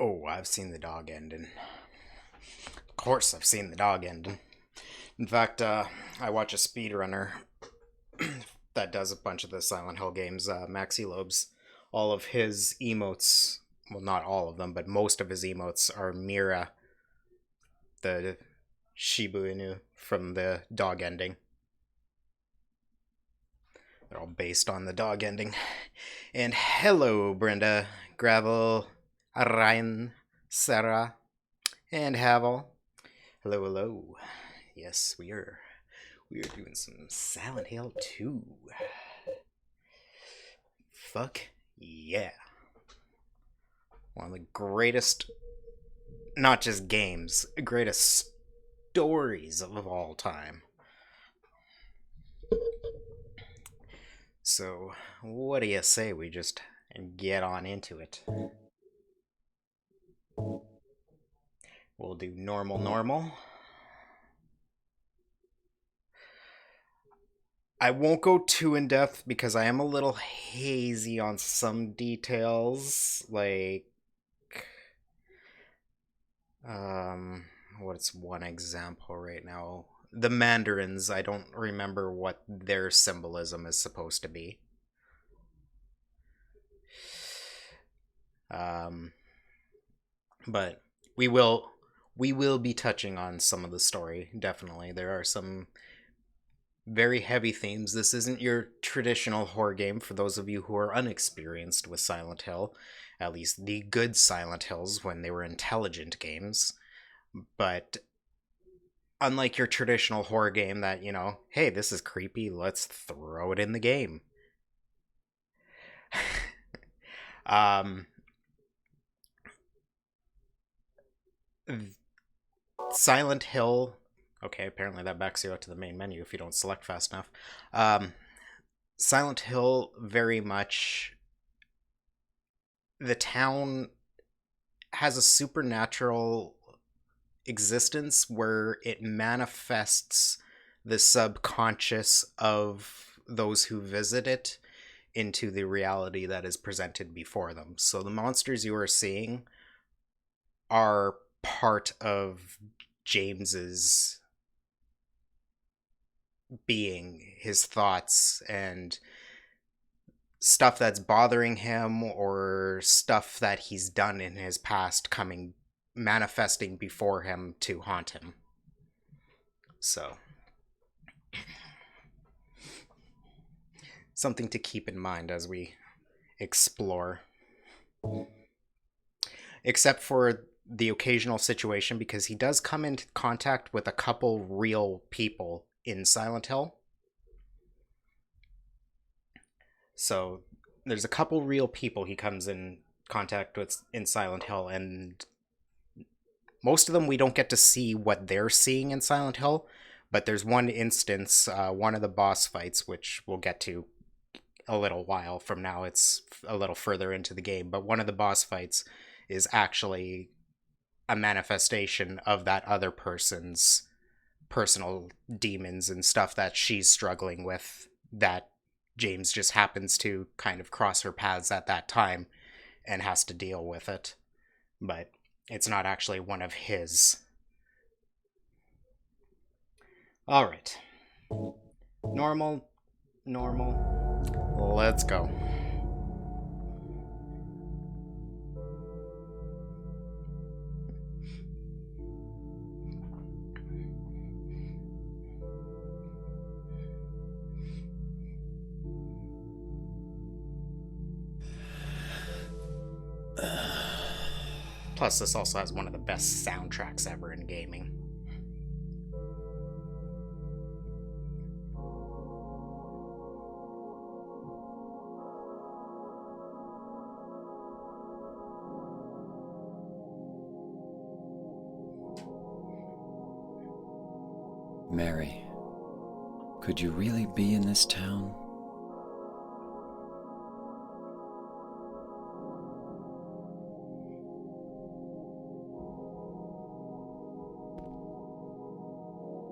Oh, I've seen the dog ending. Of course, I've seen the dog ending. In fact, I watch a speedrunner that does a bunch of the Silent Hill games, Maxi Lobes. All of his emotes, well, not all of them, but most of his emotes are Mira, the Shibu Inu from the dog ending. They're all based on the dog ending. And hello, Brenda, Gravel, Ryan, Sarah, and Havel. Hello, hello. Yes, we are doing some Silent Hill 2. Fuck yeah. One of the greatest, not just games, greatest stories of all time. So, what do you say we just get on into it? We'll do normal. I won't go too in depth because I am a little hazy on some details. Like, um, what's one example right now? The Mandarins, I don't remember what their symbolism is supposed to be. Um, but we will be touching on some of the story. Definitely, there are some very heavy themes. This isn't your traditional horror game for those of you who are unexperienced with Silent Hill, at least the good Silent Hills when they were intelligent games. But unlike your traditional horror game that, hey, this is creepy, let's throw it in the game. um Silent Hill. Okay, apparently that backs you out to the main menu if you don't select fast enough. Um, Silent Hill, very much. The town has a supernatural existence where it manifests the subconscious of those who visit it into the reality that is presented before them. So the monsters you are seeing are part of James's being, his thoughts, and stuff that's bothering him or stuff that he's done in his past coming manifesting before him to haunt him. So, something to keep in mind as we explore. Except for the occasional situation, because he does come into contact with a couple real people in Silent Hill. So there's a couple real people he comes in contact with in Silent Hill, and most of them we don't get to see what they're seeing in Silent Hill. But there's one instance, one of the boss fights, which we'll get to a little while from now. It's a little further into the game, but one of the boss fights is actually a manifestation of that other person's personal demons and stuff that she's struggling with, that James just happens to kind of cross her paths at that time and has to deal with it. But it's not actually one of his. All right. Normal. Let's go. Plus, this also has one of the best soundtracks ever in gaming. Mary, could you really be in this town?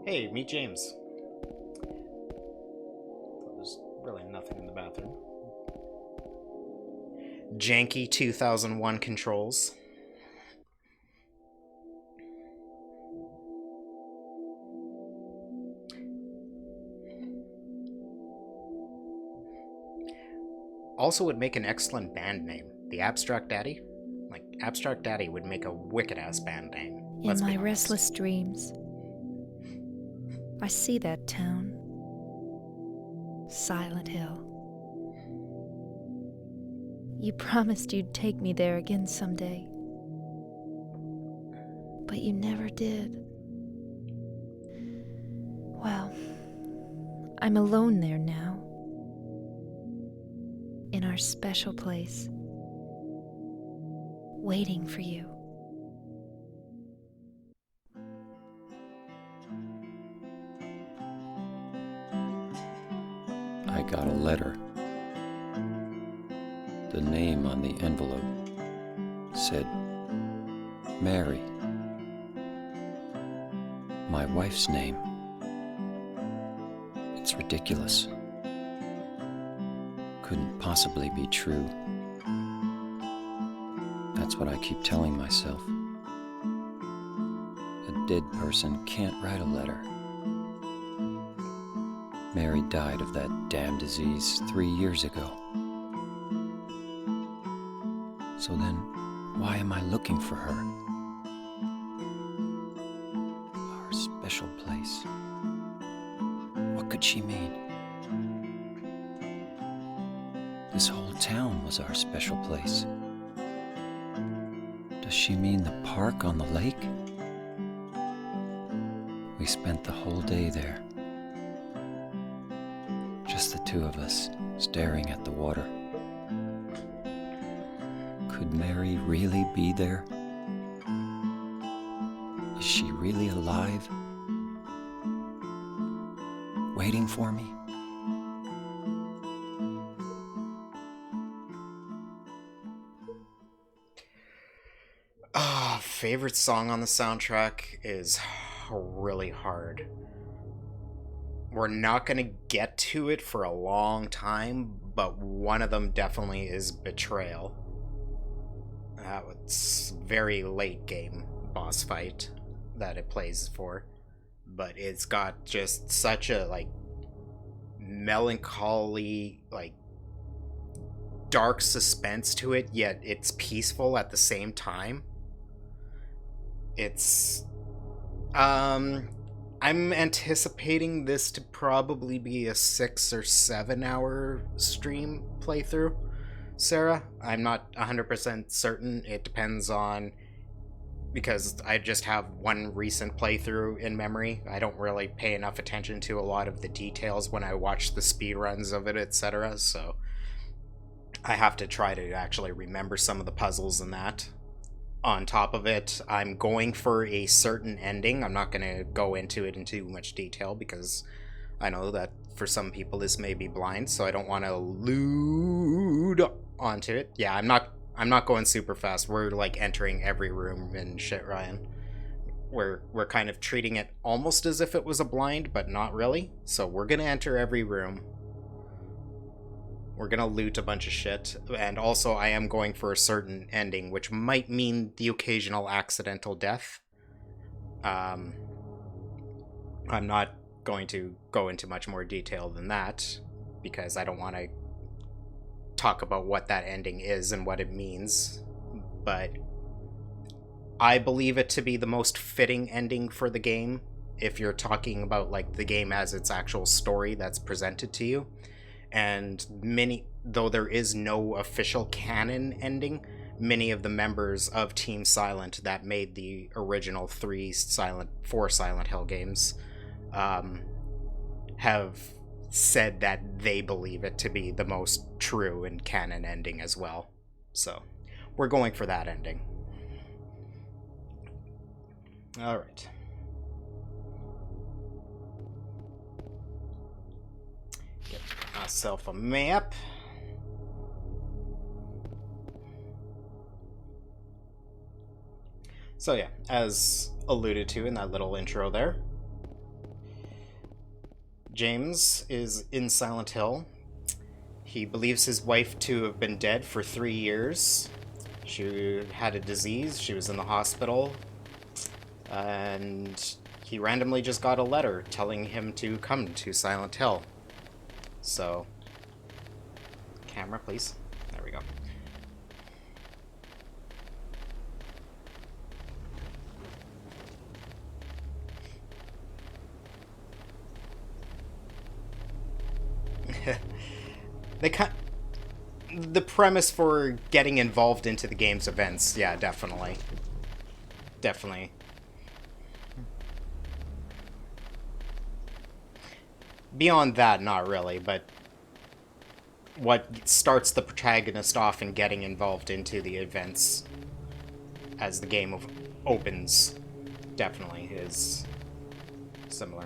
Hey, meet James. There's really nothing in the bathroom. Janky 2001 controls. also would make an excellent band name. The Abstract Daddy? Like, Abstract Daddy would make a wicked-ass band name. In my restless dreams, I see that town. Silent Hill. You promised you'd take me there again someday. But you never did. Well, I'm alone there now. In our special place. Waiting for you. I got a letter. The name on the envelope said, Mary. My wife's name. It's ridiculous. Couldn't possibly be true. That's what I keep telling myself. A dead person can't write a letter. Mary died of that damn disease 3 years ago. So then, why am I looking for her? Our special place. What could she mean? This whole town was our special place. Does she mean the park on the lake? We spent the whole day there. Just the two of us, staring at the water. Could Mary really be there? Is she really alive? Waiting for me? Favorite song on the soundtrack is really hard. We're not going to get to it for a long time, but one of them definitely is Betrayal. It's very late game boss fight that it plays for, but it's got just such a like melancholy, like dark suspense to it, yet it's peaceful at the same time. It's I'm anticipating this to probably be a 6 or 7 hour stream playthrough, Sarah. I'm not 100% certain. It depends on, because I just have one recent playthrough in memory. I don't really pay enough attention to a lot of the details when I watch the speedruns of it, etc. So I have to try to actually remember some of the puzzles and that. On top of it, I'm going for a certain ending. I'm not going to go into it in too much detail because I know that for some people this may be blind, so I don't want to allude onto it. Yeah, I'm not going super fast. We're like entering every room and shit, Ryan. We're kind of treating it almost as if it was a blind, but not really. So we're going to enter every room. We're gonna loot a bunch of shit, and also I am going for a certain ending, which might mean the occasional accidental death. I'm not going to go into much more detail than that, because I don't want to talk about what that ending is and what it means, but I believe it to be the most fitting ending for the game, if you're talking about like the game as its actual story that's presented to you. And though there is no official canon ending, many of the members of Team Silent that made the original 4 Silent Hill games have said that they believe it to be the most true and canon ending as well. So we're going for that ending. Alright. Get myself a map. So yeah, as alluded to in that little intro there, James is in Silent Hill. He believes his wife to have been dead for 3 years. She had a disease, she was in the hospital, and he randomly just got a letter telling him to come to Silent Hill. So, Camera, please. There we go. The premise for getting involved into the game's events, yeah, definitely. Definitely. Beyond that, not really, but what starts the protagonist off in getting involved into the events as the game opens definitely is similar.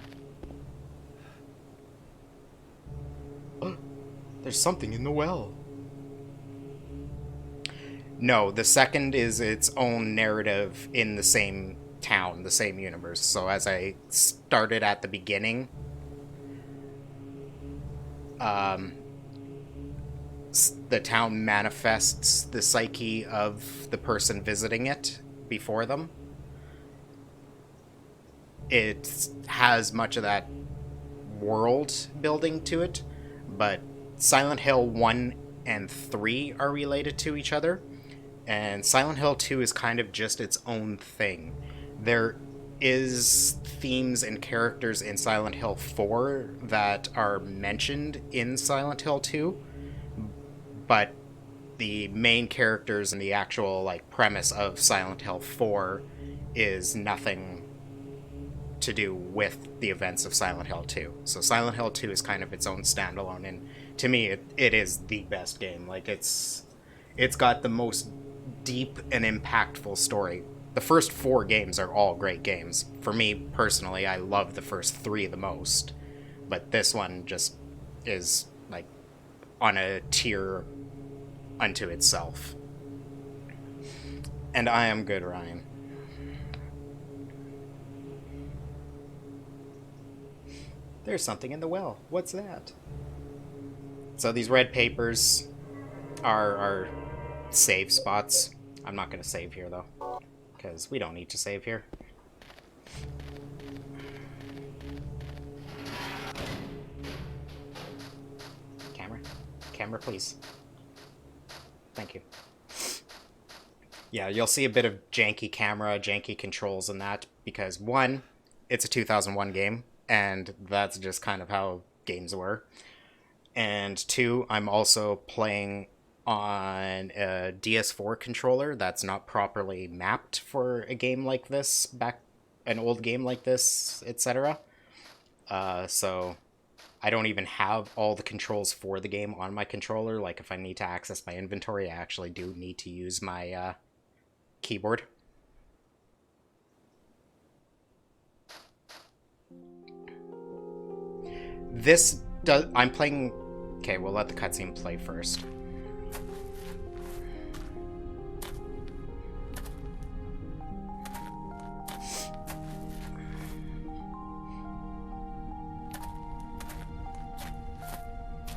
There's something in the well. No, the second is its own narrative in the same town, the same universe. So as I started at the beginning, the town manifests the psyche of the person visiting it before them. It has much of that world building to it, but Silent Hill 1 and 3 are related to each other, and Silent Hill 2 is kind of just its own thing. There is themes and characters in Silent Hill 4 that are mentioned in Silent Hill 2, but the main characters and the actual premise of Silent Hill 4 is nothing to do with the events of Silent Hill 2. So Silent Hill 2 is kind of its own standalone, and to me it is the best game. It's got the most deep and impactful story. The first 4 games are all great games. For me personally, I love the first 3 the most, but this one just is on a tier unto itself. And I am good, Ryan. There's something in the well. What's that? So these red papers are save spots. I'm not going to save here, though, because we don't need to save here. Camera, please. Thank you. Yeah, you'll see a bit of janky camera, janky controls in that, because 1, it's a 2001 game, and that's just kind of how games were. And 2, I'm also playing on a DS4 controller that's not properly mapped for a game like this, an old game like this, etc. So I don't even have all the controls for the game on my controller. If I need to access my inventory, I actually do need to use my keyboard. I'm playing... Okay, we'll let the cutscene play first.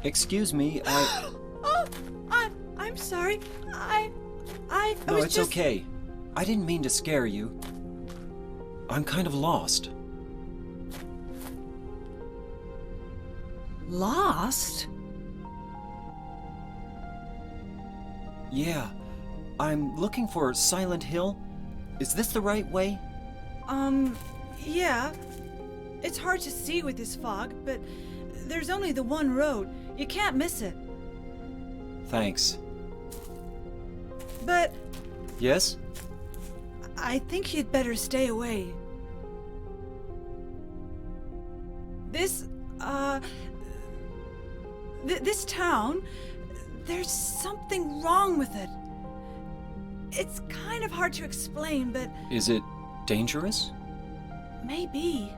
Excuse me, Oh, I'm sorry. No, it's okay. I didn't mean to scare you. I'm kind of lost. Lost? Yeah, I'm looking for Silent Hill. Is this the right way? Yeah. It's hard to see with this fog, but there's only the one road. You can't miss it. Thanks. But Yes? I think you'd better stay away. This town, there's something wrong with it. It's kind of hard to explain, but Is it dangerous? maybe.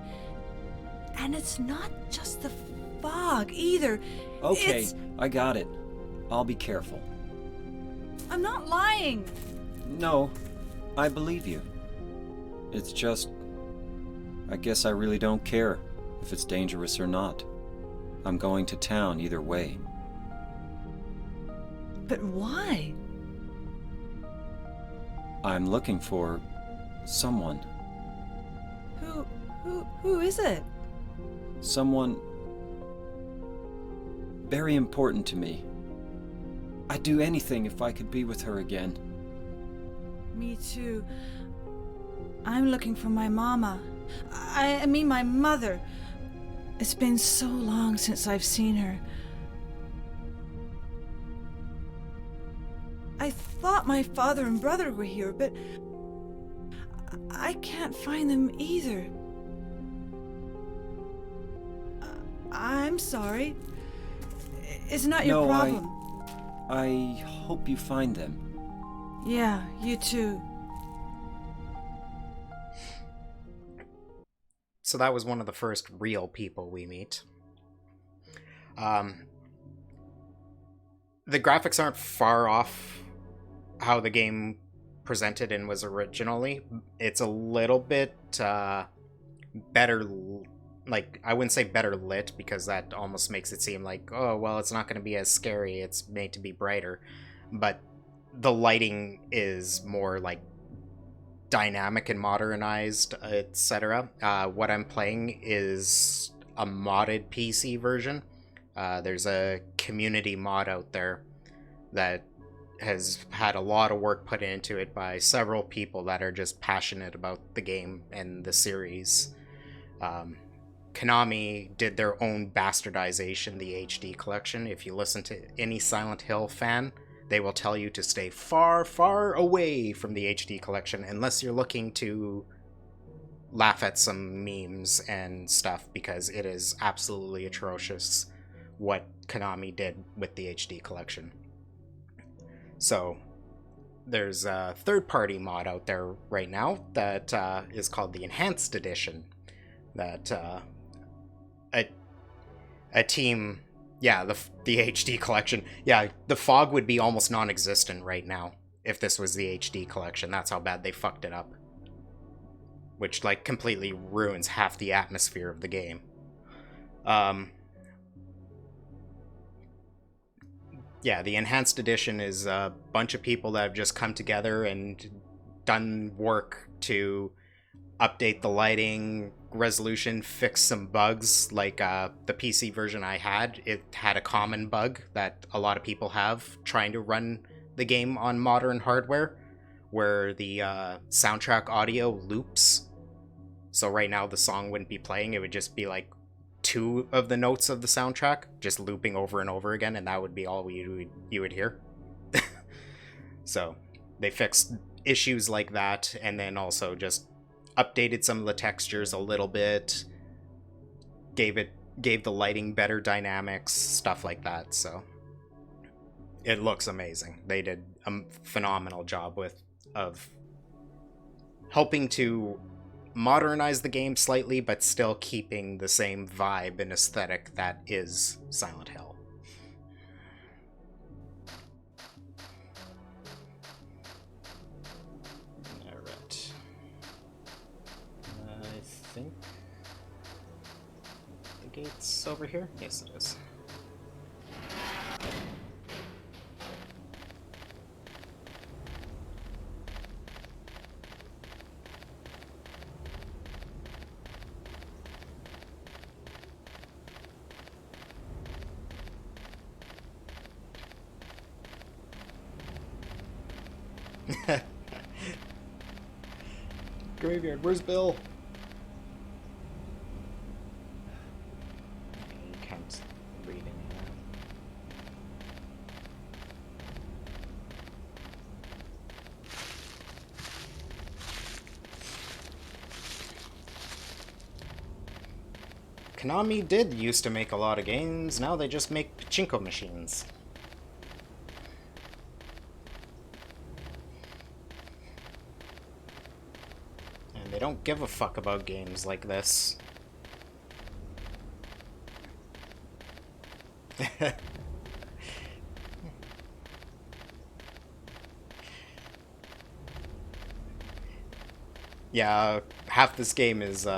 And it's not just the fog either. Okay, I got it. I'll be careful. I'm not lying. No, I believe you. It's just... I guess I really don't care if it's dangerous or not. I'm going to town either way. But why? I'm looking for... someone. Who is it? Someone... very important to me. I'd do anything if I could be with her again. Me too. I'm looking for my mama. I mean my mother. It's been so long since I've seen her. I thought my father and brother were here, but I can't find them either. I'm sorry. It's not your problem. I hope you find them. Yeah, you too. So that was one of the first real people we meet. The graphics aren't far off how the game presented and was originally. It's a little bit better, like, I wouldn't say better lit, because that almost makes it seem like, oh, well, it's not going to be as scary, it's made to be brighter. But the lighting is more, like, dynamic and modernized, etc. What I'm playing is a modded PC version. There's a community mod out there that has had a lot of work put into it by several people that are just passionate about the game and the series. Konami did their own bastardization, the HD collection. If you listen to any Silent Hill fan, they will tell you to stay far, far away from the HD collection unless you're looking to laugh at some memes and stuff, because it is absolutely atrocious what Konami did with the HD collection. So there's a third-party mod out there right now that is called the Enhanced Edition, that a team... Yeah, the HD collection. Yeah, the fog would be almost non-existent right now if this was the HD collection. That's how bad they fucked it up. Which, like, completely ruins half the atmosphere of the game. Yeah, the Enhanced Edition is a bunch of people that have just come together and done work to update the lighting, resolution, fix some bugs. Like the PC version I had, it had a common bug that a lot of people have trying to run the game on modern hardware, where the soundtrack audio loops. So right now the song wouldn't be playing, it would just be like two of the notes of the soundtrack just looping over and over again, and that would be all you would hear. So they fixed issues like that, and then also just updated some of the textures a little bit, gave the lighting better dynamics, stuff like that. So it looks amazing. They did a phenomenal job of helping to modernize the game slightly, but still keeping the same vibe and aesthetic that is Silent Hill. Alright. I think the gate's over here? Yes, it is. Graveyard, where's Bill? You can't read any of that. Konami did used to make a lot of games, now they just make pachinko machines. They don't give a fuck about games like this. Yeah, half this game is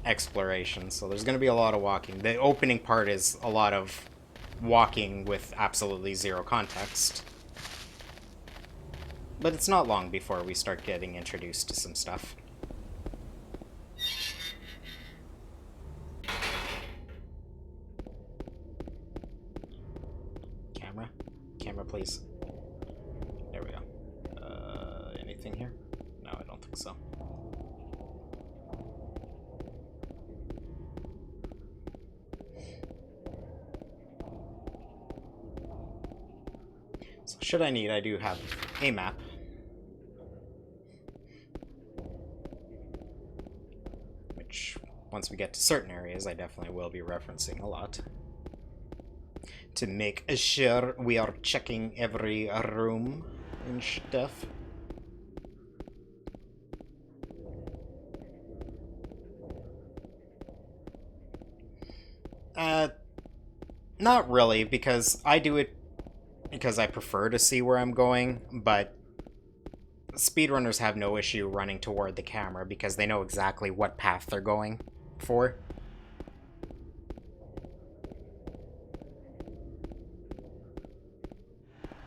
exploration, so there's going to be a lot of walking. The opening part is a lot of walking with absolutely zero context. But it's not long before we start getting introduced to some stuff. camera, please. There we go. Anything here? No, I don't think so. So should I need, I do have a map. Which, once we get to certain areas, I definitely will be referencing a lot. To make sure we are checking every room and stuff. Not really, because I do it because I prefer to see where I'm going, but speedrunners have no issue running toward the camera because they know exactly what path they're going for.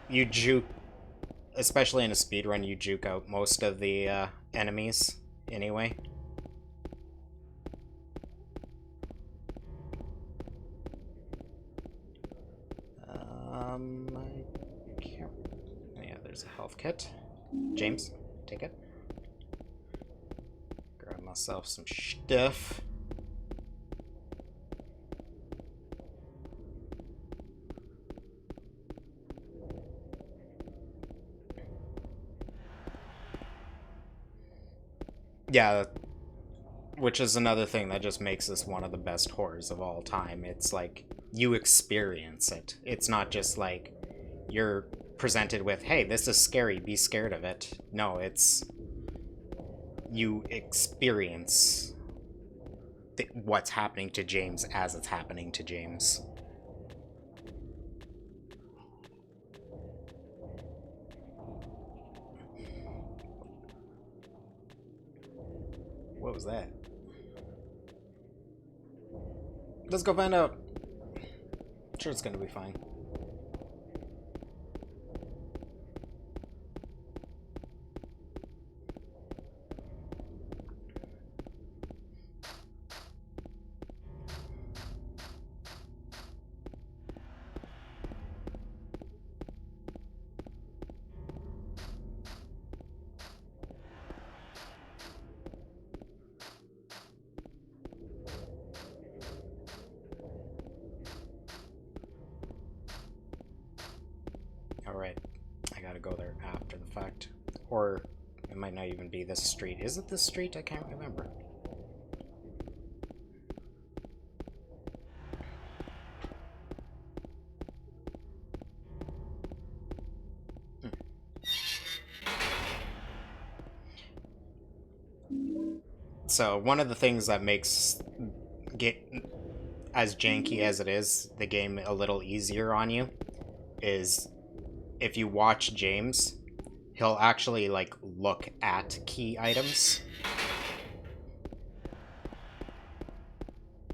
You juke, especially in a speedrun, you juke out most of the enemies anyway. I can't... Yeah, there's a health kit. James, take it. Grab myself some stuff. Yeah, which is another thing that just makes this one of the best horrors of all time. It's like, you experience it. It's not just like, you're presented with, hey, this is scary, be scared of it. No, it's... you experience what's happening to James as it's happening to James. What was that? Let's go find out. I'm sure it's gonna be fine. Alright, I gotta go there after the fact. Or it might not even be this street. Is it this street? I can't remember. So, one of the things that makes as janky as it is, the game a little easier on you, is if you watch James, he'll actually, like, look at key items.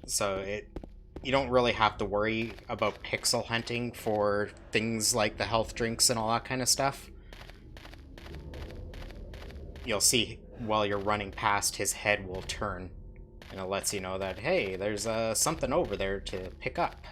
So you don't really have to worry about pixel hunting for things like the health drinks and all that kind of stuff. You'll see while you're running past, his head will turn, and it lets you know that, hey, there's something over there to pick up.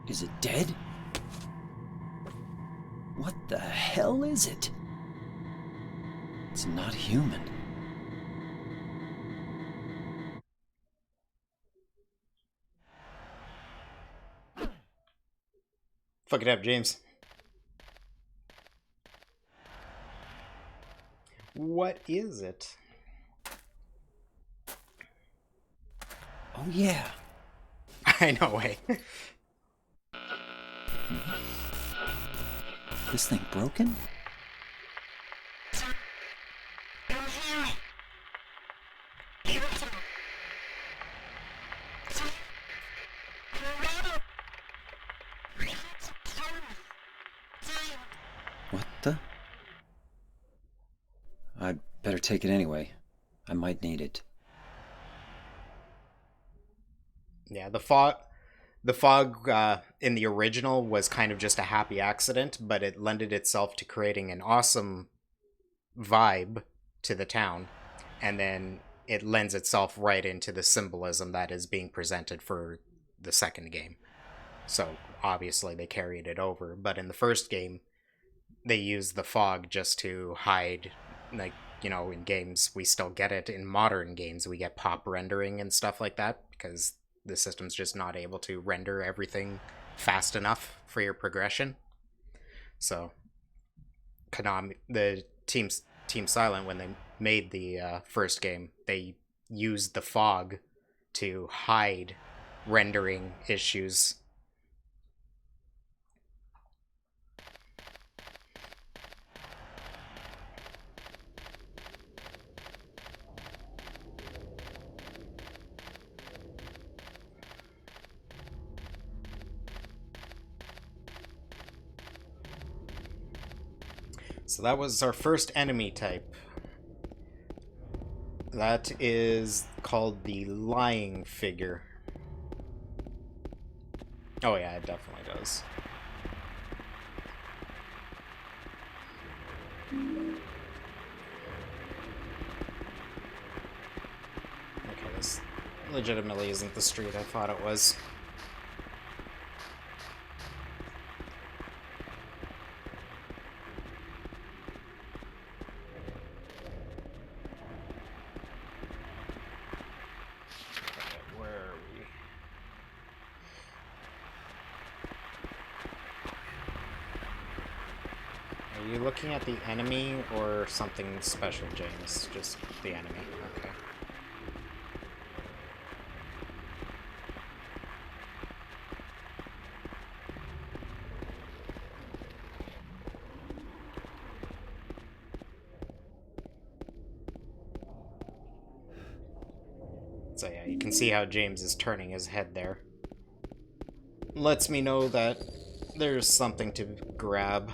Is it dead? What the hell is it? It's not human. Fuck it up, James. What is it? Oh, yeah. I know, way. This thing broken? What the? I'd better take it anyway. I might need it. Yeah, the fog in the original was kind of just a happy accident, but it lended itself to creating an awesome vibe to the town, and then it lends itself right into the symbolism that is being presented for the second game. So obviously they carried it over, but in the first game they used the fog just to hide, like, you know, in games we still get it. In modern games we get pop rendering and stuff like that because the system's just not able to render everything fast enough for your progression. So Konami, the Team Silent, when they made the first game, they used the fog to hide rendering issues. So that was our first enemy type. That is called the lying figure. Oh yeah, it definitely does. Okay, this legitimately isn't the street I thought it was. Are you looking at the enemy or something special, James? Just the enemy. Okay. So yeah, you can see how James is turning his head there. Lets me know that there's something to grab.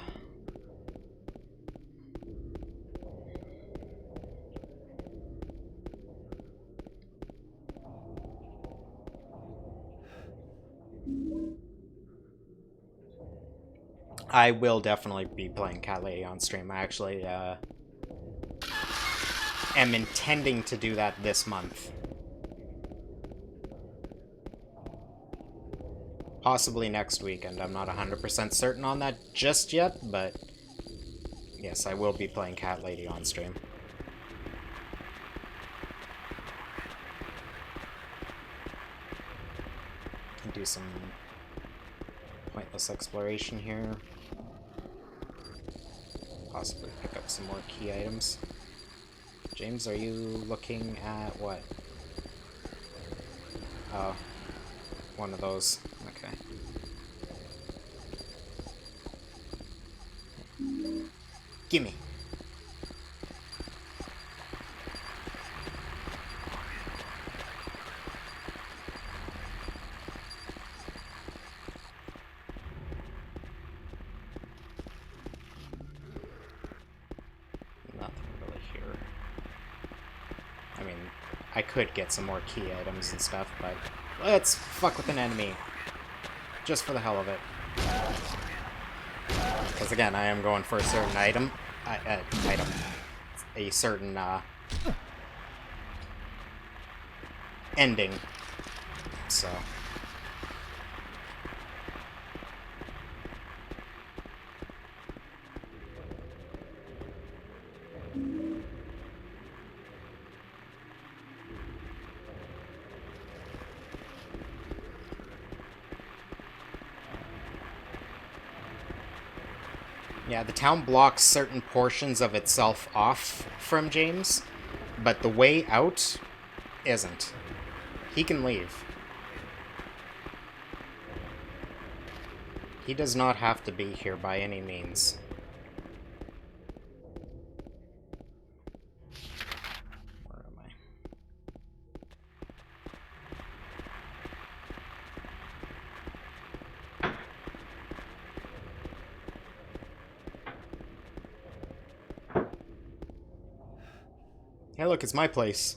I will definitely be playing Cat Lady on stream. I actually am intending to do that this month. Possibly next weekend. I'm not 100% certain on that just yet, but yes, I will be playing Cat Lady on stream. Can do some pointless exploration here. Possibly pick up some more key items. James, are you looking at what? Oh, one of those. Okay. Gimme. Nothing really here. I mean, I could get some more key items and stuff, but let's fuck with an enemy. Just for the hell of it. Because again, I am going for a certain item. A certain, ending. So. Yeah, the town blocks certain portions of itself off from James, but the way out isn't. He can leave. He does not have to be here by any means. Where am I? Hey, look, it's my place.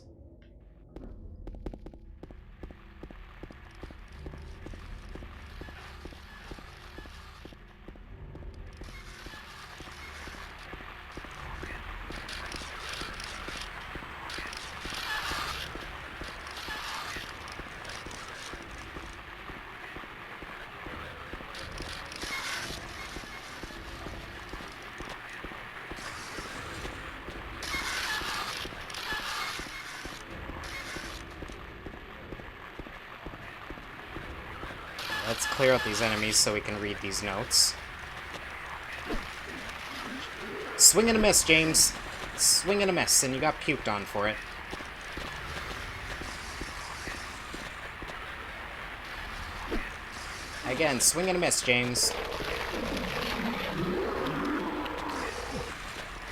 Let's clear out these enemies so we can read these notes. Swing and a miss, James. Swing and a miss, and you got puked on for it. Again, swing and a miss, James.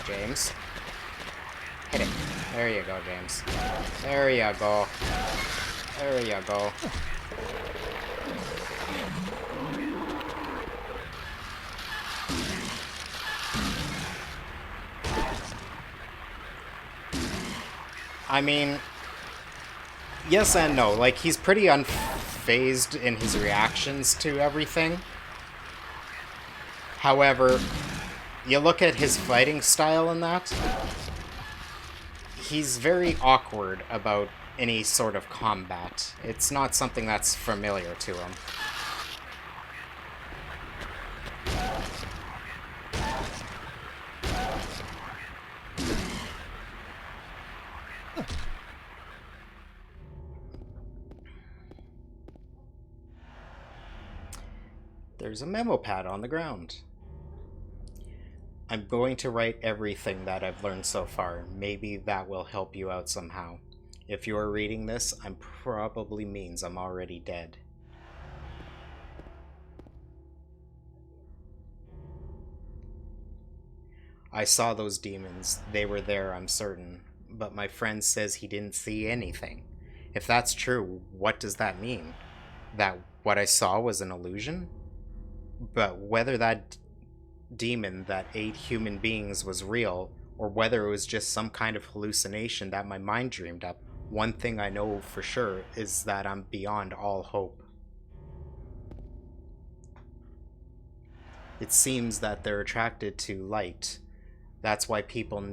James. Hit it. There you go, James. There you go. There you go. I mean, yes and no. Like, he's pretty unfazed in his reactions to everything. However, you look at his fighting style in that, he's very awkward about any sort of combat. It's not something that's familiar to him. There's a memo pad on the ground. I'm going to write everything that I've learned so far. Maybe that will help you out somehow. If you're reading this, it probably means I'm already dead. I saw those demons. They were there, I'm certain. But my friend says he didn't see anything. If that's true, what does that mean? That what I saw was an illusion? But whether that demon that ate human beings was real, or whether it was just some kind of hallucination that my mind dreamed up, one thing I know for sure is that I'm beyond all hope. It seems that they're attracted to light. That's why people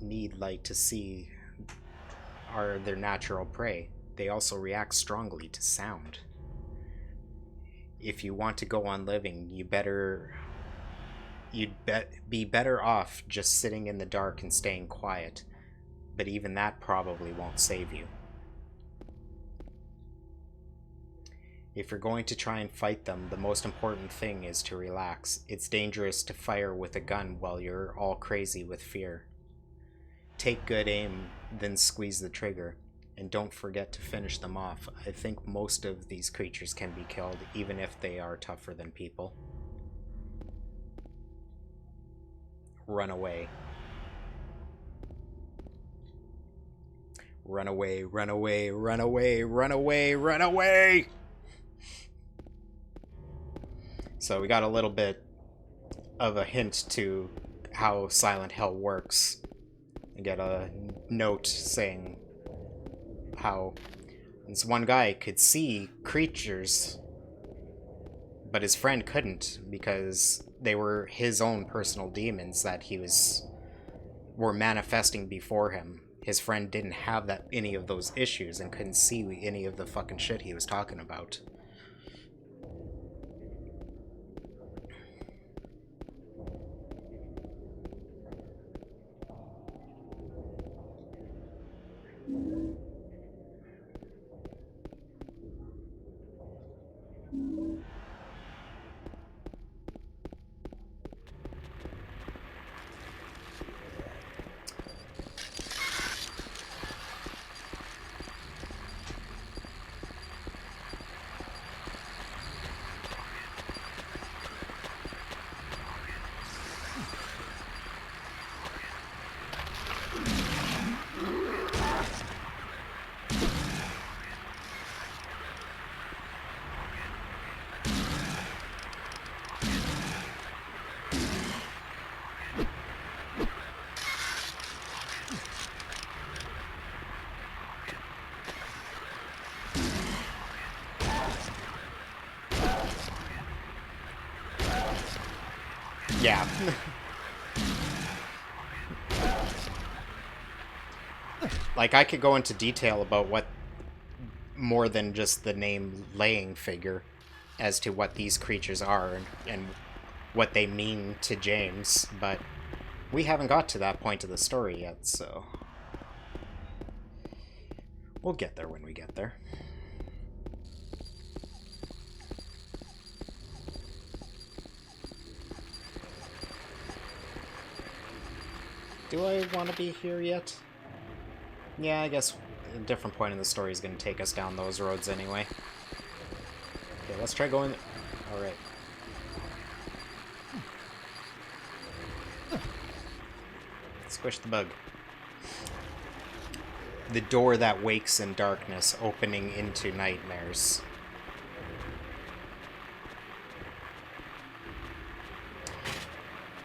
need light to see are their natural prey. They also react strongly to sound. If you want to go on living, you'd be better off just sitting in the dark and staying quiet. But even that probably won't save you. If you're going to try and fight them, the most important thing is to relax. It's dangerous to fire with a gun while you're all crazy with fear. Take good aim, then squeeze the trigger. And don't forget to finish them off. I think most of these creatures can be killed, even if they are tougher than people. Run away. Run away, run away, run away, run away, run away! So we got a little bit of a hint to how Silent Hill works. I get a note saying how this one guy could see creatures, but his friend couldn't because they were his own personal demons that were manifesting before him. His friend didn't have any of those issues and couldn't see any of the fucking shit he was talking about. Yeah. Like, I could go into detail about what more than just the name laying figure as to what these creatures are and what they mean to James, but we haven't got to that point of the story yet, so we'll get there when we get there. Do I want to be here yet? Yeah, I guess a different point in the story is going to take us down those roads anyway. Okay, let's try going... Alright. Squish the bug. The door that wakes in darkness, opening into nightmares.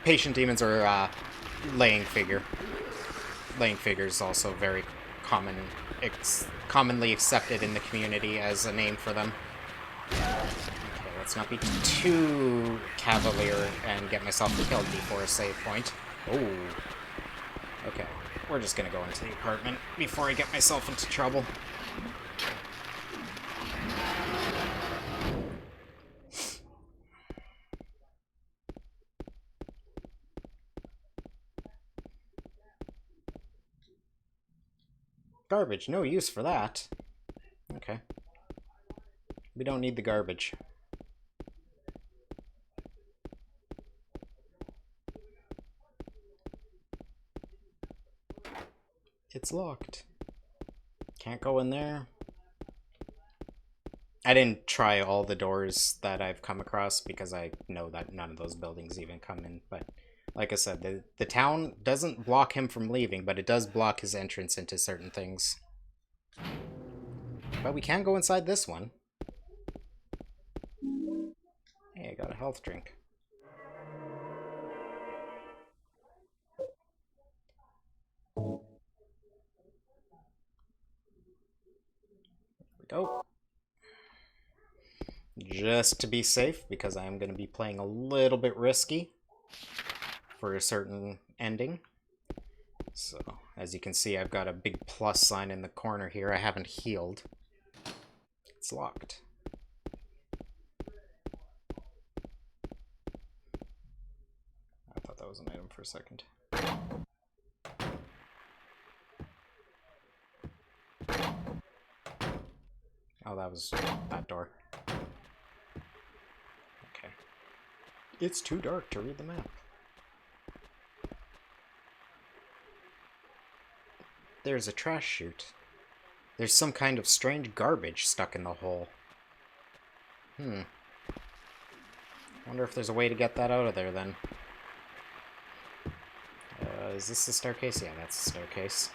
Patient demons are laying figure. Laying figure is also very commonly accepted in the community as a name for them. Okay, let's not be too cavalier and get myself killed before a save point. Oh. Okay, we're just gonna go into the apartment before I get myself into trouble. Garbage, no use for that. Okay. We don't need the garbage. It's locked. Can't go in there. I didn't try all the doors that I've come across because I know that none of those buildings even come in, but like I said, the town doesn't block him from leaving, but it does block his entrance into certain things. But we can go inside this one. Hey, I got a health drink. There we go. Just to be safe, because I am going to be playing a little bit risky for a certain ending. So, as you can see, I've got a big plus sign in the corner here. I haven't healed. It's locked. I thought that was an item for a second. Oh, that was that door. Okay. It's too dark to read the map. There's a trash chute. There's some kind of strange garbage stuck in the hole. Wonder if there's a way to get that out of there, then. Is this the staircase? Yeah, that's the staircase.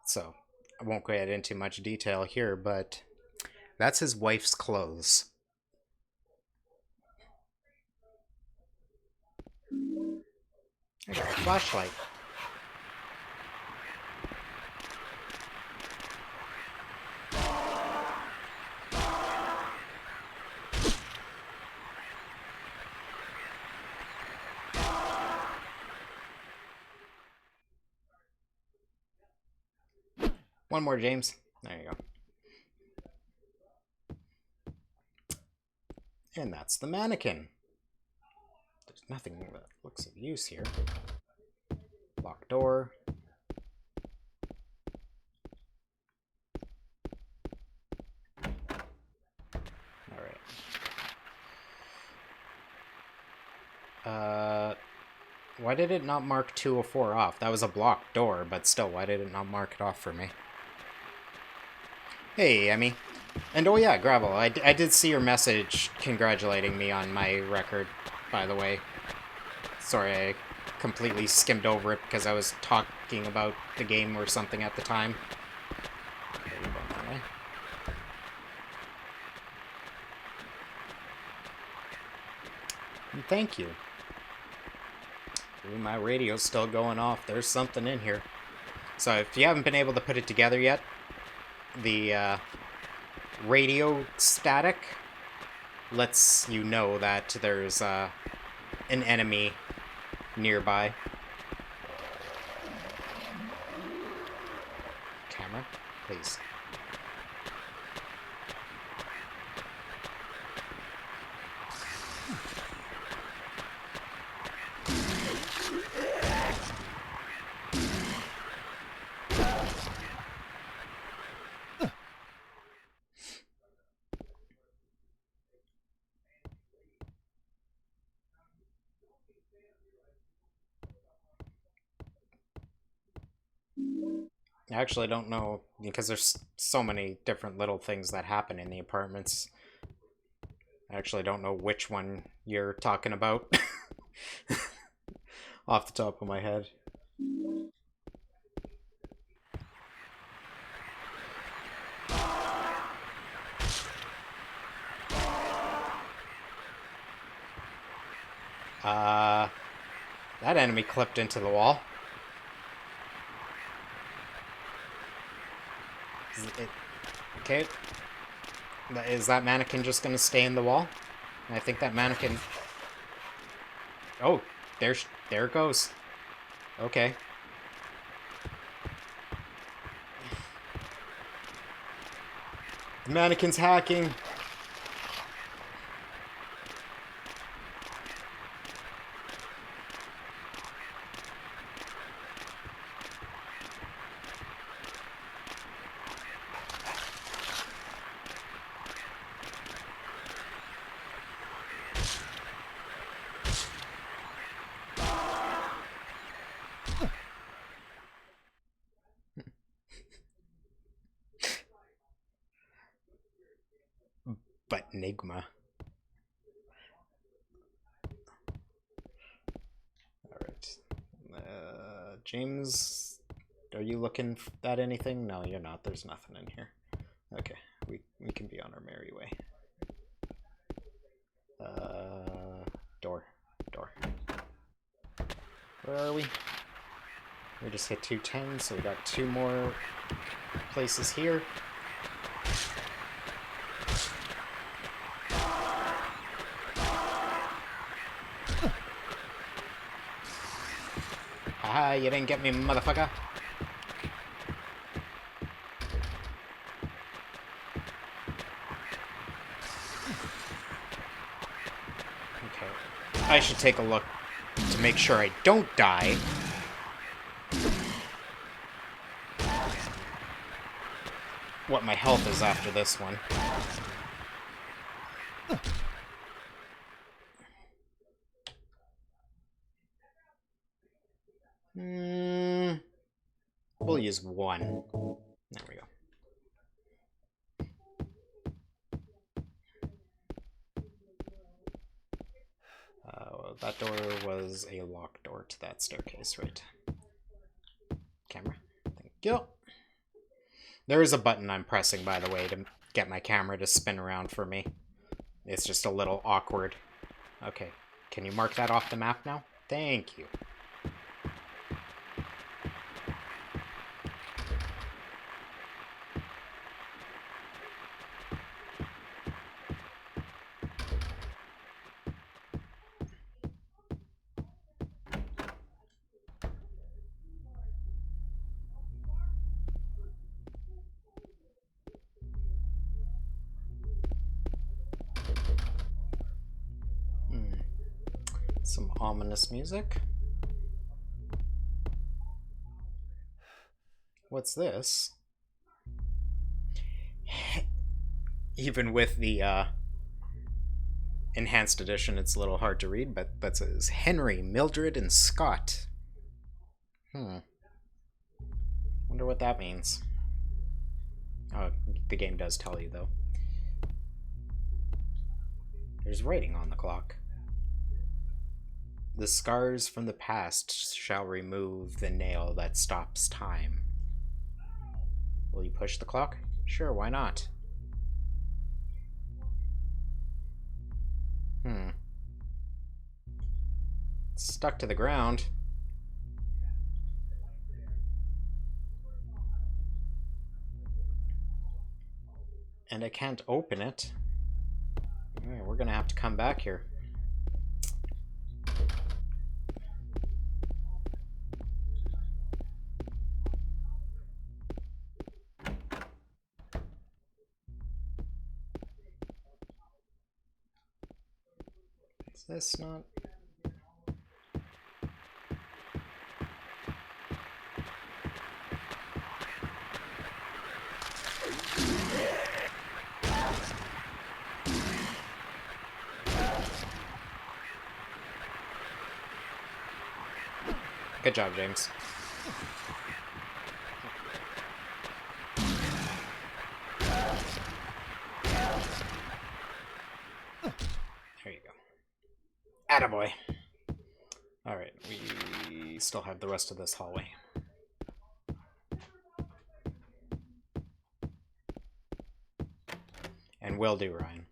So, I won't get into much detail here, but that's his wife's clothes. I got a flashlight. One more, James. There you go. And that's the mannequin. There's nothing that looks of use here. Locked door. Alright. Why did it not mark 204 off? That was a blocked door, but still, why did it not mark it off for me? Hey, Emmy. And oh yeah, Gravel, I did see your message congratulating me on my record, by the way. Sorry, I completely skimmed over it because I was talking about the game or something at the time. Okay, we're going that way. And thank you. Ooh, my radio's still going off. There's something in here. So if you haven't been able to put it together yet, the radio static lets you know that there's an enemy nearby. Camera, please. I actually don't know, because there's so many different little things that happen in the apartments. I actually don't know which one you're talking about. Off the top of my head. That enemy clipped into the wall. Okay. Is that mannequin just gonna stay in the wall? I think that mannequin... Oh, there it goes. Okay. The mannequin's hacking. But Enigma. Alright. James, are you looking at anything? No, you're not. There's nothing in here. Okay, we can be on our merry way. Door. Where are we? We just hit 210, so we got 2 more places here. Haha, you didn't get me, motherfucker. Okay. I should take a look to make sure I don't die. What my health is after this one. We'll use 1. There we go. That door was a locked door to that staircase, right? Camera. Thank you. There is a button I'm pressing, by the way, to get my camera to spin around for me. It's just a little awkward. Okay. Can you mark that off the map now? Thank you. Some ominous music. What's this? Even with the enhanced edition, it's a little hard to read, but that says Henry, Mildred, and Scott. Wonder what that means. Oh, the game does tell you, though. There's writing on the clock. The scars from the past shall remove the nail that stops time. Will you push the clock? Sure, why not? It's stuck to the ground. And I can't open it. Alright, we're gonna have to come back here. Is this not... Good job, James. There you go. Attaboy. Alright, we still have the rest of this hallway. And will do, Ryan.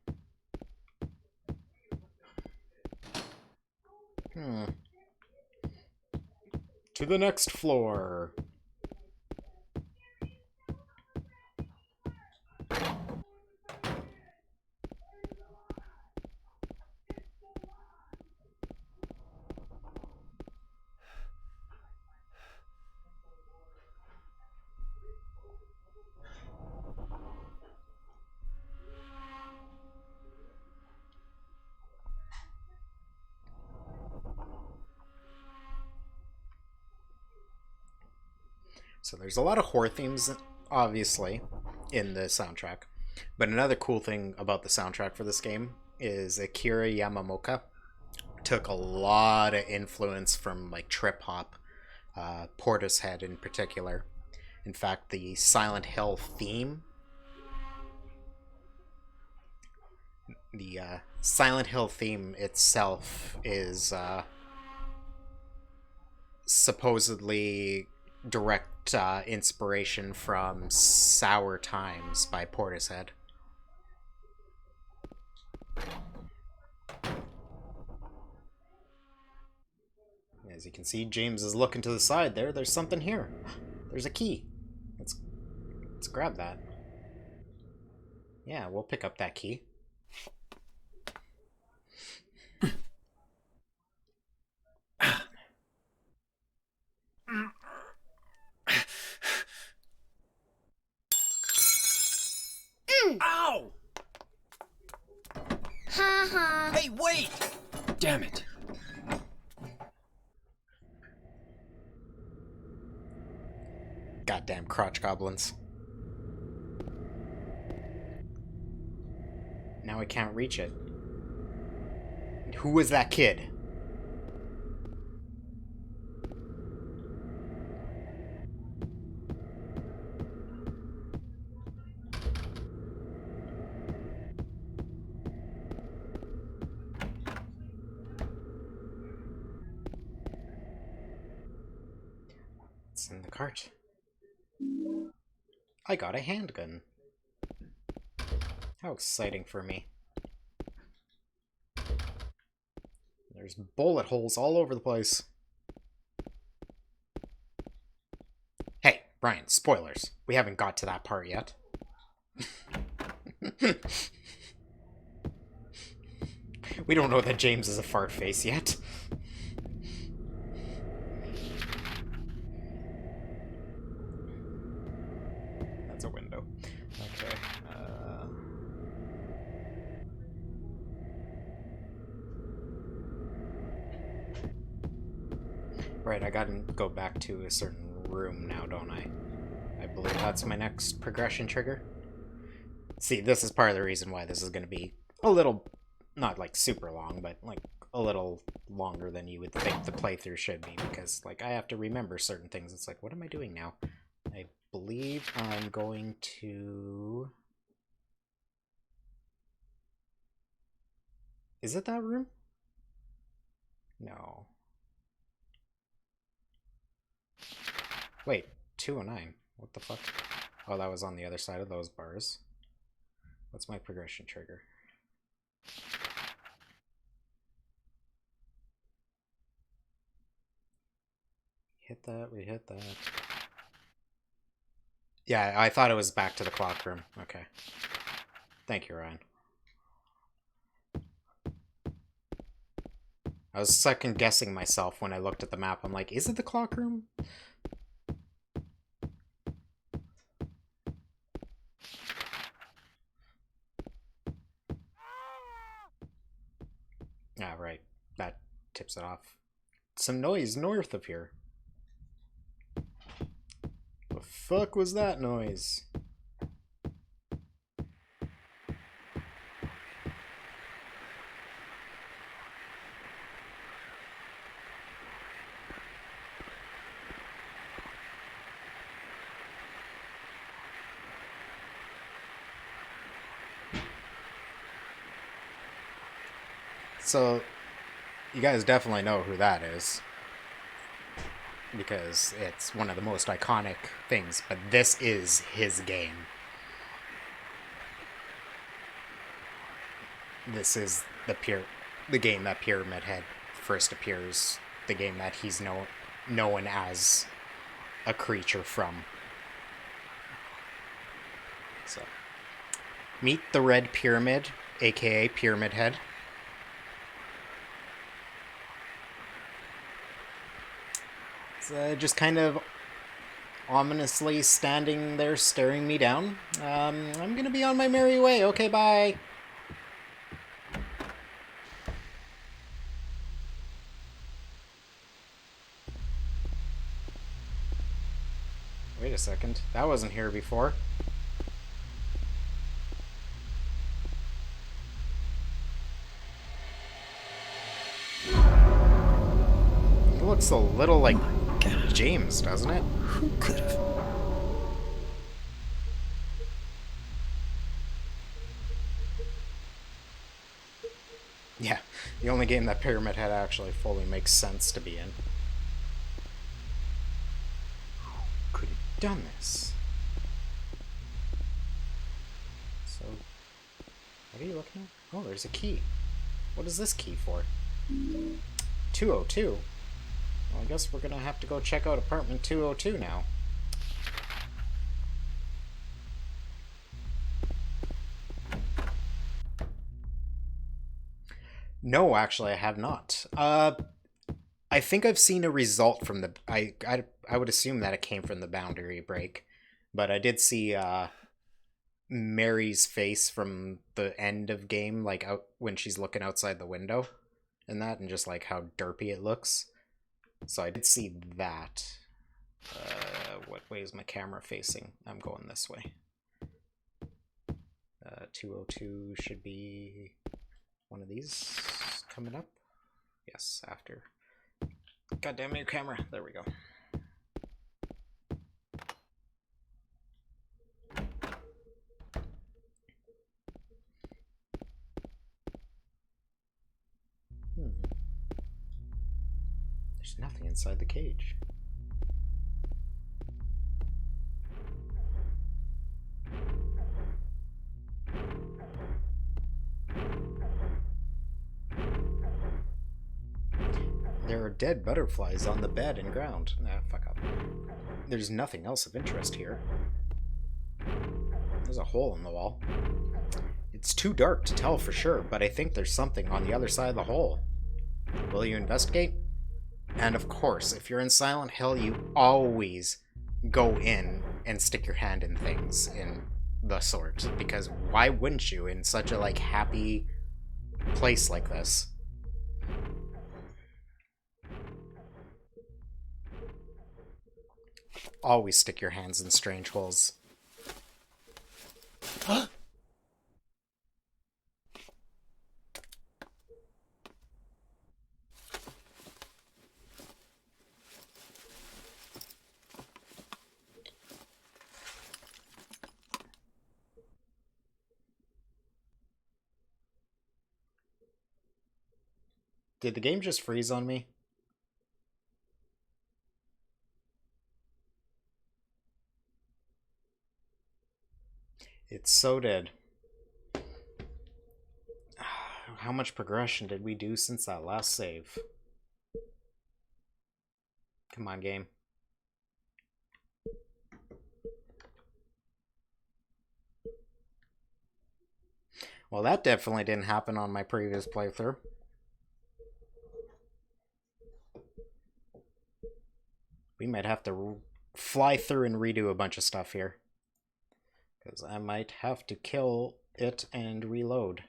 To the next floor. So there's a lot of horror themes, obviously, in the soundtrack. But another cool thing about the soundtrack for this game is Akira Yamamoto took a lot of influence from like trip hop, Portishead in particular. In fact, the Silent Hill theme, itself is supposedly direct inspiration from Sour Times by Portishead. As you can see, James is looking to the side there. There's something here. There's a key. Let's grab that. Yeah, we'll pick up that key. Ow! Hey, wait! Damn it. Goddamn crotch goblins. Now I can't reach it. Who was that kid? It's in the cart. I got a handgun. How exciting for me. There's bullet holes all over the place. Hey, Brian, spoilers. We haven't got to that part yet. We don't know that James is a fart face yet. That's a window. Okay. Right, I gotta go back to a certain room now, don't I? I believe that's my next progression trigger. See, this is part of the reason why this is going to be a little, not like super long, but like a little longer than you would think the playthrough should be, because like I have to remember certain things. It's like, what am I doing now? I believe I'm going to... Is it that room? No. Wait, 209. What the fuck? Oh, that was on the other side of those bars. What's my progression trigger? Hit that, we hit that. Yeah, I thought it was back to the clock room. Okay. Thank you, Ryan. I was second guessing myself when I looked at the map. I'm like, is it the clock room? Ah, right. That tips it off. Some noise north of here. The fuck was that noise? So, you guys definitely know who that is. Because it's one of the most iconic things, but this is his game. This is the game that Pyramid Head first appears, the game that he's known as a creature from. So, meet the Red Pyramid, aka Pyramid Head. Just kind of ominously standing there staring me down. I'm gonna be on my merry way. Okay, bye. Wait a second. That wasn't here before. It looks a little like James, doesn't it? Who could have? Yeah, the only game that Pyramid Head actually fully makes sense to be in. Who could have done this? So, what are you looking at? Oh, there's a key. What is this key for? 202? Well, I guess we're gonna have to go check out apartment 202 now. No, actually, I have not. I think I've seen a result from the... I would assume that it came from the boundary break. But I did see Mary's face from the end of game, like out when she's looking outside the window. And that, and just like how derpy it looks. So I did see that. What way is my camera facing? I'm going this way. 202 should be one of these coming up. Yes, after. Goddamn new camera. There we go. There's nothing inside the cage. There are dead butterflies on the bed and ground. Ah, fuck up. There's nothing else of interest here. There's a hole in the wall. It's too dark to tell for sure, but I think there's something on the other side of the hole. Will you investigate? And of course, if you're in Silent Hill, you always go in and stick your hand in things in the sort. Because why wouldn't you in such a, like, happy place like this? Always stick your hands in strange holes. Did the game just freeze on me? It so did. How much progression did we do since that last save? Come on, game. Well, that definitely didn't happen on my previous playthrough. We might have to fly through and redo a bunch of stuff here. Because I might have to kill it and reload.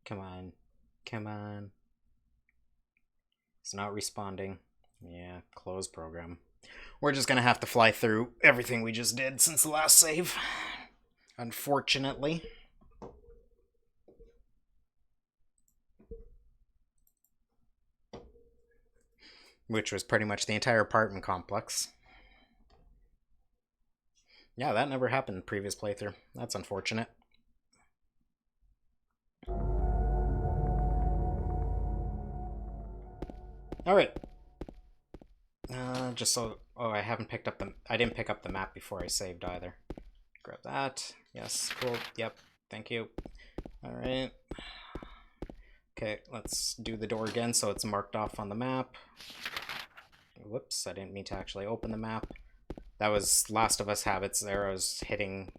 Come on. Come on. It's not responding. Yeah, close program. We're just gonna have to fly through everything we just did since the last save. Unfortunately. Which was pretty much the entire apartment complex. Yeah, that never happened in the previous playthrough. That's unfortunate. Alright. Just so... Oh, I haven't picked up the... I didn't pick up the map before I saved either. Grab that. Yes, cool. Yep. Thank you. Alright. Okay, let's do the door again so it's marked off on the map. Whoops, I didn't mean to actually open the map. That was Last of Us habits there. I was hitting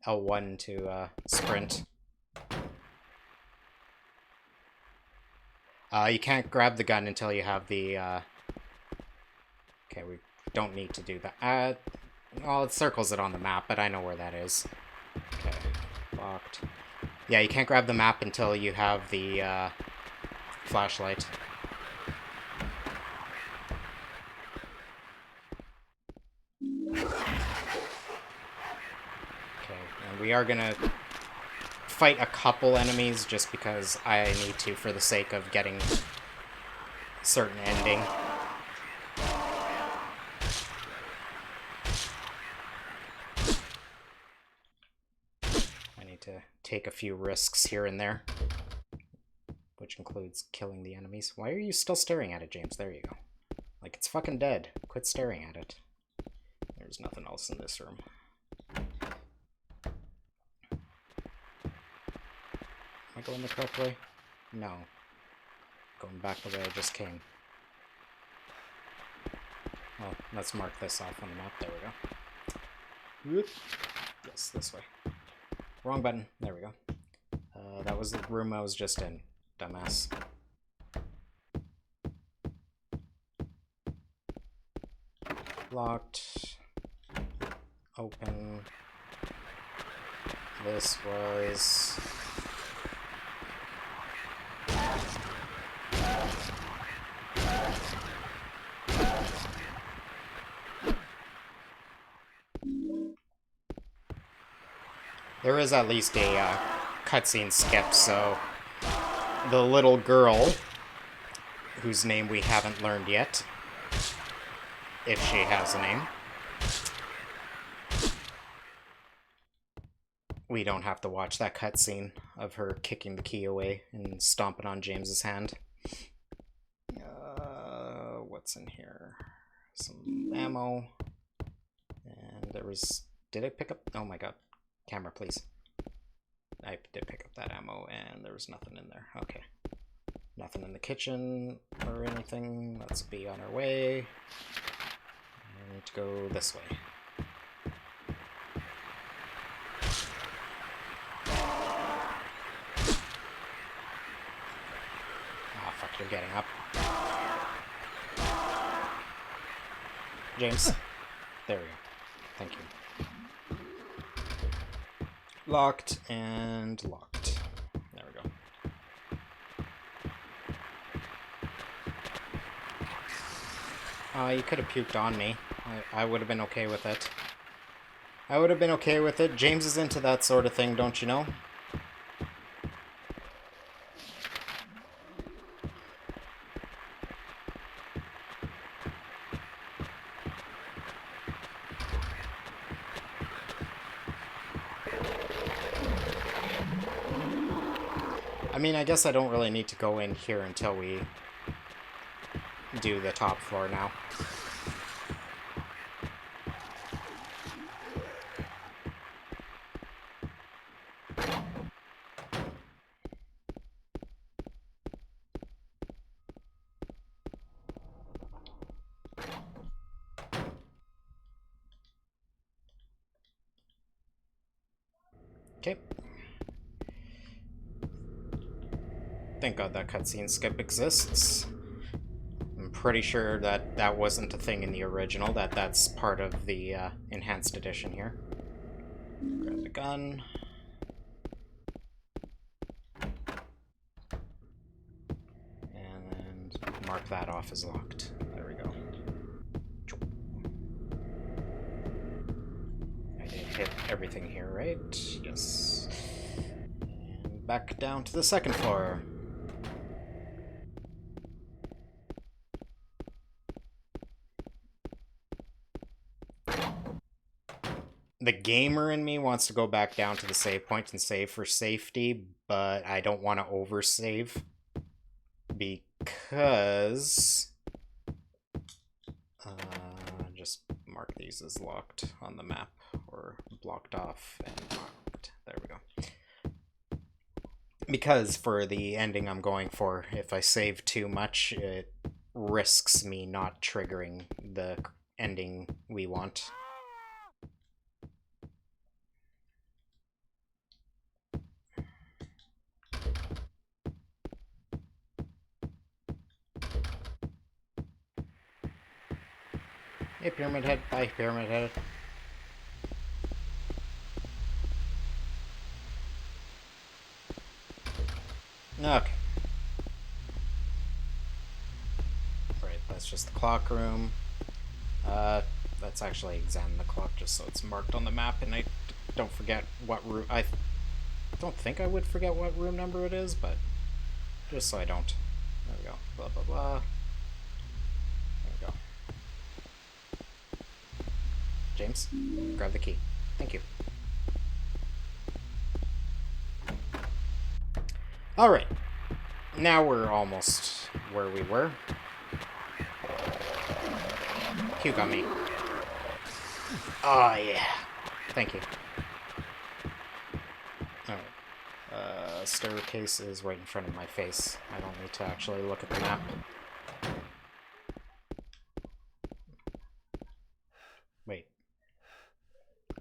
L1 to sprint. You can't grab the gun until you have the... Okay, we don't need to do that. Well, it circles it on the map, but I know where that is. Okay, locked. Yeah, you can't grab the map until you have the flashlight. Okay, and we are gonna fight a couple enemies just because I need to for the sake of getting certain ending. I need to take a few risks here and there, which includes killing the enemies. Why are you still staring at it, James? There you go. Like, it's fucking dead. Quit staring at it. There's nothing else in this room. Am I going the correct way? No. Going back the way I just came. Well, let's mark this off on the map. There we go. Whoop. Yes, this way. Wrong button. There we go. That was the room I was just in. Dumbass. Locked. Open. This was... There is at least a cutscene skip, so the little girl, whose name we haven't learned yet, if she has a name, we don't have to watch that cutscene of her kicking the key away and stomping on James's hand. What's in here? Some ammo. And there was... Did I pick up... Oh my god. Camera, please. I did pick up that ammo, and there was nothing in there. Okay. Nothing in the kitchen or anything. Let's be on our way. And go this way. Ah, fuck, you're getting up. James. There we go. Thank you. Locked and locked. There we go. You could have puked on me. I would have been okay with it. I would have been okay with it. James is into that sort of thing, don't you know? I mean, I guess I don't really need to go in here until we do the top floor now. Okay. Thank God that cutscene skip exists. I'm pretty sure that that wasn't a thing in the original, that's part of the enhanced edition here. Grab the gun. And mark that off as locked. There we go. I did hit everything here, right? Yes. And back down to the second floor. The gamer in me wants to go back down to the save point and save for safety, but I don't want to oversave because just mark these as locked on the map or blocked off and locked. There we go. Because for the ending I'm going for, if I save too much, it risks me not triggering the ending we want. Hey, Pyramid Head. Bye, Pyramid Head. Okay. Right, that's just the clock room. Let's actually examine the clock just so it's marked on the map and I don't forget what room. I don't think I would forget what room number it is, but just so I don't. There we go. Blah, blah, blah. There we go. James, grab the key. Thank you. Alright. Now we're almost where we were. Q got me. Oh, yeah. Thank you. Alright. Staircase is right in front of my face. I don't need to actually look at the map. Wait.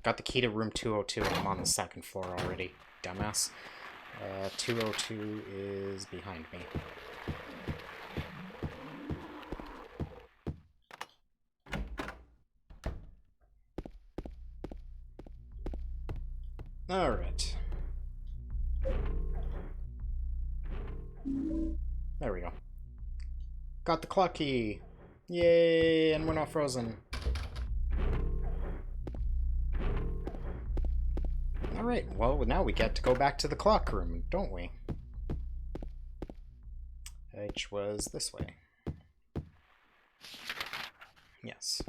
Got the key to room 202 and I'm on the second floor already. Dumbass. 202 is behind me. Alright. There we go. Got the clock key! Yay! And we're not frozen. Alright, well, now we get to go back to the clock room, don't we? Which was this way. Yes.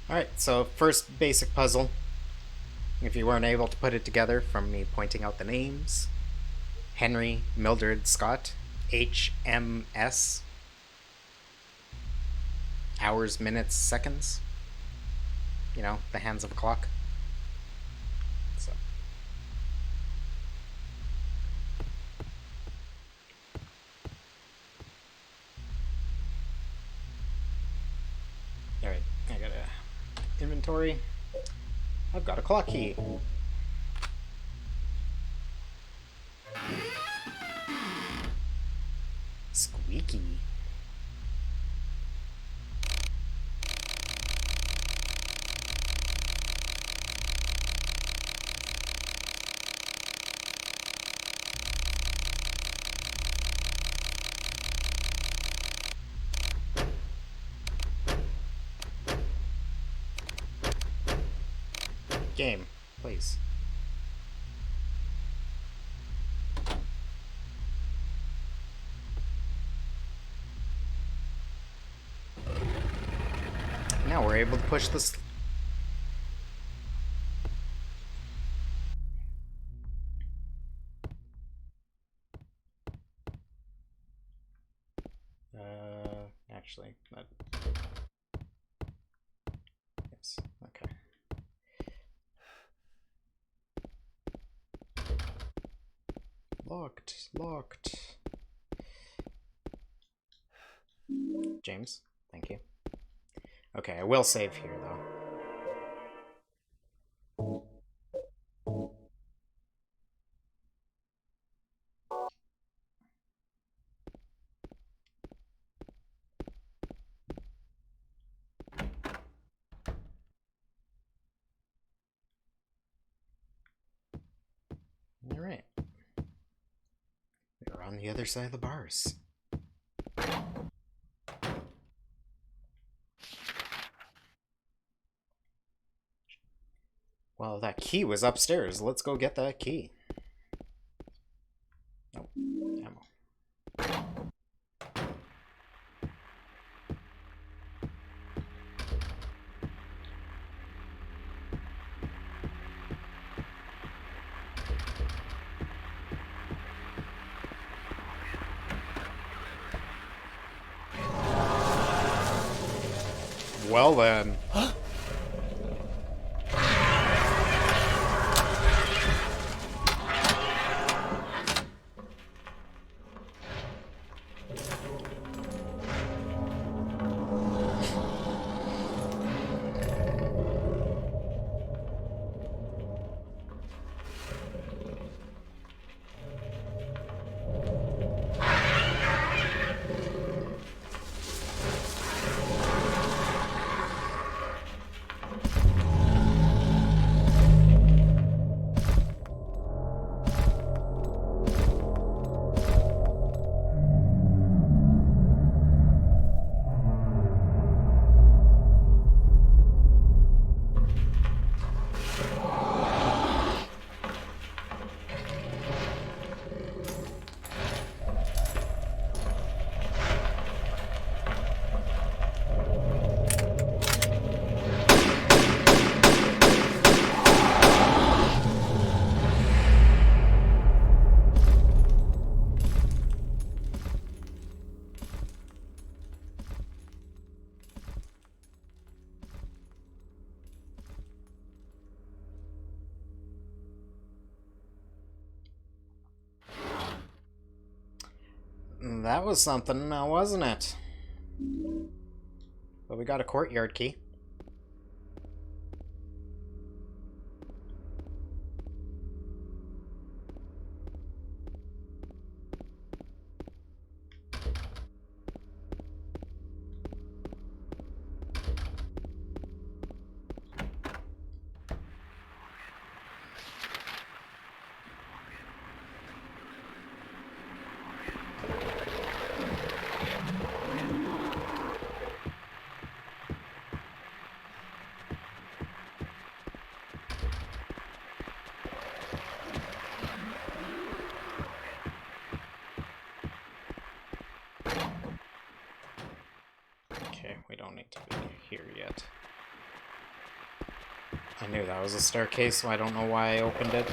Alright, so first basic puzzle. If you weren't able to put it together from me pointing out the names. Henry, Mildred, Scott, HMS. Hours, minutes, seconds. You know, the hands of a clock. So. Alright, I got a inventory. I've got a clock key. Squeaky. Game, please. Now we're able to push this. Actually, that. Yes. Okay. Locked. Locked. James, thank you. Okay, I will save here though. Alright. We're on the other side of the bars. Well, that key was upstairs. Let's go get that key. Oh, ammo. Well then. That was something now, wasn't it? But we got a courtyard key. We don't need to be here yet. I knew that was a staircase, so I don't know why I opened it.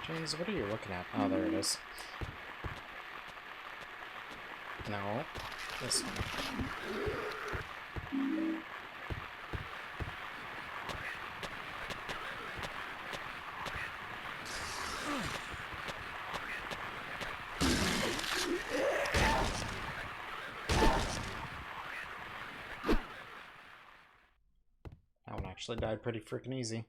James, what are you looking at? Oh, there it is. No, this one. That one actually died pretty freaking easy.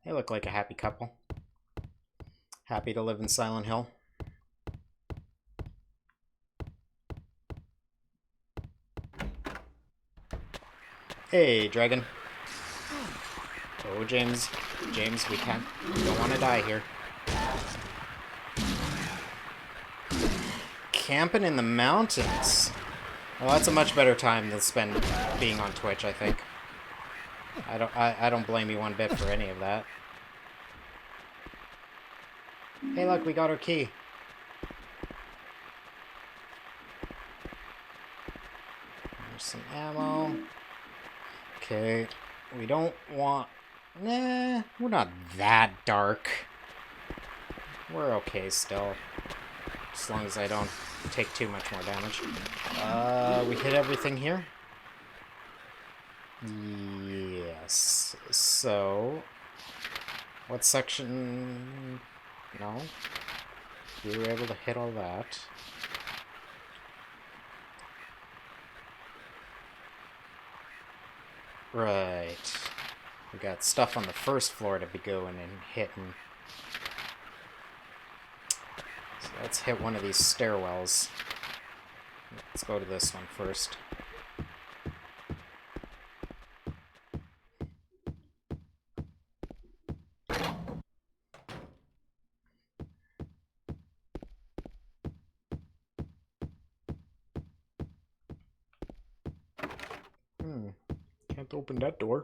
They look like a happy couple. Happy to live in Silent Hill. Hey, dragon. Oh, James. James, we don't want to die here. Camping in the mountains. Well, that's a much better time than spend being on Twitch, I think. I don't blame you one bit for any of that. Hey, look, we got our key. There's some ammo. Okay, we don't want... Nah, we're not that dark. We're okay still. As long as I don't take too much more damage. We hit everything here? Yes. So... what section... No? We were able to hit all that. Right. We got stuff on the first floor to be going and hitting. So let's hit one of these stairwells. Let's go to this one first. Can't open that door.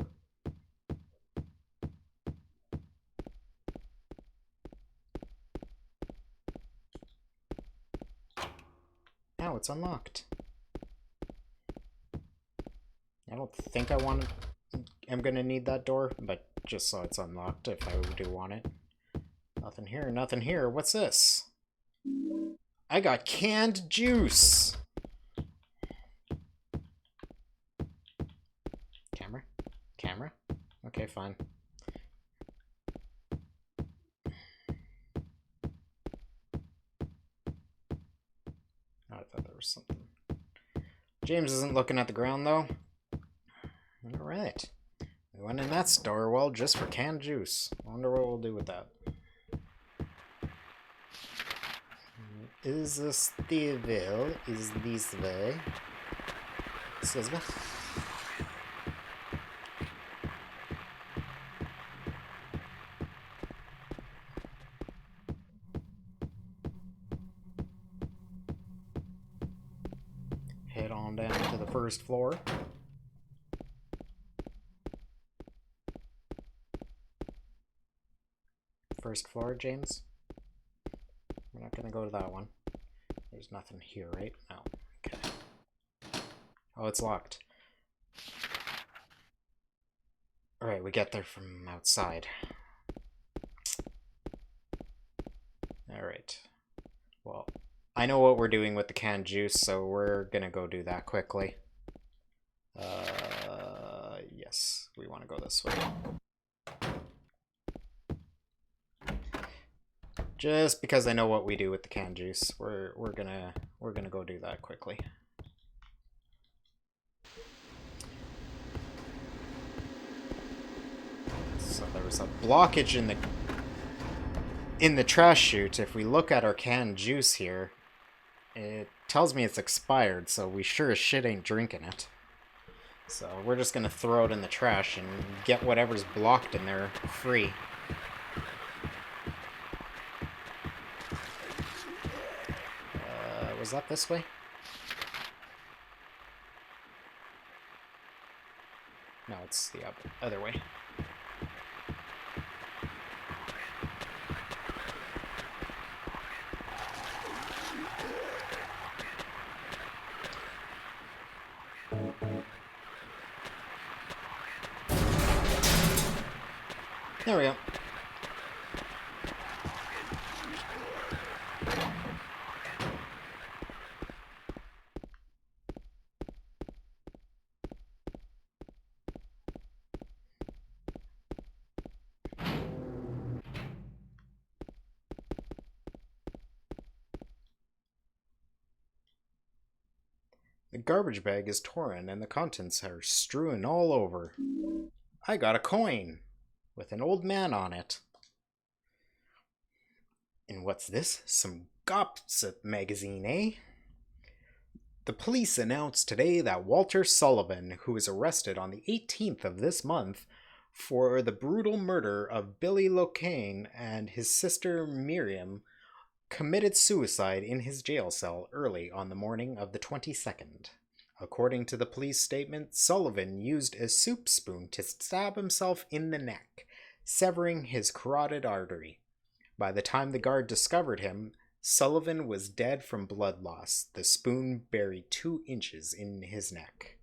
Now it's unlocked. I don't think I'm gonna need that door, but just so it's unlocked if I do want it. Nothing here, nothing here. What's this? I got canned juice! Camera? Camera? Okay, fine. Oh, I thought there was something. James isn't looking at the ground, though. Alright. We went in that stairwell just for canned juice. I wonder what we'll do with that. Is this the way? Is this way? Excuse me. Head on down to the first floor. First floor, James? We're not gonna go to that one. There's nothing here, right? No. Okay. Oh, it's locked. Alright, we get there from outside. Alright. Well, I know what we're doing with the canned juice, so we're gonna go do that quickly. Yes, we want to go this way. Just because I know what we do with the canned juice, we're gonna go do that quickly. So there was a blockage in the trash chute. If we look at our canned juice here, it tells me it's expired, so we sure as shit ain't drinking it. So we're just gonna throw it in the trash and get whatever's blocked in there free. Was that this way? No, it's the other way. There we go. The garbage bag is torn and the contents are strewn all over. I got a coin with an old man on it. And what's this? Some gossip magazine, eh? The police announced today that Walter Sullivan, who was arrested on the 18th of this month for the brutal murder of Billy Locane and his sister Miriam, committed suicide in his jail cell early on the morning of the 22nd. According to the police statement, Sullivan used a soup spoon to stab himself in the neck, severing his carotid artery. By the time the guard discovered him, Sullivan was dead from blood loss, the spoon buried 2 inches in his neck.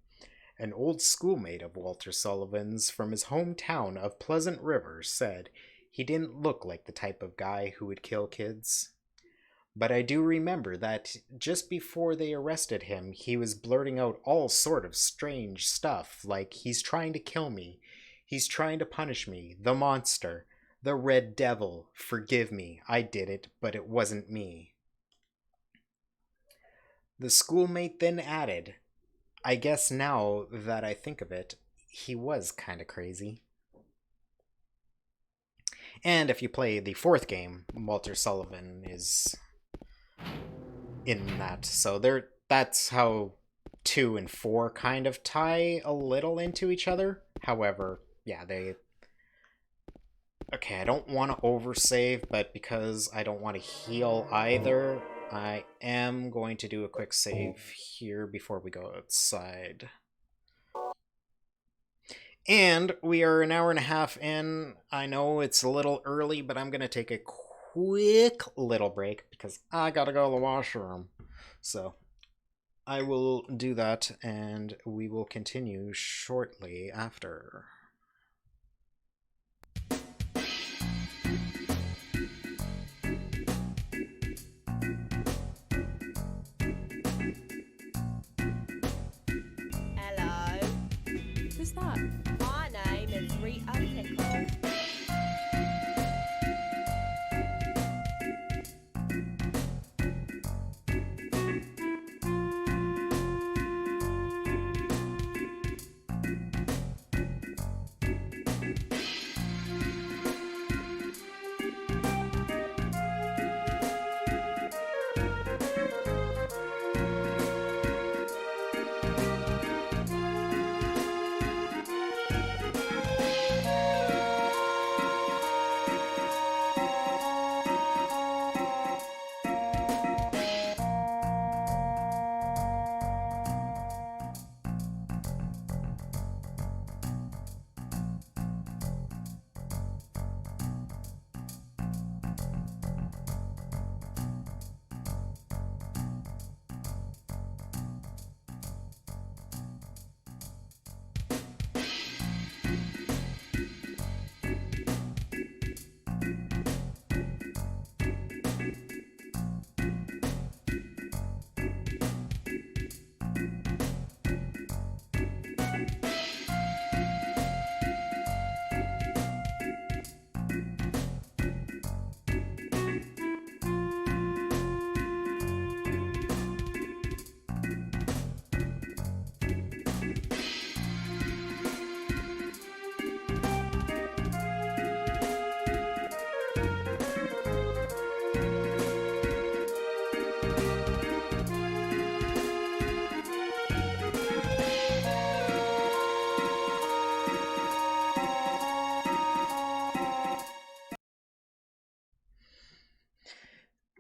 An old schoolmate of Walter Sullivan's from his hometown of Pleasant River said he didn't look like the type of guy who would kill kids. But I do remember that just before they arrested him, he was blurting out all sort of strange stuff, like he's trying to kill me, he's trying to punish me, the monster, the red devil, forgive me, I did it, but it wasn't me. The schoolmate then added, I guess now that I think of it, he was kinda crazy. And if you play the 4th game, Walter Sullivan is in that, so that's how 2 and 4 kind of tie a little into each other. However, yeah, okay, I don't want to oversave, but because I don't want to heal either, I am going to do a quick save here before we go outside. And we are an hour and a half in. I know it's a little early, but I'm going to take a quick little break because I gotta go to the washroom. So I will do that and we will continue shortly after. Hello. Who's that? My name is Rita Pickle.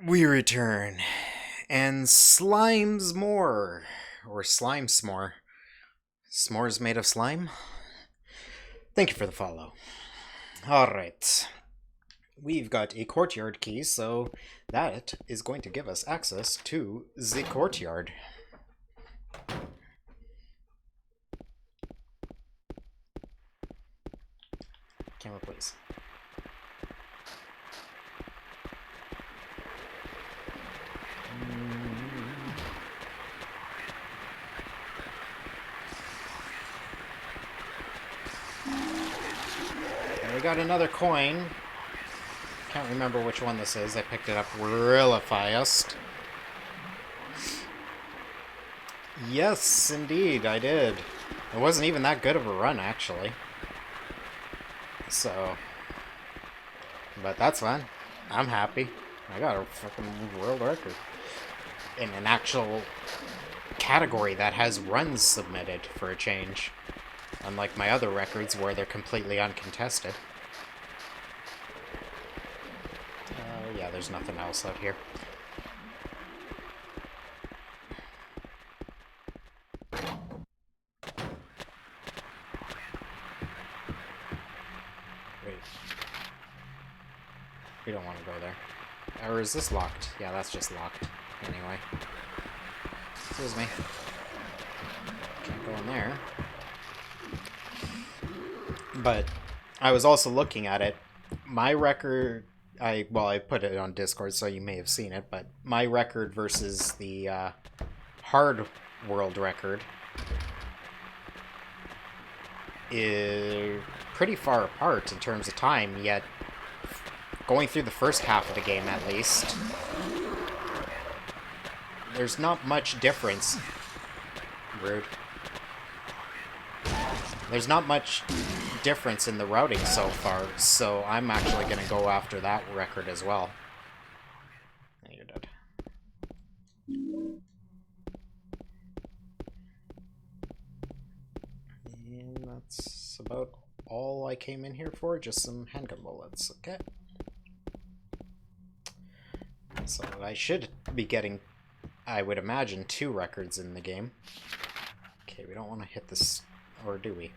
We return, and slimes more, or slime s'more. S'mores made of slime? Thank you for the follow. Alright. We've got a courtyard key, so that is going to give us access to the courtyard. Camera, please. We got another coin. Can't remember which one this is. I picked it up real fast. Yes, indeed, I did. It wasn't even that good of a run, actually. So, but that's fine. I'm happy. I got a fucking world record in an actual category that has runs submitted for a change. Unlike my other records where they're completely uncontested. Yeah, there's nothing else out here. Wait. We don't want to go there. Or is this locked? Yeah, that's just locked. Anyway. Excuse me. Can't go in there. But I was also looking at it. My record, I put it on Discord, so you may have seen it, but my record versus the hard world record is pretty far apart in terms of time, yet going through the first half of the game at least, there's not much difference. Rude. There's not much difference in the routing so far, so I'm actually going to go after that record as well. And you're dead. And that's about all I came in here for, just some handgun bullets, okay? So I should be getting, I would imagine, 2 records in the game. Okay, we don't want to hit this, or do we?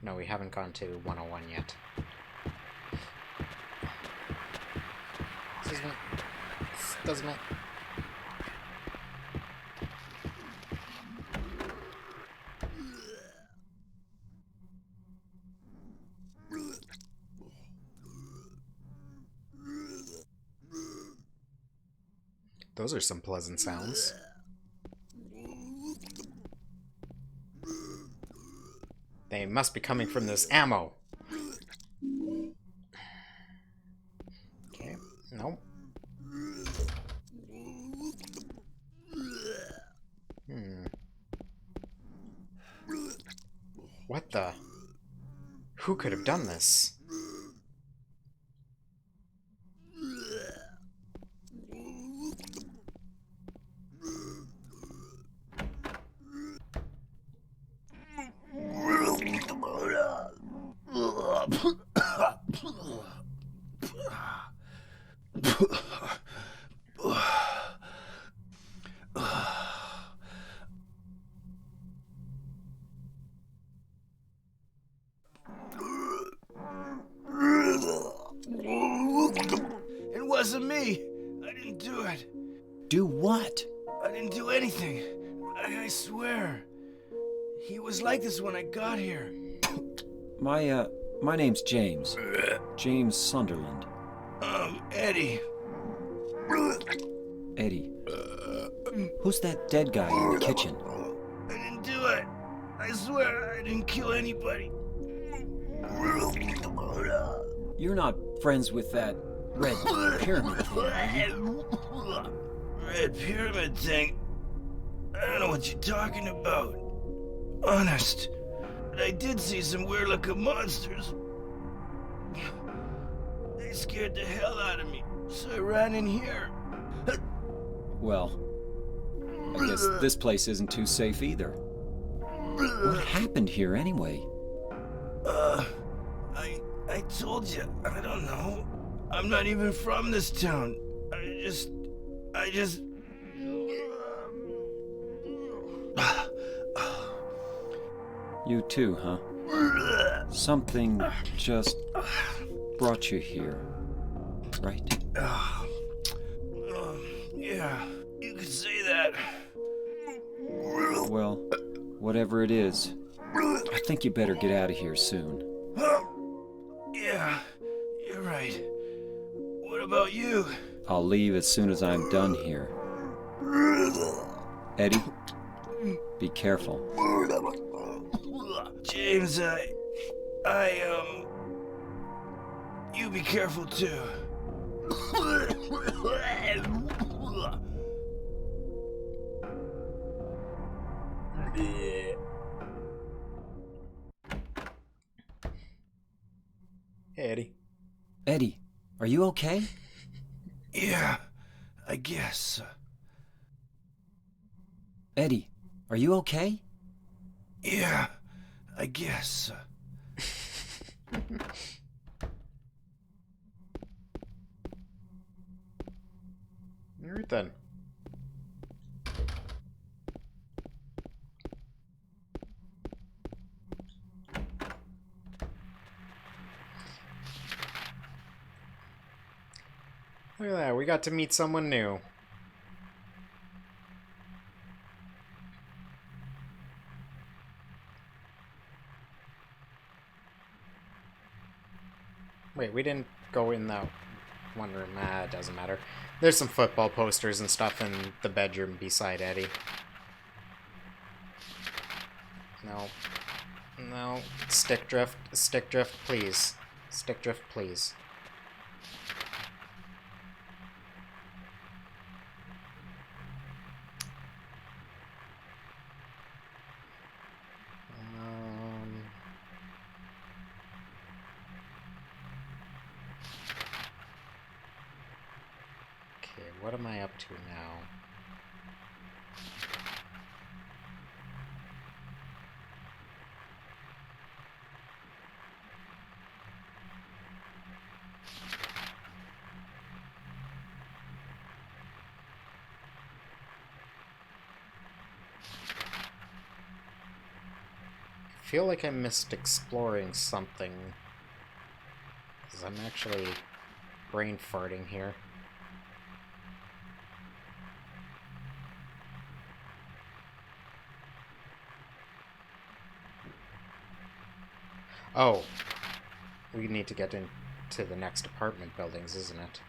No, we haven't gone to 101 yet. Excuse me. Doesn't it? Those are some pleasant sounds. They must be coming from this ammo. Okay, no. What the? Who could have done this? It wasn't me. I didn't do it. Do what? I didn't do anything. I swear. He was like this when I got here. My name's James. James Sunderland. Eddie. Eddie. Who's that dead guy in the kitchen? I didn't do it. I swear I didn't kill anybody. You're not friends with that red pyramid thing, are you? Red pyramid thing? I don't know what you're talking about. Honest. But I did see some weird-looking monsters. They scared the hell out of me, so I ran in here. Well, I guess this place isn't too safe either. What happened here anyway? I told you, I don't know. I'm not even from this town. I just... You too, huh? Something just brought you here, right? Yeah, you could say that. Well, whatever it is, I think you better get out of here soon. Yeah, you're right. What about you? I'll leave as soon as I'm done here. Eddie, be careful. James, you be careful too. Hey, Eddie. Eddie, are you okay? Yeah, I guess. Eddie, are you okay? Yeah, I guess. Alright then. Look at that, we got to meet someone new. Wait, we didn't go in that one room. Ah, it doesn't matter. There's some football posters and stuff in the bedroom beside Eddie. No. No. Stick drift, please. Stick drift, please. Okay, what am I up to now? I feel like I missed exploring something. Because I'm actually brain farting here. Oh, we need to get into the next apartment buildings, isn't it?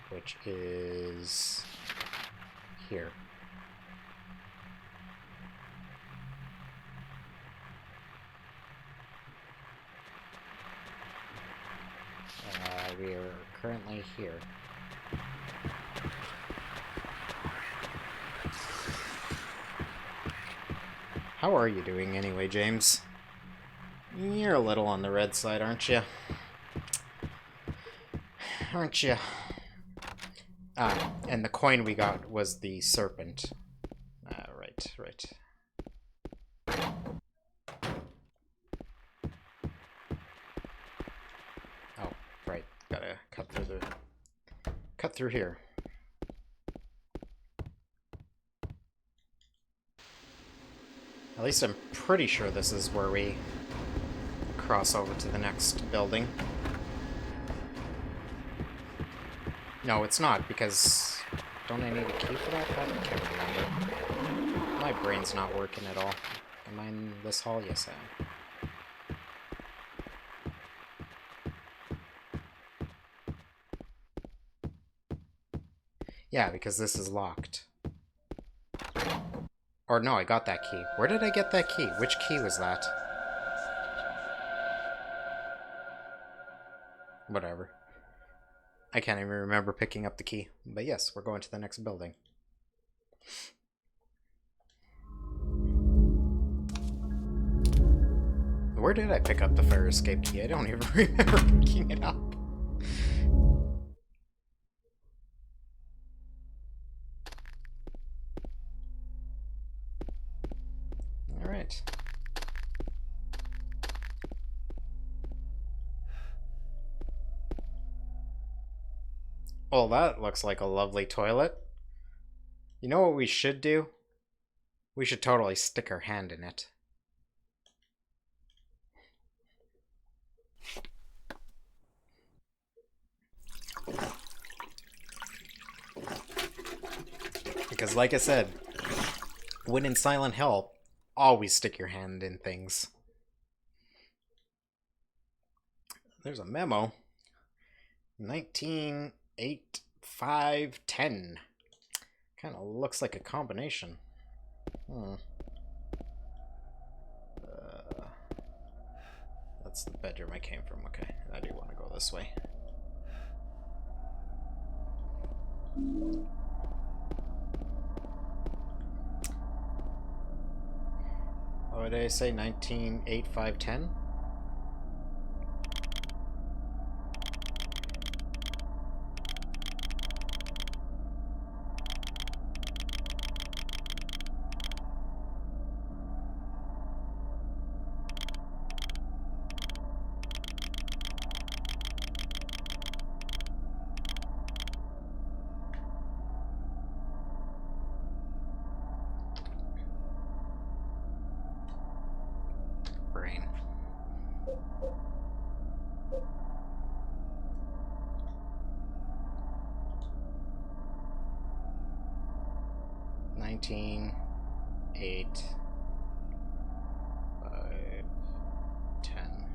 Which is here. We are currently here. How are you doing anyway, James? You're a little on the red side, aren't you? Aren't you? Ah, and the coin we got was the serpent. Right. Oh, right. Gotta cut through here. At least I'm pretty sure this is where we cross over to the next building. No, it's not, because... Don't I need a key for that? I can't remember. My brain's not working at all. Am I in this hall? Yes, I am. Yeah, because this is locked. Or no, I got that key. Where did I get that key? Which key was that? Whatever. I can't even remember picking up the key. But yes, we're going to the next building. Where did I pick up the fire escape key? I don't even remember picking it up. Alright. Well, that looks like a lovely toilet. You know what we should do? We should totally stick our hand in it. Because like I said, when in Silent Hill, always stick your hand in things. There's a memo. 198510. Kind of looks like a combination. That's the bedroom I came from. Okay, I do want to go this way. What did I say? 198510? 19, 8, 5, 10.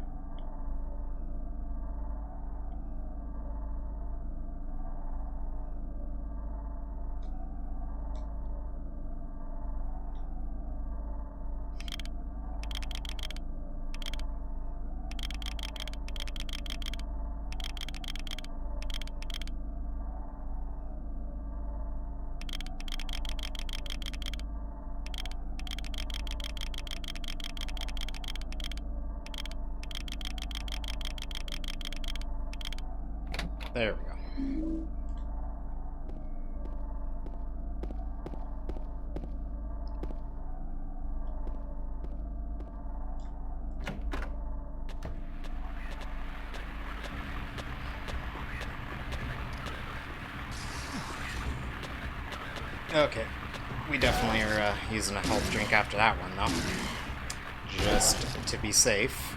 There we go. Okay, we definitely are using a health drink after that one, though. Just to be safe.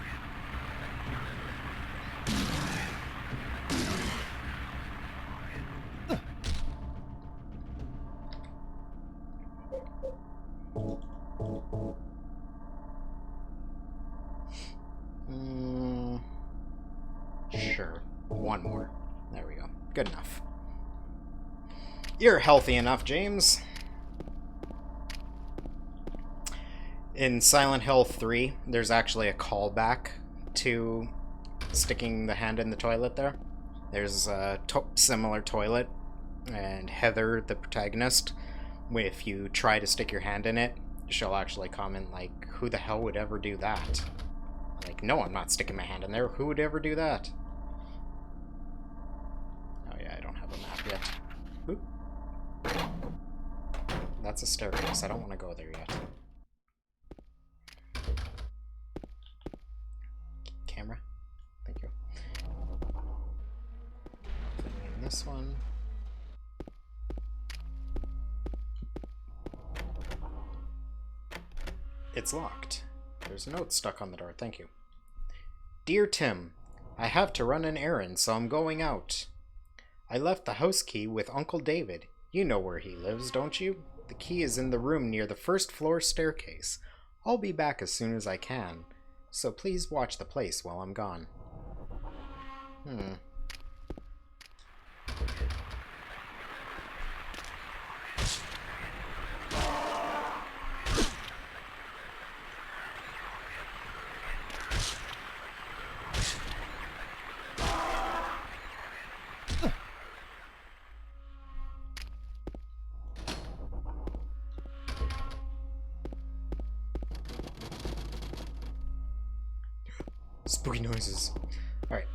Sure. One more. There we go. Good enough. You're healthy enough, James. In Silent Hill 3, there's actually a callback to sticking the hand in the toilet there. There's a similar toilet, and Heather, the protagonist, if you try to stick your hand in it, she'll actually comment, like, who the hell would ever do that? Like, no, I'm not sticking my hand in there. Who would ever do that? Oh yeah, I don't have a map yet. Oop. That's a staircase. I don't want to go there yet. Camera. Thank you. And this one. It's locked. There's a note stuck on the door. Thank you. Dear Tim, I have to run an errand, so I'm going out. I left the house key with Uncle David. You know where he lives, don't you? The key is in the room near the first floor staircase. I'll be back as soon as I can, so please watch the place while I'm gone. Spooky noises. Alright.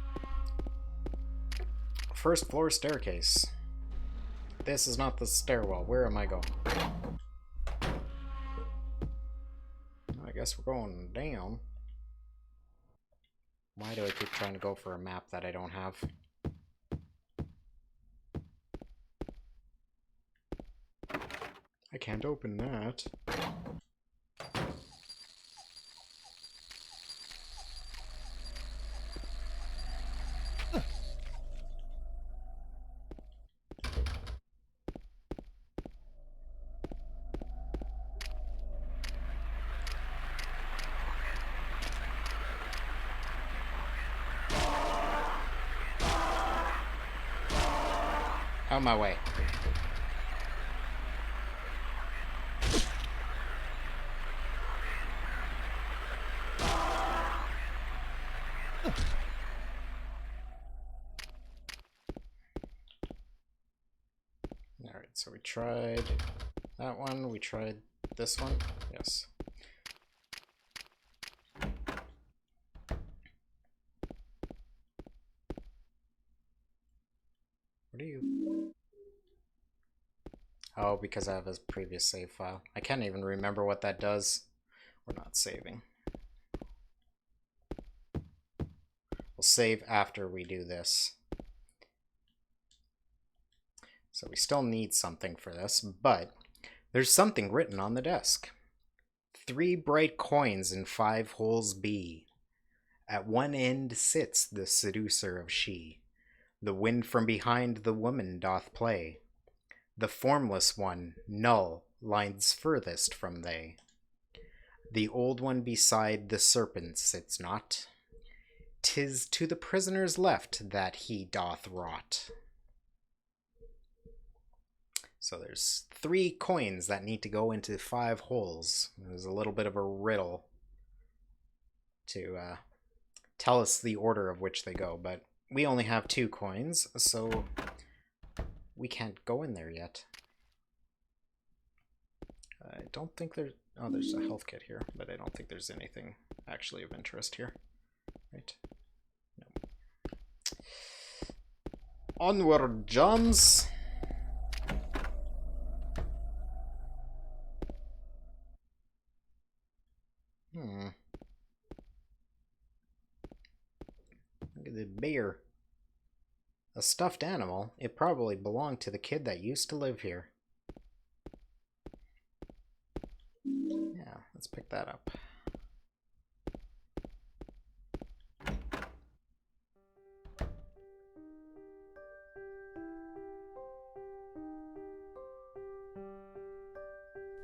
First floor staircase. This is not the stairwell. Where am I going? I guess we're going down. Why do I keep trying to go for a map that I don't have? I can't open that. On my way. Alright, so we tried that one, we tried this one, yes. What are you? Oh, because I have a previous save file. I can't even remember what that does. We're not saving. We'll save after we do this. So we still need something for this, but there's something written on the desk. 3 bright coins in 5 holes be. At one end sits the seducer of she. The wind from behind the woman doth play. The formless one, null, lies furthest from they. The old one beside the serpent sits not. 'Tis to the prisoner's left that he doth rot. So there's 3 coins that need to go into 5 holes. There's a little bit of a riddle to tell us the order of which they go, but we only have 2 coins, so we can't go in there yet. I don't think there's... Oh, there's a health kit here, but I don't think there's anything actually of interest here. Right? No. Onward, Johns! Look at the bear. A stuffed animal? It probably belonged to the kid that used to live here. Yeah, let's pick that up.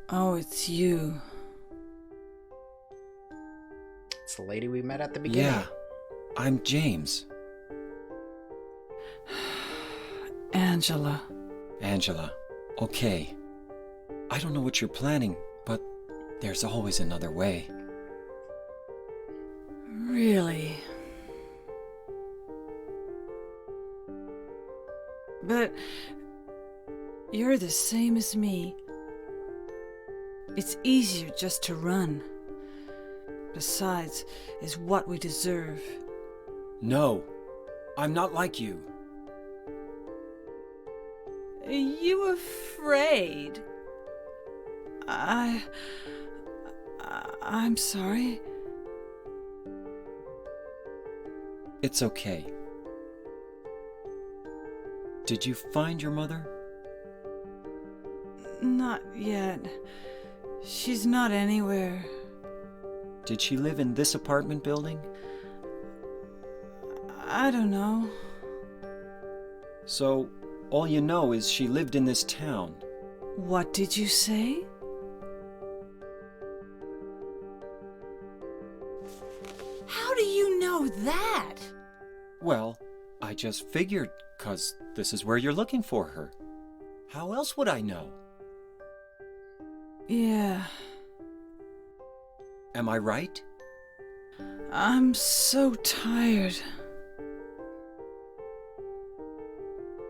Oh, it's you. It's the lady we met at the beginning. Yeah, I'm James. Angela. Angela, okay. I don't know what you're planning, but there's always another way. Really? But you're the same as me. It's easier just to run. Besides, is what we deserve. No, I'm not like you. Are you afraid? I'm sorry. It's okay. Did you find your mother? Not yet. She's not anywhere. Did she live in this apartment building? I don't know. So, all you know is she lived in this town. What did you say? How do you know that? Well, I just figured, 'cause this is where you're looking for her. How else would I know? Yeah. Am I right? I'm so tired.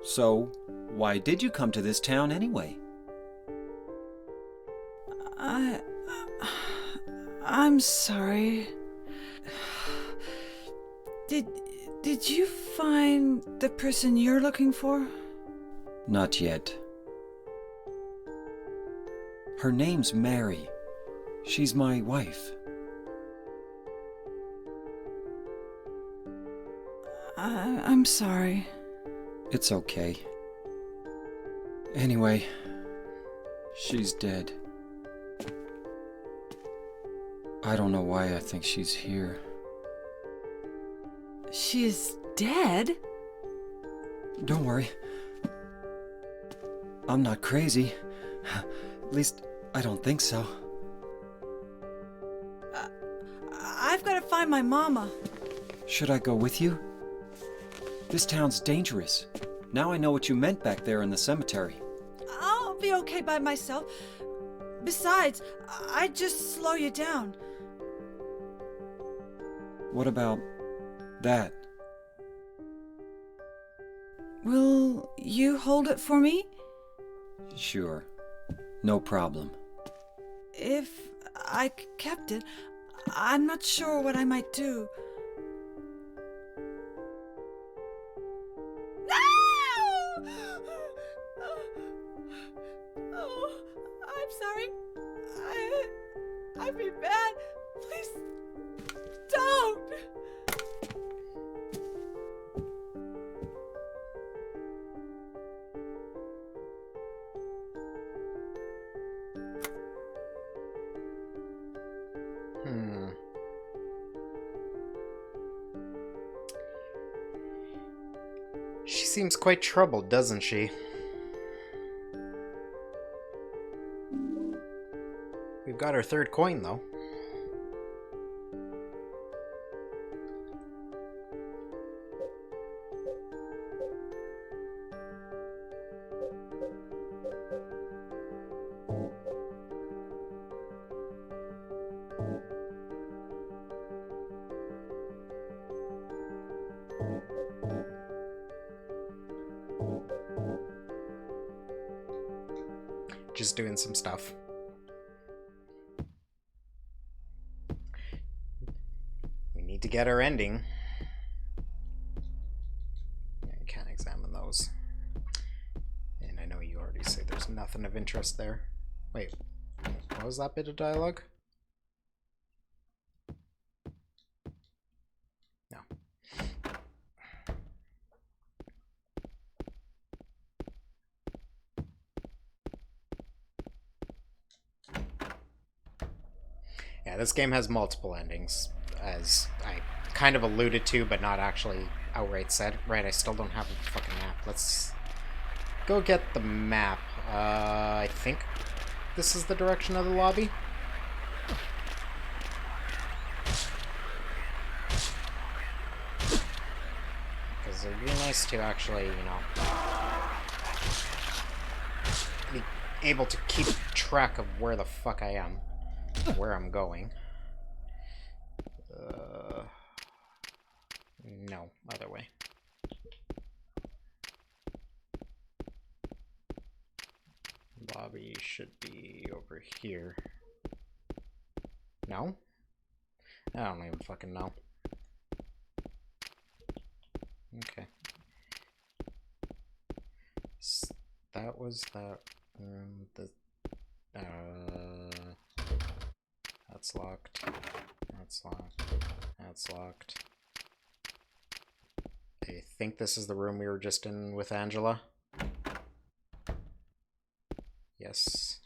So, why did you come to this town anyway? I'm sorry. Did you find the person you're looking for? Not yet. Her name's Mary. She's my wife. I'm sorry. It's okay. Anyway, she's dead. I don't know why I think she's here. She's dead? Don't worry. I'm not crazy. At least, I don't think so. I've got to find my mama. Should I go with you? This town's dangerous. Now I know what you meant back there in the cemetery. I'll be okay by myself. Besides, I'd just slow you down. What about that? Will you hold it for me? Sure. No problem. If I kept it, I'm not sure what I might do. No! Oh, I'm sorry. I've been bad. Please don't. She seems quite troubled, doesn't she? We've got our third coin, though. Just doing some stuff. We need to get our ending. Yeah, you can't examine those. And I know you already say there's nothing of interest there. Wait, what was that bit of dialogue? No. Yeah, this game has multiple endings, as I kind of alluded to, but not actually outright said. Right, I still don't have a fucking map. Let's go get the map. I think this is the direction of the lobby. Because it'd be nice to actually, you know, be able to keep track of where the fuck I am. Where I'm going. No, other way. Lobby should be over here. No? I don't even fucking know. Okay. That was that room. That's locked. That's locked. That's locked. I think this is the room we were just in with Angela. Yes.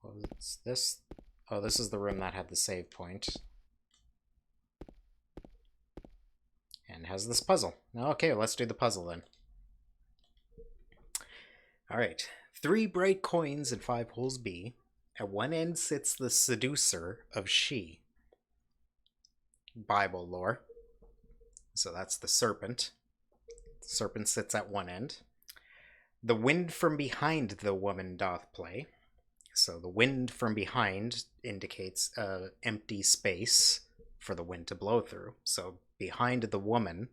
What's this? Oh, this is the room that had the save point. And has this puzzle. Okay, let's do the puzzle then. Alright. 3 bright coins and 5 holes B. At one end sits the seducer of she. Bible lore. So that's the serpent. The serpent sits at one end. The wind from behind the woman doth play. So the wind from behind indicates an empty space for the wind to blow through. So behind the woman,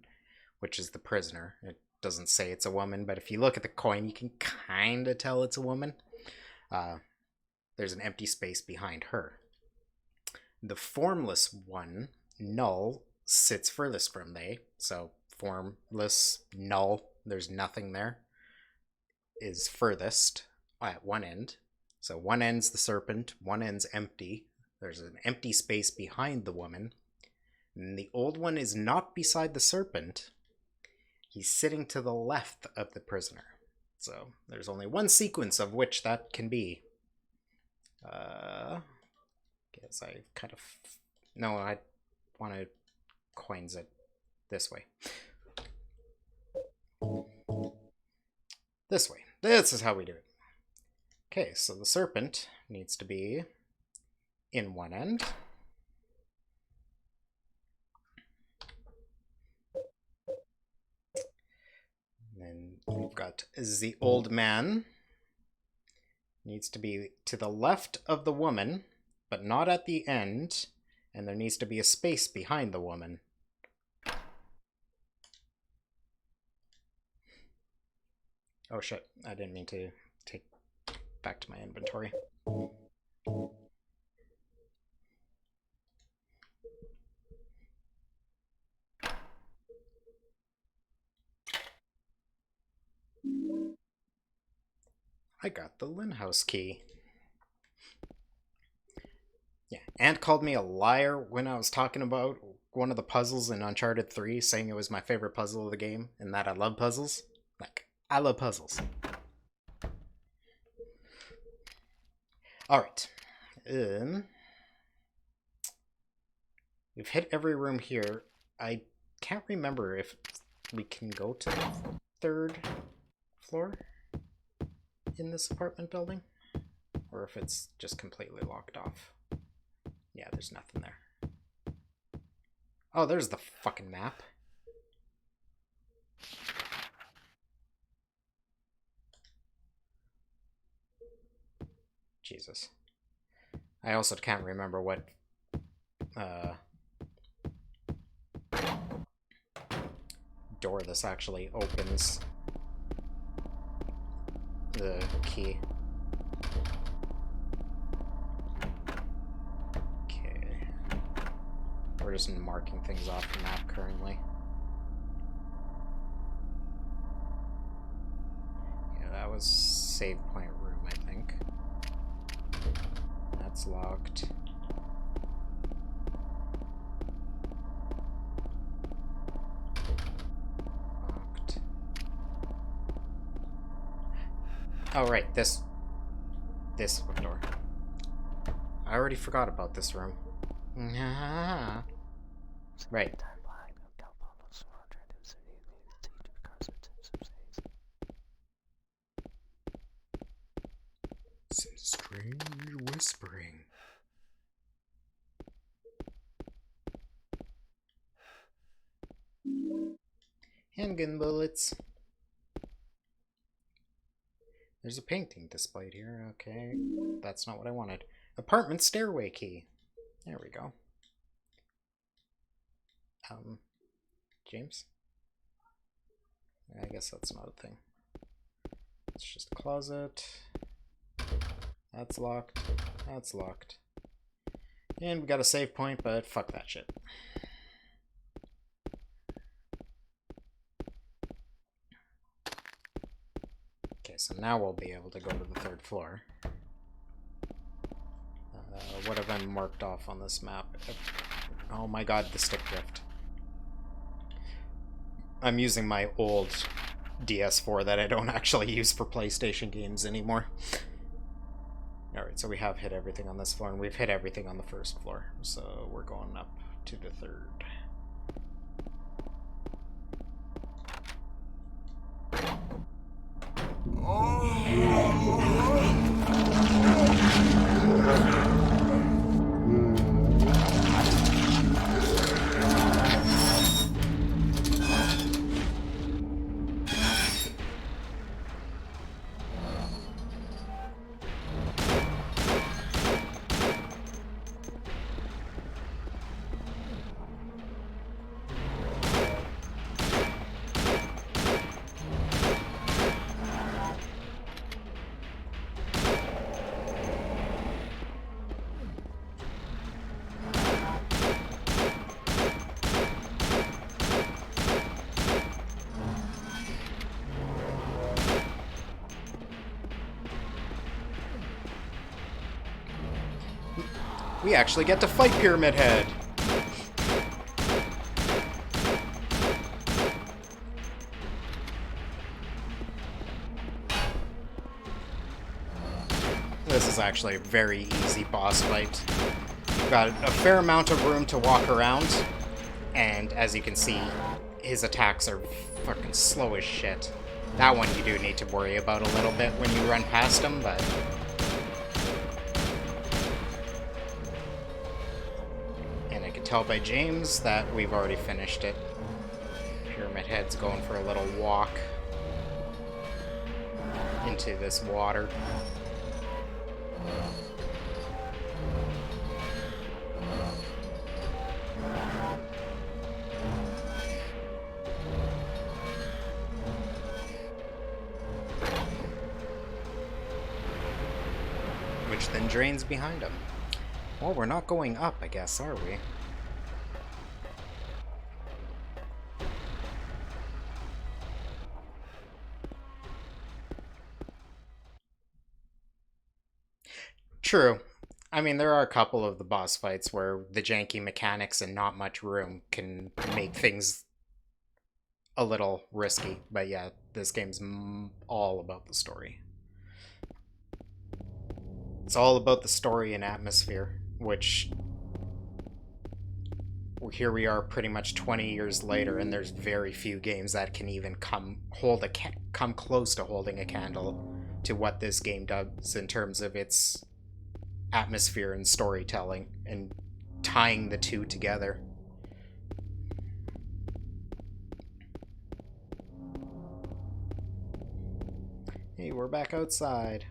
which is the prisoner, it doesn't say it's a woman, but if you look at the coin, you can kind of tell it's a woman. There's an empty space behind her. The formless one, null, sits furthest from they. So formless, null, there's nothing there, is furthest at one end. So one end's the serpent, one end's empty. There's an empty space behind the woman. And the old one is not beside the serpent. He's sitting to the left of the prisoner. So there's only one sequence of which that can be. Guess I kind of... No, I want to coins it this way. This way. This is how we do it. Okay, so the serpent needs to be in one end. And then we've got the old man. Needs to be to the left of the woman, but not at the end. And there needs to be a space behind the woman. Oh shit, I didn't mean to take back to my inventory. I got the Lynn House key. Yeah, Ant called me a liar when I was talking about one of the puzzles in Uncharted 3, saying it was my favorite puzzle of the game, and that I love puzzles. Like, I love puzzles. Alright. We've hit every room here. I can't remember if we can go to the third floor in this apartment building, or if it's just completely locked off. Yeah, there's nothing there. Oh, there's the fucking map. Jesus. I also can't remember what door this actually opens. The key. Okay. We're just marking things off the map currently. Yeah, that was save point room, I think. That's locked. Locked. Oh, right, this door. I already forgot about this room. Right. Some strange whispering. Handgun bullets. There's a painting displayed here. Okay, that's not what I wanted. Apartment stairway key. There we go. James? I guess that's not a thing. It's just a closet. That's locked. That's locked. And we got a save point, but fuck that shit. Okay, so now we'll be able to go to the third floor. What have I marked off on this map? Oh my god, the stick drift. I'm using my old DS4 that I don't actually use for PlayStation games anymore. Alright, so we have hit everything on this floor, and we've hit everything on the first floor. So we're going up to the third. We actually get to fight Pyramid Head! This is actually a very easy boss fight. You've got a fair amount of room to walk around, and as you can see, his attacks are fucking slow as shit. That one you do need to worry about a little bit when you run past him, but... tell by James that we've already finished it. Pyramid Head's going for a little walk into this water. Which then drains behind him. Well, we're not going up, I guess, are we? True. I mean, there are a couple of the boss fights where the janky mechanics and not much room can make things a little risky. But yeah, this game's all about the story. It's all about the story and atmosphere, which here we are pretty much 20 years later, and there's very few games that can even come close to holding a candle to what this game does in terms of its atmosphere and storytelling and tying the two together. Hey, we're back outside.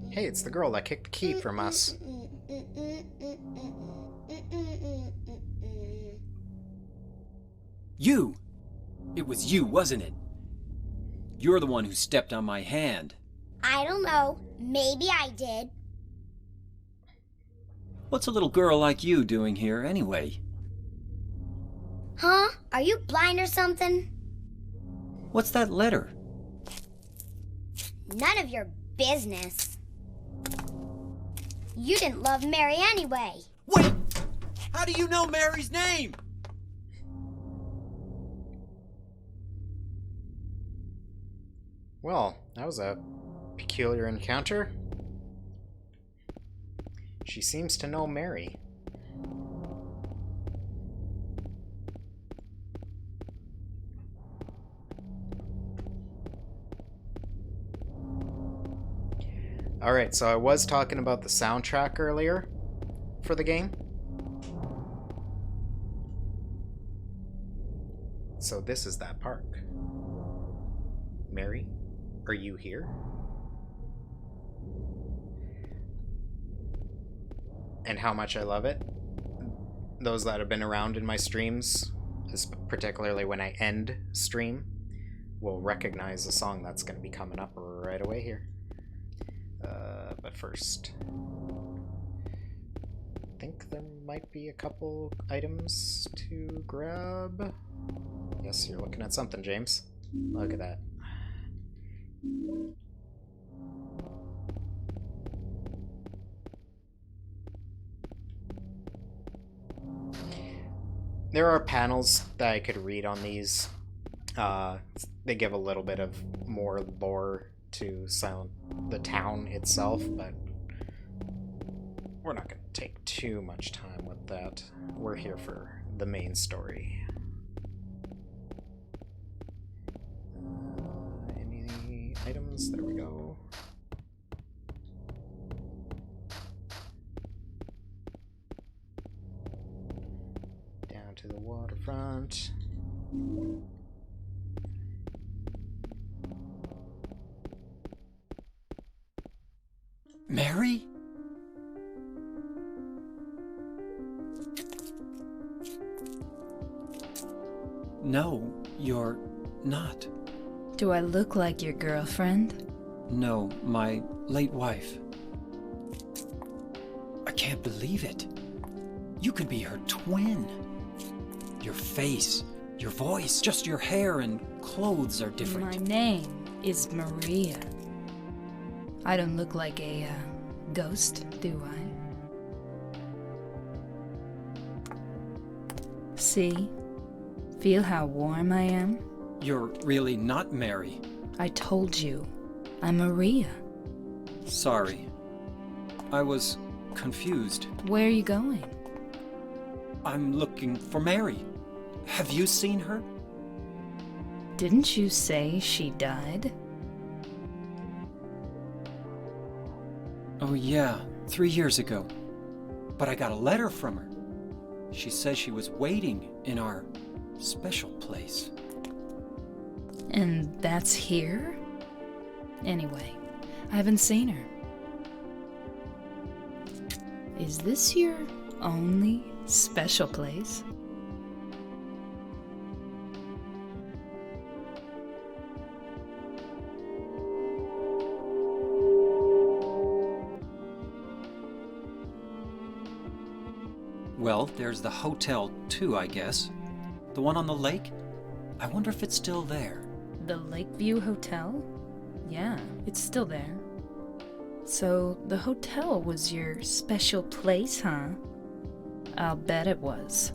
Hey, it's the girl that kicked the key from us. You! It was you, wasn't it? You're the one who stepped on my hand. I don't know. Maybe I did. What's a little girl like you doing here anyway? Huh? Are you blind or something? What's that letter? None of your business. You didn't love Mary anyway. Wait! How do you know Mary's name? Well, that was a peculiar encounter. She seems to know Mary. Alright, so I was talking about the soundtrack earlier for the game. So this is that park. Mary, are you here? And how much I love it. Those that have been around in my streams, particularly when I end stream, will recognize the song that's going to be coming up right away here. But first, I think there might be a couple items to grab. Yes, you're looking at something, James. Look at that. There are panels that I could read on these. They give a little bit of more lore to the town itself, but we're not going to take too much time with that. We're here for the main story. Any items? There we go. Down to the waterfront. Mary? No, you're not. Do I look like your girlfriend? No, my late wife. I can't believe it. You could be her twin. Your face, your voice, just your hair and clothes are different. My name is Maria. I don't look like a ghost, do I? See? Feel how warm I am? You're really not Mary. I told you, I'm Maria. Sorry. I was confused. Where are you going? I'm looking for Mary. Have you seen her? Didn't you say she died? Oh yeah, 3 years ago. But I got a letter from her. She says she was waiting in our special place. And that's here? Anyway, I haven't seen her. Is this your only special place? Well, there's the hotel too, I guess. The one on the lake? I wonder if it's still there. The Lakeview Hotel? Yeah, it's still there. So, the hotel was your special place, huh? I'll bet it was.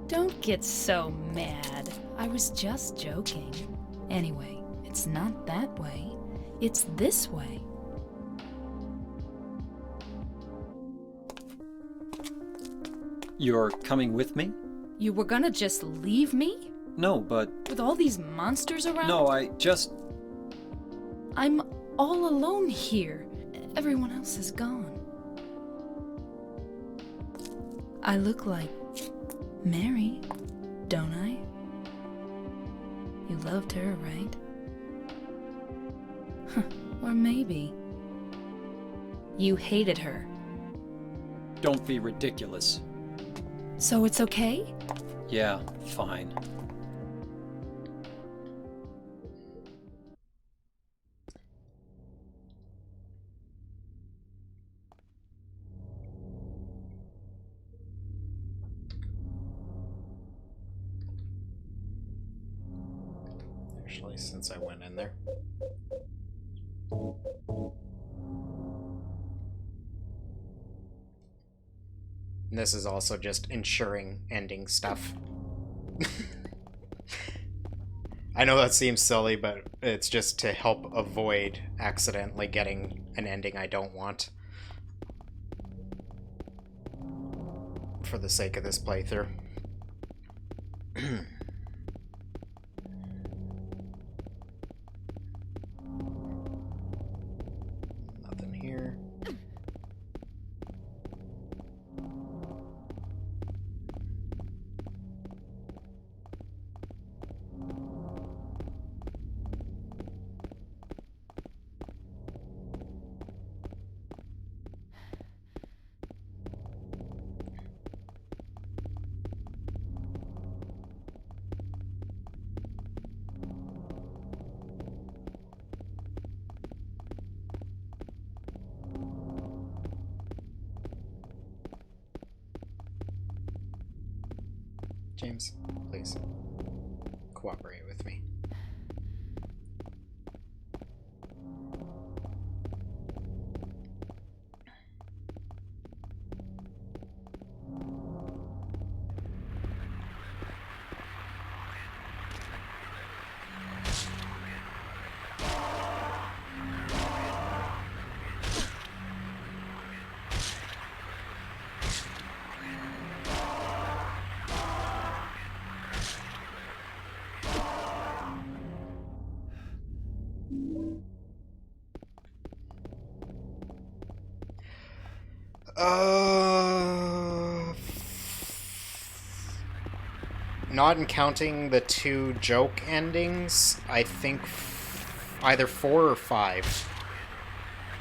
Don't get so mad. I was just joking. Anyway, it's not that way. It's this way. You're coming with me? You were gonna just leave me? No, but... With all these monsters around? No, I just... I'm all alone here. Everyone else is gone. I look like Mary, don't I? You loved her, right? Or maybe you hated her. Don't be ridiculous. So it's okay? Yeah, fine. Actually, since I went in there. And this is also just ensuring ending stuff. I know that seems silly, but it's just to help avoid accidentally getting an ending I don't want. For the sake of this playthrough. Nothing here. James, please cooperate with me. Not counting the two joke endings, I think either 4 or 5.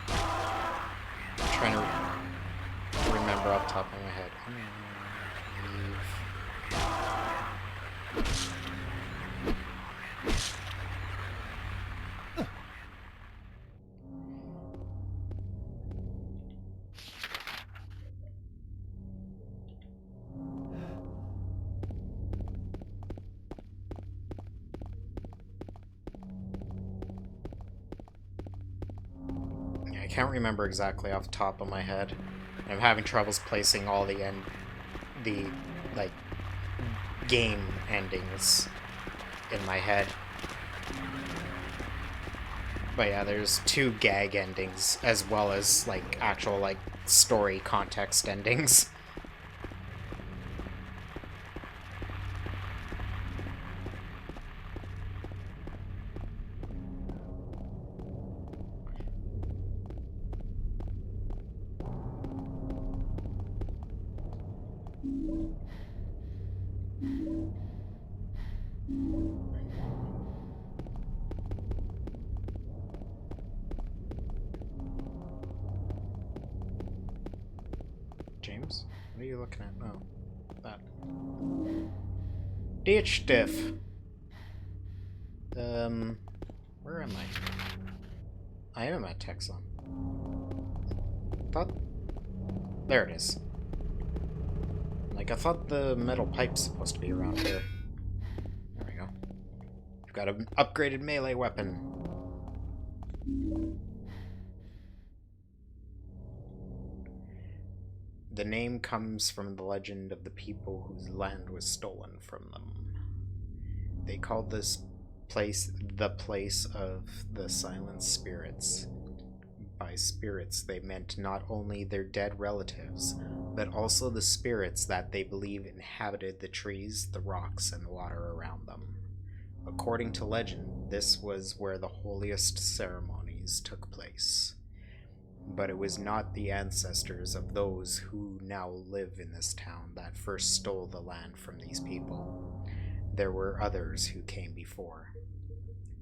I'm trying to remember off the top of my head. I can't remember exactly off the top of my head. I'm having troubles placing all the like game endings in my head. But yeah, there's 2 gag endings as well as like actual like story context endings. James? What are you looking at? Oh, that. Ditch diff. Where am I? I am at Texon. Thought. There it is. Like, I thought the metal pipe's supposed to be around here. There we go. We've got an upgraded melee weapon. The name comes from the legend of the people whose land was stolen from them. They called this place the place of the silent spirits. By spirits, they meant not only their dead relatives, but also the spirits that they believe inhabited the trees, the rocks, and the water around them. According to legend, this was where the holiest ceremonies took place. But it was not the ancestors of those who now live in this town that first stole the land from these people. There were others who came before.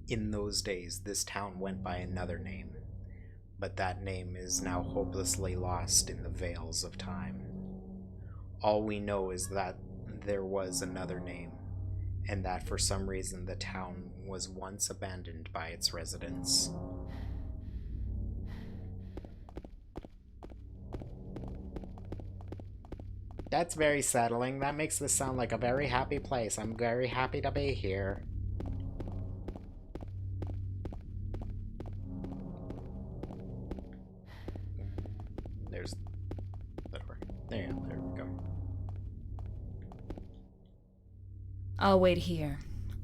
In those days, this town went by another name, but that name is now hopelessly lost in the veils of time. All we know is that there was another name, and that for some reason the town was once abandoned by its residents. That's very settling. That makes this sound like a very happy place. I'm very happy to be here. There's the door. There we go. I'll wait here.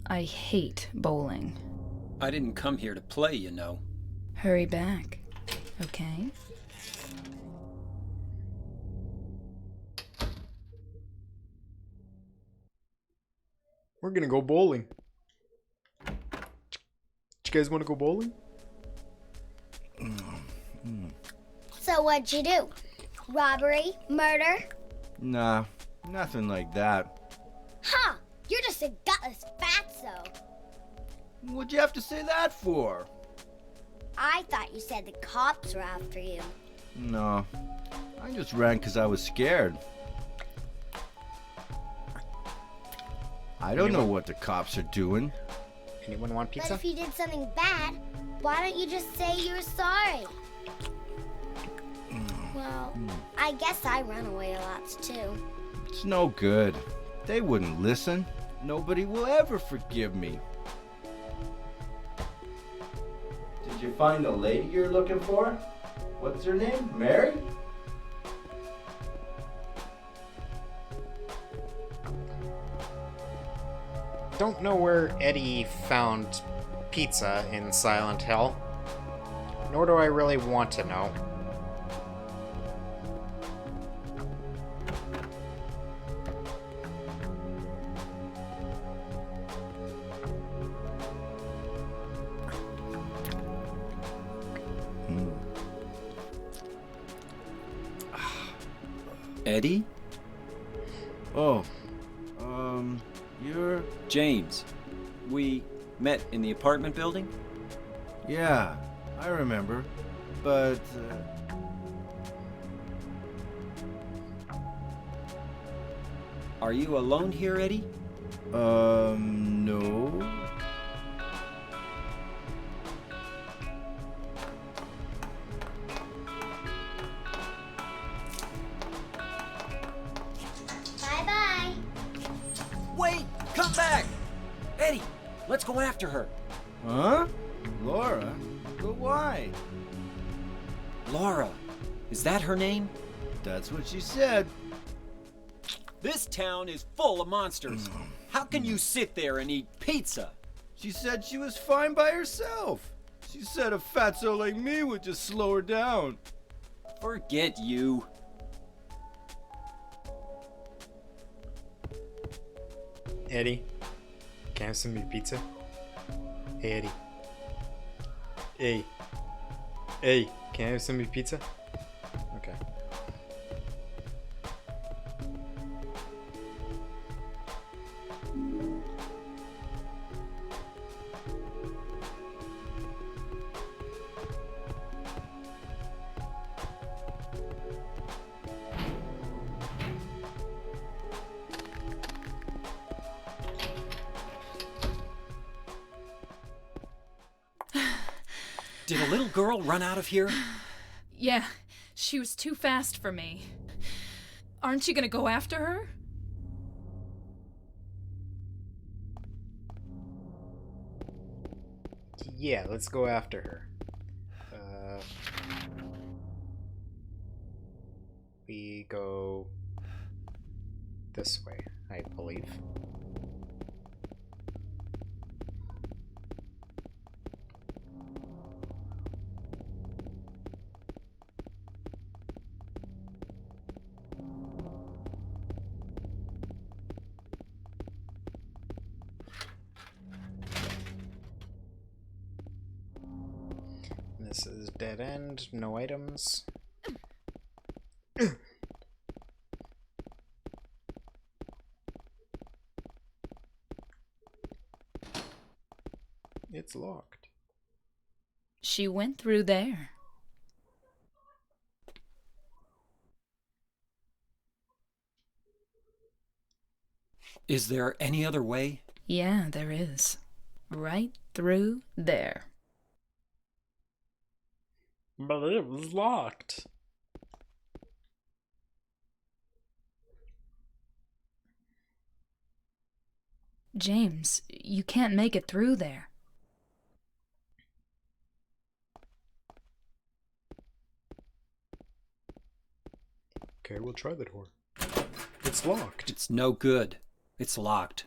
I hate bowling. I didn't come here to play, you know. Hurry back, okay? We're gonna go bowling. Do you guys want to go bowling? So what'd you do? Robbery? Murder? Nah, nothing like that. Huh! You're just a gutless fatso. What'd you have to say that for? I thought you said the cops were after you. No, I just ran because I was scared. I don't know what the cops are doing. Anyone want But pizza? if you did something bad, why don't you just say you're sorry? Well, I guess I run away a lot too. It's no good. They wouldn't listen. Nobody will ever forgive me. Did you find the lady you're looking for? What's her name? Mary? Don't know where Eddie found pizza in Silent Hill. Nor do I really want to know. Eddie? Oh, you're... James. We met in the apartment building? Yeah, I remember. But, Are you alone here, Eddie? no. Bye-bye. Wait! Come back! Eddie, let's go after her. Huh? Laura? But why? Laura. Is that her name? That's what she said. This town is full of monsters. How can you sit there and eat pizza? She said she was fine by herself. She said a fatso like me would just slow her down. Forget you. Eddie, can I have some of your pizza? Hey, Eddie. Hey. Hey, can I have some of your pizza? Okay. Did a little girl run out of here? Yeah, she was too fast for me. Aren't you gonna go after her? Yeah, let's go after her. we go this way, I believe. This is dead end, no items. It's locked. She went through there. Is there any other way? Yeah, there is. Right through there. But it was locked. James, you can't make it through there. Okay, we'll try the door. It's locked. It's no good. It's locked.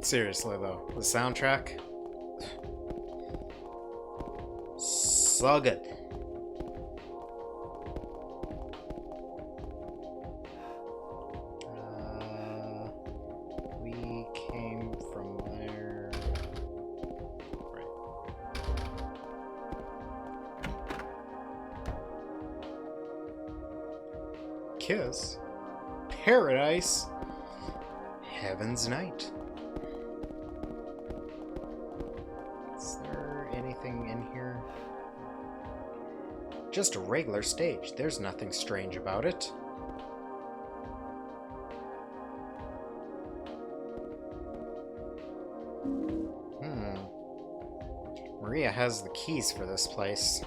Seriously though, the soundtrack, so good. We came from there. Right. Kiss? Paradise? Heaven's Night. Is there anything in here? Just a regular stage. There's nothing strange about it. Maria has the keys for this place.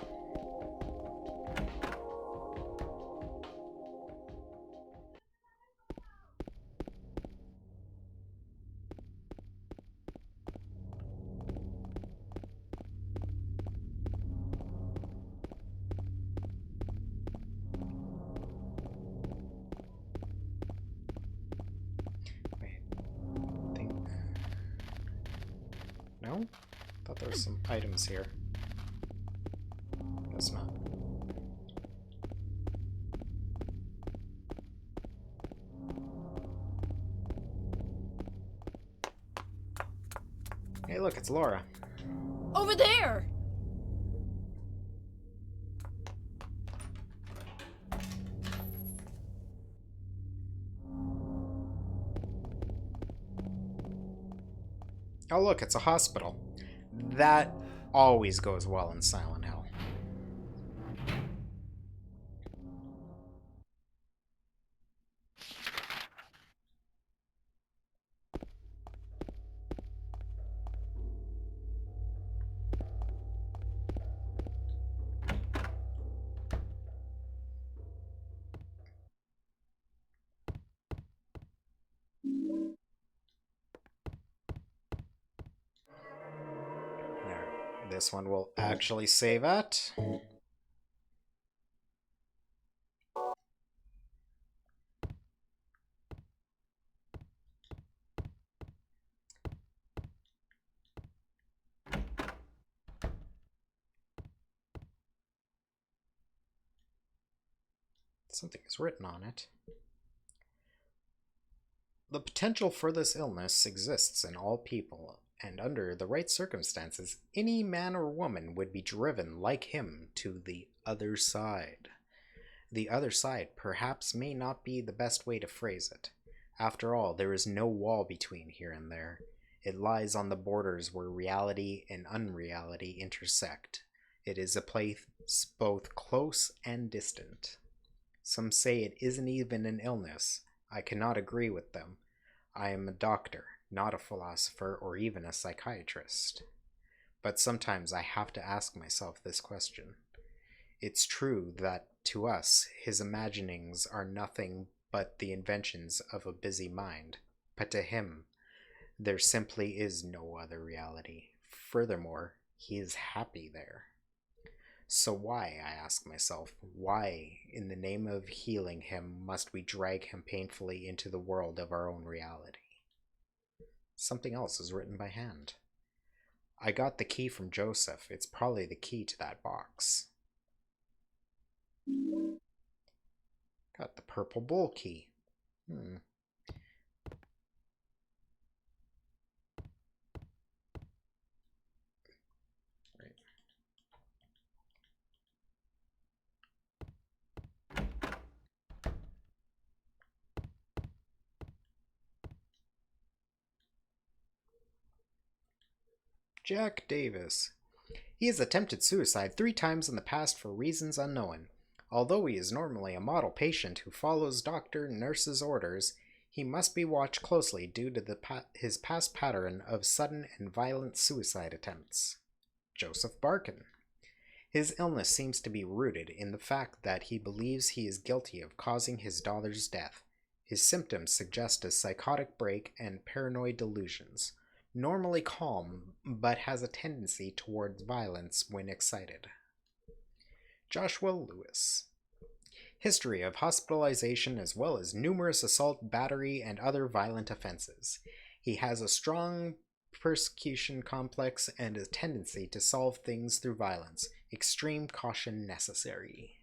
No? Thought there were some items here. Guess not. Hey, look, it's Laura. Over there! Oh, look, it's a hospital. That always goes well in Silent Hill. This one will actually save at. Something is written on it. The potential for this illness exists in all people, and under the right circumstances, any man or woman would be driven like him to the other side. The other side perhaps may not be the best way to phrase it. After all, there is no wall between here and there. It lies on the borders where reality and unreality intersect. It is a place both close and distant. Some say it isn't even an illness. I cannot agree with them. I am a doctor, not a philosopher or even a psychiatrist. But sometimes I have to ask myself this question. It's true that to us, his imaginings are nothing but the inventions of a busy mind. But to him, there simply is no other reality. Furthermore, he is happy there. So why, I ask myself, why, in the name of healing him, must we drag him painfully into the world of our own reality? Something else is written by hand. I got the key from Joseph. It's probably the key to that box. Got the purple bowl key. Right. Jack Davis. He has attempted suicide 3 times in the past for reasons unknown. Although he is normally a model patient who follows doctor and nurse's orders, he must be watched closely due to his past pattern of sudden and violent suicide attempts. Joseph Barkin. His illness seems to be rooted in the fact that he believes he is guilty of causing his daughter's death. His symptoms suggest a psychotic break and paranoid delusions. Normally calm, but has a tendency towards violence when excited. Joshua Lewis. History of hospitalization as well as numerous assault, battery, and other violent offenses. He has a strong persecution complex and a tendency to solve things through violence. Extreme caution necessary.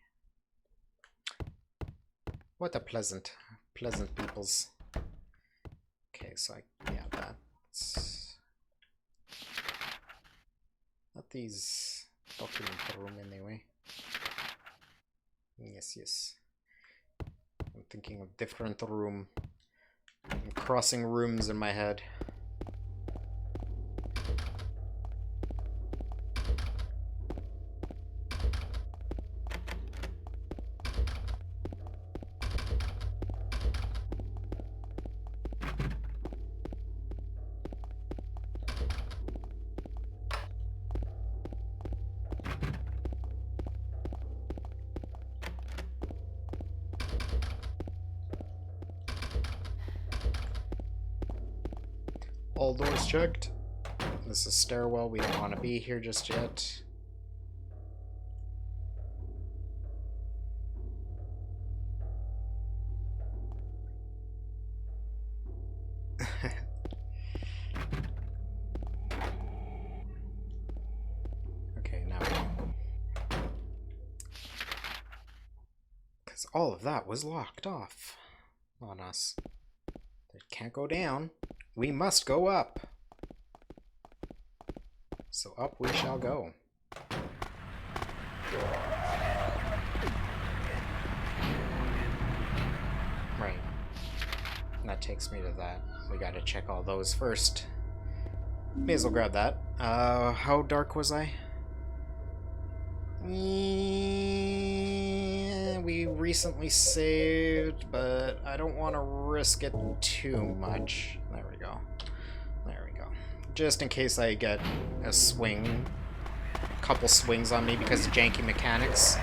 What a pleasant peoples. Okay, so that's not these document room anyway. Yes. I'm thinking of different room. I'm crossing rooms in my head. All doors checked. This is stairwell. We don't want to be here just yet. Okay, now because all of that was locked off on us. It can't go down. We must go up. So up we shall go. Right. And that takes me to that. We gotta check all those first. May as well grab that. How dark was I? We recently saved, but I don't want to risk it too much. There we go. Just in case I get a swing, a couple swings on me because of janky mechanics.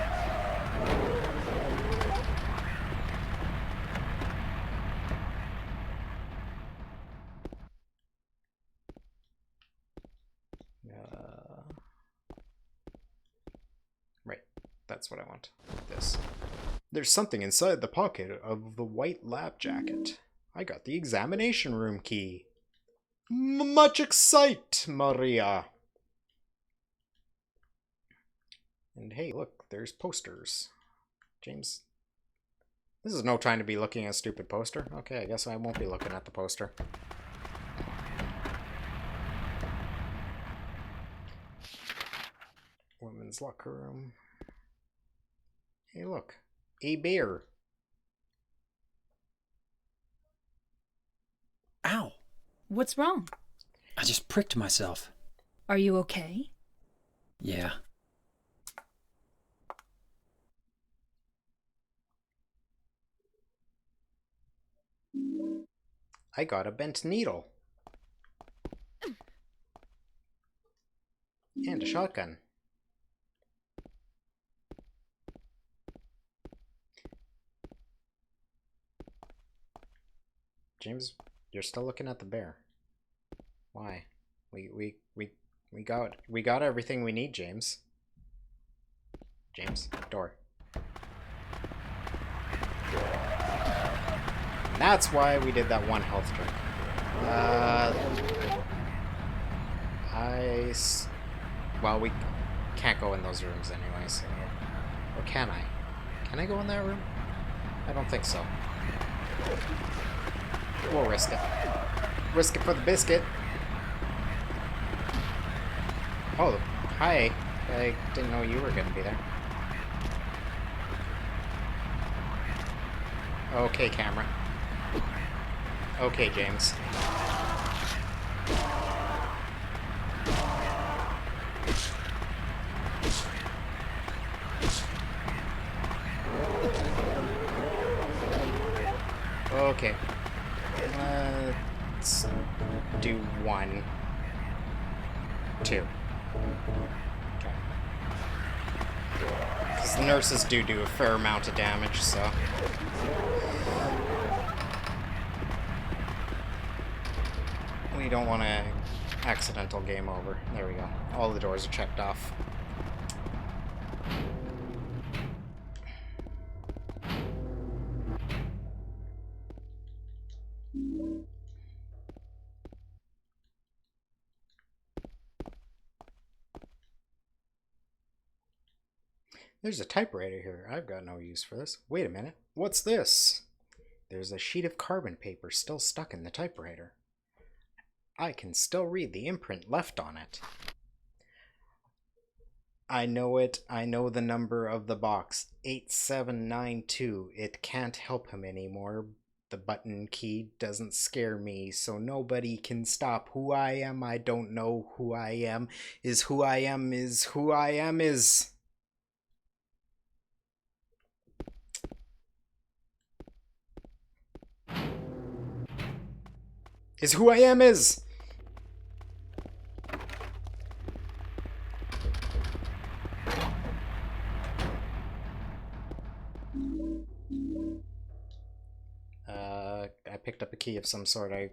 Right, that's what I want. This. There's something inside the pocket of the white lab jacket. I got the examination room key. Much excite, Maria. And hey, look, there's posters. James. This is no time to be looking at a stupid poster. Okay, I guess I won't be looking at the poster. Women's locker room. Hey, look. A bear. Ow. What's wrong? I just pricked myself. Are you okay? Yeah. I got a bent needle. And a shotgun. James, you're still looking at the bear. Why? We got everything we need, James. James, door. And that's why we did that one health drink. Well, we can't go in those rooms anyway, so... Or can I? Can I go in that room? I don't think so. We'll risk it. Risk it for the biscuit. Oh, hi. I didn't know you were going to be there. Okay, camera. Okay, James. Okay. Let's do 1, 2. Okay. Because the nurses do a fair amount of damage, so... We don't want to accidental game over. There we go. All the doors are checked off. There's a typewriter here. I've got no use for this. Wait a minute. What's this? There's a sheet of carbon paper still stuck in the typewriter. I can still read the imprint left on it. I know it. I know the number of the box. 8792. It can't help him anymore. The button key doesn't scare me, so nobody can stop who I am. I don't know who I am. Is who I am is who I am is... Is who I am is... I picked up a key of some sort. I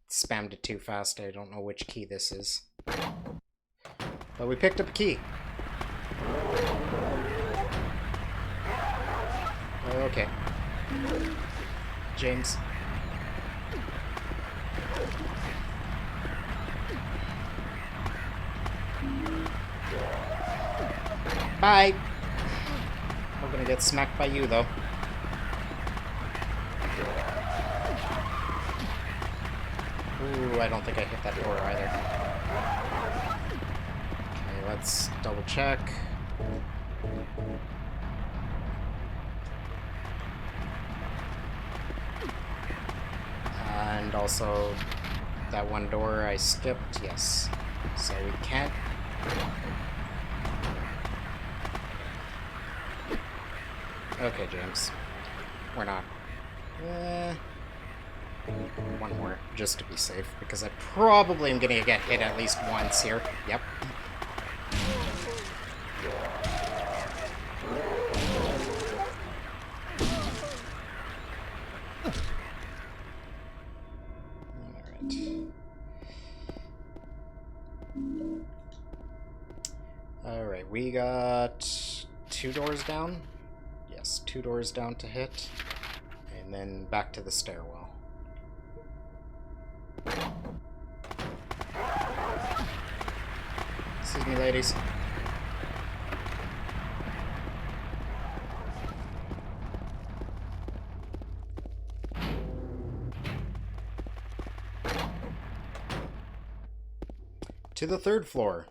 spammed it too fast. I don't know which key this is. But we picked up a key. Okay. James. Bye! We're gonna get smacked by you, though. Ooh, I don't think I hit that door either. Okay, let's double check. And also, that one door I skipped, yes. So we can't... Okay, James. We're not. One more, just to be safe, because I probably am gonna get hit at least once here. Yep. Alright, we got 2 doors down. Yes, 2 doors down to hit. And then back to the stairwell. Excuse me, ladies. To the 3rd floor.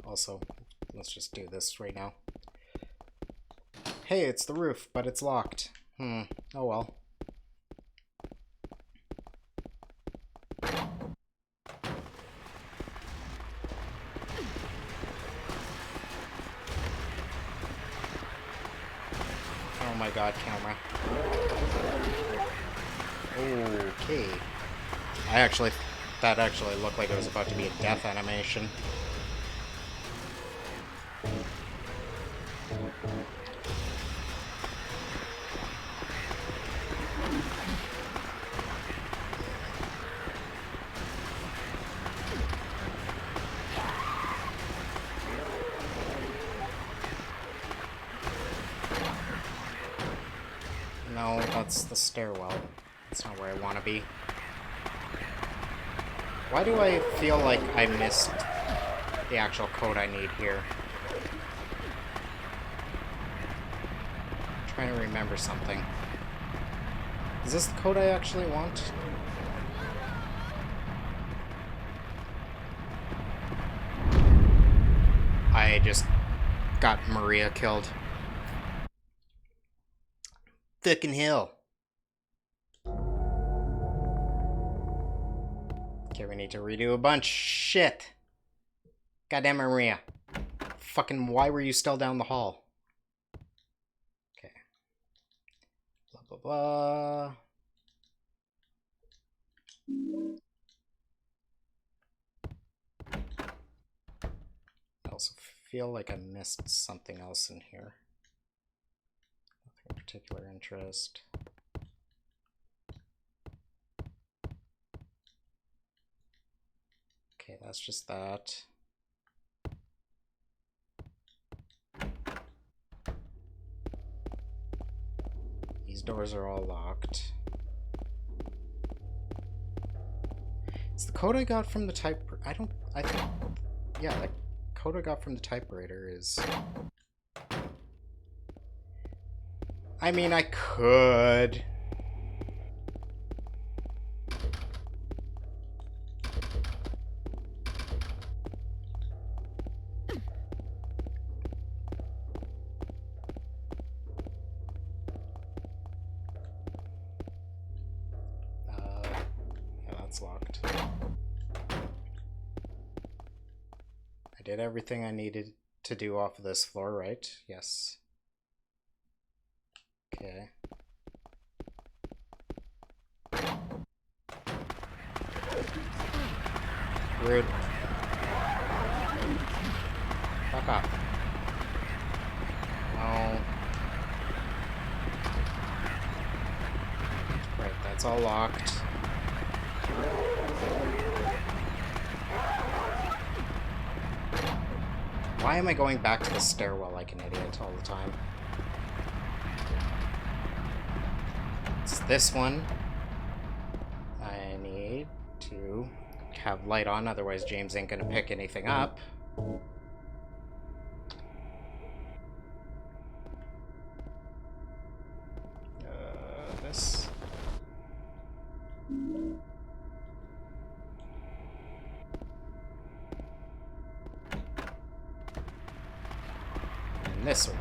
Also, let's just do this right now. Hey, it's the roof, but it's locked. Oh well. Oh my god, camera. Okay. That actually looked like it was about to be a death animation. No, that's the stairwell. That's not where I want to be. Why do I feel like I missed the actual code I need here? I'm trying to remember something. Is this the code I actually want? I just got Maria killed. Fucking hell. Okay, we need to redo a bunch. Shit. Goddamn Maria. Fucking why were you still down the hall? Okay. Blah, blah, blah. I also feel like I missed something else in here. Nothing of particular interest. Okay, that's just that. These doors are all locked. It's the code I got from the yeah, the code I got from the typewriter is... I mean, I could... yeah, that's locked. I did everything I needed to do off of this floor, right? Yes. Okay. Rude. Fuck off. No. Right, that's all locked. Why am I going back to the stairwell like an idiot all the time? It's this one. I need to have light on, otherwise James ain't gonna pick anything up. This. And this one.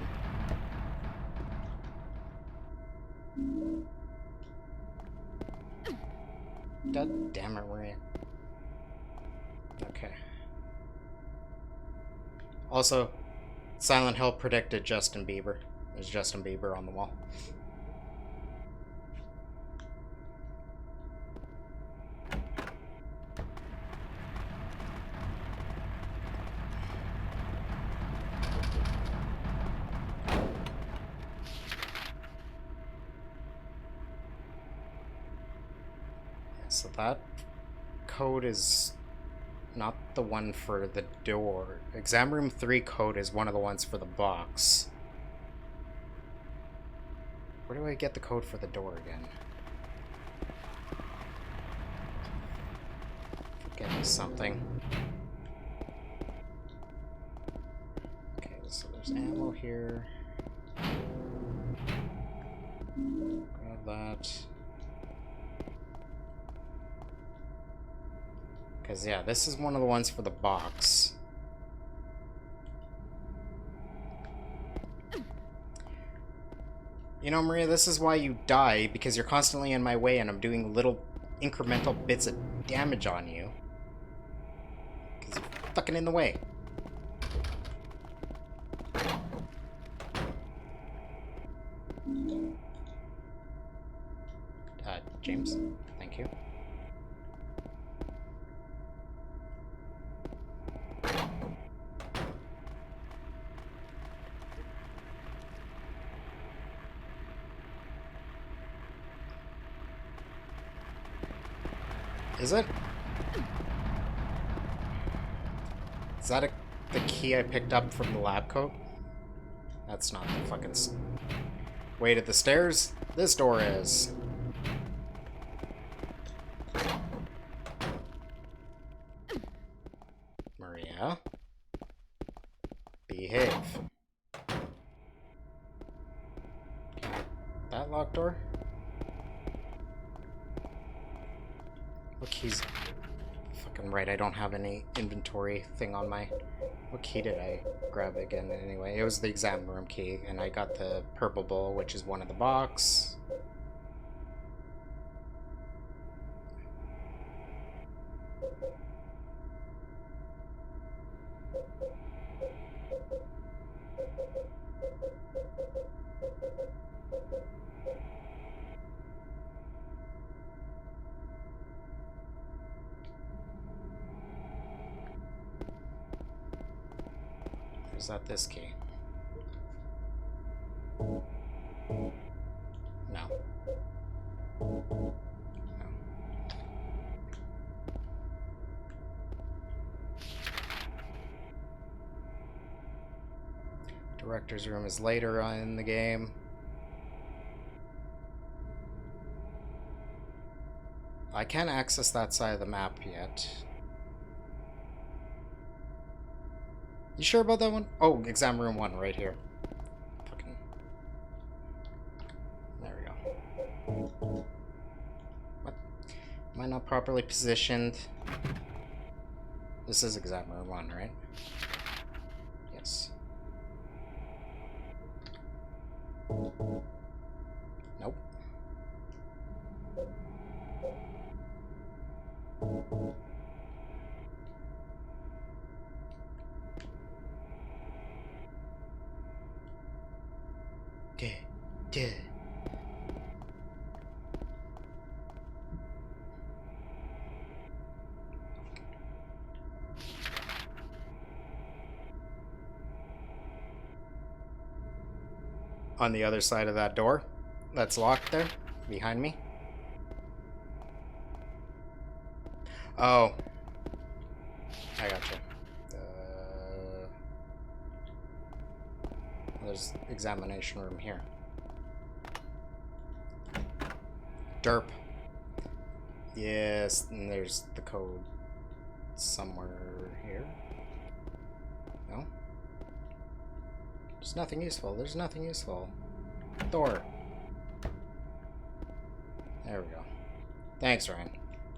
God damn it, Maria. Okay. Also, Silent Hill predicted Justin Bieber. There's Justin Bieber on the wall. So that code is not the one for the door. Exam room 3 code is one of the ones for the box. Where do I get the code for the door again? Forget me something. Okay, so there's ammo here. Grab that. Because, yeah, this is one of the ones for the box. You know, Maria, this is why you die, because you're constantly in my way and I'm doing little incremental bits of damage on you. Because you're fucking in the way. James, thank you. Is it? Is that the key I picked up from the lab coat? That's not the fucking... Wait, at the stairs? This door is. Maria? Behave. That locked door? What keys? Fucking right, I don't have any inventory thing on my... What key did I grab again anyway? It was the exam room key, and I got the purple bowl, which is one of the box. Is that this key? No. No. Director's room is later on in the game. I can't access that side of the map yet. You sure about that one? Oh, exam room 1 right here. Fucking... There we go. What? Am I not properly positioned? This is exam room 1, right? Yes. Nope. Duh. On the other side of that door that's locked there behind me. Oh, I gotcha. There's examination room here. Derp. Yes, and there's the code somewhere here. No? There's nothing useful. There's nothing useful. Door. There we go. Thanks, Ryan.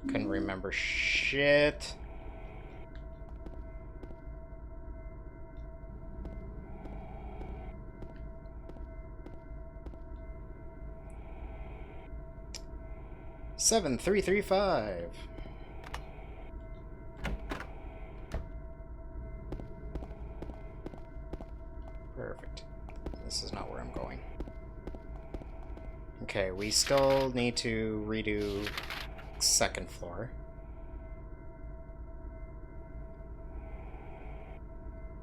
Couldn't remember shit. Seven, 335. Perfect. This is not where I'm going. Okay, we still need to redo second floor.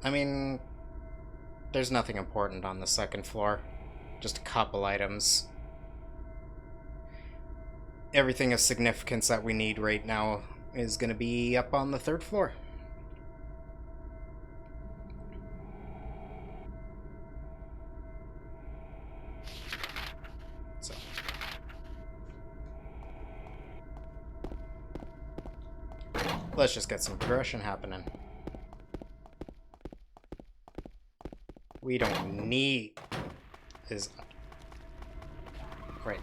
I mean, there's nothing important on the second floor. Just a couple items. Everything of significance that we need right now is going to be up on the third floor. So. Let's just get some progression happening. We don't need his... Right.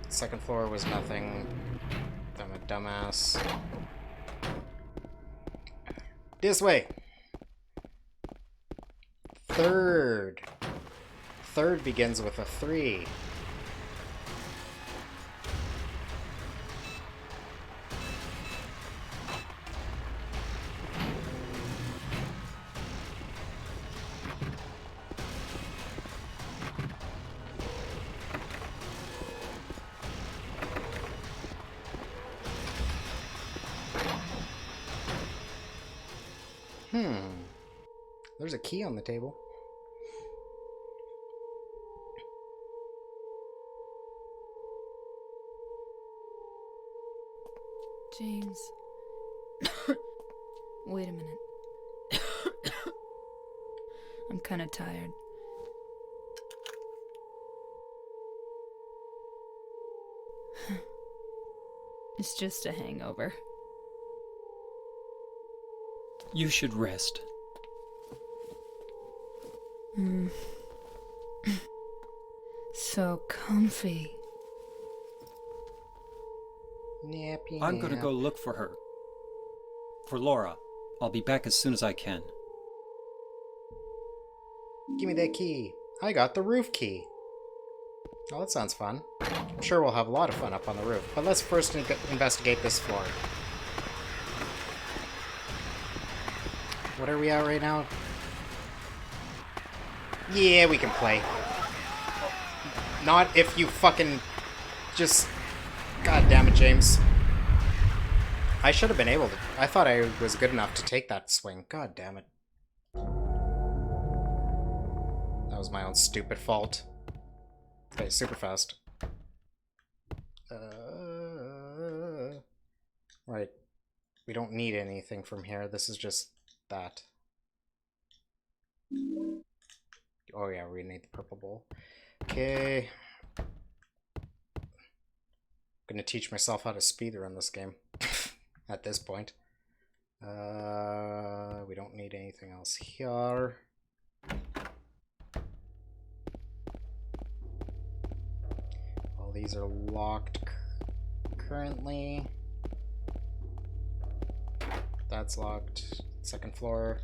Second floor was nothing. I'm a dumbass. This way! Third. Third begins with a 3. There's a key on the table. James. Wait a minute. I'm kind of tired. It's just a hangover. You should rest. So comfy. Nappy I'm gonna nap. go look for her. For Laura. I'll be back as soon as I can. Give me that key. I got the roof key. Oh, that sounds fun. I'm sure we'll have a lot of fun up on the roof, but let's first investigate this floor. What are we at right now? Yeah, we can play. Not if you fucking just... God damn it, James. I should have been able to... I thought I was good enough to take that swing. God damn it. That was my own stupid fault. Okay, super fast. Right. We don't need anything from here. This is just that. Oh yeah, we need the purple bowl. Okay. Gonna teach myself how to speedrun this game. At this point. We don't need anything else here. All these are locked currently. That's locked. Second floor.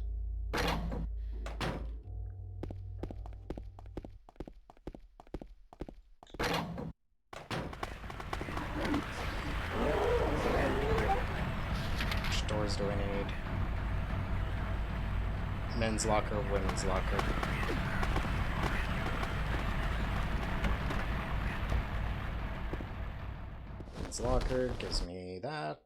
Which doors do I need? Men's locker, women's locker. Men's locker gives me that.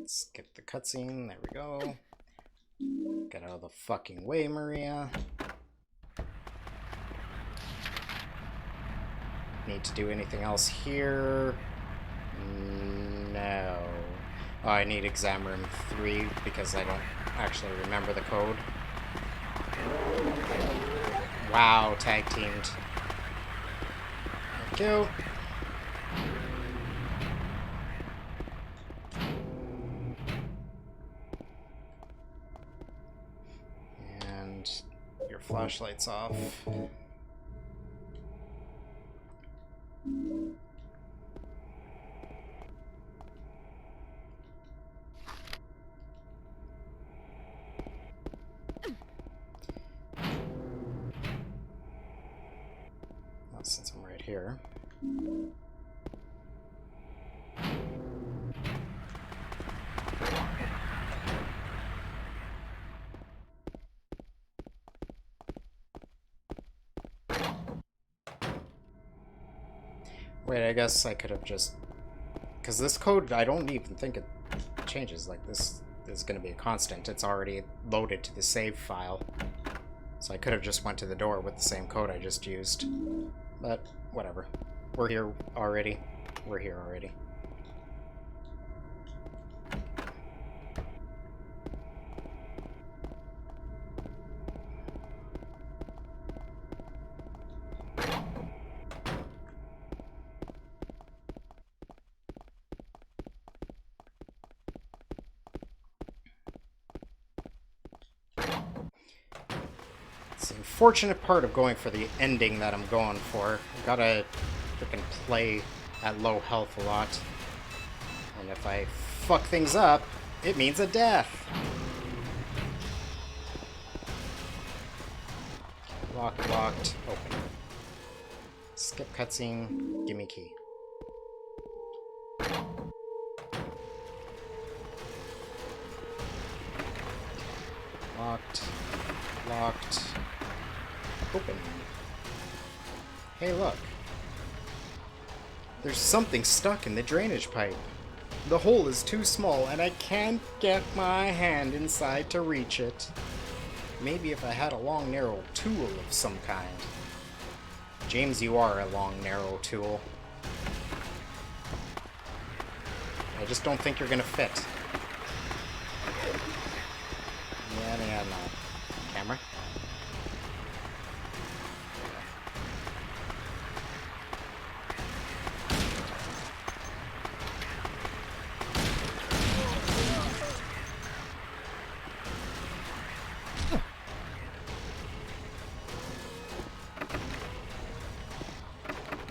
Skip the cutscene. There we go. Get out of the fucking way, Maria. Need to do anything else here? No. Oh, I need exam room 3 because I don't actually remember the code. Wow, tag teamed. Thank you. And your flashlight's off. Well, since I'm right here. Wait, I guess I could have just... Because this code, I don't even think it changes. Like, this is going to be a constant. It's already loaded to the save file. So I could have just went to the door with the same code I just used. But, whatever. We're here already. We're here already. It's the unfortunate part of going for the ending that I'm going for. I gotta freaking play at low health a lot. And if I fuck things up, it means a death. Locked, locked, open. Skip cutscene, gimme key. Locked, locked, open. Hey, look. There's something stuck in the drainage pipe. The hole is too small and I can't get my hand inside to reach it. Maybe if I had a long, narrow tool of some kind. James, you are a long, narrow tool. I just don't think you're gonna fit. Yeah, no. Camera?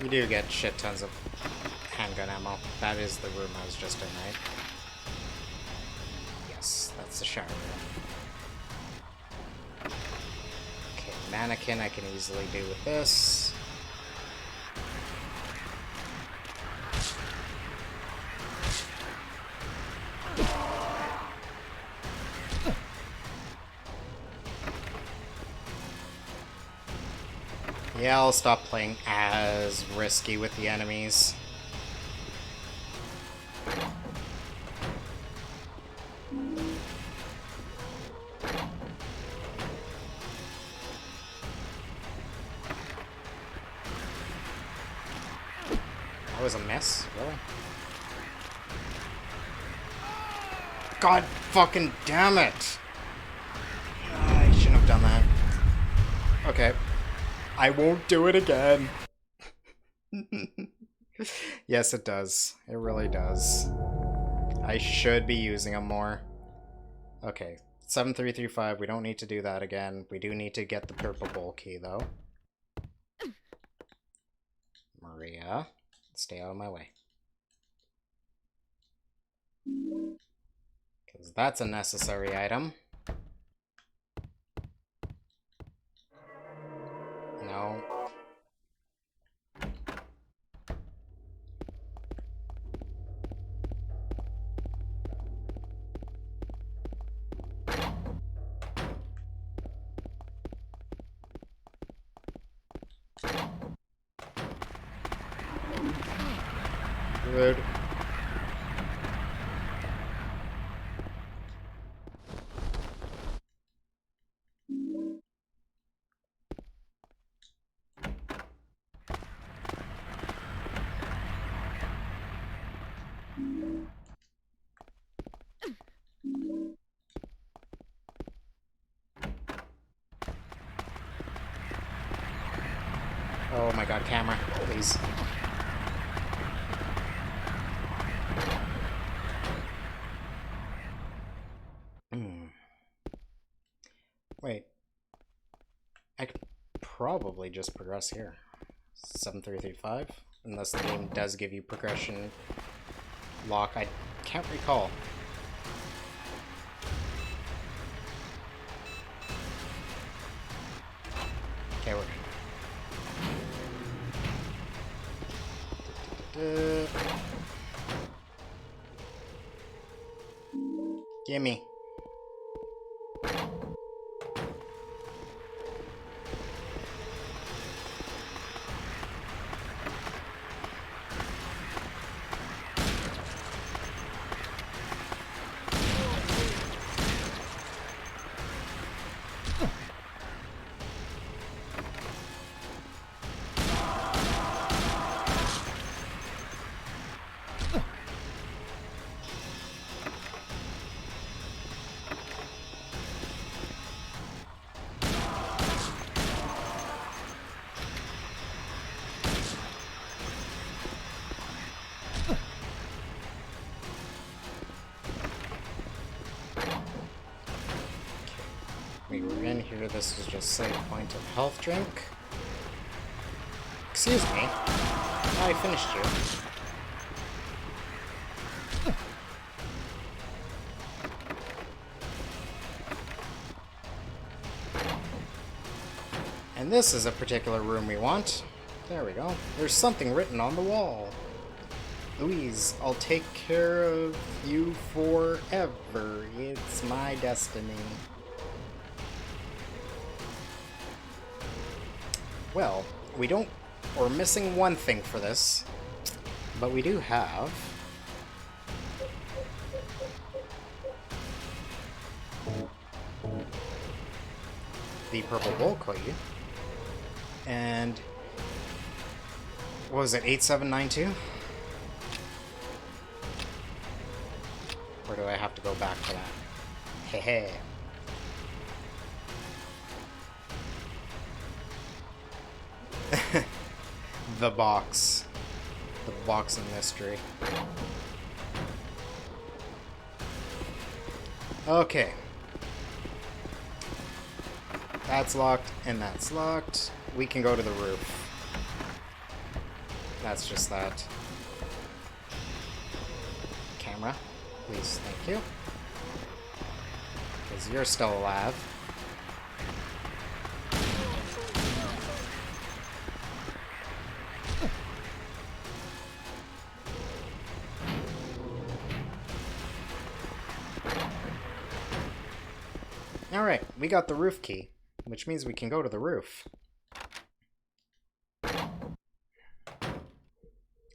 You do get shit tons of handgun ammo. That is the room I was just in, right? Yes, that's the shower room. Okay, mannequin I can easily do with this. Yeah, I'll stop playing as risky with the enemies. That was a miss? Really? God fucking damn it! I shouldn't have done that. Okay. I won't do it again. Yes, it does. It really does. I should be using them more. Okay, 7335, we don't need to do that again. We do need to get the purple bowl key, though. Maria, stay out of my way. Because that's a necessary item. No. Good. Oh my god, camera, please. Wait. I could probably just progress here. 7335? Unless the game does give you progression lock. I can't recall. Okay, we're good. Gimme. We were in here, this is just save point of health drink. Excuse me. I finished you. And this is a particular room we want. There we go. There's something written on the wall. Louise, I'll take care of you forever. It's my destiny. Well, we don't We're missing one thing for this, but we do have the purple bowl key, and what was it, 8792? Or do I have to go back for that? Hehe. The box. The box of mystery. Okay. That's locked, and that's locked. We can go to the roof. That's just that. Camera, please, thank you. Because you're still alive. Alright, we got the roof key, which means we can go to the roof.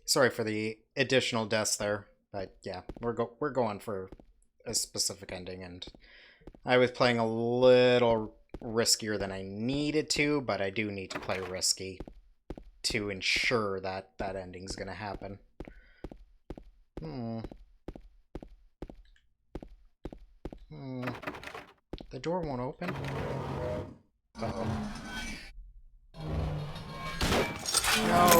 Sorry for the additional deaths there, but yeah, we're going for a specific ending, and I was playing a little riskier than I needed to, but I do need to play risky to ensure that that ending's gonna happen. The door won't open? Uh-oh. No!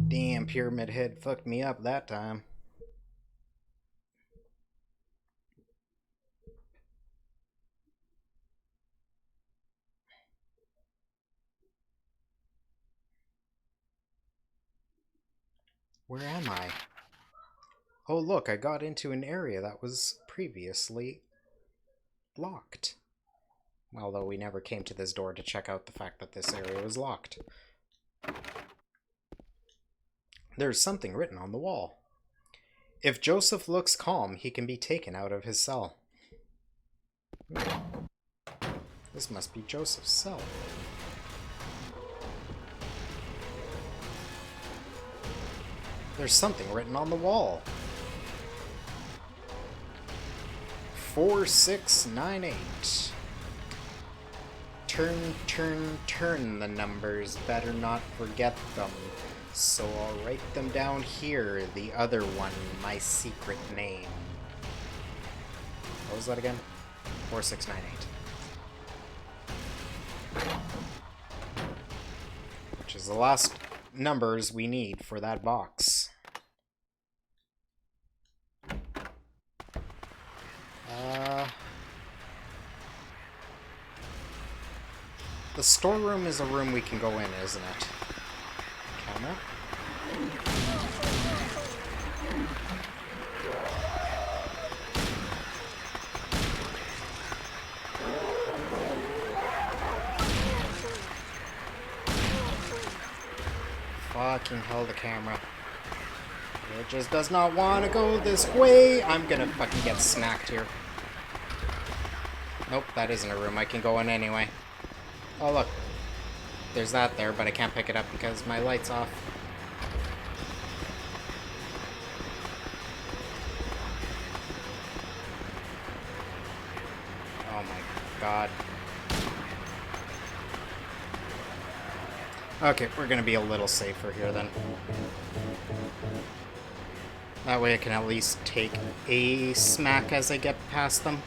Damn, Pyramid Head fucked me up that time. Where am I? Oh look, I got into an area that was previously locked. Although we never came to this door to check out the fact that this area was locked. There's something written on the wall. If Joseph looks calm, he can be taken out of his cell. This must be Joseph's cell. There's something written on the wall. 4698. Turn, turn, turn the numbers. Better not forget them. So I'll write them down here. The other one, my secret name. What was that again? 4698. Which is the last numbers we need for that box. The storeroom is a room we can go in, isn't it? Camera? Fucking hell, the camera. It just does not want to go this way. I'm gonna fucking get smacked here. Nope, that isn't a room I can go in anyway. Oh, look. There's that there, but I can't pick it up because my light's off. Oh my god. Okay, we're gonna be a little safer here then. That way I can at least take a smack as I get past them.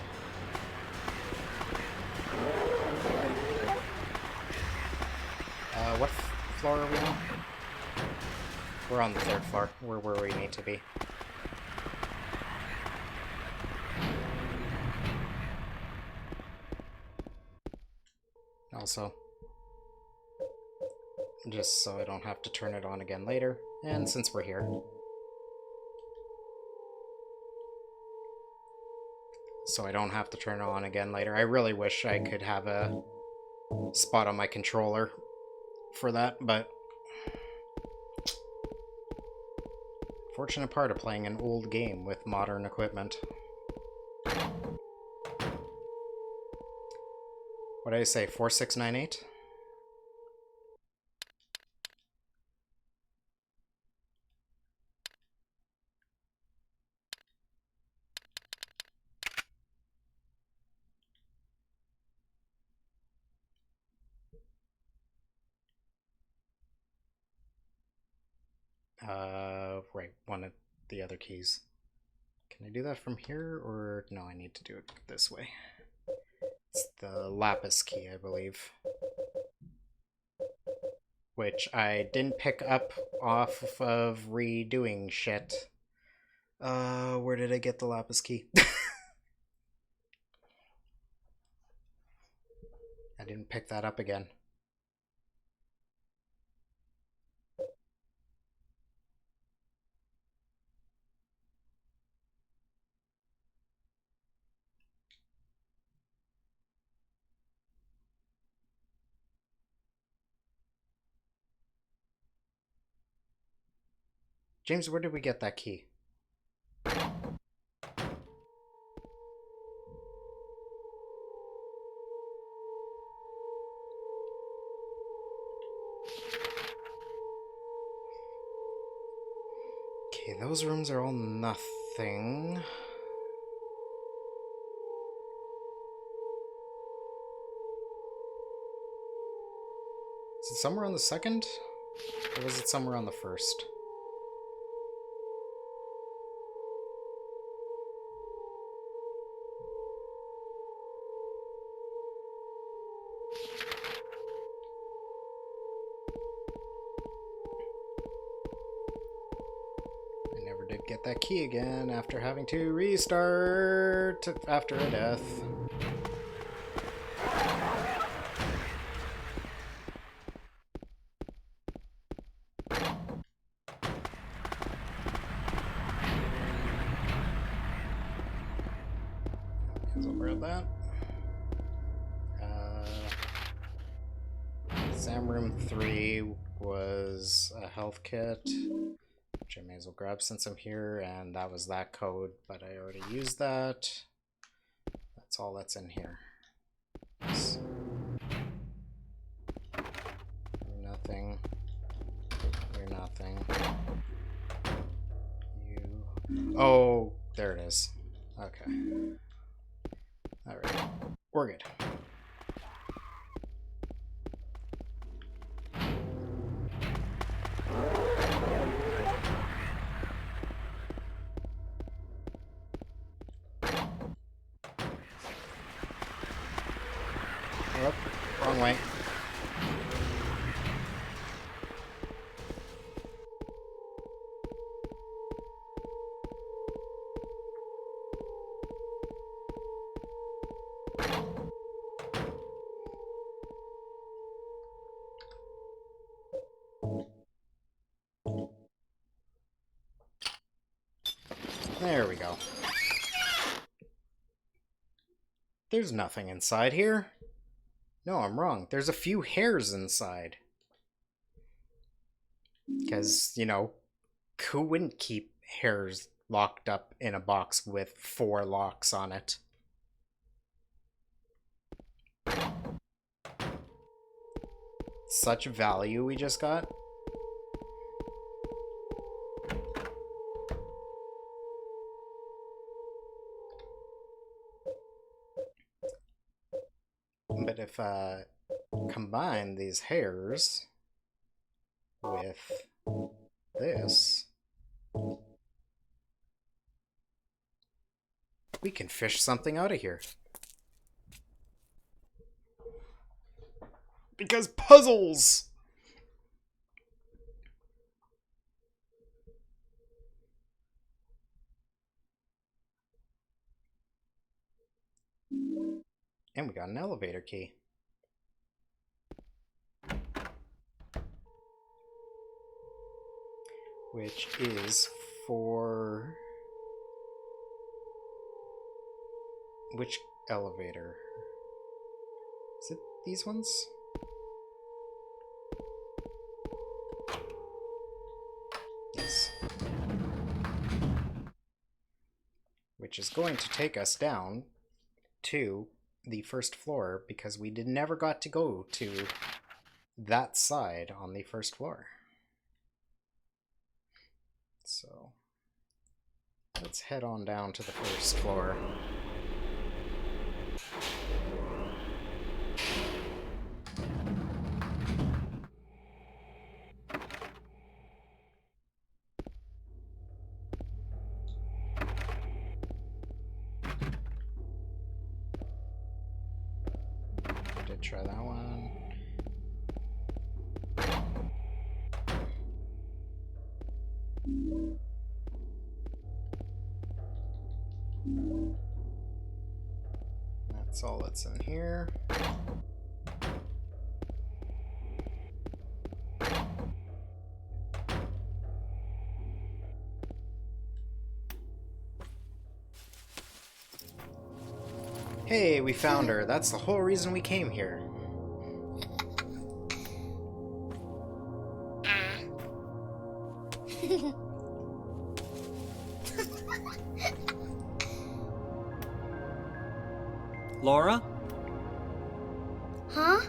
What floor are we on? We're on the 3rd floor. We're where we need to be. Also, just so I don't have to turn it on again later, and since we're here. So I don't have to turn it on again later. I really wish I could have a spot on my controller for that, but fortunate part of playing an old game with modern equipment. What did I say? 4698? Right, one of the other keys. Can I do that from here, or no, I need to do it this way. It's the lapis key, I believe. Which I didn't pick up off of redoing shit. Where did I get the lapis key? I didn't pick that up again. James, where did we get that key? Okay, those rooms are all nothing. Is it somewhere on the second? Or was it somewhere on the first? I never did get that key again after having to restart after a death. I'll grab that. Exam room 3 was a health kit, which I may as well grab since I'm here, and that was that code, but I already used that. That's all that's in here. Yes. You're nothing. You're nothing. You... Oh, there it is. Okay. Alright. We're good. Oh, wrong way. There we go. There's nothing inside here. No, I'm wrong. There's a few hairs inside. Because, you know, who wouldn't keep hairs locked up in a box with 4 locks on it? Such value we just got. But if combine these hairs with this, we can fish something out of here. Because puzzles! And we got an elevator key. Which is for... which elevator? Is it these ones? Yes. Which is going to take us down to the first floor because we never got to go to that side on the first floor. So let's head on down to the first floor. Did try that one. That's all that's in here. Hey, we found her. That's the whole reason we came here. Laura? Huh?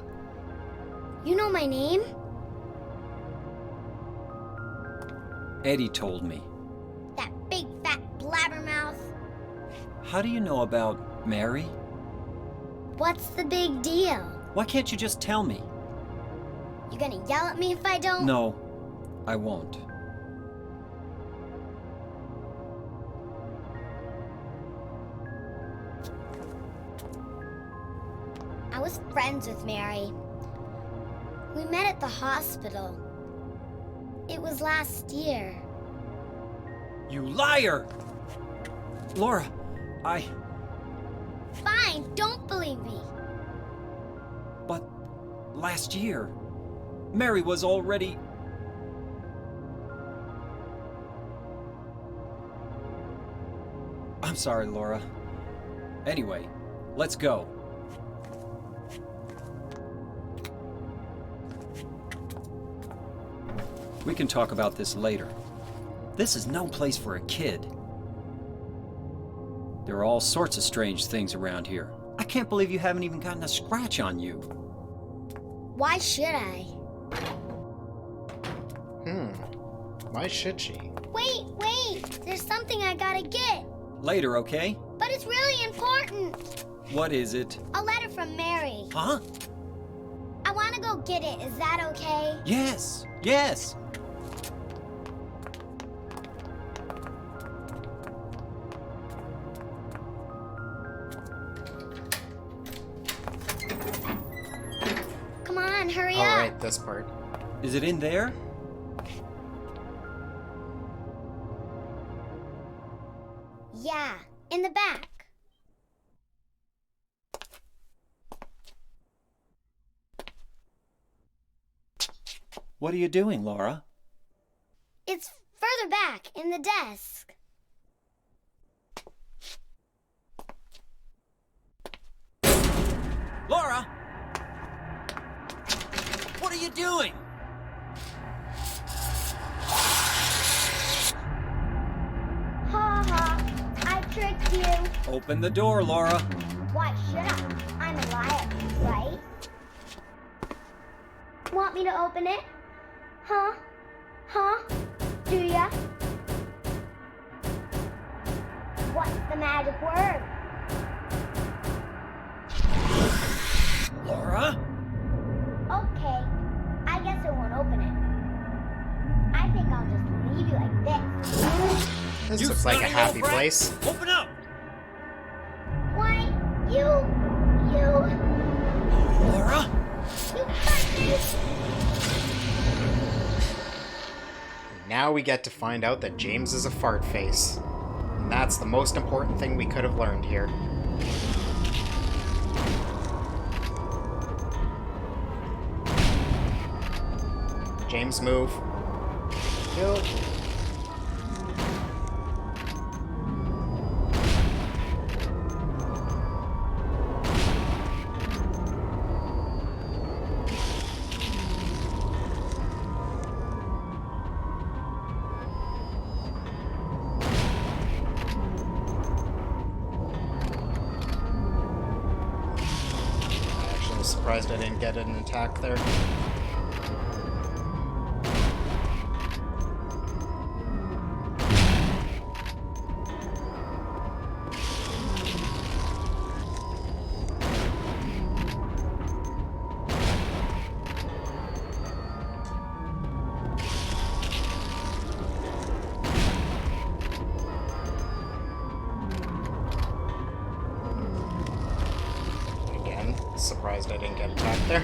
You know my name? Eddie told me. That big fat blabbermouth. How do you know about Mary? What's the big deal? Why can't you just tell me? You gonna yell at me if I don't? No, I won't. I was friends with Mary. We met at the hospital. It was last year. You liar! Laura, Fine, don't believe me. But last year, Mary was already... I'm sorry, Laura. Anyway, let's go. We can talk about this later. This is no place for a kid. There are all sorts of strange things around here. I can't believe you haven't even gotten a scratch on you. Why should I? Why should she? Wait! There's something I gotta get. Later, okay? But it's really important. What is it? A letter from Mary. Huh? I wanna go get it. Is that okay? Yes! Yes! Come on, hurry up. Alright, this part. Is it in there? Yeah, in the back. What are you doing, Laura? It's further back in the desk. Laura! What are you doing? Ha ha, I tricked you. Open the door, Laura. Why should I? I'm a liar, right? Want me to open it? Huh? Do ya? What's the magic word? Laura? Okay, I guess it won't open it. I think I'll just leave you like this. This You looks like a snotty happy little brat. place. Open up! Why, you Laura? cut me. Now we get to find out that James is a fart face. And that's the most important thing we could have learned here. James, move. Kill. surprised I didn't get an attack there. Surprised I didn't get attacked there.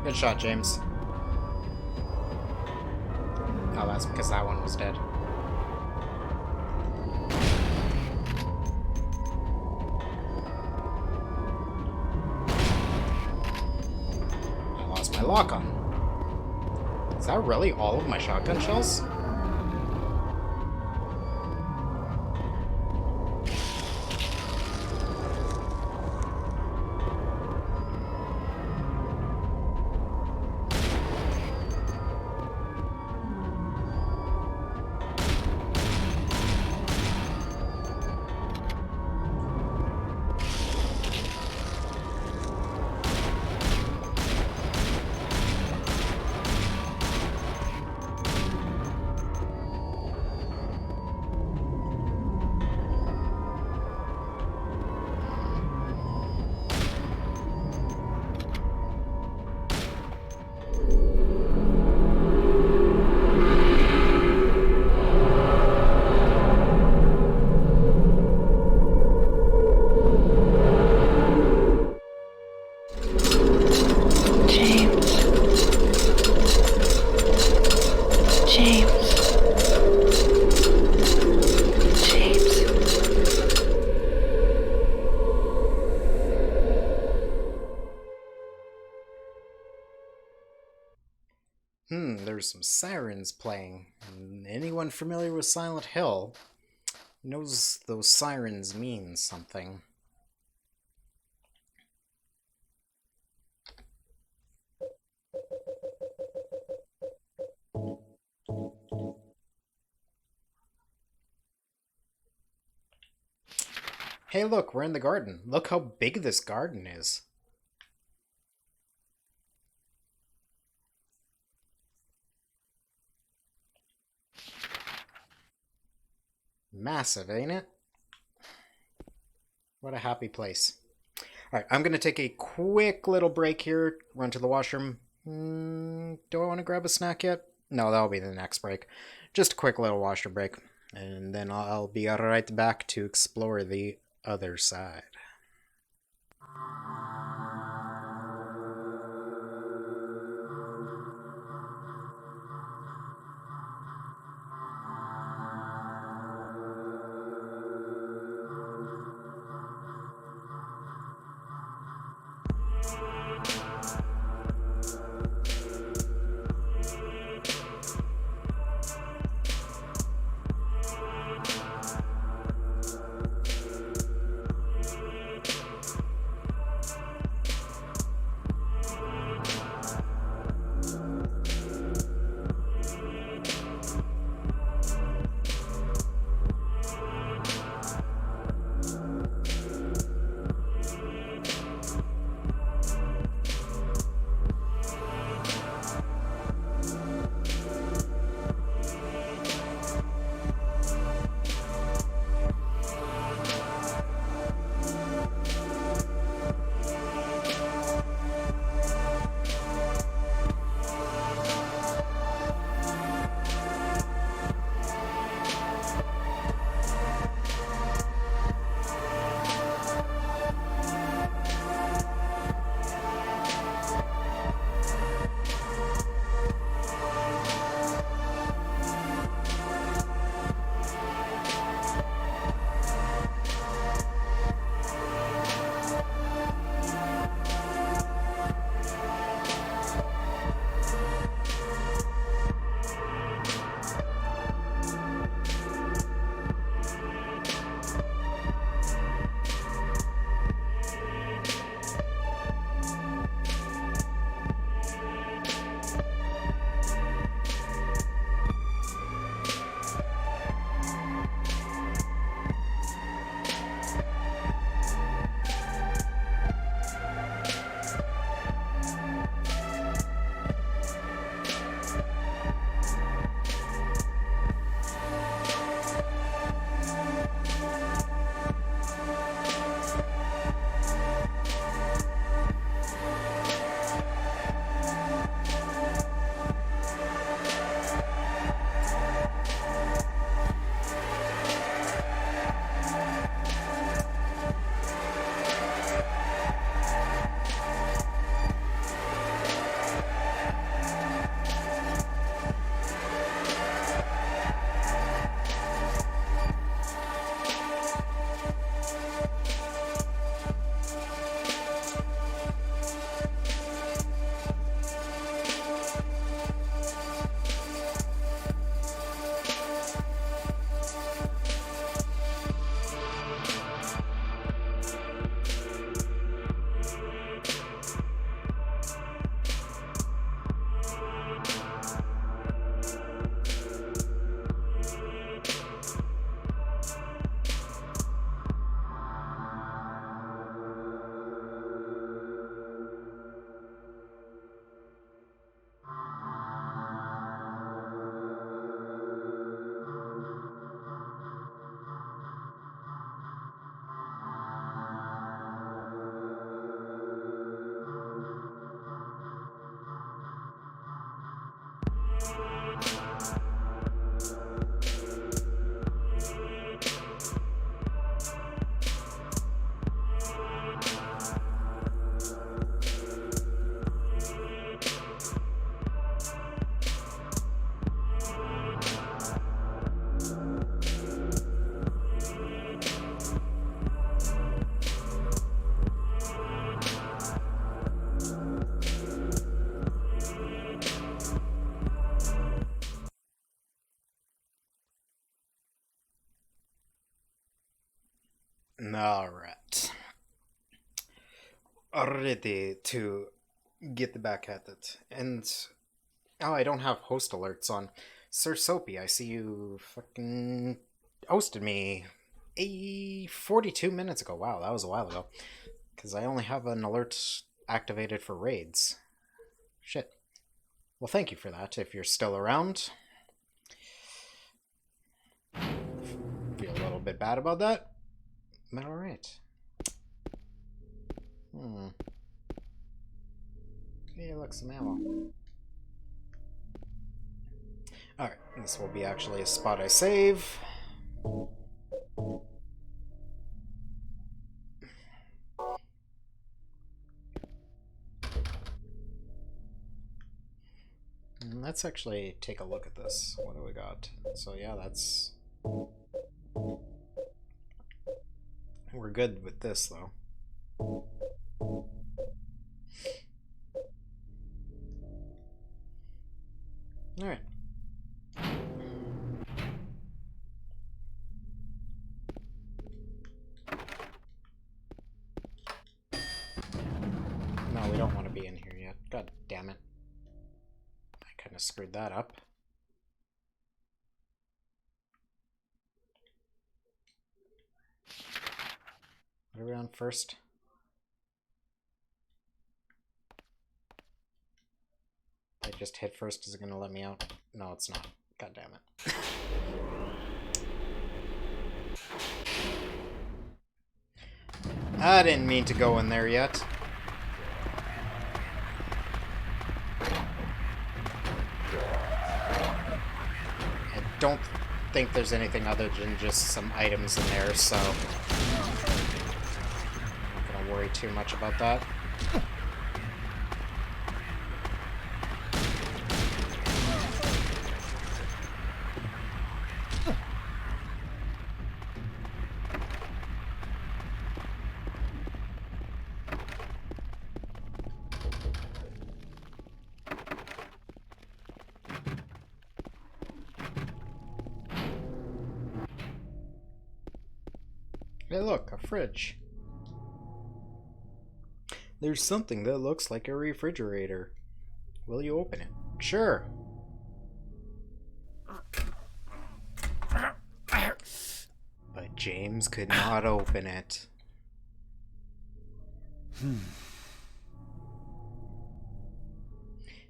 Good shot, James. Oh, that's because that one was dead. I lost my lock-on. Is that really all of my shotgun shells? There's some sirens playing. And anyone familiar with Silent Hill knows those sirens mean something. Hey look, we're in the garden. Look how big this garden is. Massive, ain't it? What a happy place. Alright, I'm going to take a quick little break here, run to the washroom. Do I want to grab a snack yet? No, that'll be the next break. Just a quick little washroom break. And then I'll be right back to explore the other side. Alright. Ready to get back at it. And oh, I don't have host alerts on. Sir Soapy, I see you fucking hosted me 42 minutes ago. Wow, that was a while ago. Because I only have an alert activated for raids. Shit. Well, thank you for that, if you're still around. Feel a little bit bad about that. But alright. Hey, look, some ammo. Alright, this will be actually a spot I save. Let's actually take a look at this. What do we got? So yeah, that's... We're good with this, though. Alright. No, we don't want to be in here yet. God damn it. I kind of screwed that up. What are we on first? I just hit first. Is it going to let me out? No, it's not. God damn it. I didn't mean to go in there yet. I don't think there's anything other than just some items in there, so I'm not gonna worry too much about that. Hey look, a fridge. There's something that looks like a refrigerator. Will you open it? Sure. But James could not open it.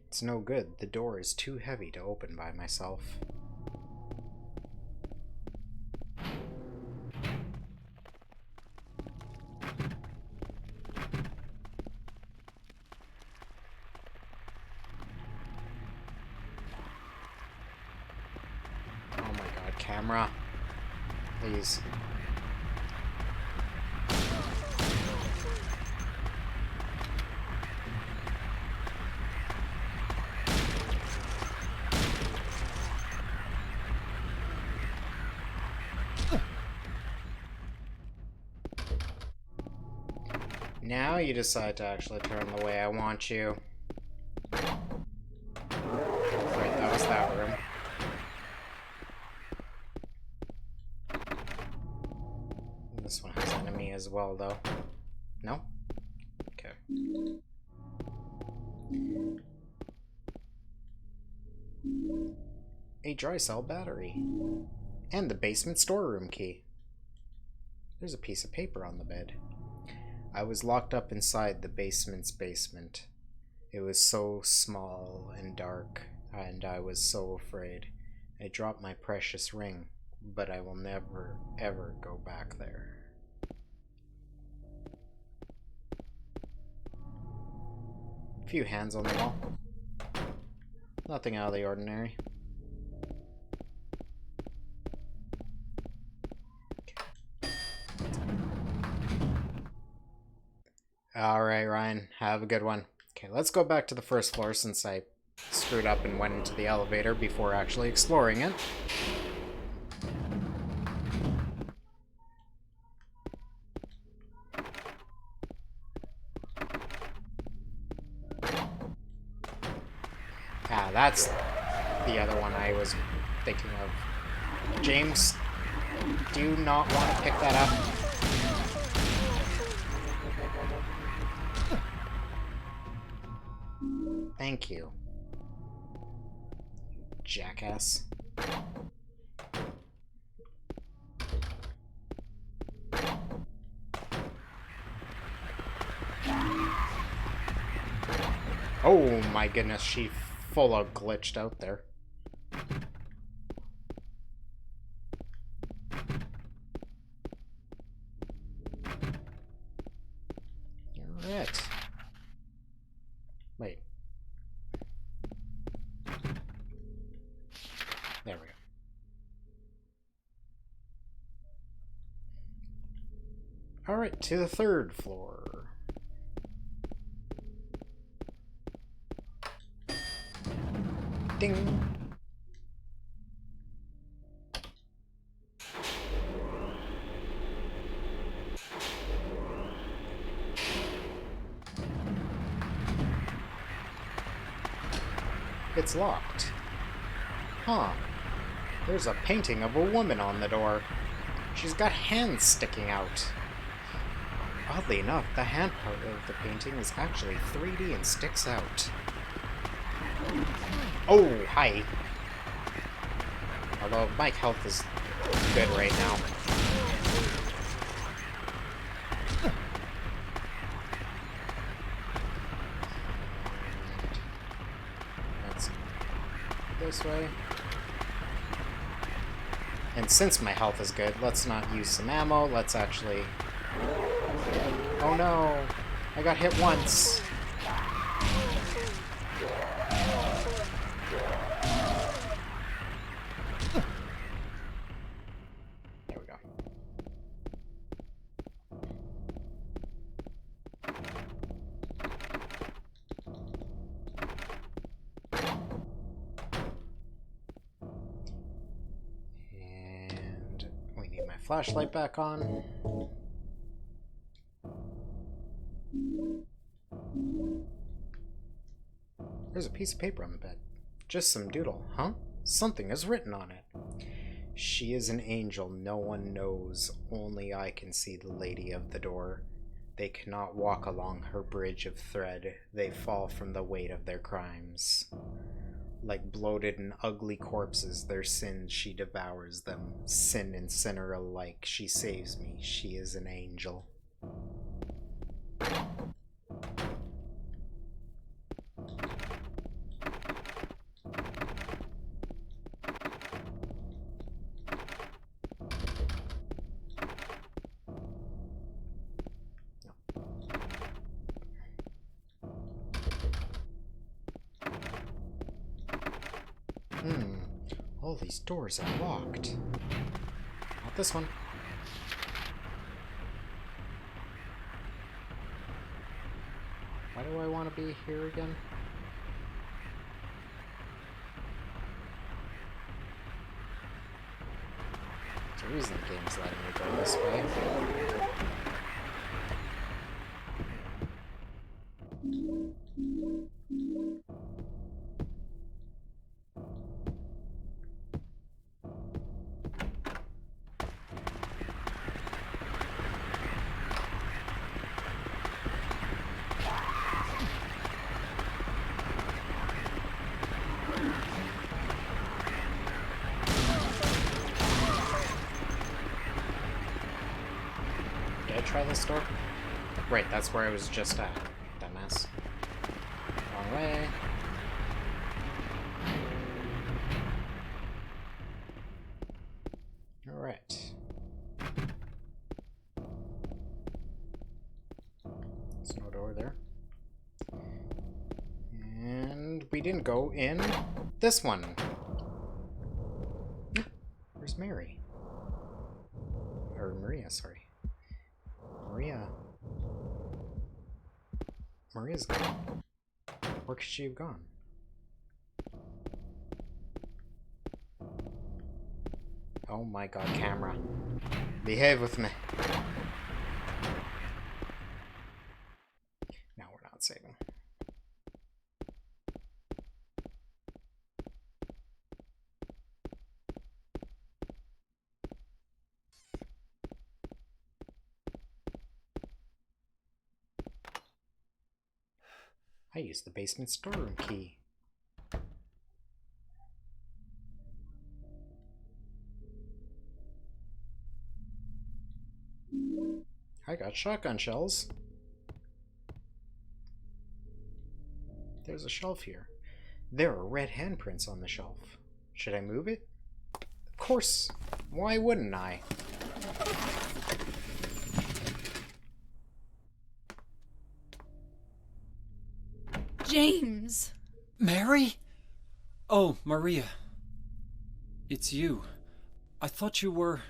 It's no good. The door is too heavy to open by myself. Camera, please. Now you decide to actually turn the way I want you. Right, that was that room. This one has enemy as well, though. No? Okay. A dry cell battery. And the basement storeroom key. There's a piece of paper on the bed. I was locked up inside the basement's basement. It was so small and dark, and I was so afraid. I dropped my precious ring, but I will never, ever go back there. A few hands on the wall. Nothing out of the ordinary. Alright, Ryan. Have a good one. Okay, let's go back to the first floor since I screwed up and went into the elevator before actually exploring it. Ah, that's the other one I was thinking of. James, do you not want to pick that up? Thank you. Jackass. Oh my goodness, she full of glitched out there. Alright. Wait. There we go. Alright, to the third floor. Ding! It's locked. Huh. There's a painting of a woman on the door. She's got hands sticking out. Oddly enough, the hand part of the painting is actually 3D and sticks out. Oh, hi. Although my health is good right now. Let's go this way. And since my health is good, let's not use some ammo. Let's actually... Oh no! I got hit once. There we go. And we need my flashlight back on. There's a piece of paper on the bed. Just some doodle, huh? Something is written on it. She is an angel no one knows. Only I can see the lady of the door. They cannot walk along her bridge of thread. They fall from the weight of their crimes. Like bloated and ugly corpses, their sins she devours them. Sin and sinner alike, she saves me. She is an angel. All these doors are locked. Not this one. Why do I want to be here again? There's a reason the game's letting me go this way. Try this door? Right, that's where I was just at. Dumbass. Wrong way. Alright. There's no door there. And we didn't go in This one. Where's Mary? Or Maria, sorry. Maria's gone. Where could she have gone? Oh my god, camera. Behave with me. No, we're not saving. I used the basement storeroom key. I got shotgun shells. There's a shelf here. There are red handprints on the shelf. Should I move it? Of course. Why wouldn't I? James! Mary? Oh, Maria. It's you. I thought you were...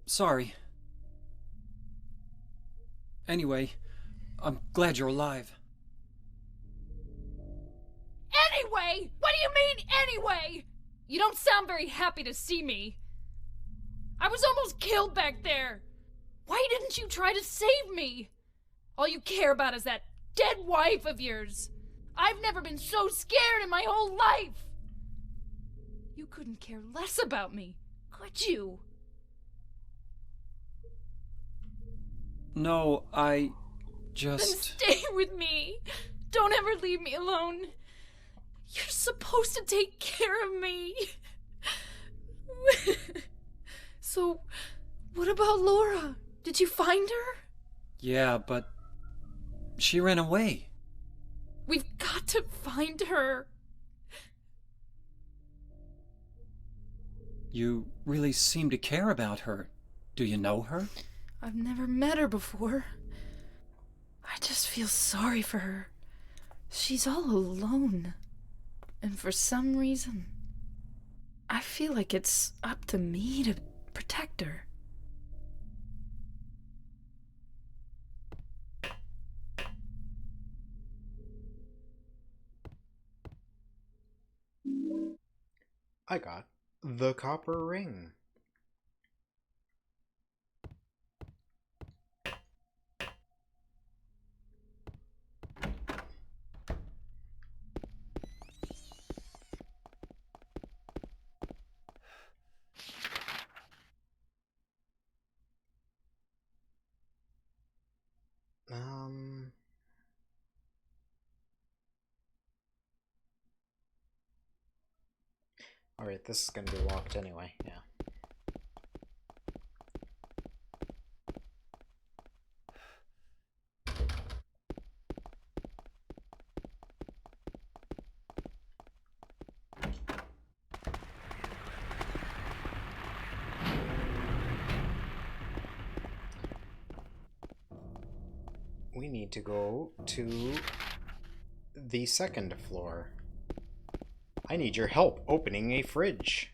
Sorry. Anyway, I'm glad you're alive. Anyway? What do you mean, anyway? You don't sound very happy to see me. I was almost killed back there. Why didn't you try to save me? All you care about is that dead wife of yours. I've never been so scared in my whole life. You couldn't care less about me, could you? No, I Then just... stay with me. Don't ever leave me alone. You're supposed to take care of me. So, what about Laura? Did you find her? Yeah, but... She ran away. We've got to find her. You really seem to care about her. Do you know her? I've never met her before. I just feel sorry for her. She's all alone. And for some reason, I feel like it's up to me to protect her. I got the copper ring. Alright, this is gonna be locked anyway, yeah. We need to go to the second floor. I need your help opening a fridge.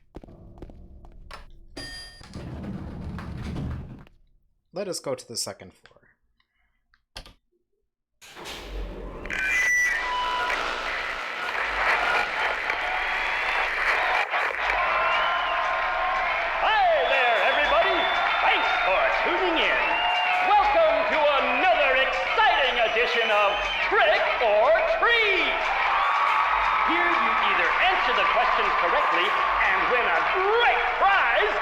Let us go to the second floor. Hi there, everybody! Thanks for tuning in. Welcome to another exciting edition of Trick or Treat! Here you either answer the questions correctly and win a great prize,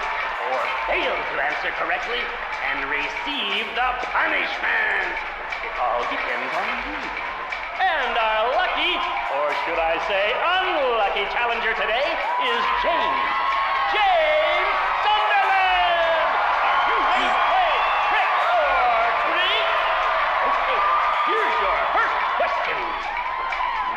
or fail to answer correctly and receive the punishment. It all depends on you. And our lucky, or should I say unlucky challenger today is James. James Sunderland! Are you ready to play Trick or Treat? Okay, here's your first question.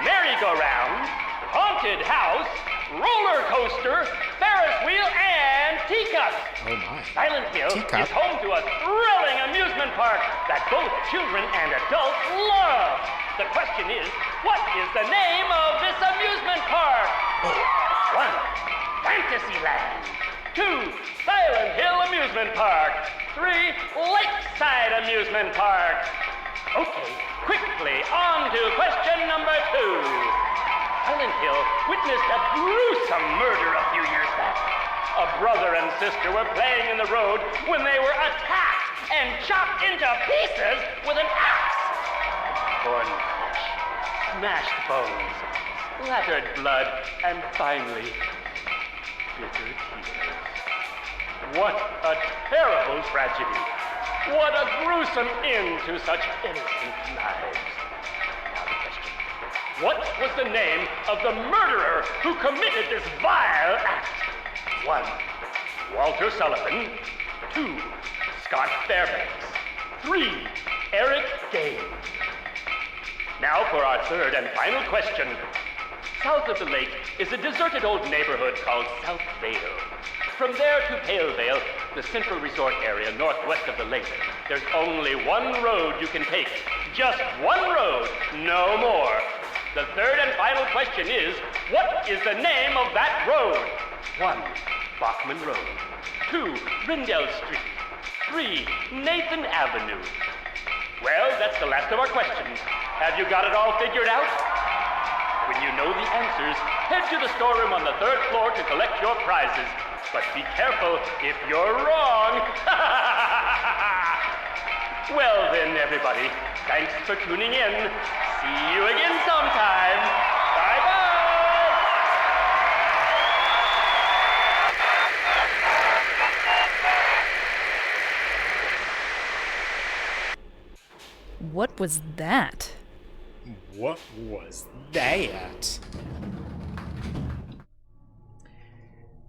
Merry-go-round, haunted house, roller coaster, Ferris wheel, and teacup. Oh my. Silent Hill Teacup? is home to a thrilling amusement park that both children and adults love. The question is, what is the name of this amusement park? 1. Fantasyland. 2. Silent Hill Amusement Park. 3. Lakeside Amusement Park. Okay, quickly, on to question number 2. Silent Hill witnessed a gruesome murder a few years back. A brother and sister were playing in the road when they were attacked and chopped into pieces with an axe. Torn flesh, smashed bones, splattered blood, and finally, bitter tears. What a terrible tragedy. What a gruesome end to such innocent lives. Now the question. What was the name of the murderer who committed this vile act? 1. Walter Sullivan. 2. Scott Fairbanks. 3. Eric Gaines. Now for our third and final question. South of the lake is a deserted old neighborhood called South Vale. From there to Pale Vale, the central resort area northwest of the lake, there's only one road you can take. Just one road, no more. The third and final question is, what is the name of that road? 1. Bachman Road. 2. Rindell Street. 3. Nathan Avenue. Well, that's the last of our questions. Have you got it all figured out? When you know the answers, head to the storeroom on the 3rd floor to collect your prizes. But be careful if you're wrong. Well then, everybody, thanks for tuning in. See you again sometime. Bye-bye. What was that? What was that?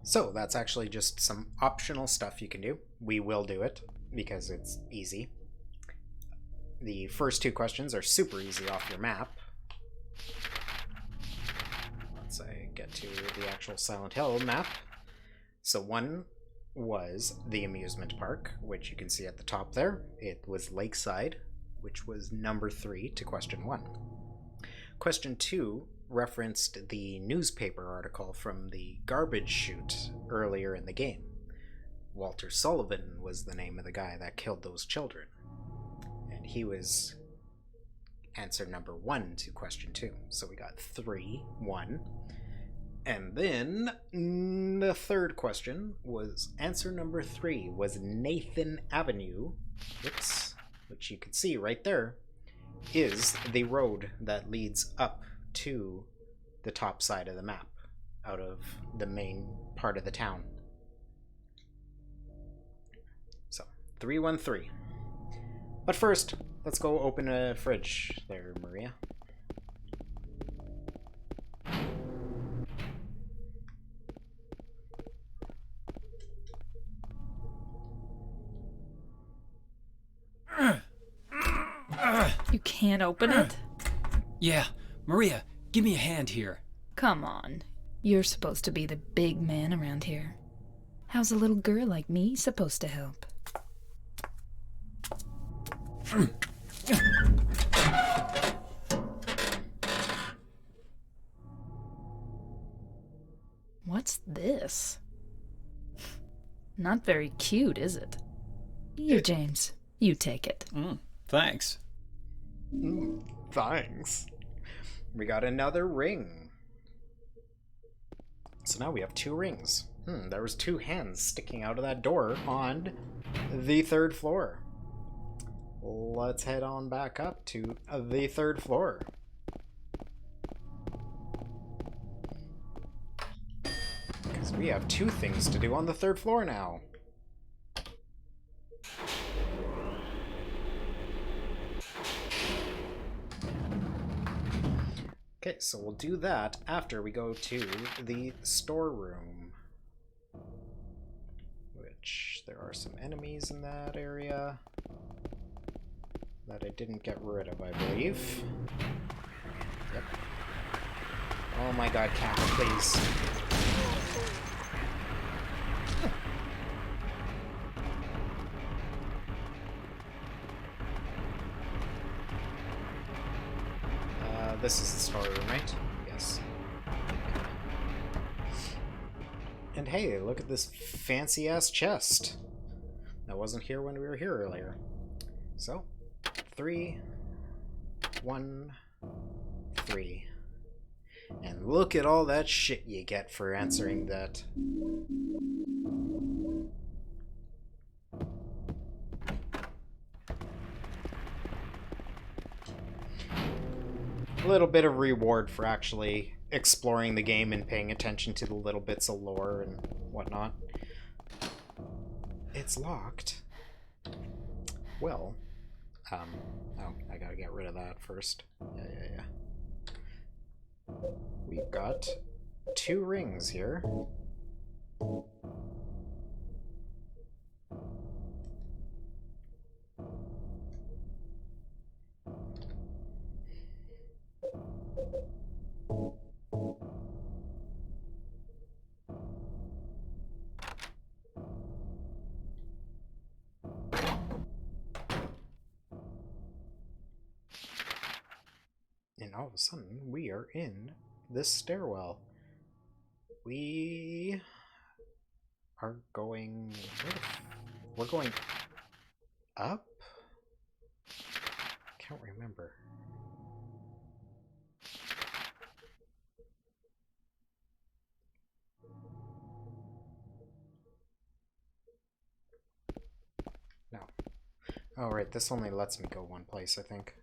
So that's actually just some optional stuff you can do. We will do it because it's easy. The first 2 questions are super easy off your map. Once I get to the actual Silent Hill map. So 1 was the amusement park, which you can see at the top there. It was Lakeside, which was number 3 to question 1. Question 2 referenced the newspaper article from the garbage chute earlier in the game. Walter Sullivan was the name of the guy that killed those children. And he was answer number 1 to question 2. So we got 3, 1. And then the third question was answer number 3 was Nathan Avenue, which you can see right there, is the road that leads up to the top side of the map, out of the main part of the town. So, 313. But first, let's go open a fridge there, Maria. You can't open it? Yeah, Maria, give me a hand here. Come on. You're supposed to be the big man around here. How's a little girl like me supposed to help? What's this? Not very cute, is it? Here, James. You take it. Thanks. Thanks. We got another ring. So now we have 2 rings. There was 2 hands sticking out of that door on the 3rd floor. Let's head on back up to the 3rd floor. Because we have 2 things to do on the 3rd floor now. Okay, so we'll do that after we go to the storeroom. Which, there are some enemies in that area that I didn't get rid of, I believe. Yep. Oh my god, camera, please. This is the storeroom, right? Yes. And hey, look at this fancy-ass chest. That wasn't here when we were here earlier. So, 3, 1, 3. And look at all that shit you get for answering that. A little bit of reward for actually exploring the game and paying attention to the little bits of lore and whatnot. It's locked. Well, oh, I gotta get rid of that first. Yeah. We've got 2 rings here. And all of a sudden, we are in this stairwell. We are going... We're going up? Can't remember. No. Oh, right, this only lets me go one place, I think.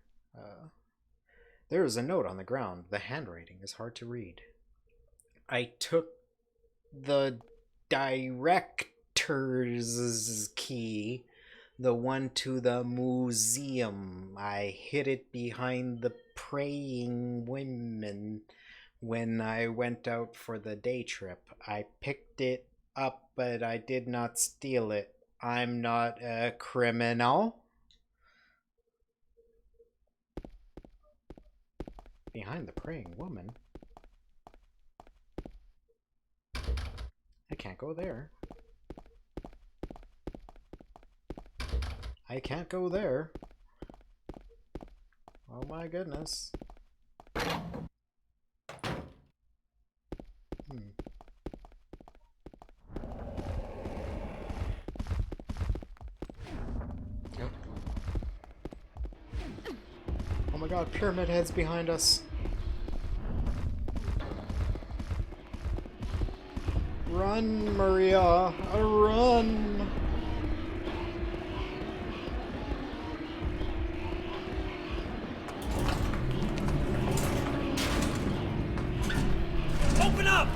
There is a note on the ground. The handwriting is hard to read. I took the director's key, the one to the museum. I hid it behind the praying women when I went out for the day trip. I picked it up, but I did not steal it. I'm not a criminal. Behind the praying woman? I can't go there. I can't go there. Oh my goodness. Yep. Oh my god, Pyramid Head's behind us. Run, Maria! Run! Open up!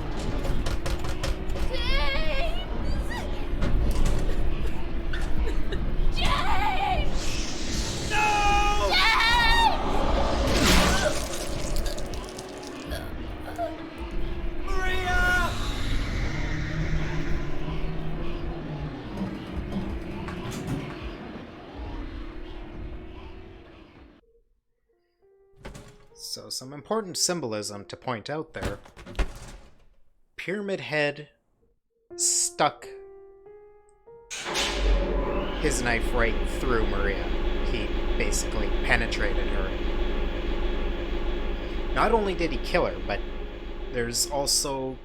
So, some important symbolism to point out there. Pyramid Head stuck his knife right through Maria. He basically penetrated her. Not only did he kill her, but there's also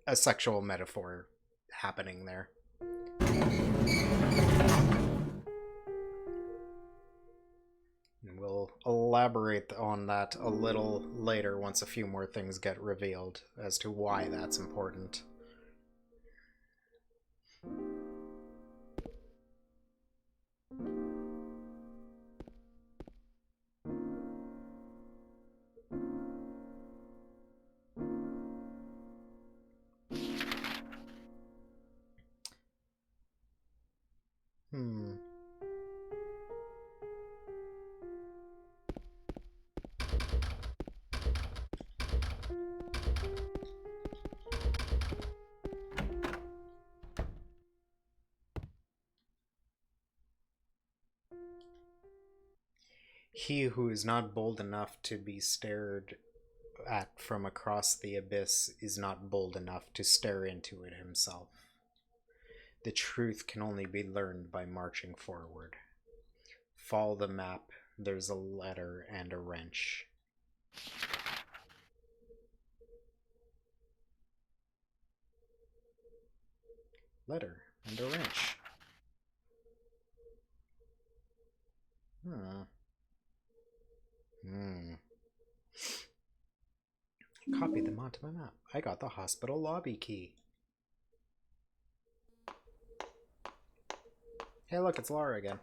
a sexual metaphor happening there. And we'll elaborate on that a little later once a few more things get revealed as to why that's important. He who is not bold enough to be stared at from across the abyss is not bold enough to stare into it himself. The truth can only be learned by marching forward. Follow the map, there's a letter and a wrench. Letter and a wrench. Copy them onto my map. I got the hospital lobby key. Hey, look, it's Laura again.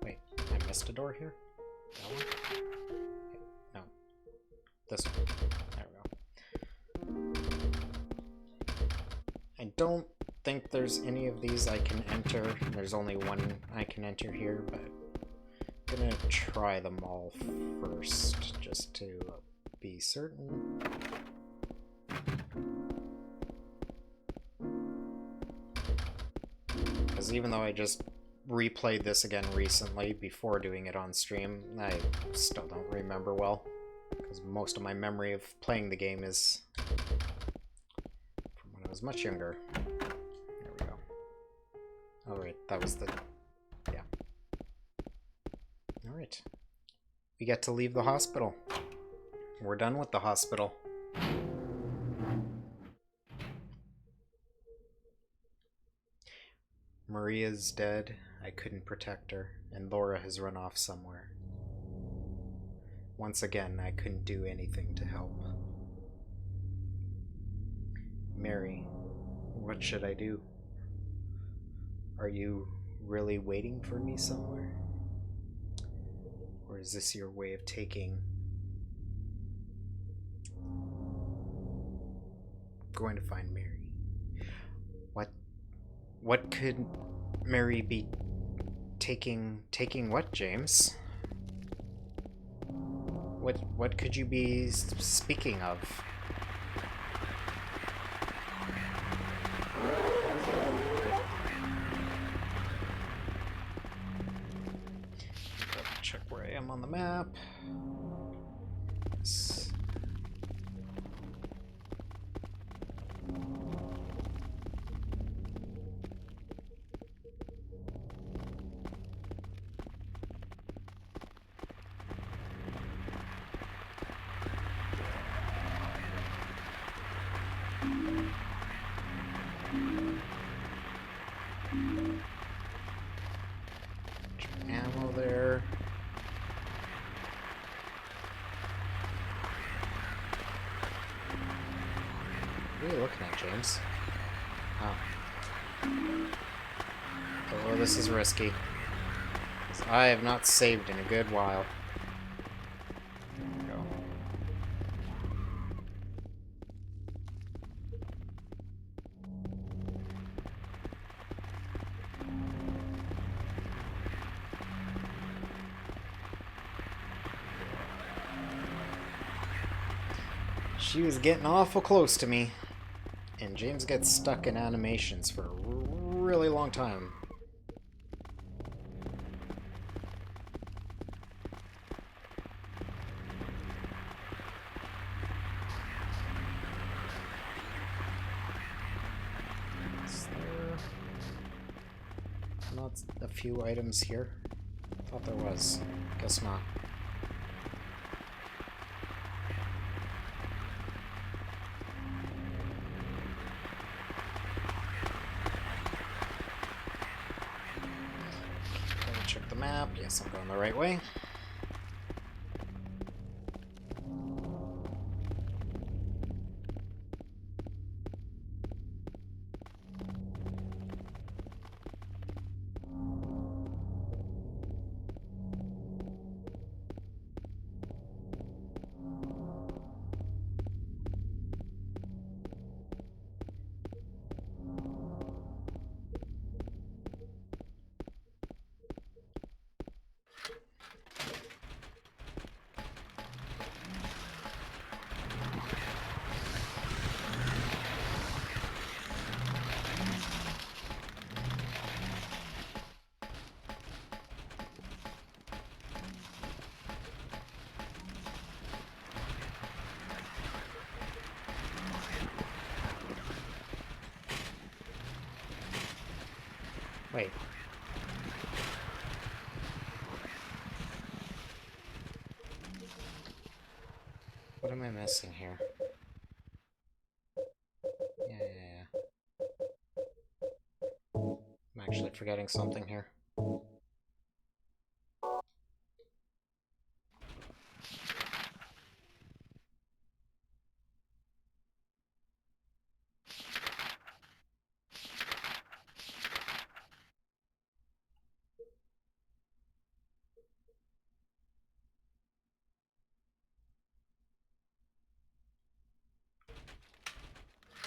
Wait, I missed a door here? That one? Okay, no. This one. There we go. I don't think there's any of these I can enter. There's only one I can enter here, but I'm gonna try them all first, just to be certain. Because even though I just replayed this again recently before doing it on stream, I still don't remember well. Because most of my memory of playing the game is from when I was much younger. There we go. Alright, that was the... yeah. Alright. We get to leave the hospital. We're done with the hospital. Maria's dead. I couldn't protect her, and Laura has run off somewhere. Once again, I couldn't do anything to help. Mary, what should I do? Are you really waiting for me somewhere? Or is this your way of taking... going to find Mary? What could Mary be taking what, James? What could you be speaking of? Check where I am on the map. Yes. Ammo there. What are you looking at, James? Oh. Oh, this is risky. 'Cause I have not saved in a good while. There we go. She was getting awful close to me. And James gets stuck in animations for a really long time. Is there not a few items here? Thought there was. Guess not. Check the map. Yes, I'm going the right way. Wait. What am I missing here? Yeah. I'm actually forgetting something here.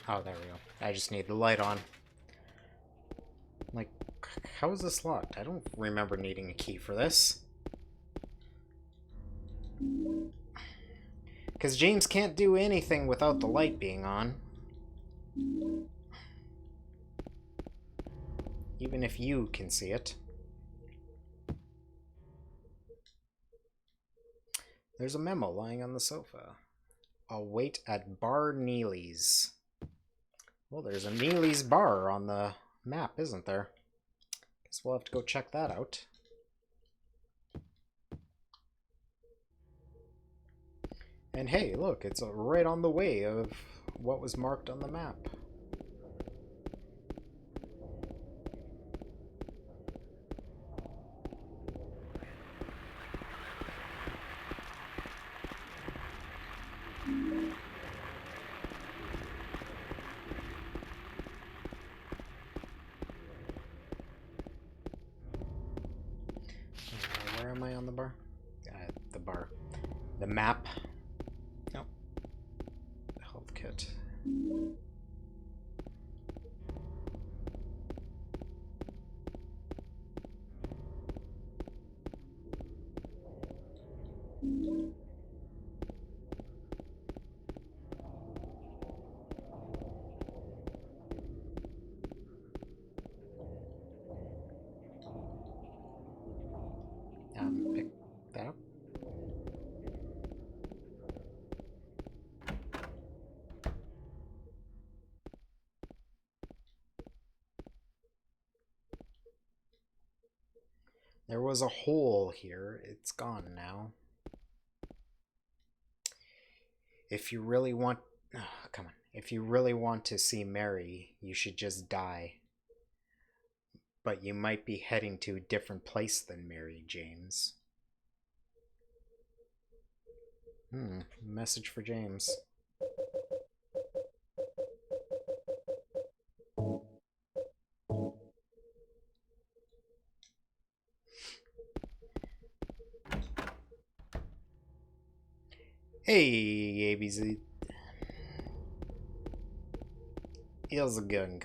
Oh, there we go. I just need the light on. Like, how is this locked? I don't remember needing a key for this. Because James can't do anything without the light being on. Even if you can see it. There's a memo lying on the sofa. I'll wait at Bar Neely's. Well, there's a Neely's bar on the map, isn't there? Guess we'll have to go check that out. And hey, look, it's right on the way of what was marked on the map. Where am I on the bar? The bar. The map. Nope. Health kit. Pick that up. There was a hole here. It's gone now. If you really want... Oh, come on. If you really want to see Mary, you should just die. But you might be heading to a different place than Mary, James. Message for James. Hey, ABC. Here's a gun.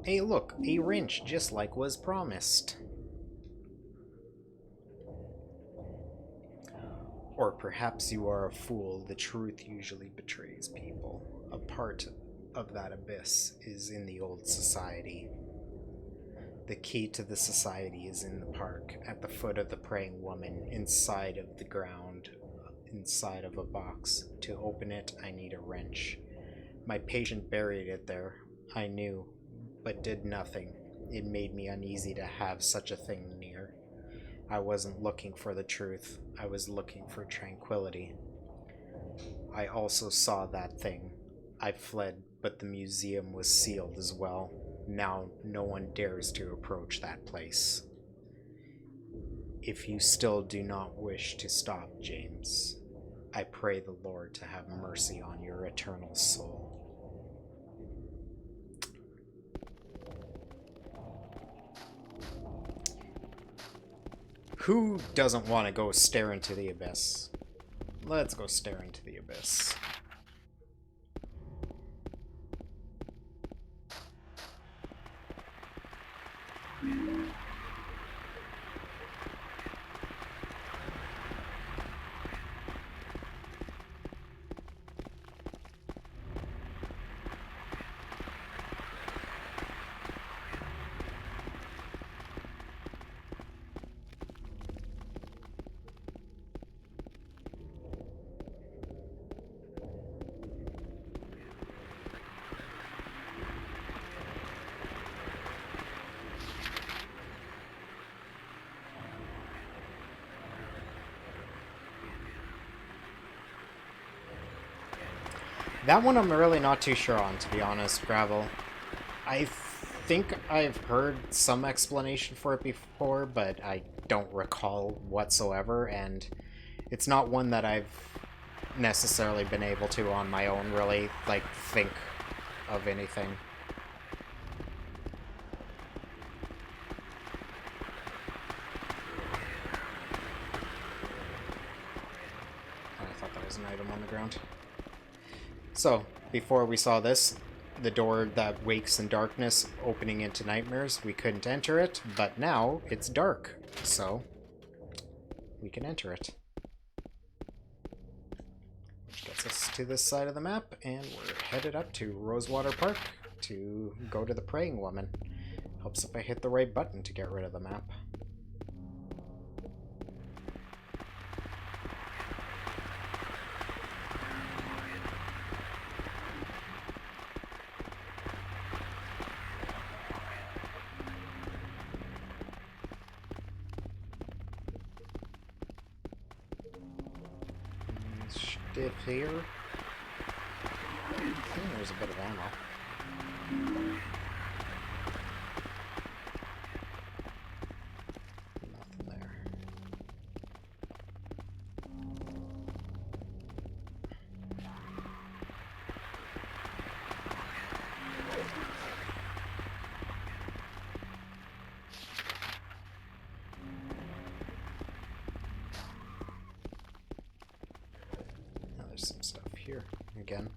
Hey, look, a wrench just like was promised. Or perhaps you are a fool. The truth usually betrays people. A part of that abyss is in the old society. The key to the society is in the park, at the foot of the praying woman, inside of the ground, inside of a box. To open it, I need a wrench. My patient buried it there. I knew, but did nothing. It made me uneasy to have such a thing near. I wasn't looking for the truth. I was looking for tranquility. I also saw that thing. I fled, but the museum was sealed as well. Now no one dares to approach that place. If you still do not wish to stop, James, I pray the Lord to have mercy on your eternal soul. Who doesn't want to go stare into the abyss? Let's go stare into the abyss. That one I'm really not too sure on, to be honest, Gravel. I think I've heard some explanation for it before, but I don't recall whatsoever, and it's not one that I've necessarily been able to on my own really, like, think of anything. I thought that was an item on the ground. So, before we saw this, the door that wakes in darkness opening into nightmares, we couldn't enter it, but now it's dark, so we can enter it. Which gets us to this side of the map, and we're headed up to Rosewater Park to go to the Praying Woman. Helps if I hit the right button to get rid of the map. Stiff here. I think there's a bit of ammo. Nothing there. There's some stuff here again.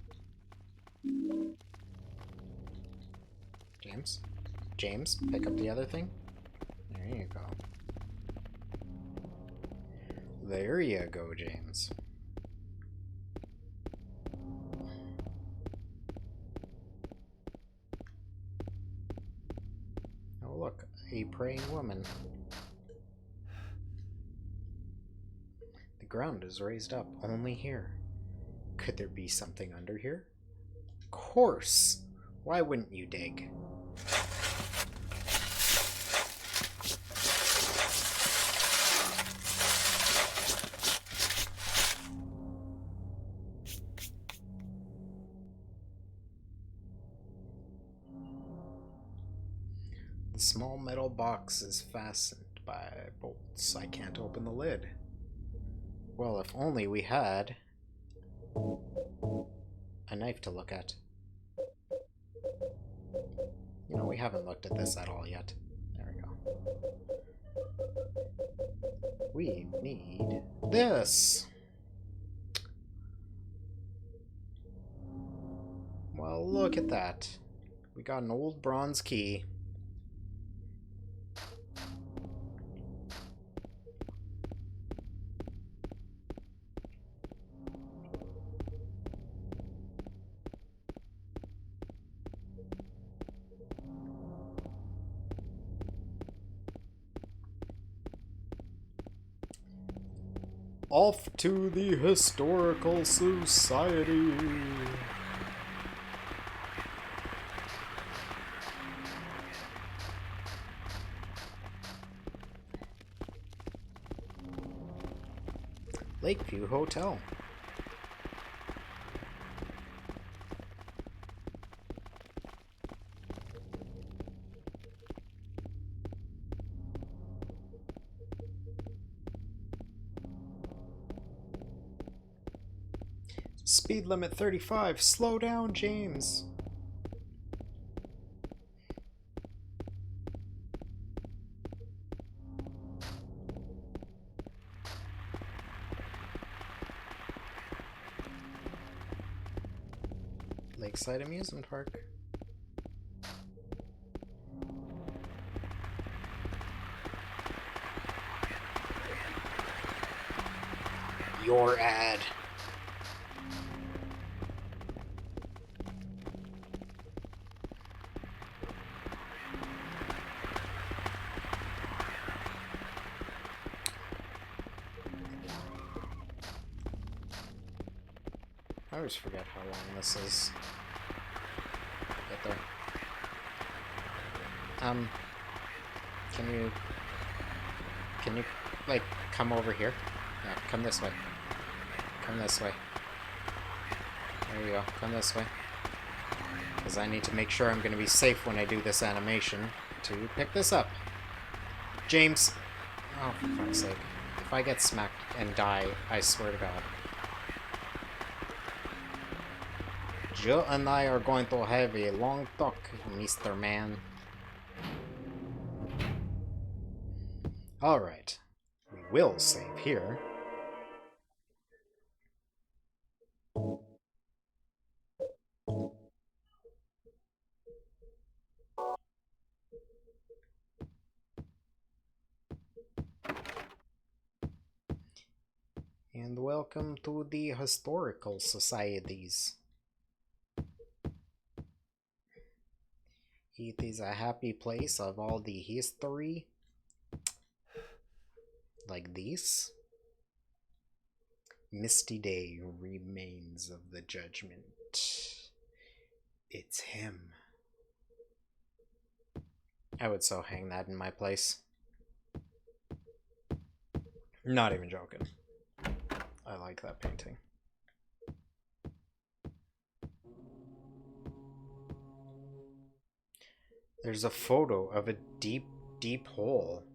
James? James, pick up the other thing. There you go. There you go, James. Oh look, a praying woman. The ground is raised up only here. Could there be something under here? Of course! Why wouldn't you dig? The small metal box is fastened by bolts. I can't open the lid. Well, if only we had a knife to look at. You know, we haven't looked at this at all yet. There we go. We need this! Well, look at that. We got an old bronze key. Off to the Historical Society. Lakeview Hotel. Speed limit 35. Slow down, James. Lakeside Amusement Park. Your ad. I always forget how long this is. Right there. Can you, like, come over here? Yeah, come this way. Come this way. There you go, come this way. Because I need to make sure I'm going to be safe when I do this animation to pick this up. James! Oh, for fuck's sake. If I get smacked and die, I swear to God. Jill and I are going to have a long talk, Mr. Man. Alright. We will save here. And welcome to the Historical Societies. It is a happy place of all the history. Like this. Misty day remains of the judgment. It's him. I would so hang that in my place. Not even joking. I like that painting. There's a photo of a deep, deep hole.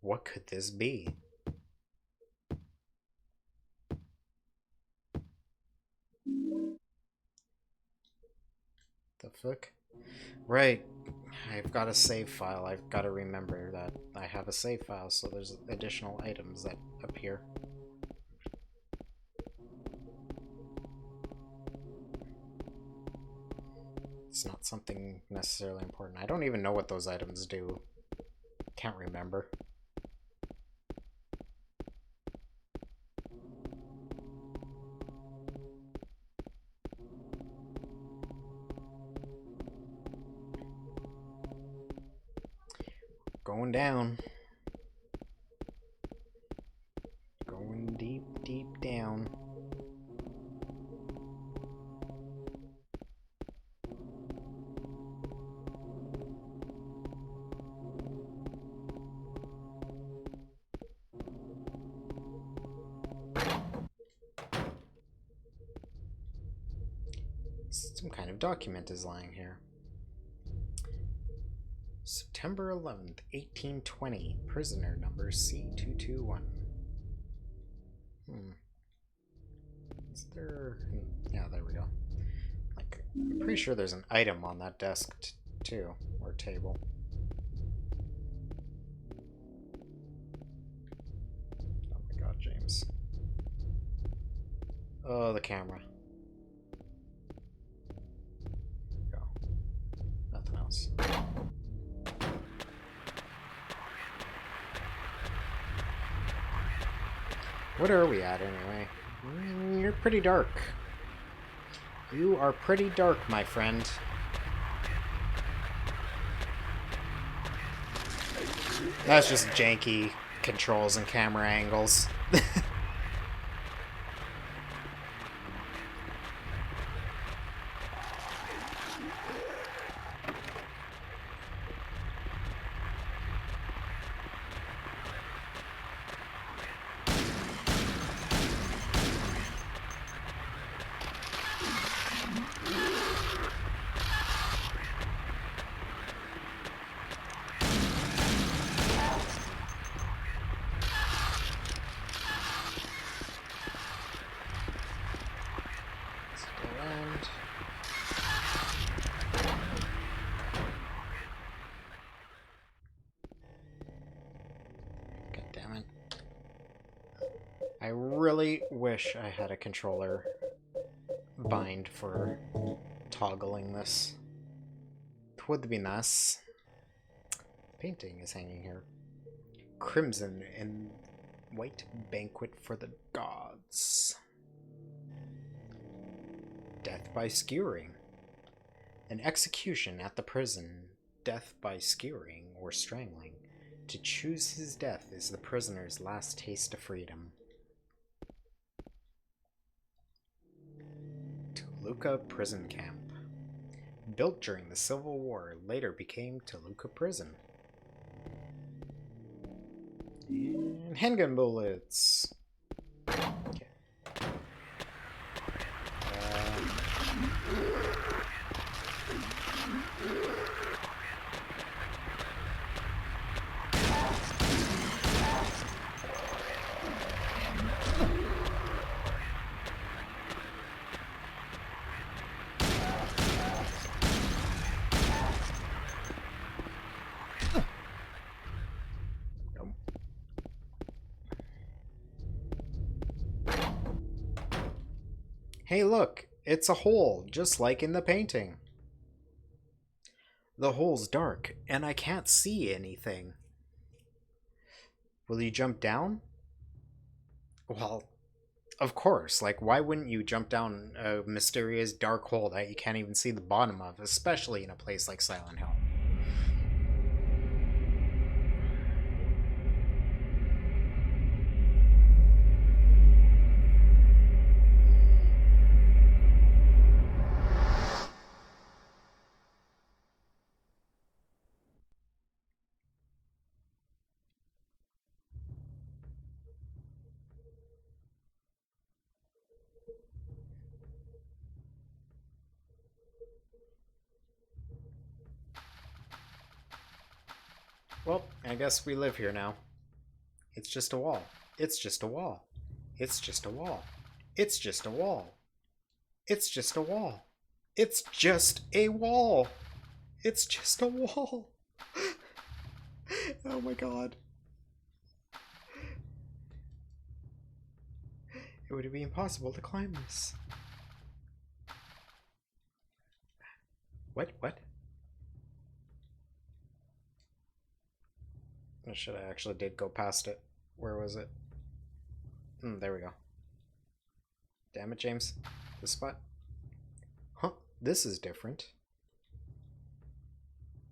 What could this be? The fuck? Right. I've got a save file. I've got to remember that I have a save file, so there's additional items that appear. It's not something necessarily important. I don't even know what those items do. Can't remember. Going down. Going deep, deep down. Some kind of document is lying here. September 11th, 1820. Prisoner number C221. Is there... Yeah, there we go. Like, I'm pretty sure there's an item on that desk, too. Or table. Oh my god, James. Oh, the camera. Go. Nothing else. What are we at, anyway? You're pretty dark. You are pretty dark, my friend. That's just janky controls and camera angles. I really wish I had a controller bind for toggling this. It would be nice. Painting is hanging here. Crimson and white banquet for the gods. Death by skewering. An execution at the prison. Death by skewering or strangling. To choose his death is the prisoner's last taste of freedom. Toluca Prison Camp. Built during the Civil War, later became Toluca Prison. And handgun bullets. Okay. Hey look, it's a hole, just like in the painting. The hole's dark, and I can't see anything. Will you jump down? Well, of course, like why wouldn't you jump down a mysterious dark hole that you can't even see the bottom of, especially in a place like Silent Hill? Well, I guess we live here now. It's just a wall. It's just a wall. It's just a wall. It's just a wall. It's just a wall. It's just a wall. It's just a wall. Oh my god. It would be impossible to climb this. What? What? I should have actually did go past it. Where was it? There we go. Damn it, James. This spot? Huh, this is different.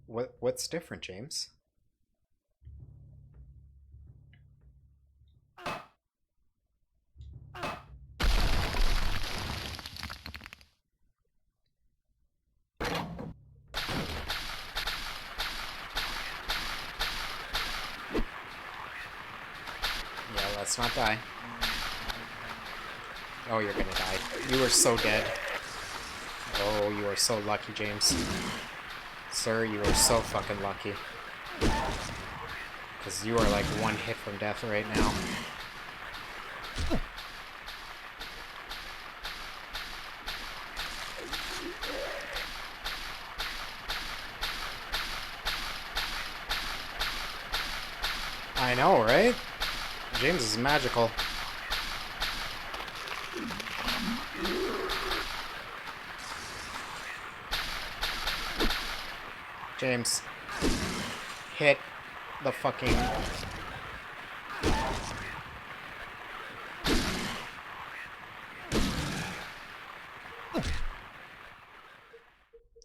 What's different, James? Let's not die. Oh, you're gonna die. You are so dead. Oh, you are so lucky, James. Sir, you are so fucking lucky. Because you are like one hit from death right now. I know, right? James is magical. James, hit the fucking...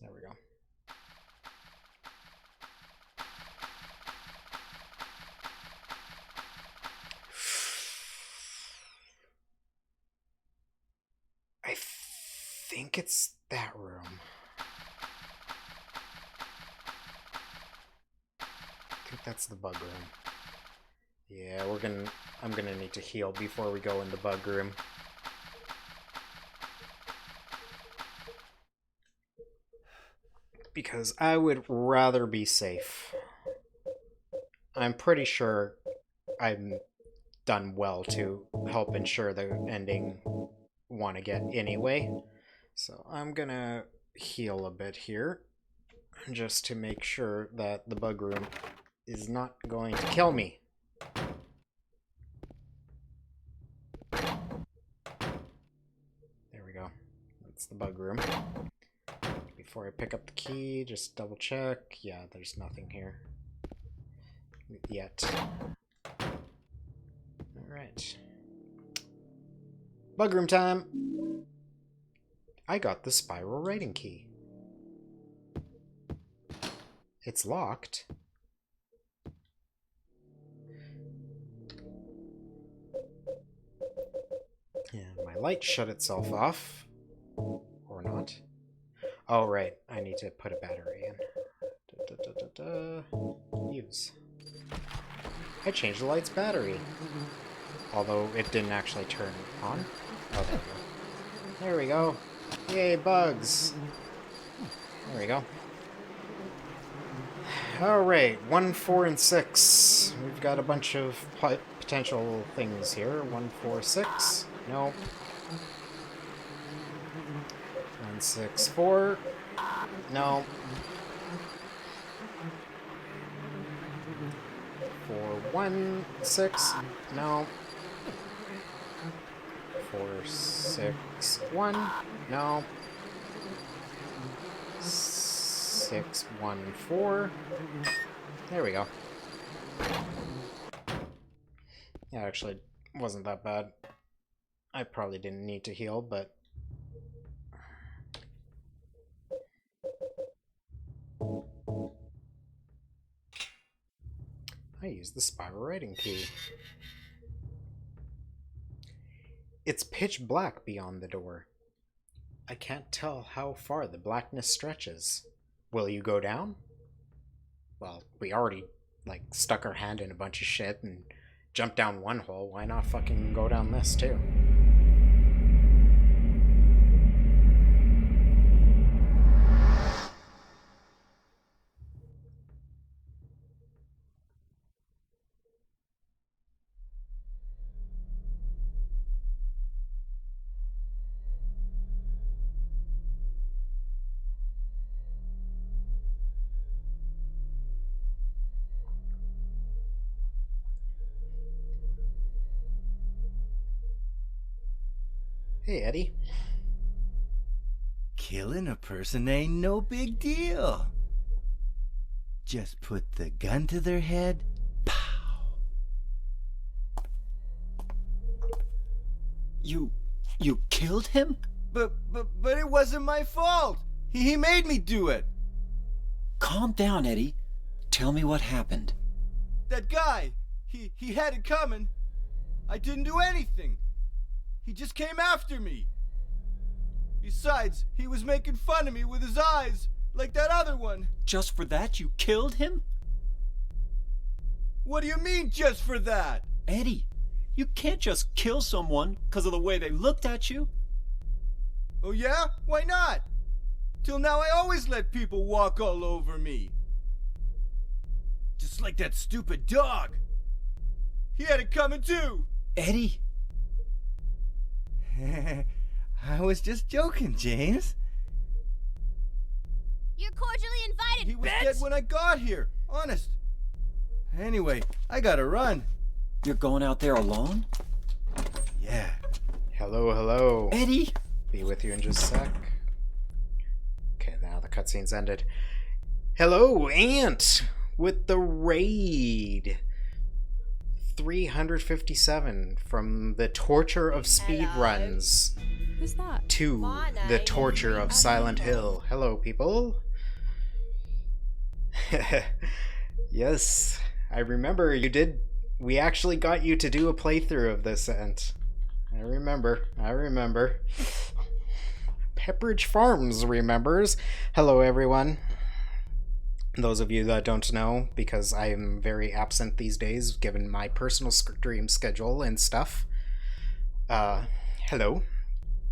There we go. I think it's that room. I think that's the bug room. Yeah, I'm gonna need to heal before we go in the bug room. Because I would rather be safe. I'm pretty sure I'm done well to help ensure the ending want to get anyway. So I'm gonna heal a bit here just to make sure that the bug room is not going to kill me. There we go. That's the bug room. Before I pick up the key, just double check. Yeah, there's nothing here. Yet. Alright. Bug room time! I got the spiral writing key. It's locked. Yeah, my light shut itself off. Or not. Oh, right. I need to put a battery in. Use. I changed the light's battery. Although it didn't actually turn on. Oh, there we go. There we go. Yay, bugs. There we go. Alright, 1, 4, and 6. We've got a bunch of potential things here. 1, 4, 6. No. 1, 6, 4. No. 4, 1, 6. No. 4, 6, 1. No. 6, 1, 4. There we go. That actually wasn't that bad. I probably didn't need to heal, but... I used the spiral writing key. It's pitch black beyond the door. I can't tell how far the blackness stretches. Will you go down? Well, we already, like, stuck our hand in a bunch of shit and jumped down one hole. Why not fucking go down this, too? Hey, Eddie. Killing a person ain't no big deal. Just put the gun to their head. Pow. You killed him? But it wasn't my fault. He made me do it. Calm down, Eddie. Tell me what happened. That guy, he had it coming. I didn't do anything. He just came after me. Besides, he was making fun of me with his eyes, like that other one. Just for that, you killed him? What do you mean, just for that? Eddie, you can't just kill someone because of the way they looked at you. Oh yeah? Why not? Till now I always let people walk all over me. Just like that stupid dog. He had it coming too. Eddie. I was just joking, James. You're cordially invited, He was bitch! dead when I got here, honest. Anyway, I gotta run. You're going out there alone? Yeah. Hello, hello. Eddie! Be with you in just a sec. Okay, now the cutscene's ended. Hello, Ant! With the raid! 357 from the torture of speedruns Who's that? to My the name torture is of Silent Hill. Hello, people. Yes, I remember you did. We actually got you to do a playthrough of this, Ant. I remember. Pepperidge Farms remembers. Hello, everyone. Those of you that don't know, because I am very absent these days, given my personal stream schedule and stuff. Hello.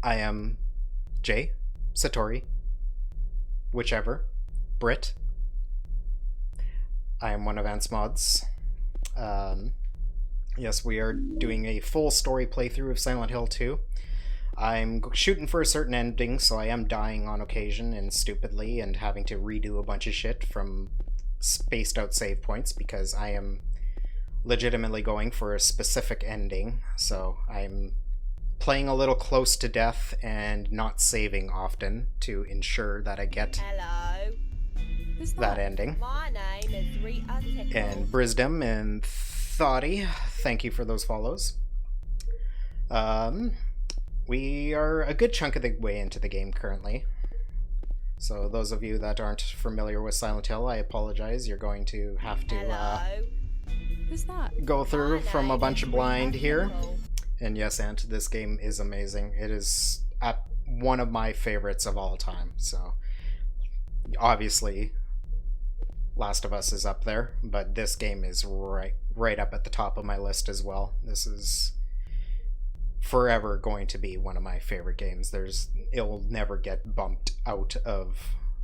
I am Jay, Satori, whichever, Brit. I am one of Ant's mods. Yes, we are doing a full story playthrough of Silent Hill 2. I'm shooting for a certain ending, so I am dying on occasion and stupidly and having to redo a bunch of shit from spaced out save points because I am legitimately going for a specific ending. So I'm playing a little close to death and not saving often to ensure that I get Hello. Who's that ending. My name is Rita Tickle. And Brisdom and Thoughty, thank you for those follows. We are a good chunk of the way into the game currently. So those of you that aren't familiar with Silent Hill, I apologize. You're going to have to Hello. Who's that? go through My from a name bunch is of blind Rita here. Tickle. And yes, Ant, this game is amazing. It is one of my favorites of all time. So obviously, Last of Us is up there, but this game is right up at the top of my list as well. This is forever going to be one of my favorite games. It'll never get bumped out of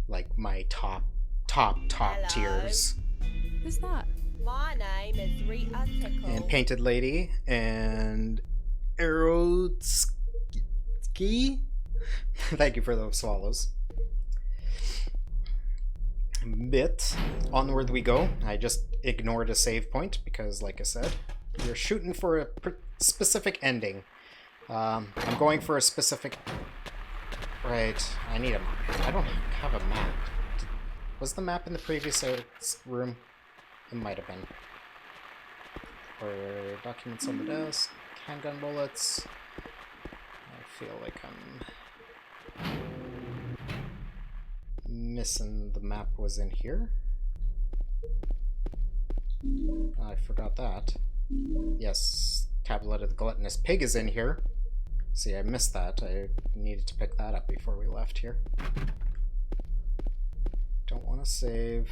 like my top Hello. tiers. Who's that? My name is Rita Tickle. And Painted Lady and Arrowski. Thank you for those swallows. Bit onward we go. I just ignored a save point because, like I said, you're shooting for a specific ending. I'm going for a specific. Right. I don't have a map. Was the map in the previous room? It might have been. Or documents on the desk. Handgun bullets. I feel like I'm missing the map was in here. I forgot that. Yes, Tablet of the Gluttonous Pig is in here. See, I missed that. I needed to pick that up before we left here. Don't want to save.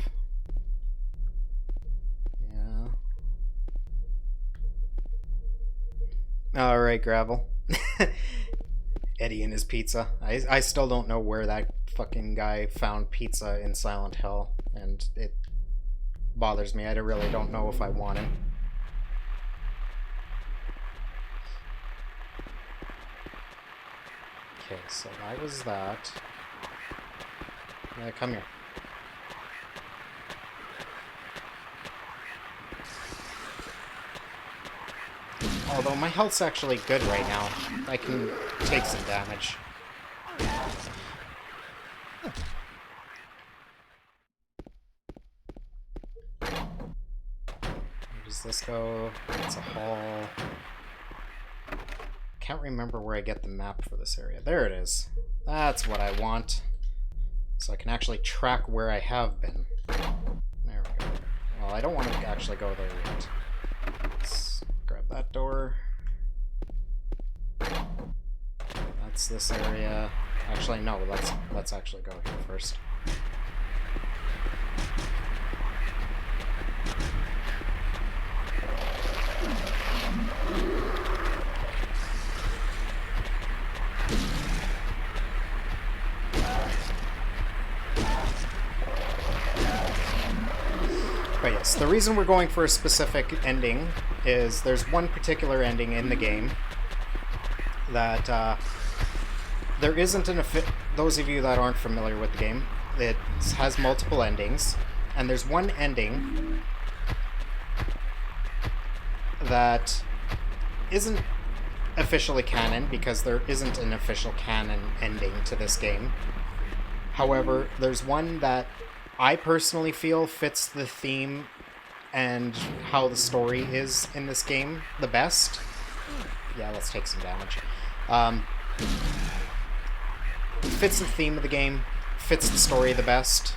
Yeah. Alright, Gravel. Eddie and his pizza. I still don't know where that fucking guy found pizza in Silent Hill, and it bothers me. I really don't know if I want him. Okay, so that was that. Come here. Although my health's actually good right now. I can take some damage. Where does this go? It's a hall. Can't remember where I get the map for this area. There it is. That's what I want. So I can actually track where I have been. There we go. Well, I don't want to actually go there yet. Let's grab that door. That's this area. Actually, no, let's actually go here first. But yes, the reason we're going for a specific ending is there's one particular ending in the game that there isn't those of you that aren't familiar with the game, it has multiple endings, and there's one ending that isn't officially canon because there isn't an official canon ending to this game. However, there's one that I personally feel fits the theme and how the story is in this game the best. Yeah, let's take some damage. Fits the theme of the game, fits the story the best,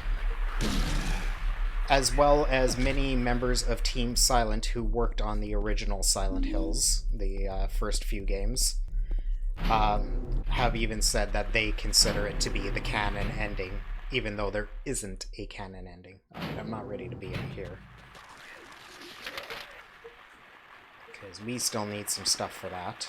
as well as many members of Team Silent who worked on the original Silent Hills, the first few games, have even said that they consider it to be the canon ending, even though there isn't a canon ending. Alright, I'm not ready to be in here. Because we still need some stuff for that.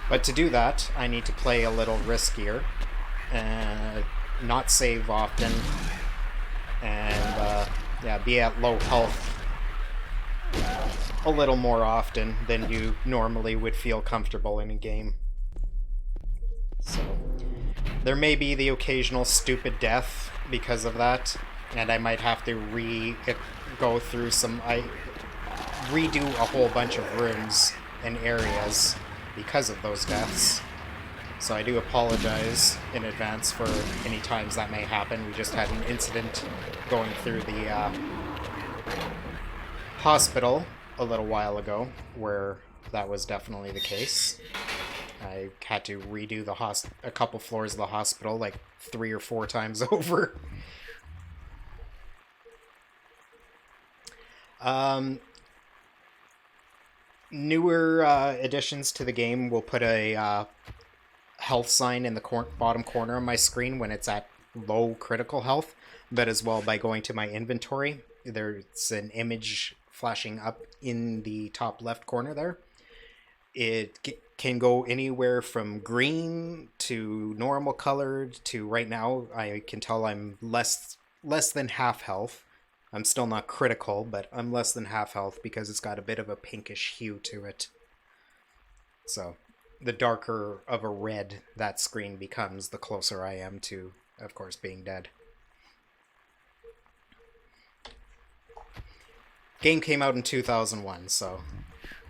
But to do that, I need to play a little riskier, not save often, and yeah, be at low health a little more often than you normally would feel comfortable in a game. So there may be the occasional stupid death because of that, and I might have to go through redo a whole bunch of rooms and areas because of those deaths. So I do apologize in advance for any times that may happen. We just had an incident going through the hospital a little while ago where that was definitely the case. I had to redo a couple floors of the hospital like 3 or 4 times over. Newer additions to the game will put a health sign in the bottom corner of my screen when it's at low critical health, but as well by going to my inventory. There's an image flashing up in the top left corner there. It can go anywhere from green to normal colored to right now I can tell I'm less than half health. I'm still not critical, but I'm less than half health because it's got a bit of a pinkish hue to it. So the darker of a red that screen becomes, the closer I am to, of course, being dead. Game came out in 2001, so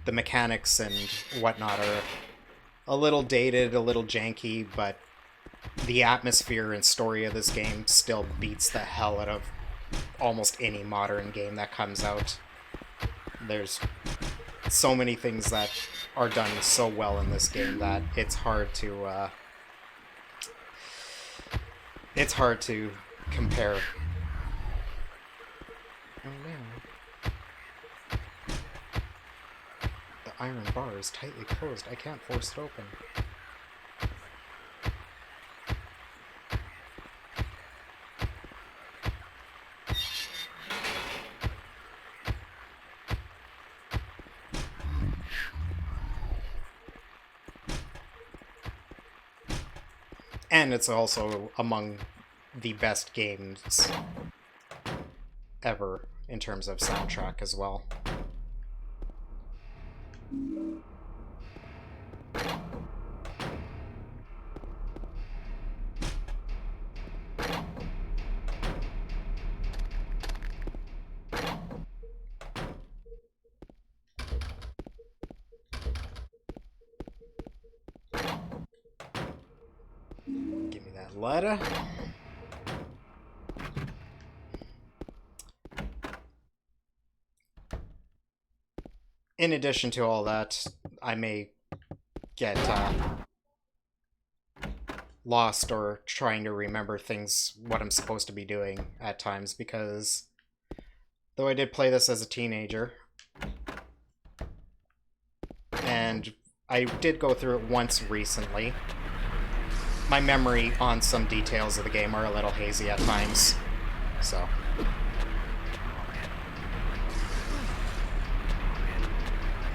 the mechanics and whatnot are a little dated, a little janky, but the atmosphere and story of this game still beats the hell out of almost any modern game that comes out. There's so many things that are done so well in this game that it's hard to compare. Oh no. The iron bar is tightly closed. I can't force it open. And it's also among the best games ever in terms of soundtrack as well. Give me that letter. In addition to all that, I may get lost or trying to remember things, what I'm supposed to be doing at times, because though I did play this as a teenager, and I did go through it once recently, my memory on some details of the game are a little hazy at times, so...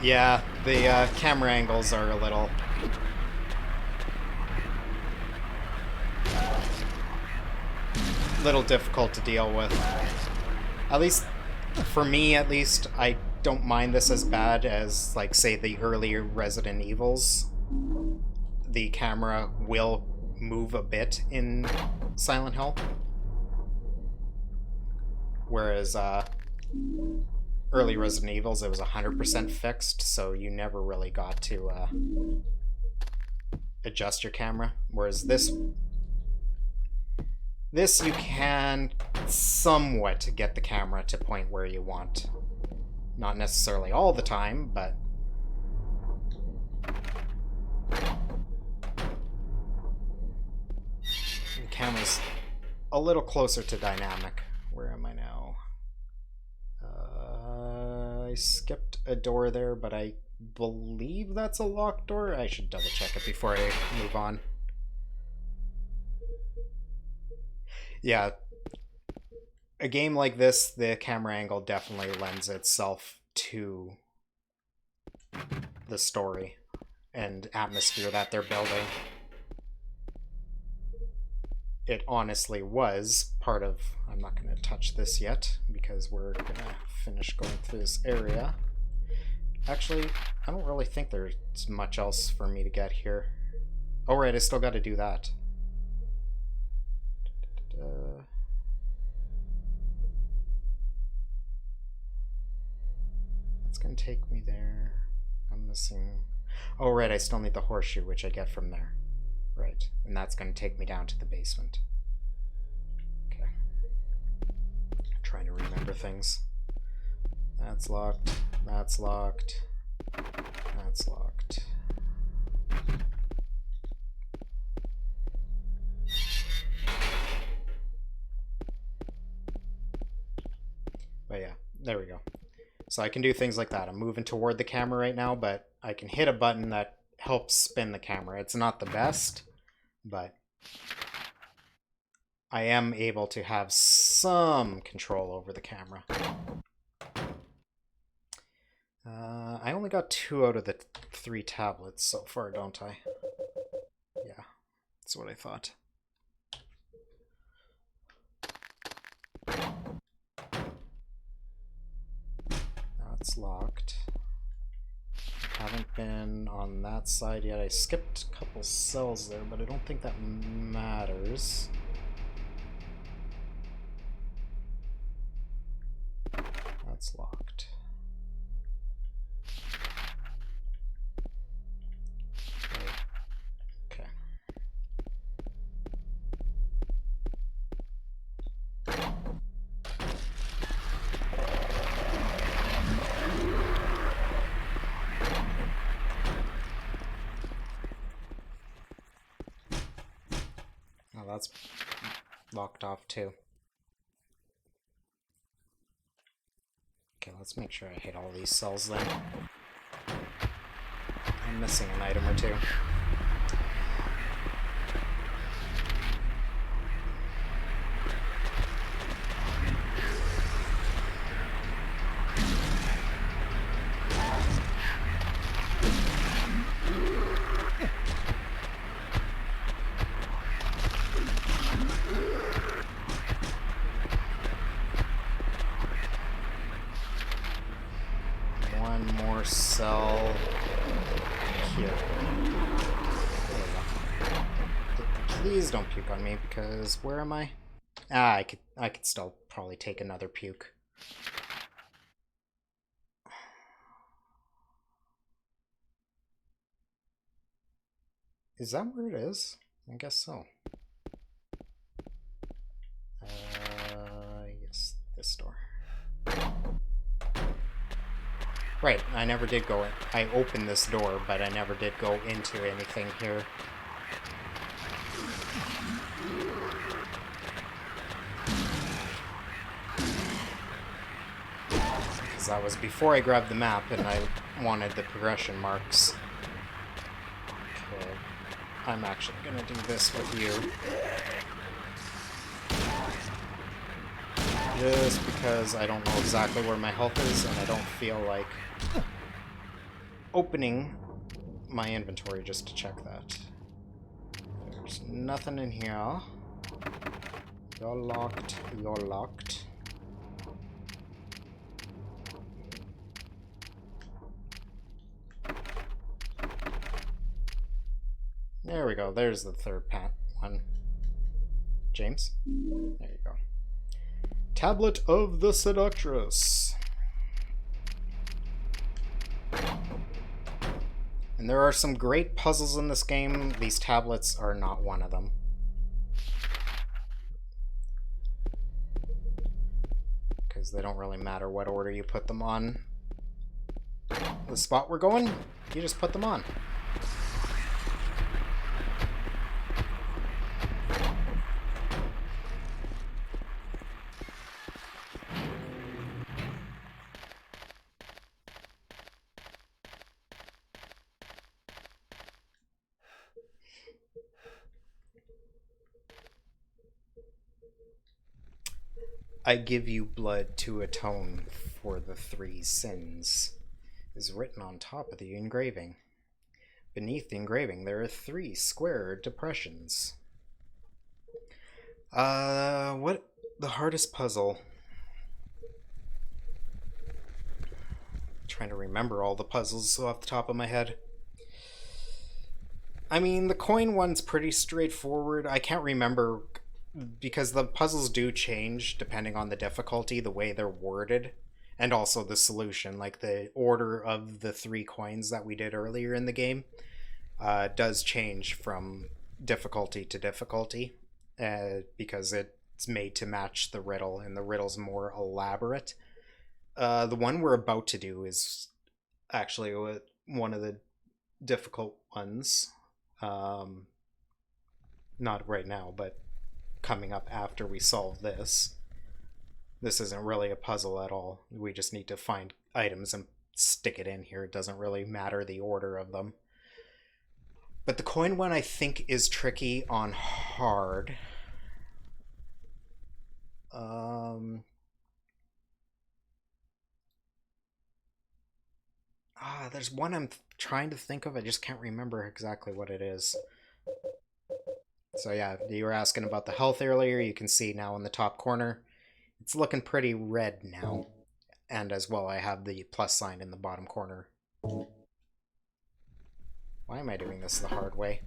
Yeah, the camera angles are a little difficult to deal with. At least, for me at least, I don't mind this as bad as, like, say, the earlier Resident Evils. The camera will move a bit in Silent Hill. Whereas, early Resident Evils, it was 100% fixed, so you never really got to adjust your camera. Whereas this you can somewhat get the camera to point where you want. Not necessarily all the time, but... the camera's a little closer to dynamic. Where am I now? I skipped a door there, but I believe that's a locked door. I should double check it before I move on. Yeah, a game like this, the camera angle definitely lends itself to the story and atmosphere that they're building. It honestly was part of... I'm not going to touch this yet, because we're going to finish going through this area. Actually, I don't really think there's much else for me to get here. Oh, right, I still got to do that. That's going to take me there. I'm missing... Oh, right, I still need the horseshoe, which I get from there. Right, and that's going to take me down to the basement. Okay. Trying to remember things. That's locked. That's locked. That's locked. But yeah, there we go. So I can do things like that. I'm moving toward the camera right now, but I can hit a button that helps spin the camera. It's not the best, but I am able to have some control over the camera. I only got 2 out of the 3 tablets so far, don't I? Yeah, that's what I thought. That's locked. Haven't been on that side yet. I skipped a couple cells there, but I don't think that matters. That's locked. Okay. Oh, that's locked off too. Okay, let's make sure I hit all these cells then. I'm missing an item or two. One more cell here. Please don't puke on me, because where am I? Ah, I could still probably take another puke. Is that where it is? I guess so. Yes, this door. Right, I never did go in. I opened this door, but I never did go into anything here. Because that was before I grabbed the map and I wanted the progression marks. Okay, I'm actually gonna do this with you. Just because I don't know exactly where my health is and I don't feel like opening my inventory just to check that. There's nothing in here. You're locked. You're locked. There we go. There's the third one. James? There you go. Tablet of the Seductress. And there are some great puzzles in this game. These tablets are not one of them. Because they don't really matter what order you put them on. The spot we're going, you just put them on. I give you blood to atone for the 3 sins, is written on top of the engraving. Beneath the engraving, there are 3 square depressions. What? The hardest puzzle. Trying to remember all the puzzles off the top of my head. I mean, the coin one's pretty straightforward. I can't remember because the puzzles do change depending on the difficulty, the way they're worded, and also the solution. Like the order of the 3 coins that we did earlier in the game does change from difficulty to difficulty because it's made to match the riddle, and the riddle's more elaborate. The one we're about to do is actually one of the difficult ones. Not right now, but coming up after we solve this. This isn't really a puzzle at all. We just need to find items and stick it in here. It doesn't really matter the order of them. But the coin one I think is tricky on hard. There's one I'm trying to think of. I just can't remember exactly what it is. So yeah, you were asking about the health earlier. You can see now in the top corner, it's looking pretty red now. And as well, I have the plus sign in the bottom corner. Why am I doing this the hard way?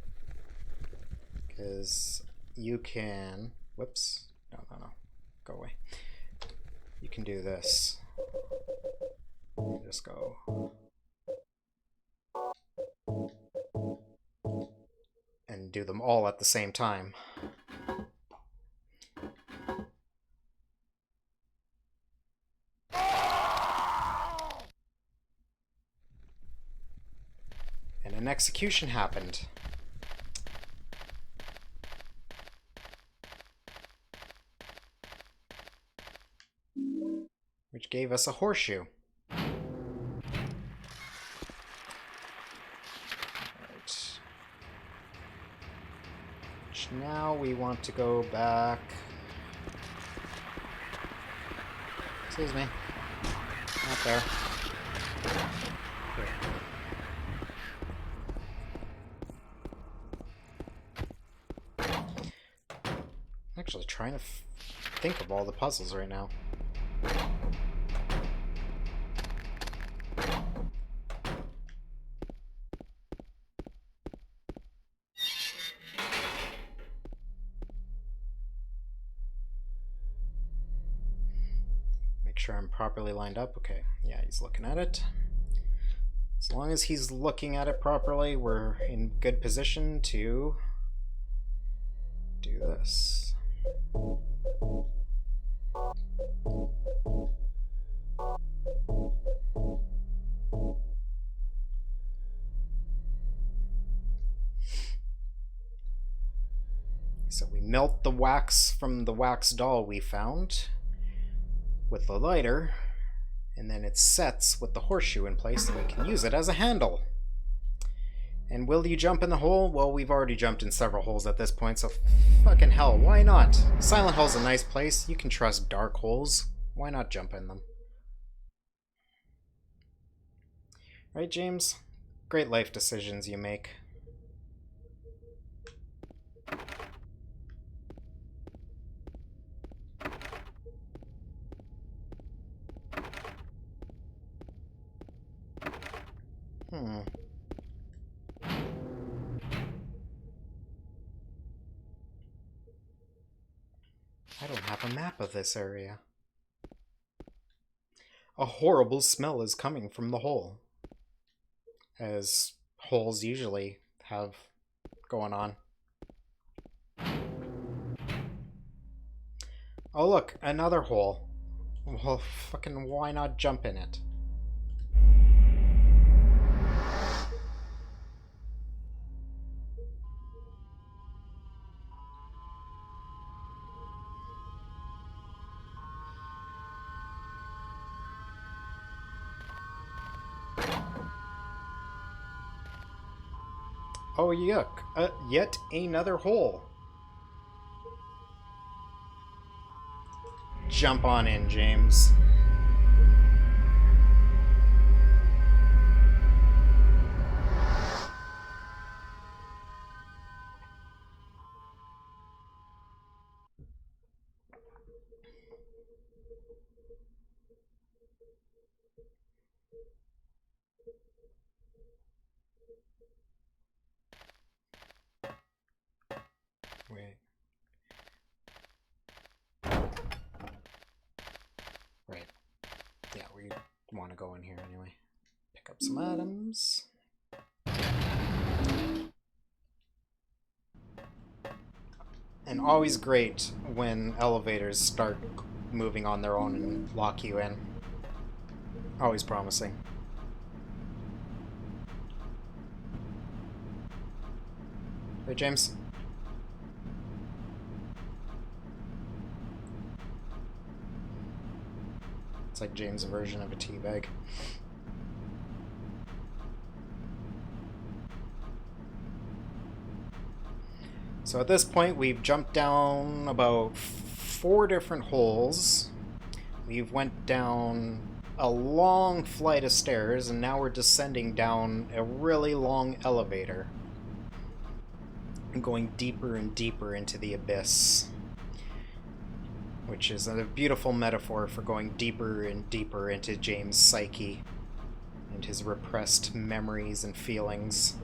Because you can... Whoops. No. Go away. You can do this. Just go... and do them all at the same time. And an execution happened. Which gave us a horseshoe. Now we want to go back. Excuse me. Not there. Here. I'm actually trying to think of all the puzzles right now. Sure I'm properly lined up. Okay, yeah, he's looking at it. As long as he's looking at it properly, we're in good position to do this. So we melt the wax from the wax doll we found with the lighter, and then it sets with the horseshoe in place so we can use it as a handle. And will you jump in the hole? Well, we've already jumped in several holes at this point, so fucking hell, why not? Silent Hill's a nice place. You can trust dark holes. Why not jump in them? Right, James? Great life decisions you make. I don't have a map of this area. A horrible smell is coming from the hole, as holes usually have going on. Oh look, another hole. Well, fucking why not jump in it? Oh, yuck. Yet another hole. Jump on in, James. to go in here anyway. Pick up some items. And always great when elevators start moving on their own and lock you in. Always promising. Right, James? It's like James' version of a teabag. So at this point, we've jumped down about 4 different holes. We've went down a long flight of stairs, and now we're descending down a really long elevator. And going deeper and deeper into the abyss. Which is a beautiful metaphor for going deeper and deeper into James' psyche. And his repressed memories and feelings.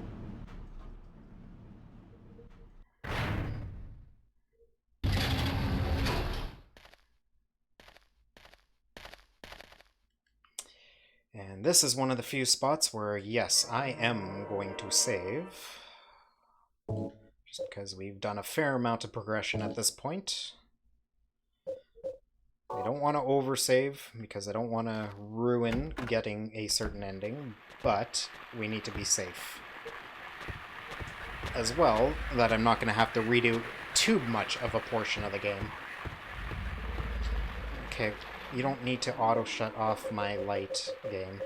And this is one of the few spots where, yes, I am going to save. Just because we've done a fair amount of progression at this point. I don't want to oversave, because I don't want to ruin getting a certain ending, but we need to be safe. As well, that I'm not going to have to redo too much of a portion of the game. Okay. You don't need to auto-shut off my light, game.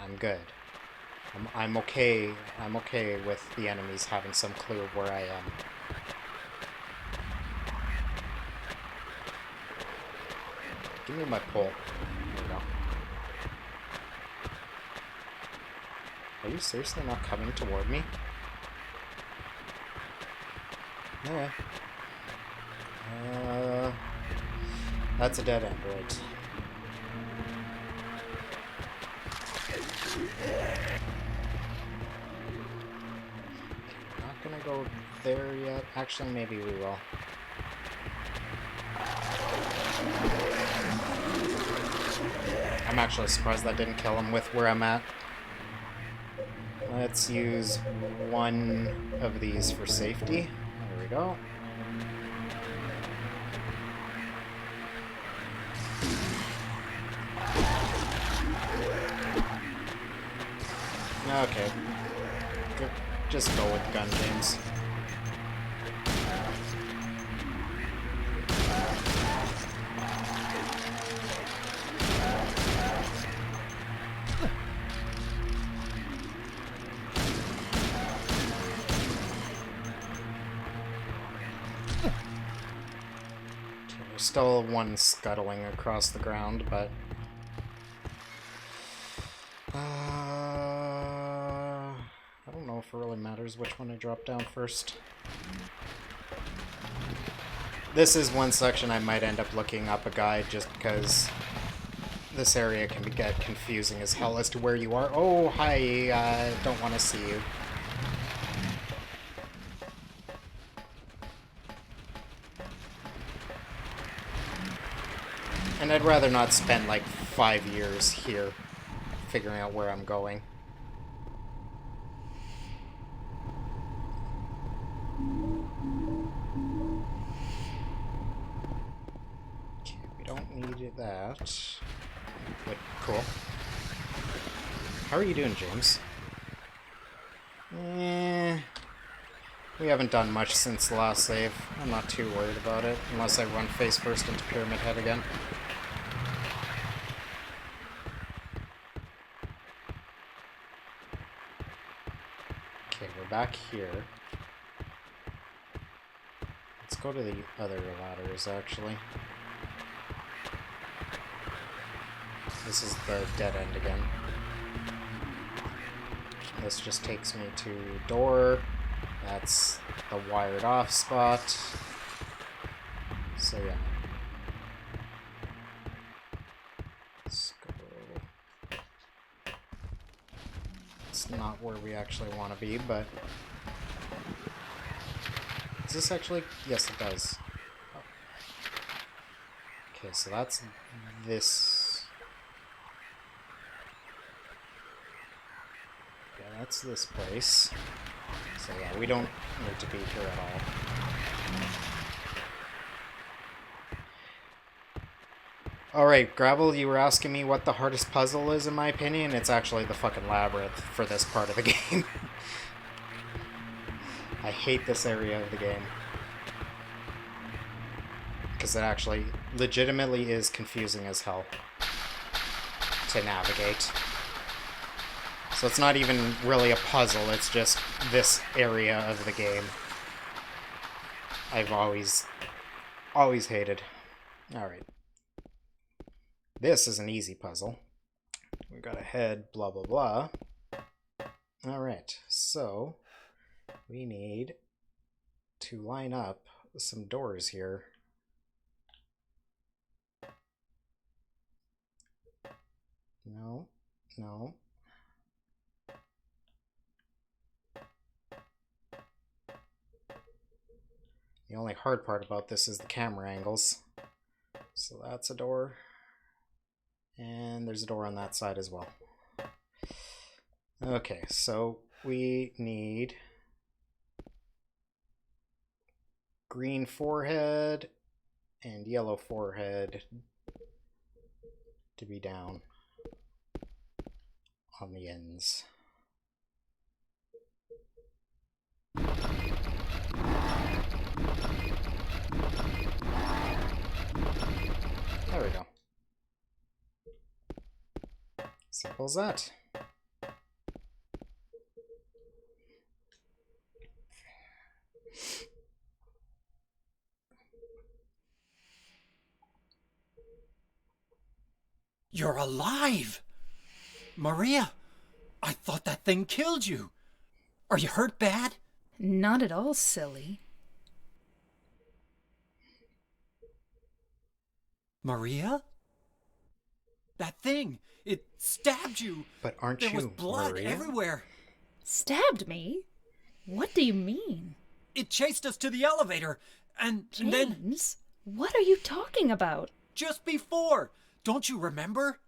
I'm good. I'm okay. I'm okay with the enemies having some clue of where I am. Give me my pole. There we go. Are you seriously not coming toward me? Okay. That's a dead end, right? Not gonna go there yet. Actually, maybe we will. I'm actually surprised that didn't kill him with where I'm at. Let's use one of these for safety. There we go. Okay. Just go with gun, James. There's still one scuttling across the ground, but... I don't know if it really matters which one I drop down first. This is one section I might end up looking up a guide just because this area can get confusing as hell as to where you are. Oh, hi, don't want to see you. And I'd rather not spend like 5 years here figuring out where I'm going. Okay, we don't need that. But cool. How are you doing, James? We haven't done much since the last save. I'm not too worried about it, unless I run face first into Pyramid Head again. Okay, we're back here. Let's go to the other ladders, actually. This is the dead end again. This just takes me to door. That's the wired off spot. So yeah. Let's go. It's not where we actually want to be, but... Does this actually... Yes, it does. Oh. Okay, so that's this. Yeah, that's this place. So yeah, we don't need to be here at all. Alright, Gravel, you were asking me what the hardest puzzle is in my opinion. It's actually the fucking labyrinth for this part of the game. I hate this area of the game. Because it actually legitimately is confusing as hell to navigate. So it's not even really a puzzle, it's just this area of the game. I've always hated. Alright. This is an easy puzzle. We got a head, blah blah blah. Alright, so we need to line up some doors here. No, no. The only hard part about this is the camera angles. So that's a door. And there's a door on that side as well. Okay, so we need green forehead and yellow forehead to be down on the ends. There we go. Simple as that. You're alive! Maria, I thought that thing killed you. Are you hurt bad? Not at all, silly. Maria? That thing, it stabbed you. But aren't there you, was blood Maria? everywhere. Stabbed me? What do you mean? It chased us to the elevator, and then James, what are you talking about? just before, don't you remember?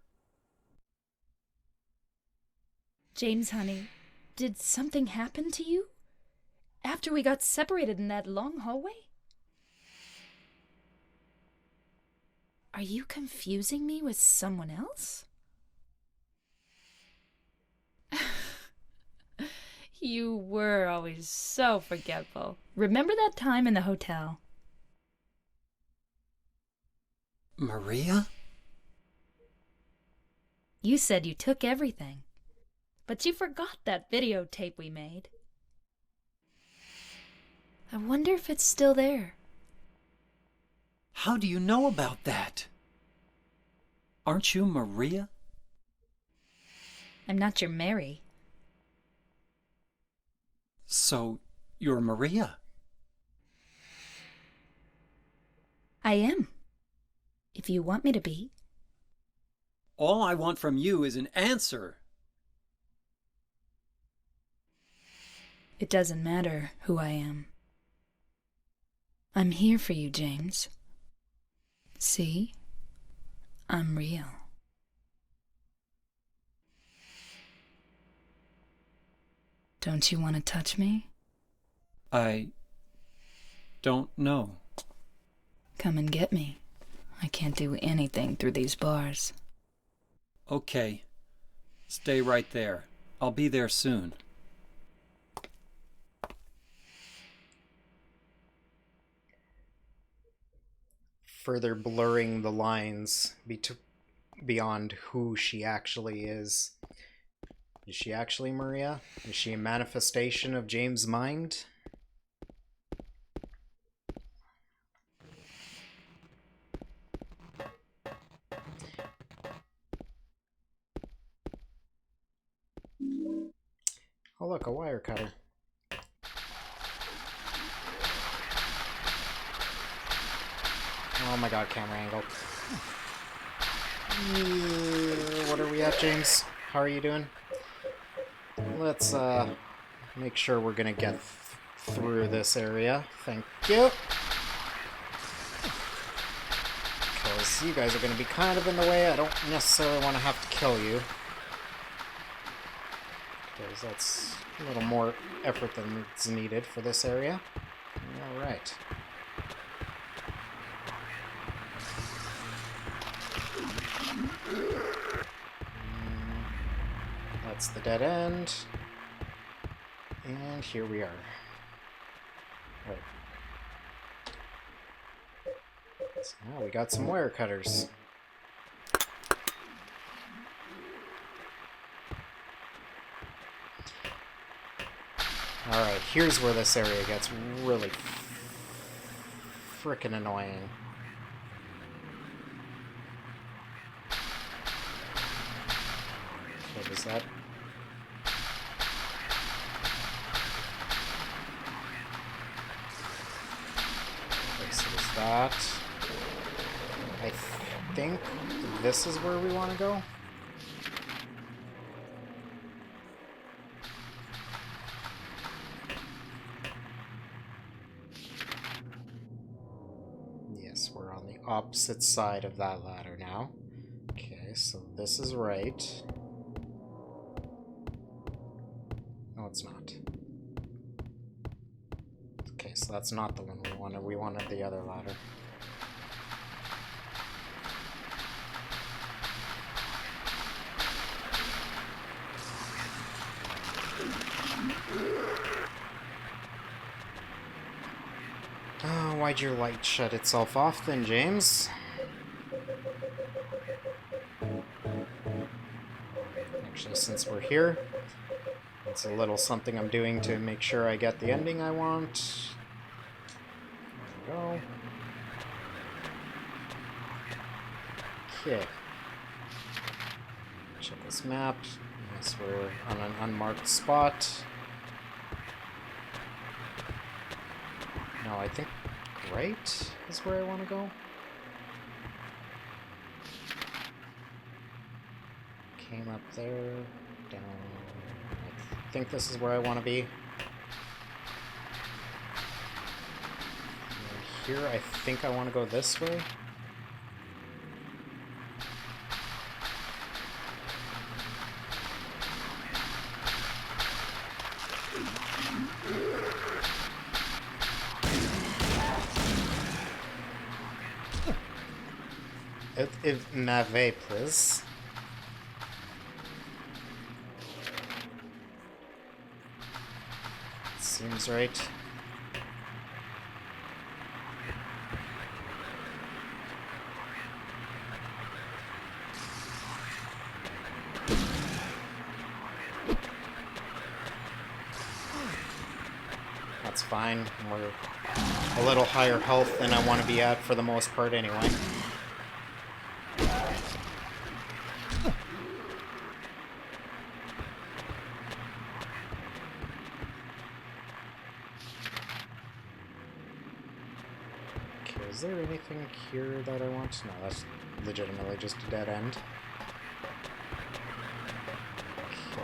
James, honey, did something happen to you? After we got separated in that long hallway? Are you confusing me with someone else? You were always so forgetful. Remember that time in the hotel? Maria? You said you took everything, but you forgot that videotape we made. I wonder if it's still there. How do you know about that? Aren't you Maria? I'm not your Mary. So, you're Maria? I am. If you want me to be. All I want from you is an answer. It doesn't matter who I am. I'm here for you, James. See? I'm real. Don't you want to touch me? I don't know. Come and get me. I can't do anything through these bars. Okay. Stay right there. I'll be there soon. Further blurring the lines beyond who she actually is. Is she actually Maria? Is she a manifestation of James' mind? Oh look, a wire cutter. Oh my god, camera angle. What are we at, James? How are you doing? Let's make sure we're gonna get through this area. Thank you. Okay, because you guys are going to be kind of in the way. I don't necessarily want to have to kill you, because that's a little more effort than is needed for this area. Alright. That's the dead end. And here we are. Right. So now we got some wire cutters. Alright, here's where this area gets really frickin' annoying. What is that? Okay, so there's that. I think this is where we want to go. Yes, we're on the opposite side of that ladder now. Okay, so this is right. No, it's not. Okay, so that's not the one we wanted. We wanted the other ladder. Oh, why'd your light shut itself off then, James? Actually, since we're here, it's a little something I'm doing to make sure I get the ending I want. There we go. Okay. Check this map. Yes, we're on an unmarked spot. No, I think right is where I want to go. Came up there, down. I think this is where I want to be. And here, I think I want to go this way. If m'avez, please. Seems right. That's fine. We're a little higher health than I want to be at for the most part anyway. Is there anything here that I want? No, that's legitimately just a dead end. Okay.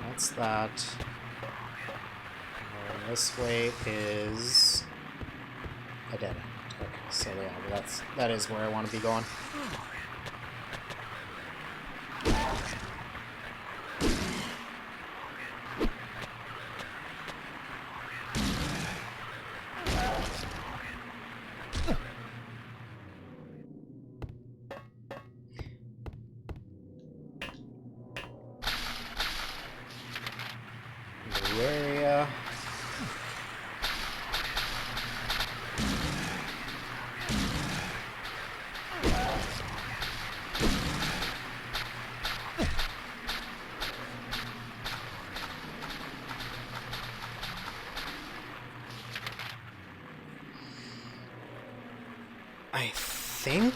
That's that. And this way is a dead end. Okay, so yeah, that is where I want to be going. Area. I think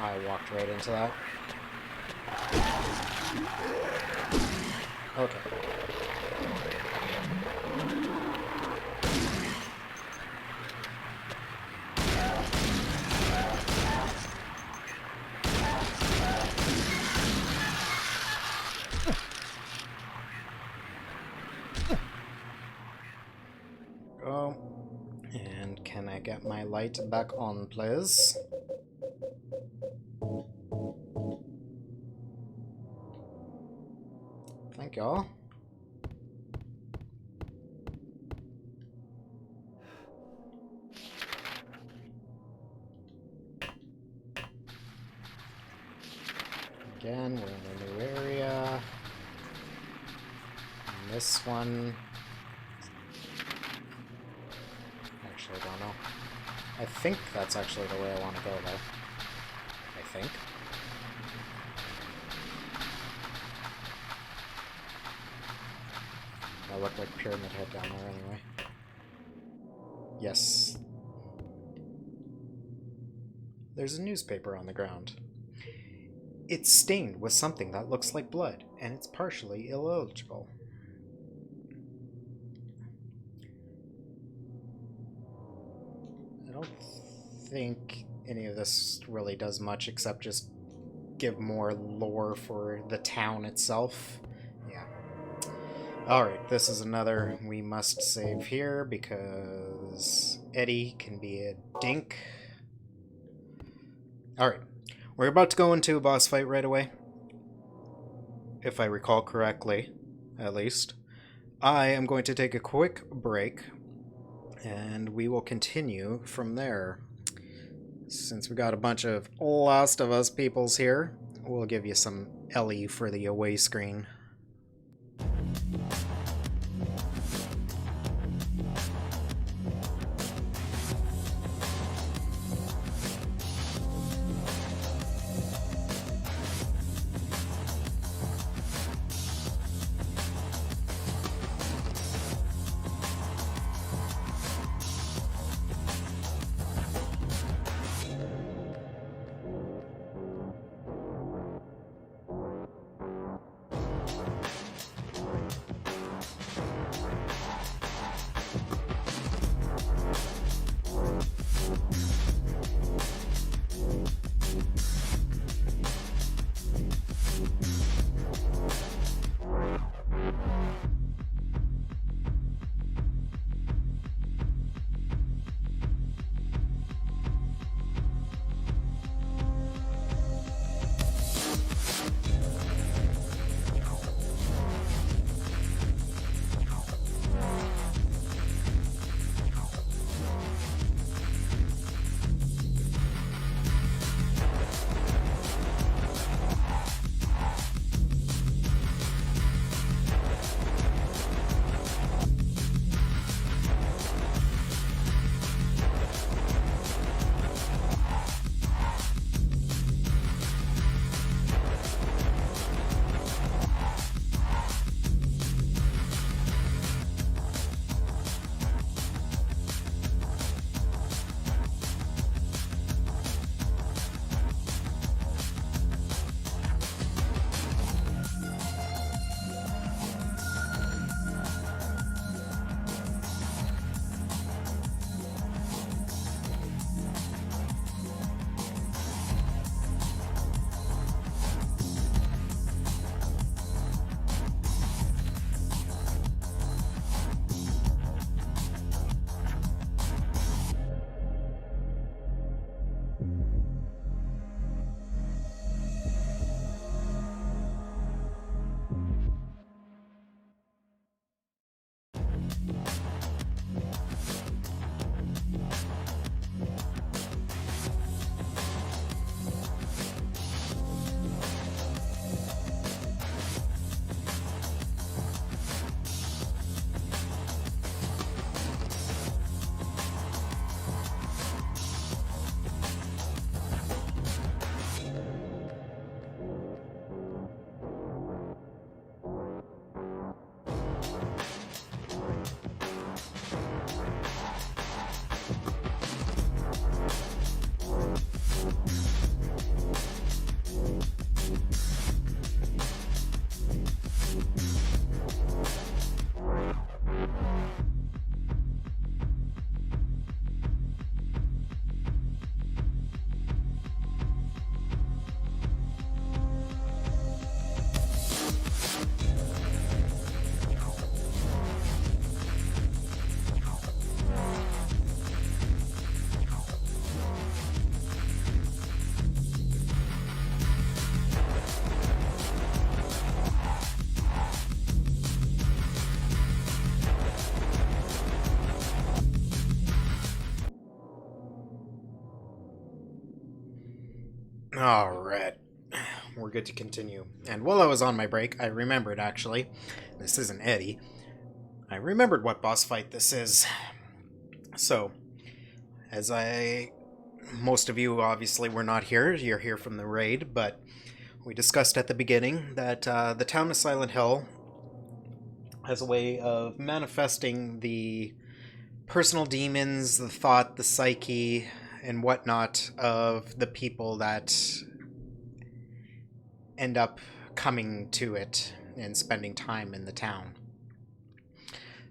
I walked right into that. Okay. Go. And can I get my light back on, please? Thank y'all. Again, we're in a new area. And this one... Actually, I don't know. I think that's actually the way I want to go, though. I think. That looked like Pyramid Head down there anyway. Yes. There's a newspaper on the ground. It's stained with something that looks like blood, and it's partially illegible. I don't think any of this really does much except just give more lore for the town itself. Yeah. Alright, this is another we must save here because Eddie can be a dink. Alright, we're about to go into a boss fight right away. If I recall correctly, at least. I am going to take a quick break, and we will continue from there. Since we got a bunch of Last of Us peoples here, we'll give you some Ellie for the away screen. Alright, we're good to continue. And while I was on my break, I remembered actually, this isn't Eddie, I remembered what boss fight this is. So, most of you obviously were not here, you're here from the raid, but we discussed at the beginning that the town of Silent Hill has a way of manifesting the personal demons, the thought, the psyche, and whatnot of the people that end up coming to it and spending time in the town.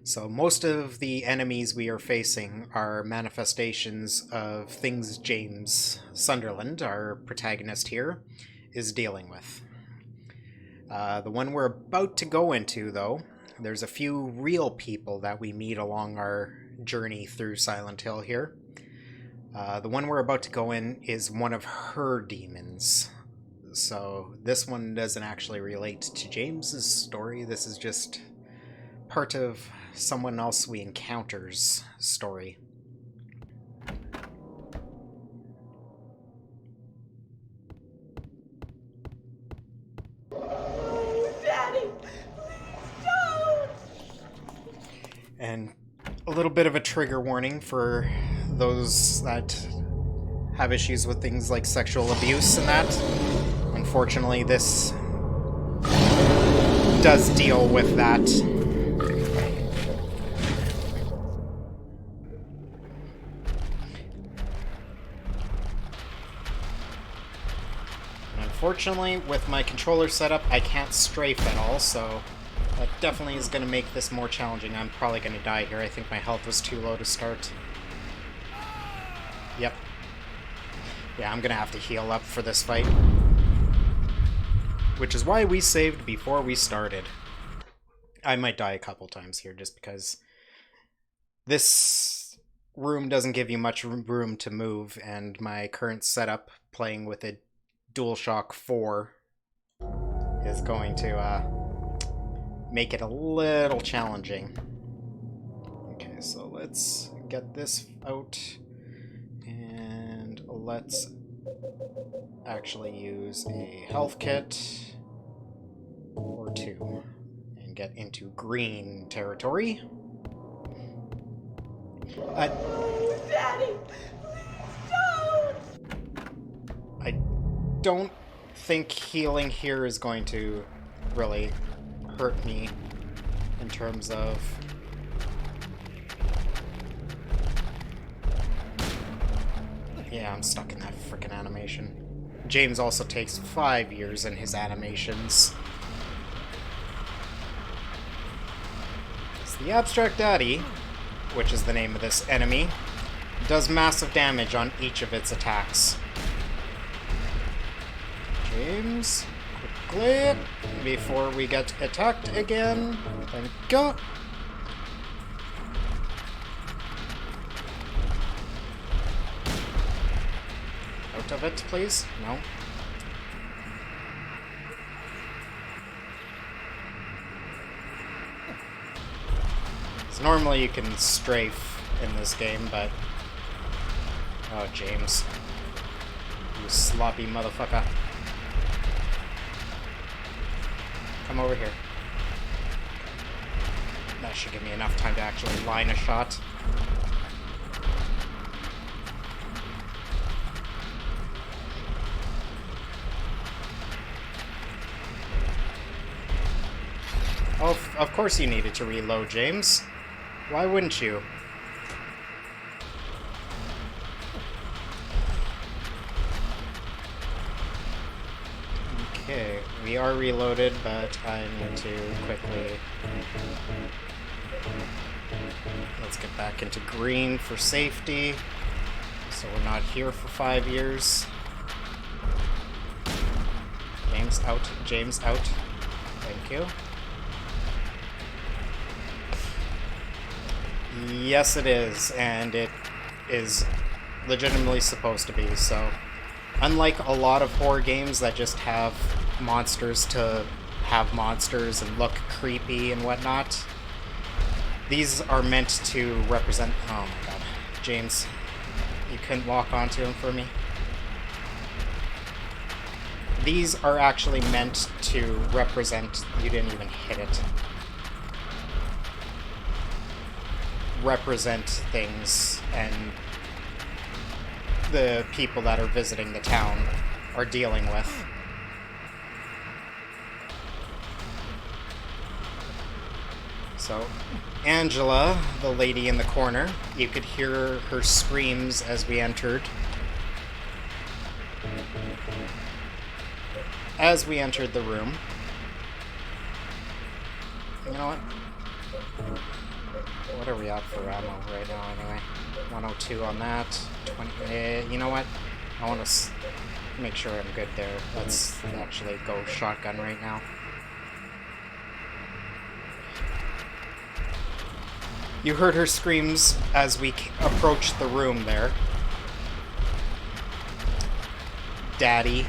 So most of the enemies we are facing are manifestations of things James Sunderland, our protagonist here, is dealing with. The one we're about to go into, though, there's a few real people that we meet along our journey through Silent Hill here. The one we're about to go in is one of her demons. So this one doesn't actually relate to James's story. This is just part of someone else we encounter's story. Daddy, don't! And a little bit of a trigger warning for those that have issues with things like sexual abuse and that. Unfortunately, this does deal with that. And unfortunately, with my controller setup, I can't strafe at all, so that definitely is going to make this more challenging. I'm probably going to die here. I think my health was too low to start. Yep. Yeah, I'm going to have to heal up for this fight. Which is why we saved before we started. I might die a couple times here just because this room doesn't give you much room to move, and my current setup, playing with a DualShock 4, is going to make it a little challenging. Okay, so let's get this out, and let's actually use a health kit or two and get into green territory. Daddy, don't! I don't think healing here is going to really hurt me in terms of yeah, I'm stuck in that frickin' animation. James also takes 5 years in his animations. The Abstract Daddy, which is the name of this enemy, does massive damage on each of its attacks. James, quickly, before we get attacked again. Thank you. Out of it, please. No. Normally you can strafe in this game, but... Oh, James. You sloppy motherfucker. Come over here. That should give me enough time to actually line a shot. Oh, of course you needed to reload, James. Why wouldn't you? Okay, we are reloaded, but I need to quickly... Let's get back into green for safety, so we're not here for 5 years. James out, James out. Thank you. Yes, it is, and it is legitimately supposed to be, so unlike a lot of horror games that just have monsters to have monsters and look creepy and whatnot, these are meant to represent... Oh my god. James, you couldn't walk onto him for me? These are actually meant to represent... You didn't even hit it. Represent things and the people that are visiting the town are dealing with. So, Angela, the lady in the corner, you could hear her screams as we entered. As we entered the room. You know what? What are we at for ammo right now, anyway? 102 on that. 20. You know what? I want to make sure I'm good there. Let's actually go shotgun right now. You heard her screams as we approached the room there. Daddy,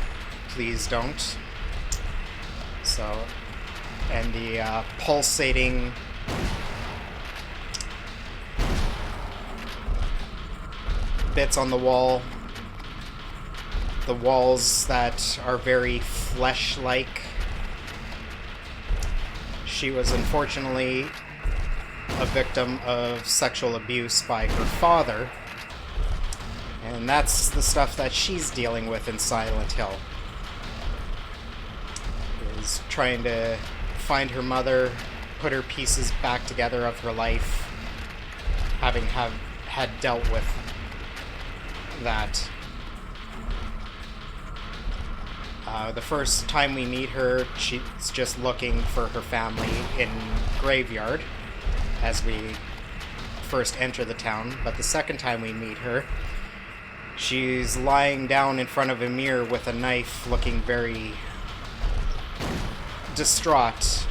please don't. So, and the pulsating bits on the wall. The walls that are very flesh-like. She was unfortunately a victim of sexual abuse by her father. And that's the stuff that she's dealing with in Silent Hill. Is trying to find her mother, put her pieces back together of her life, having had dealt with that. The first time we meet her, she's just looking for her family in Graveyard as we first enter the town. But the second time we meet her, she's lying down in front of a mirror with a knife, looking very distraught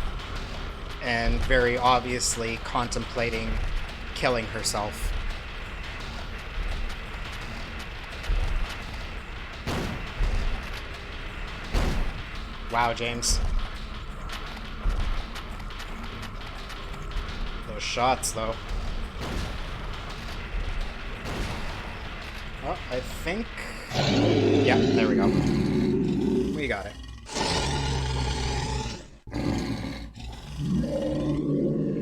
and very obviously contemplating killing herself. Wow, James. Those shots, though. Oh, I think... Yeah, there we go. We got it.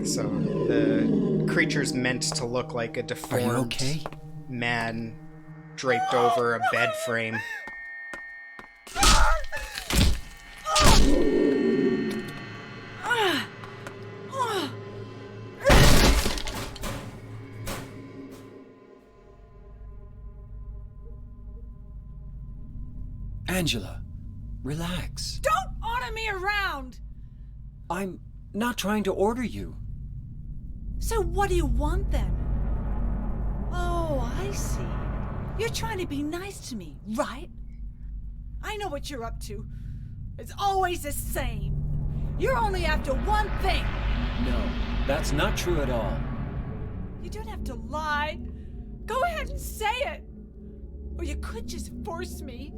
So, the creature's meant to look like a deformed man draped over a bed frame. Angela, relax. Don't order me around! I'm not trying to order you. So what do you want then? Oh, I see. You're trying to be nice to me, right? I know what you're up to. It's always the same. You're only after one thing. No, that's not true at all. You don't have to lie. Go ahead and say it. Or you could just force me.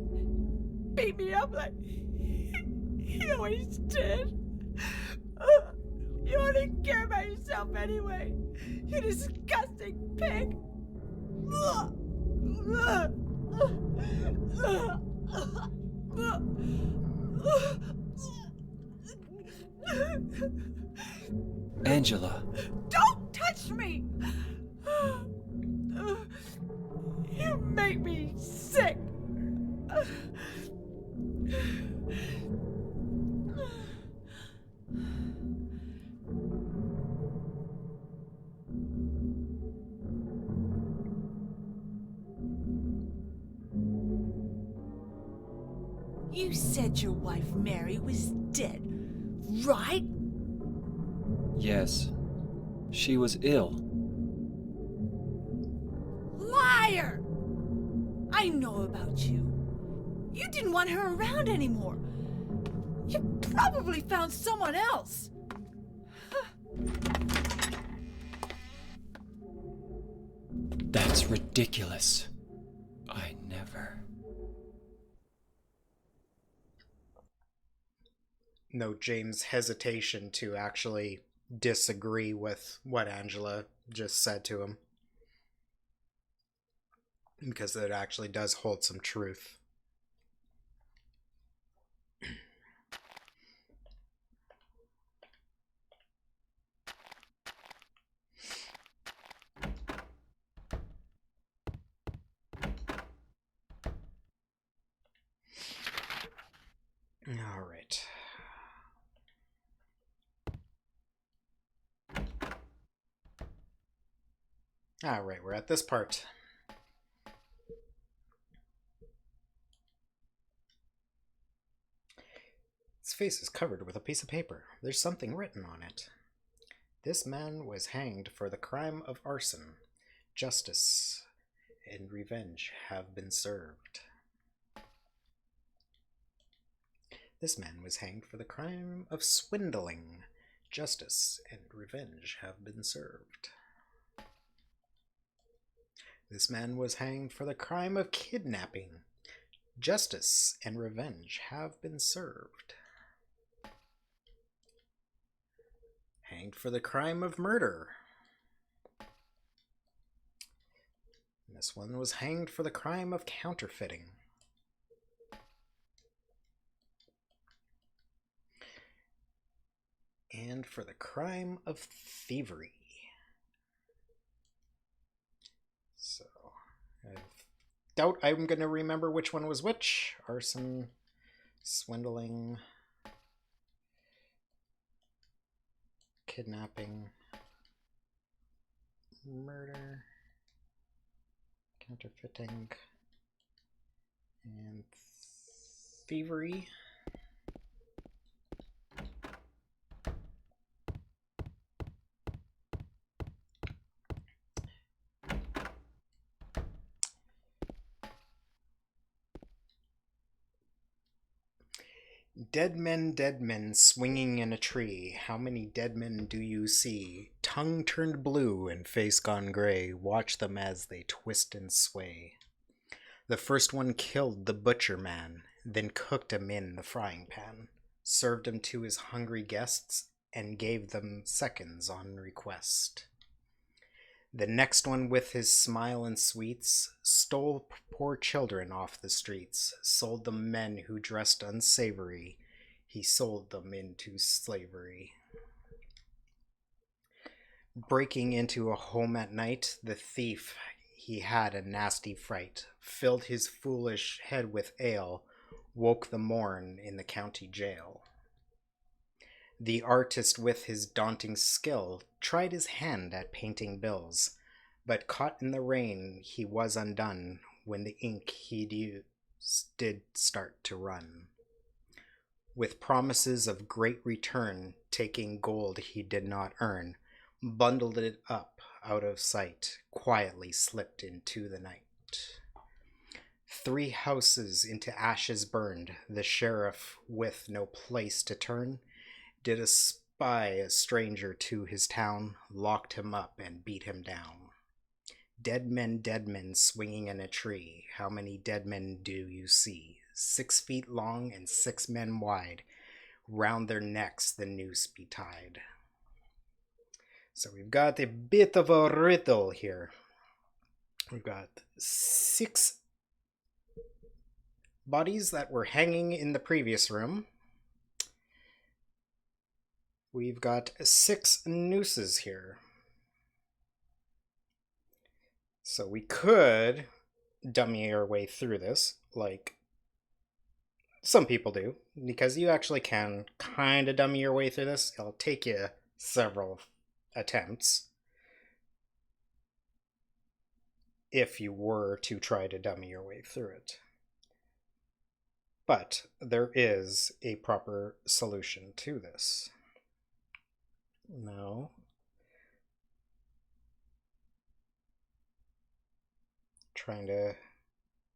Beat me up like you always did. You only care about yourself anyway. You disgusting pig. Angela. Don't touch me! You make me sick. You said your wife Mary was dead, right? Yes. She was ill. Liar! I know about you. You didn't want her around anymore. You probably found someone else. That's ridiculous. I never... No James' hesitation to actually disagree with what Angela just said to him. Because it actually does hold some truth. Alright, we're at this part. His face is covered with a piece of paper. There's something written on it. This man was hanged for the crime of arson. Justice and revenge have been served. This man was hanged for the crime of swindling. Justice and revenge have been served. This man was hanged for the crime of kidnapping. Justice and revenge have been served. Hanged for the crime of murder. And this one was hanged for the crime of counterfeiting. And for the crime of thievery. So, I doubt I'm going to remember which one was which. Arson, swindling, kidnapping, murder, counterfeiting, and thievery. Dead men, swinging in a tree. How many dead men do you see? Tongue turned blue and face gone gray. Watch them as they twist and sway. The first one killed the butcher man, then cooked him in the frying pan, served him to his hungry guests, and gave them seconds on request. The next one with his smile and sweets stole poor children off the streets, sold them men who dressed unsavory. He sold them into slavery. Breaking into a home at night, the thief, he had a nasty fright, filled his foolish head with ale, woke the morn in the county jail. The artist with his daunting skill tried his hand at painting bills, but caught in the rain he was undone when the ink he'd used did start to run. With promises of great return, taking gold he did not earn, bundled it up out of sight, quietly slipped into the night. 3 houses into ashes burned, the sheriff with no place to turn, did espy a stranger to his town, locked him up and beat him down. Dead men, swinging in a tree. How many dead men do you see? 6 feet long and 6 men wide. Round their necks the noose be tied. So we've got a bit of a riddle here. We've got 6 bodies that were hanging in the previous room. We've got 6 nooses here. So we could dummy our way through this, like some people do, because you actually can kind of dummy your way through this. It'll take you several attempts if you were to try to dummy your way through it. But there is a proper solution to this. No. Trying to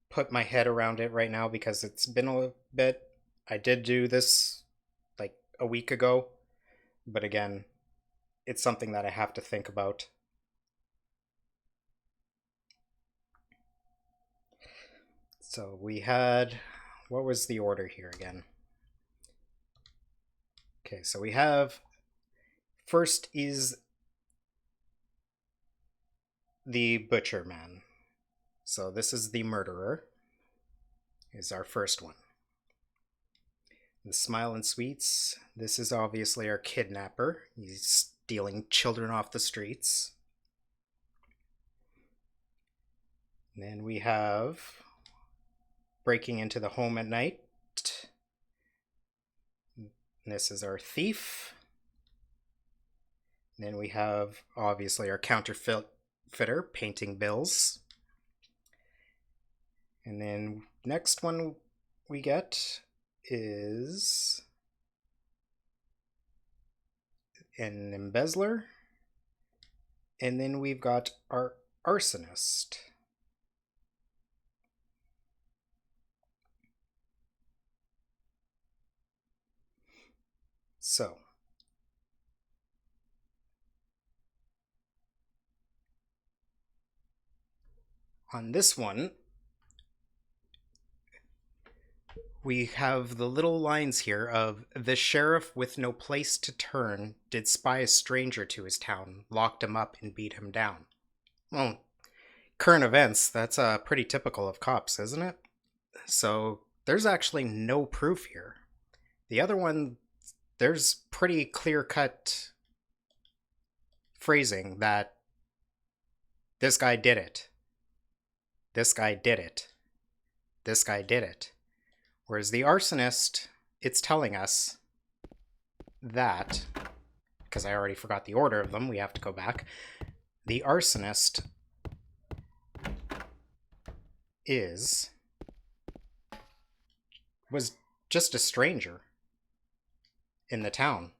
put my head around it right now because it's been a bit. I did do this like a week ago, but again, it's something that I have to think about. So we had, what was the order here again? Okay, so we have, first is the butcher man. So this is the murderer, is our first one. The smile and sweets, this is obviously our kidnapper. He's stealing children off the streets. And then we have breaking into the home at night. This is our thief. And then we have obviously our counterfeit fitter painting bills. And then next one we get is an embezzler. And then we've got our arsonist. So, on this one, we have the little lines here of the sheriff with no place to turn did spy a stranger to his town, locked him up and beat him down. Well, current events, that's pretty typical of cops, isn't it? So there's actually no proof here. The other one, there's pretty clear-cut phrasing that this guy did it. This guy did it. This guy did it. Whereas the arsonist, it's telling us that, because I already forgot the order of them, we have to go back. The arsonist was just a stranger in the town.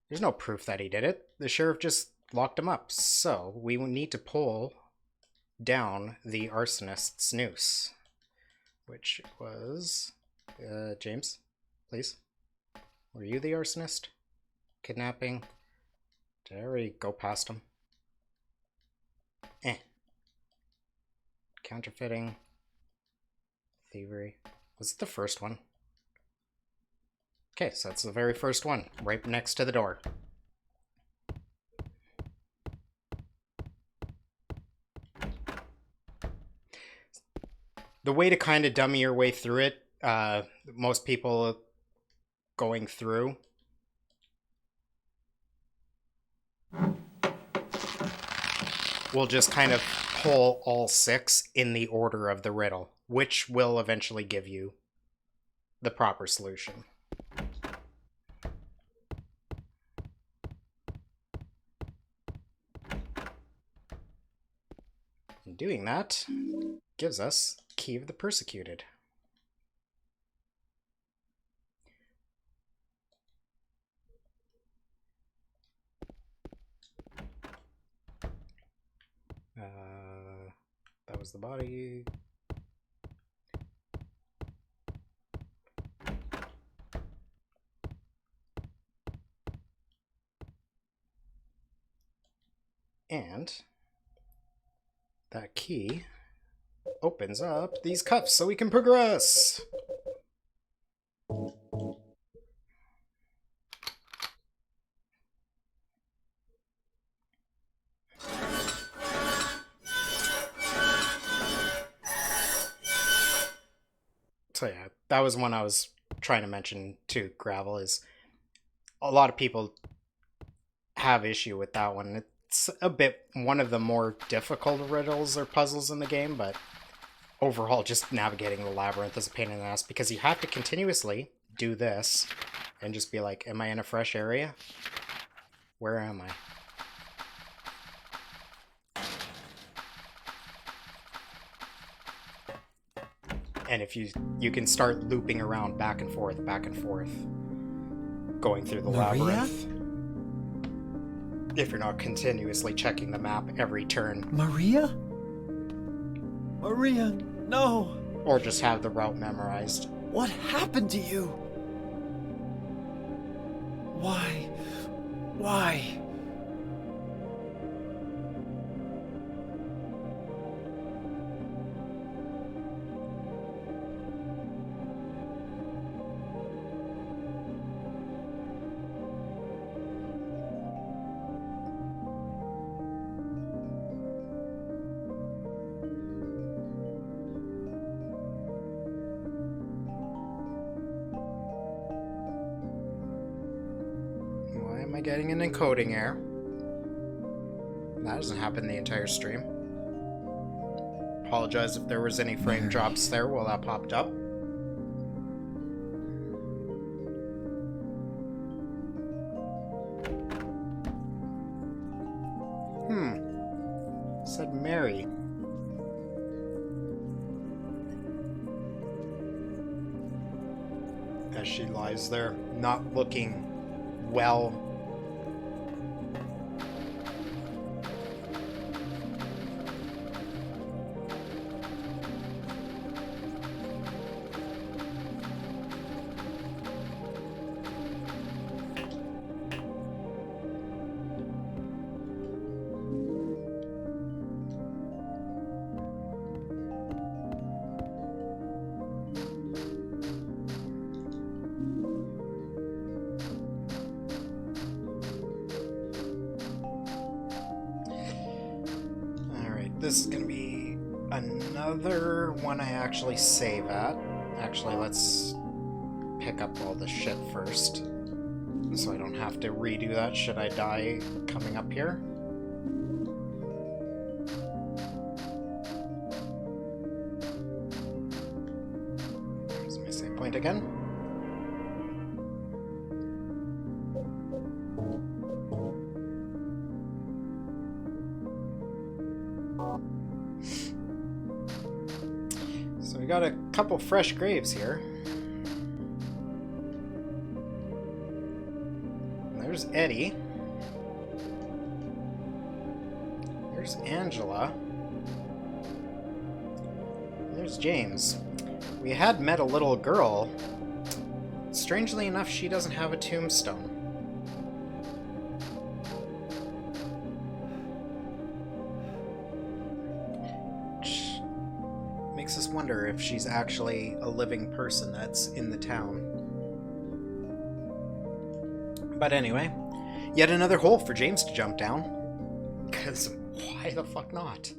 There's no proof that he did it. The sheriff just locked him up. So we need to pull down the arsonist's noose, which was James, please. Were you the arsonist? Kidnapping? Did I already go past him? Counterfeiting. Thievery. Was it the first one? Okay, so that's the very first one, right next to the door. The way to kind of dummy your way through it, most people going through will just kind of pull all 6 in the order of the riddle, which will eventually give you the proper solution. And doing that gives us Key of the Persecuted. That was the body. And that key opens up these cuffs so we can progress. So yeah, that was one I was trying to mention too, Gravel, is a lot of people have issue with that one. It's a bit one of the more difficult riddles or puzzles in the game, but overall just navigating the labyrinth is a pain in the ass because you have to continuously do this and just be like, am I in a fresh area? Where am I? And if you can start looping around back and forth, going through the labyrinth. If you're not continuously checking the map every turn. Maria? Maria, no! Or just have the route memorized. What happened to you? Why? Why? Getting an encoding error. That doesn't happen the entire stream. Apologize if there was any frame drops there while that popped up. as she lies there, not looking well. This is gonna be another one I actually save at. Actually, let's pick up all the shit first, so I don't have to redo that should I die coming up here. There's my save point again. So we got a couple fresh graves here. There's Eddie. There's Angela. There's James. We had met a little girl. Strangely enough, she doesn't have a tombstone. Makes us wonder if she's actually a living person that's in the town. But anyway, yet another hole for James to jump down. Because why the fuck not?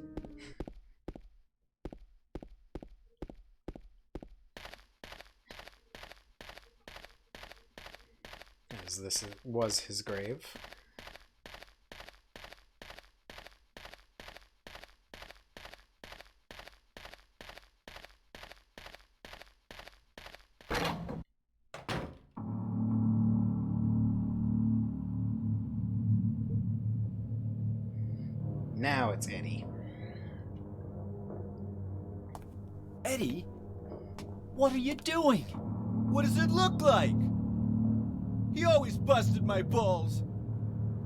As this was his grave. Now it's Eddie. Eddie? What are you doing? What does it look like? He always busted my balls.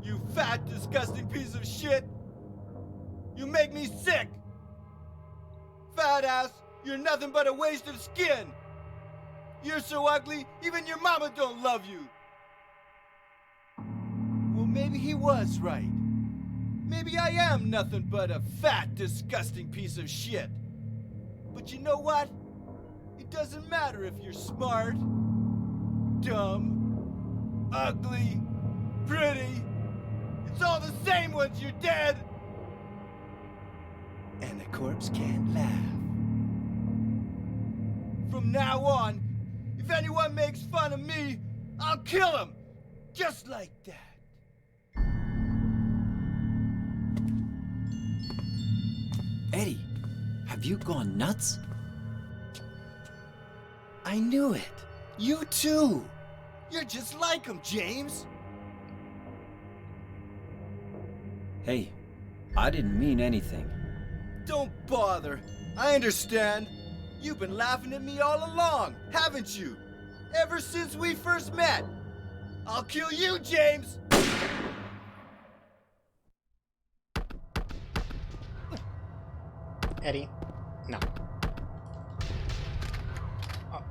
You fat, disgusting piece of shit. You make me sick. Fat ass, you're nothing but a waste of skin. You're so ugly, even your mama don't love you. Well, maybe he was right. Maybe I am nothing but a fat, disgusting piece of shit. But you know what? It doesn't matter if you're smart, dumb, ugly, pretty. It's all the same once you're dead. And the corpse can't laugh. From now on, if anyone makes fun of me, I'll kill him. Just like that. Eddie, have you gone nuts? I knew it. You too. You're just like him, James. Hey, I didn't mean anything. Don't bother. I understand. You've been laughing at me all along, haven't you? Ever since we first met. I'll kill you, James! Eddie? No. Oh,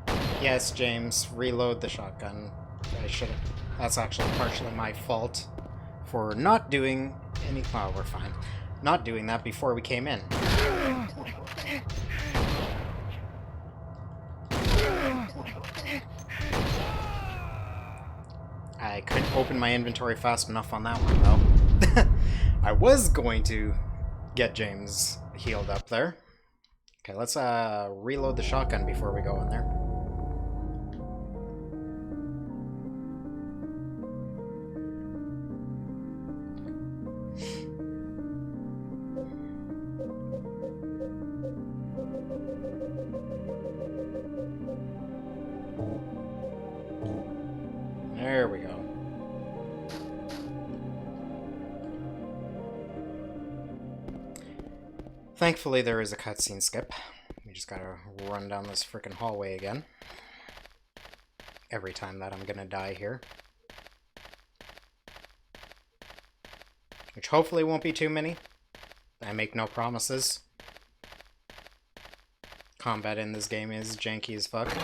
yes, James. Reload the shotgun. I should have. That's actually partially my fault for not doing any. Oh, we're fine. Not doing that before we came in. I couldn't open my inventory fast enough on that one, though. I was going to get James healed up there. Okay, let's reload the shotgun before we go in there. There we go. Thankfully, there is a cutscene skip. We just gotta run down this frickin' hallway again. every time that I'm gonna die here. Which hopefully won't be too many. I make no promises. Combat in this game is janky as fuck.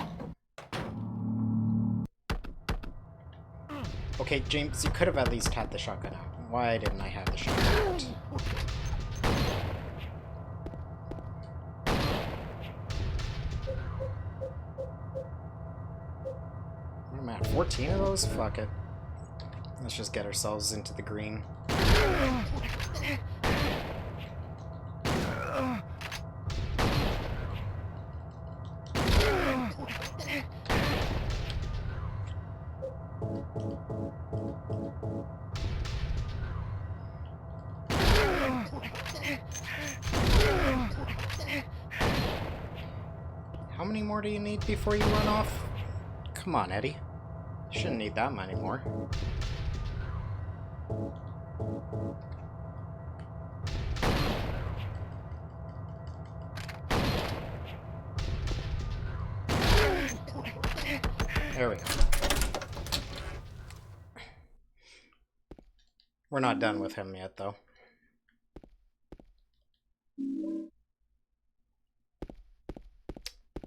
Okay, James, you could have at least had the shotgun out. Why didn't I have the shotgun out? What am I at? 14 of those? Fuck it. Let's just get ourselves into the green. How many more do you need before you run off? Come on, Eddie. You shouldn't need that many more. There we go. We're not done with him yet, though.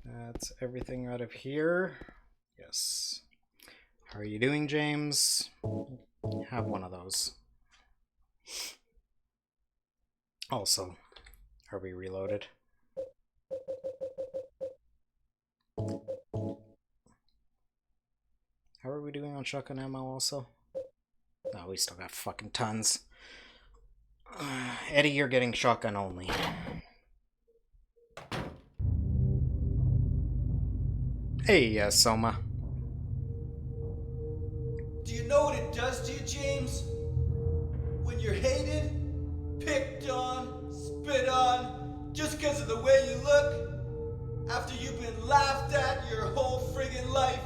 That's everything out of here. Yes. How are you doing, James? Have one of those. Also, are we reloaded? How are we doing on shotgun ammo also? No, we still got fucking tons. Eddie, you're getting shotgun only. Hey, Soma. Do you know what it does to you, James? When you're hated, picked on, spit on, just because of the way you look, after you've been laughed at your whole friggin' life.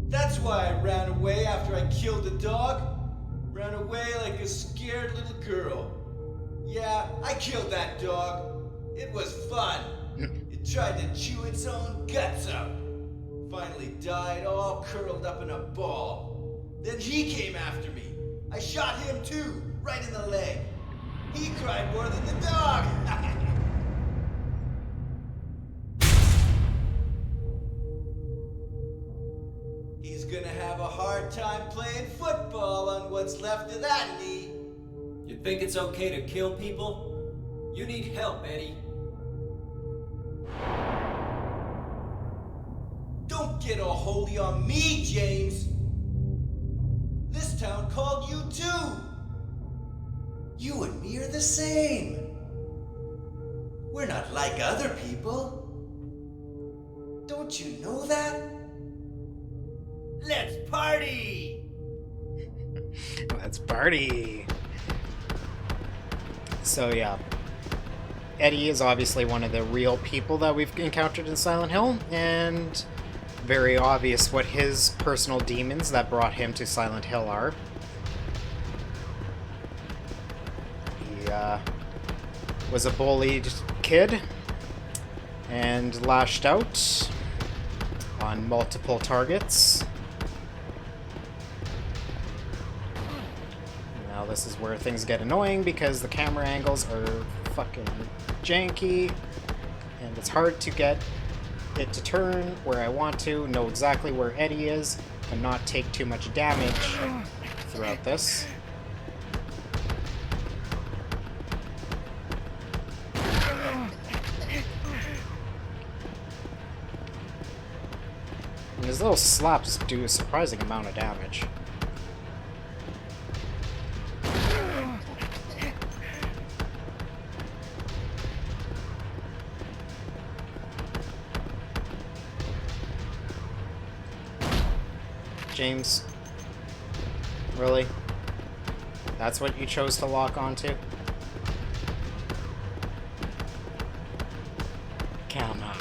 That's why I ran away after I killed the dog. Ran away like a scared little girl. Yeah, I killed that dog. It was fun. It tried to chew its own guts out. Finally died all curled up in a ball. Then he came after me. I shot him too, right in the leg. He cried more than the dog. He's gonna have a hard time playing football on what's left of that knee. You think it's okay to kill people? You need help, Eddie. Don't get all holy on me, James. This town called you too. You and me are the same. We're not like other people. Don't you know that? Let's party! Let's party! So yeah, Eddie is obviously one of the real people that we've encountered in Silent Hill, and very obvious what his personal demons that brought him to Silent Hill are. He was a bullied kid and lashed out on multiple targets. Now this is where things get annoying because the camera angles are fucking janky and it's hard to get it to turn where I want to, know exactly where Eddie is, and not take too much damage throughout this. And his little slaps do a surprising amount of damage. James, really? That's what you chose to lock onto? Come on.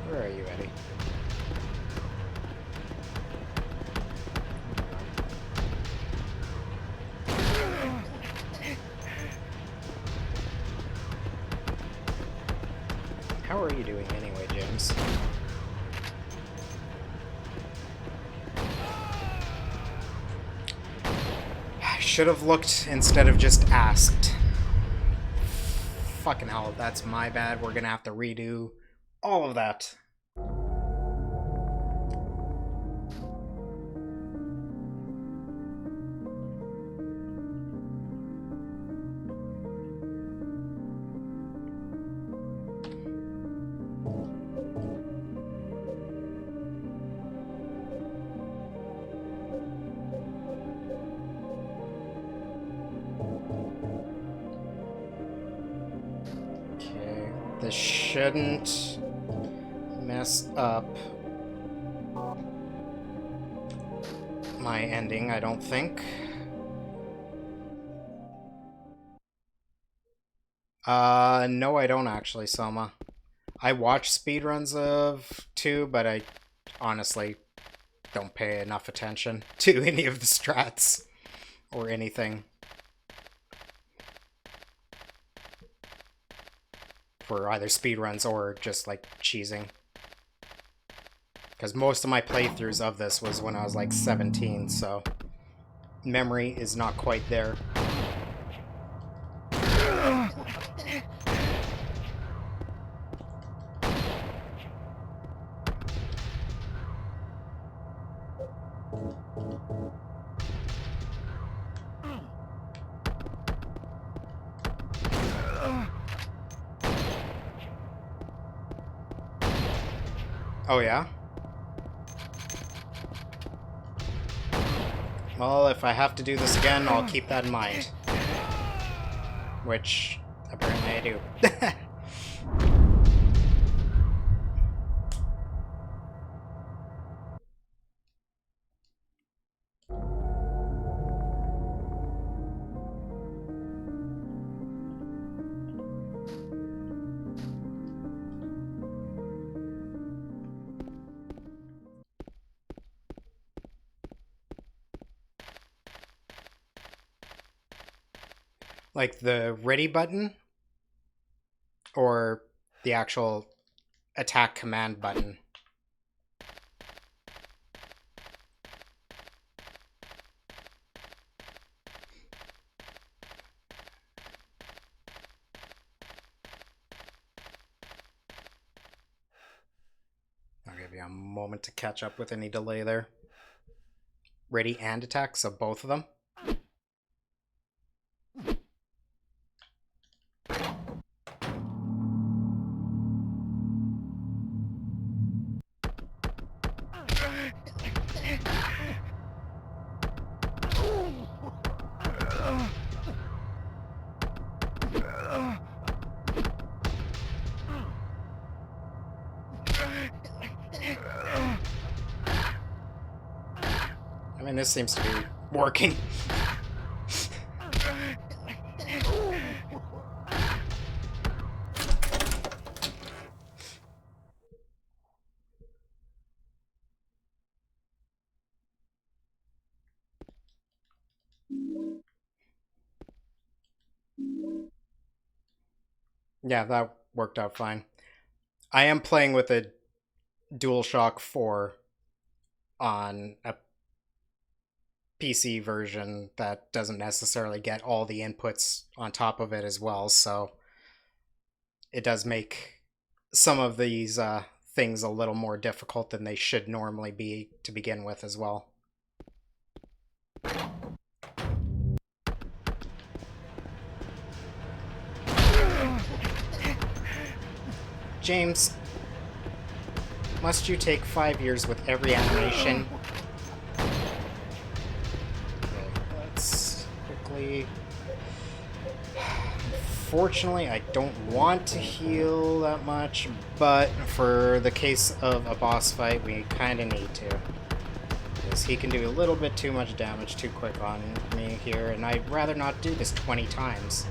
Where are you, Eddie? are you doing anyway, James? I should have looked instead of just asked. Fucking hell, that's my bad. We're gonna have to redo all of that. This shouldn't mess up my ending, I don't think. No, I don't actually, Selma. I watch speedruns of 2, but I honestly don't pay enough attention to any of the strats or anything for either speedruns or just like cheesing. Because most of my playthroughs of this was when I was like 17, so memory is not quite there. Oh yeah? Well, if I have to do this again, I'll keep that in mind. Which, apparently I do. Like the ready button? Or the actual attack command button? I'll give you a moment to catch up with any delay there. Ready and attack, so both of them? I mean, this seems to be working. Yeah, that worked out fine. I am playing with a DualShock 4 on a PC version that doesn't necessarily get all the inputs on top of it as well, so it does make some of these things a little more difficult than they should normally be to begin with as well. James, must you take 5 years with every animation? Okay, let's quickly... Unfortunately, I don't want to heal that much, but for the case of a boss fight, we kind of need to. Because he can do a little bit too much damage too quick on me here, and I'd rather not do this 20 times.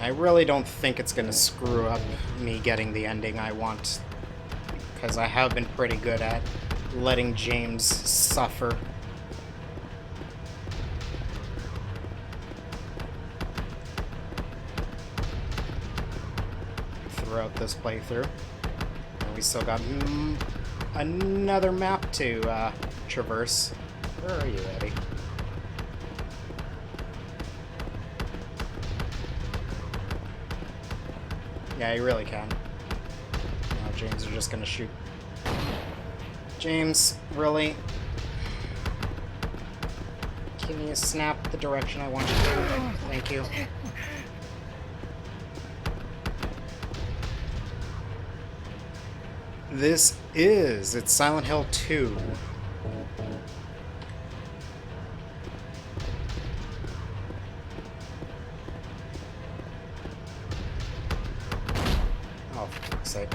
I really don't think it's going to screw up me getting the ending I want, because I have been pretty good at letting James suffer. Throughout this playthrough. And we still got another map to traverse. Where are you, Eddie? Yeah, you really can. No, James are just gonna shoot. James, really? Can you snap the direction I want you to? Thank you. It's Silent Hill 2. Oh, for fuck's sake.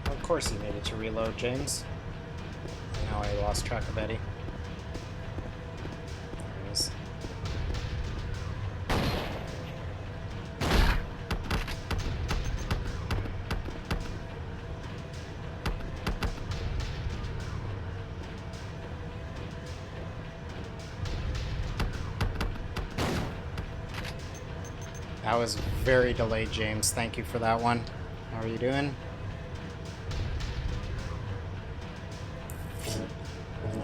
Well, of course you needed to reload, James. Now I lost track of Eddie. There he is. That was very delayed, James. Thank you for that one. How are you doing?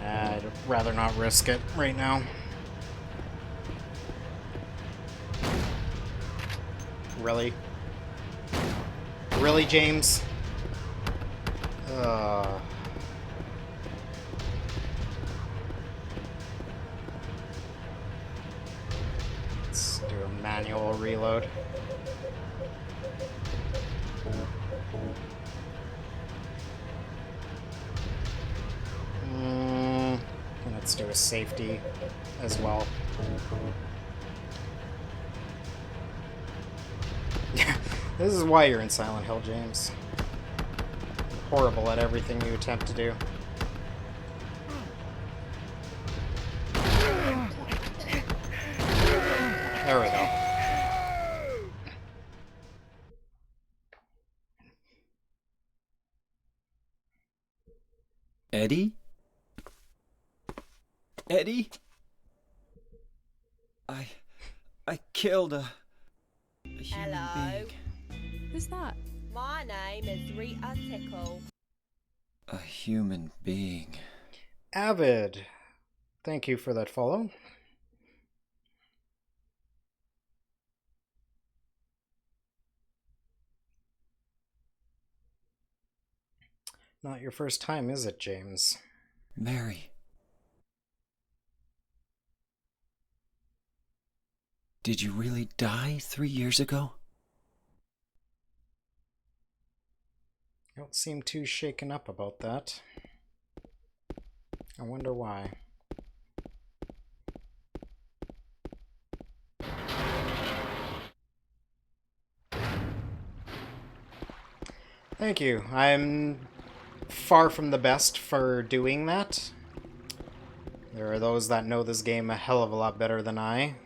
I'd rather not risk it right now. Really? Really, James? Let's do a manual reload. And let's do a safety as well. This is why you're in Silent Hill, James. Horrible at everything you attempt to do. There we go. Eddie? Eddie? I killed a human Hello. being. Who's that? My name is Rita Tickle. A human being. Avid. Thank you for that follow. Not your first time, is it, James? Mary. Did you really die 3 years ago? You don't seem too shaken up about that. I wonder why. Thank you. I'm far from the best for doing that. There are those that know this game a hell of a lot better than I,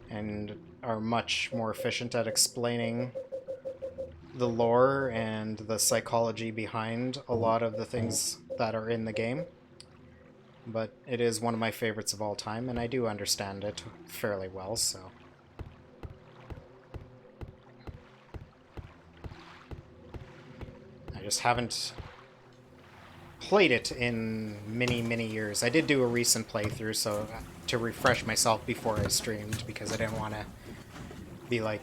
and are much more efficient at explaining the lore and the psychology behind a lot of the things that are in the game. But it is one of my favorites of all time, and I do understand it fairly well, so... I just haven't played it in many, many years. I did do a recent playthrough, so to refresh myself before I streamed, because I didn't want to be like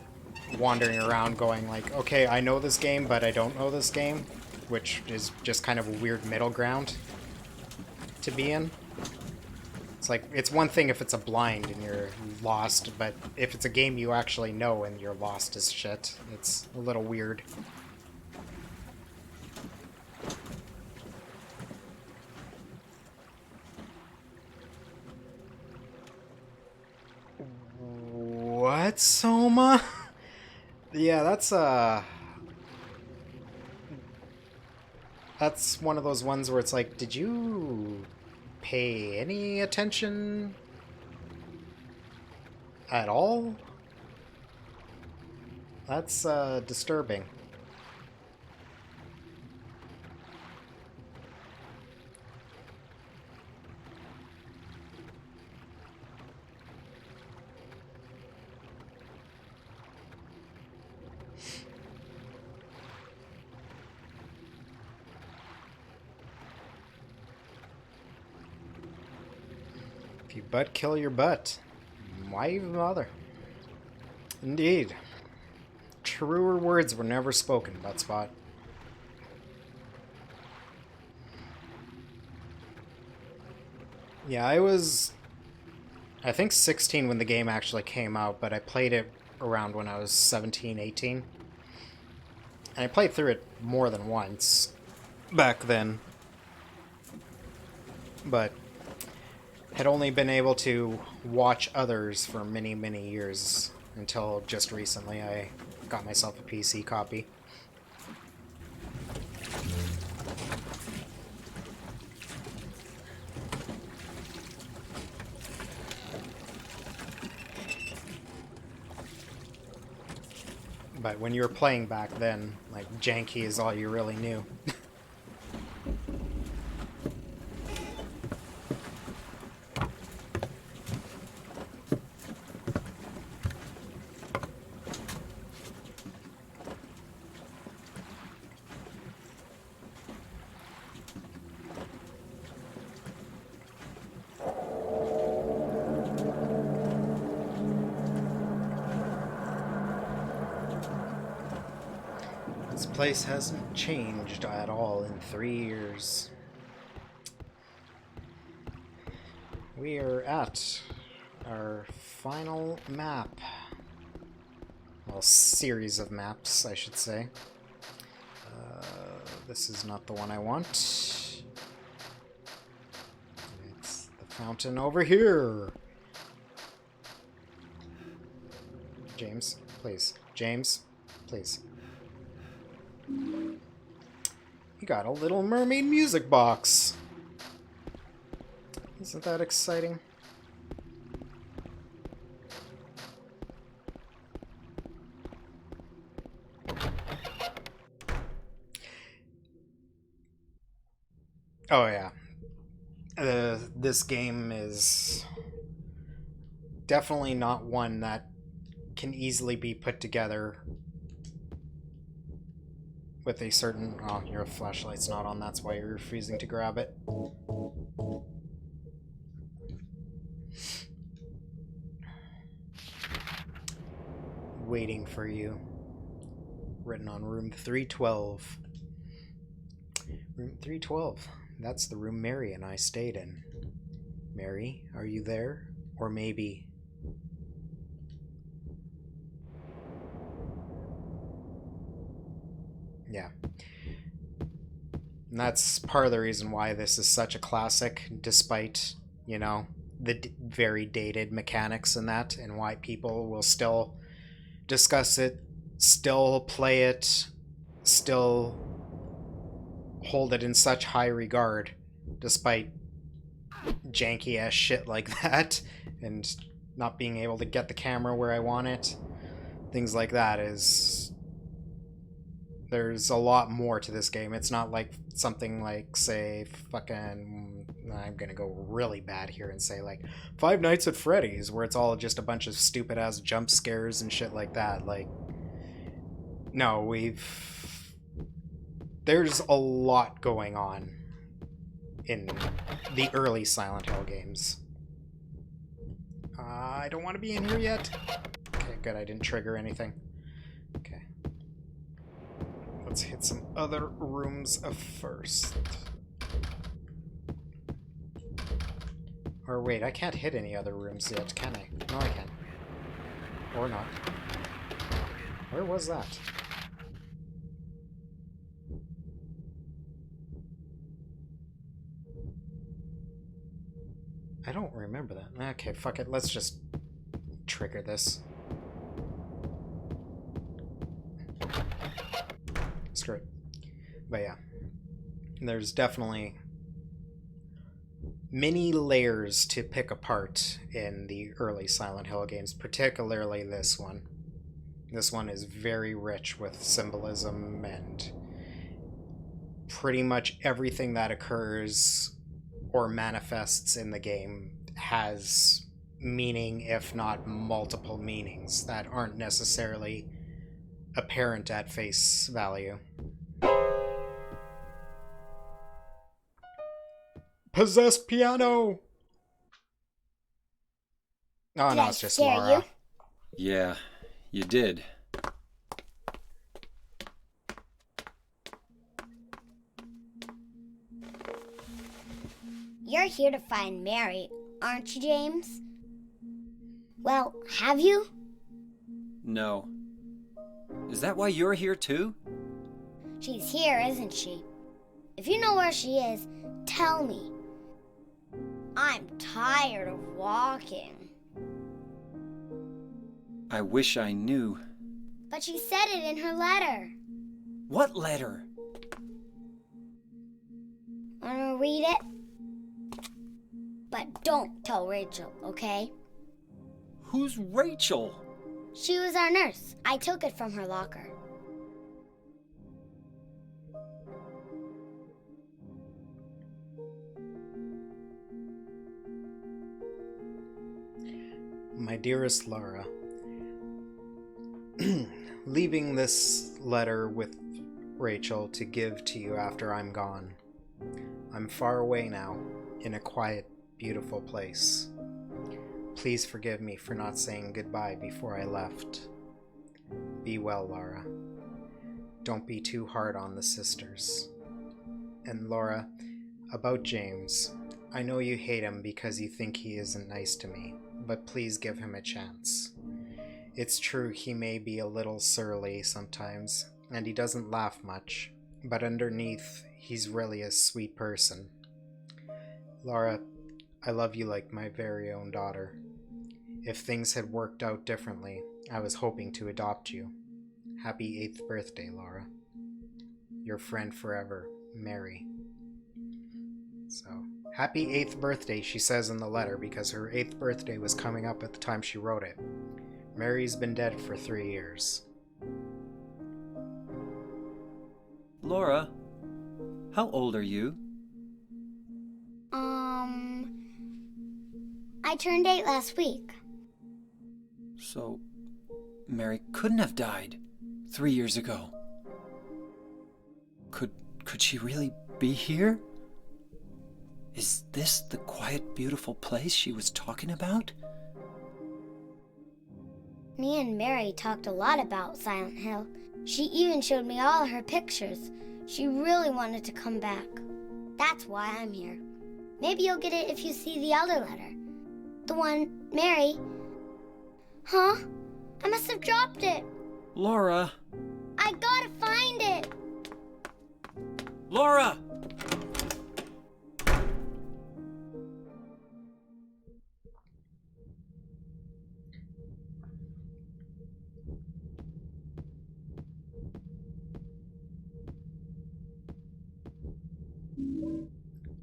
wandering around going like, okay, I know this game, but I don't know this game, which is just kind of a weird middle ground to be in. It's like, it's one thing if it's a blind and you're lost, but if it's a game you actually know and you're lost as shit, it's a little weird. What, Soma? Yeah, that's one of those ones where it's like, did you pay any attention at all? That's disturbing. If you butt kill your butt, why even bother? Indeed. Truer words were never spoken, Buttspot. Yeah, I think 16 when the game actually came out, but I played it around when I was 17, 18. And I played through it more than once back then. But had only been able to watch others for many, many years until just recently I got myself a PC copy. But when you were playing back then, like, janky is all you really knew. This place hasn't changed at all in 3 years. We are at our final map. Well, series of maps, I should say. This is not the one I want. It's the fountain over here. James, please. James, please. You got a Little Mermaid music box. Isn't that exciting? Oh yeah. This game is definitely not one that can easily be put together with a certain... Oh, your flashlight's not on, that's why you're refusing to grab it. Waiting for you. Written on room 312. Room 312. That's the room Mary and I stayed in. Mary, are you there? Or maybe... Yeah. And that's part of the reason why this is such a classic, despite, you know, the very dated mechanics in that, and why people will still discuss it, still play it, still hold it in such high regard, despite janky ass shit like that, and not being able to get the camera where I want it. Things like that is... There's a lot more to this game. It's not like something like, say, fucking... I'm gonna go really bad here and say, like, Five Nights at Freddy's, where it's all just a bunch of stupid-ass jump scares and shit like that. Like, no, there's a lot going on in the early Silent Hill games. I don't want to be in here yet. Okay, good, I didn't trigger anything. Okay. Let's hit some other rooms first. Or wait, I can't hit any other rooms yet, can I? No, I can. Or not. Where was that? I don't remember that. Okay, fuck it. Let's just trigger this. Screw it. But yeah. There's definitely many layers to pick apart in the early Silent Hill games, particularly this one. This one is very rich with symbolism, and pretty much everything that occurs or manifests in the game has meaning, if not multiple meanings, that aren't necessarily apparent at face value. Possessed piano! Oh Did no, I it's just scare Laura. you? Yeah, you did. You're here to find Mary, aren't you, James? Well, have you? No. Is that why you're here too? She's here, isn't she? If you know where she is, tell me. I'm tired of walking. I wish I knew. But she said it in her letter. What letter? Wanna read it? But don't tell Rachel, okay? Who's Rachel? She was our nurse. I took it from her locker. My dearest Laura, leaving this letter with Rachel to give to you after I'm gone. I'm far away now, in a quiet, beautiful place. Please forgive me for not saying goodbye before I left. Be well, Laura. Don't be too hard on the sisters. And Laura, about James, I know you hate him because you think he isn't nice to me, but please give him a chance. It's true he may be a little surly sometimes, and he doesn't laugh much, but underneath, he's really a sweet person. Laura, I love you like my very own daughter. If things had worked out differently, I was hoping to adopt you. Happy 8th birthday, Laura. Your friend forever, Mary. So, happy 8th birthday, she says in the letter, because her 8th birthday was coming up at the time she wrote it. Mary's been dead for 3 years. Laura, how old are you? I turned 8 last week. So, Mary couldn't have died 3 years ago. Could she really be here? Is this the quiet, beautiful place she was talking about? Me and Mary talked a lot about Silent Hill. She even showed me all her pictures. She really wanted to come back. That's why I'm here. Maybe you'll get it if you see the other letter. The one, Mary. Huh? I must have dropped it. Laura! I gotta find it. Laura!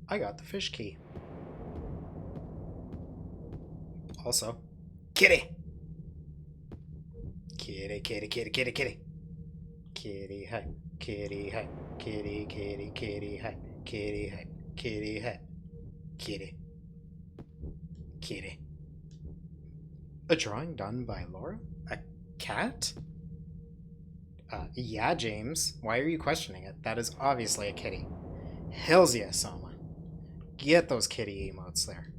I got the fish key. Also, kitty! Kitty, kitty, kitty, kitty, kitty. Kitty, hi. Kitty, hi. Kitty, kitty, kitty, hi. Kitty, hi. Kitty, hi. Kitty. Kitty. A drawing done by Laura? A cat? Yeah, James. Why are you questioning it? That is obviously a kitty. Hells yes, Soma. Get those kitty emotes there.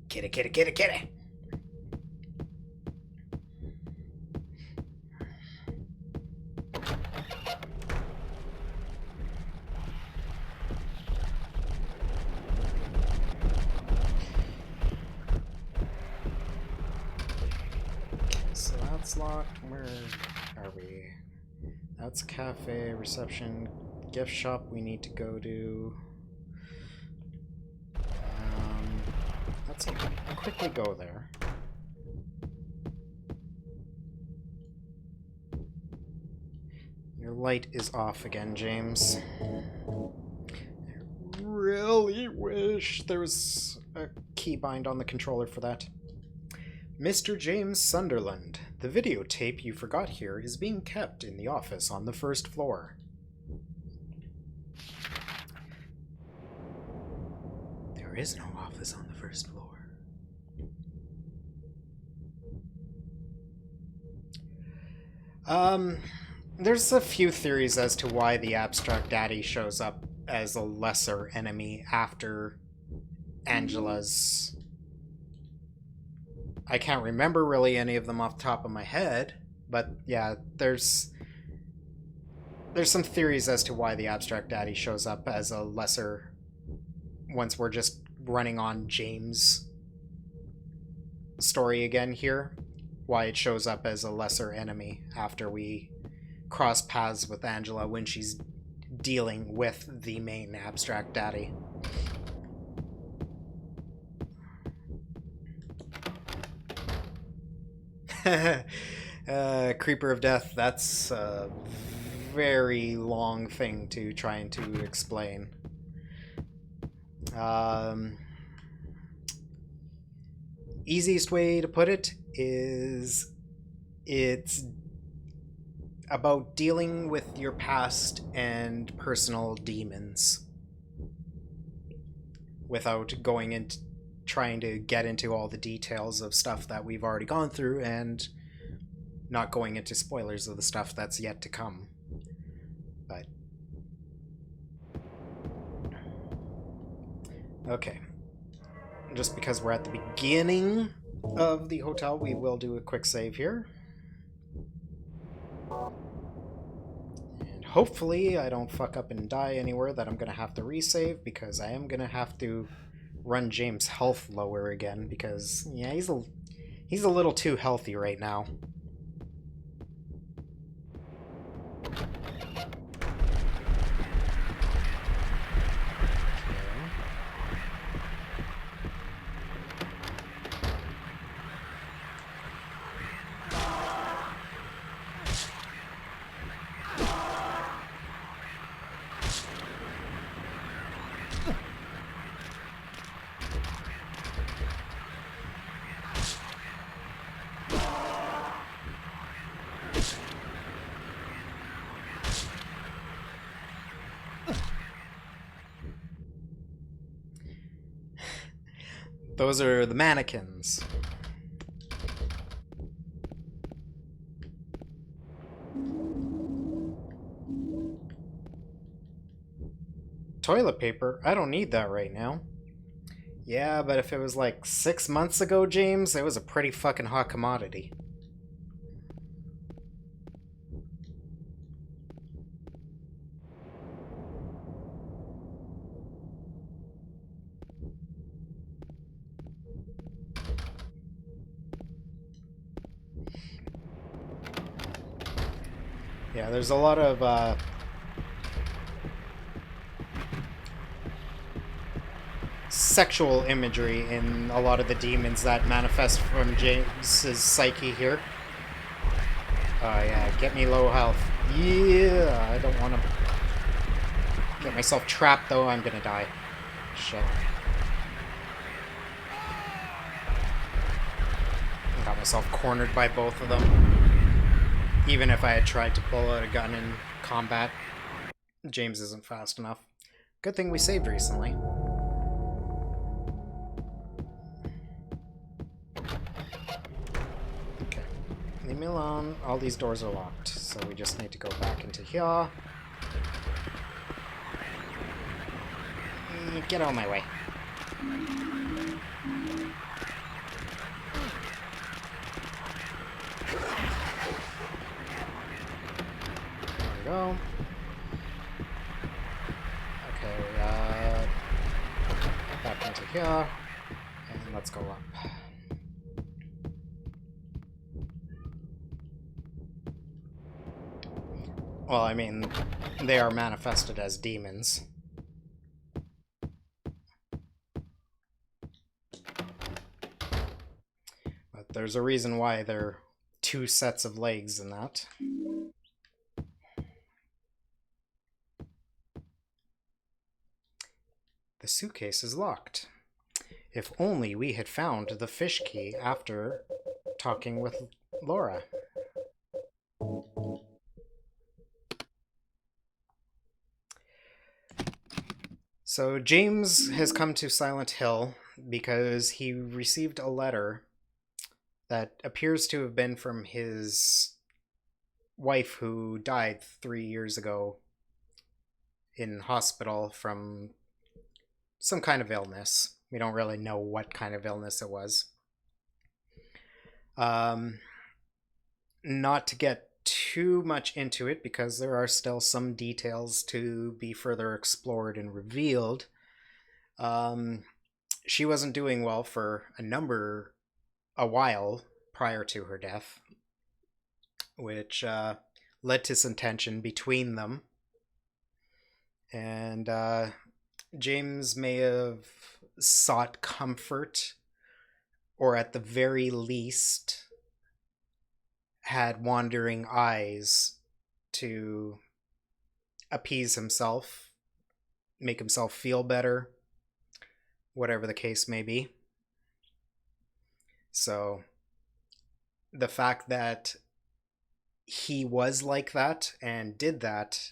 Kitty, kitty, kitty, kitty! So that's locked. Where are we? That's cafe, reception, gift shop we need to go to. Let's quickly go there. Your light is off again, James. I really wish there was a keybind on the controller for that. Mr. James Sunderland, The videotape you forgot here is being kept in the office on the first floor. There is no office on the first floor. There's a few theories as to why the Abstract Daddy shows up as a lesser enemy after Angela's... I can't remember really any of them off the top of my head, but yeah, there's some theories as to why the Abstract Daddy shows up as a lesser once we're just running on James' story again here. Why it shows up as a lesser enemy after we cross paths with Angela when she's dealing with the main Abstract Daddy. Creeper of Death, that's a very long thing to try to explain. Easiest way to put it is it's about dealing with your past and personal demons without going into trying to get into all the details of stuff that we've already gone through and not going into spoilers of the stuff that's yet to come. But okay. Just because we're at the beginning of the hotel, we will do a quick save here. And hopefully I don't fuck up and die anywhere that I'm going to have to resave, because I am going to have to run James' health lower again, because, yeah, he's a little too healthy right now. Those are the mannequins. Toilet paper? I don't need that right now. Yeah, but if it was like 6 months ago, James, it was a pretty fucking hot commodity. Yeah, there's a lot of sexual imagery in a lot of the demons that manifest from James's psyche here. Oh yeah, get me low health. Yeah, I don't want to get myself trapped though, I'm gonna die. Shit. I got myself cornered by both of them. Even if I had tried to pull out a gun in combat, James isn't fast enough. Good thing we saved recently. Okay, leave me alone. All these doors are locked, so we just need to go back into here. Get out of my way. Go. Okay, back into here, and let's go up. Well, I mean, they are manifested as demons. But there's a reason why they're 2 sets of legs in that. The suitcase is locked. If only we had found the fish key after talking with Laura. So James has come to Silent Hill because he received a letter that appears to have been from his wife who died 3 years ago in hospital from some kind of illness. We don't really know what kind of illness it was. Not to get too much into it because there are still some details to be further explored and revealed. She wasn't doing well for a while prior to her death, which led to some tension between them. And James may have sought comfort, or at the very least had wandering eyes to appease himself, make himself feel better, whatever the case may be. So the fact that he was like that and did that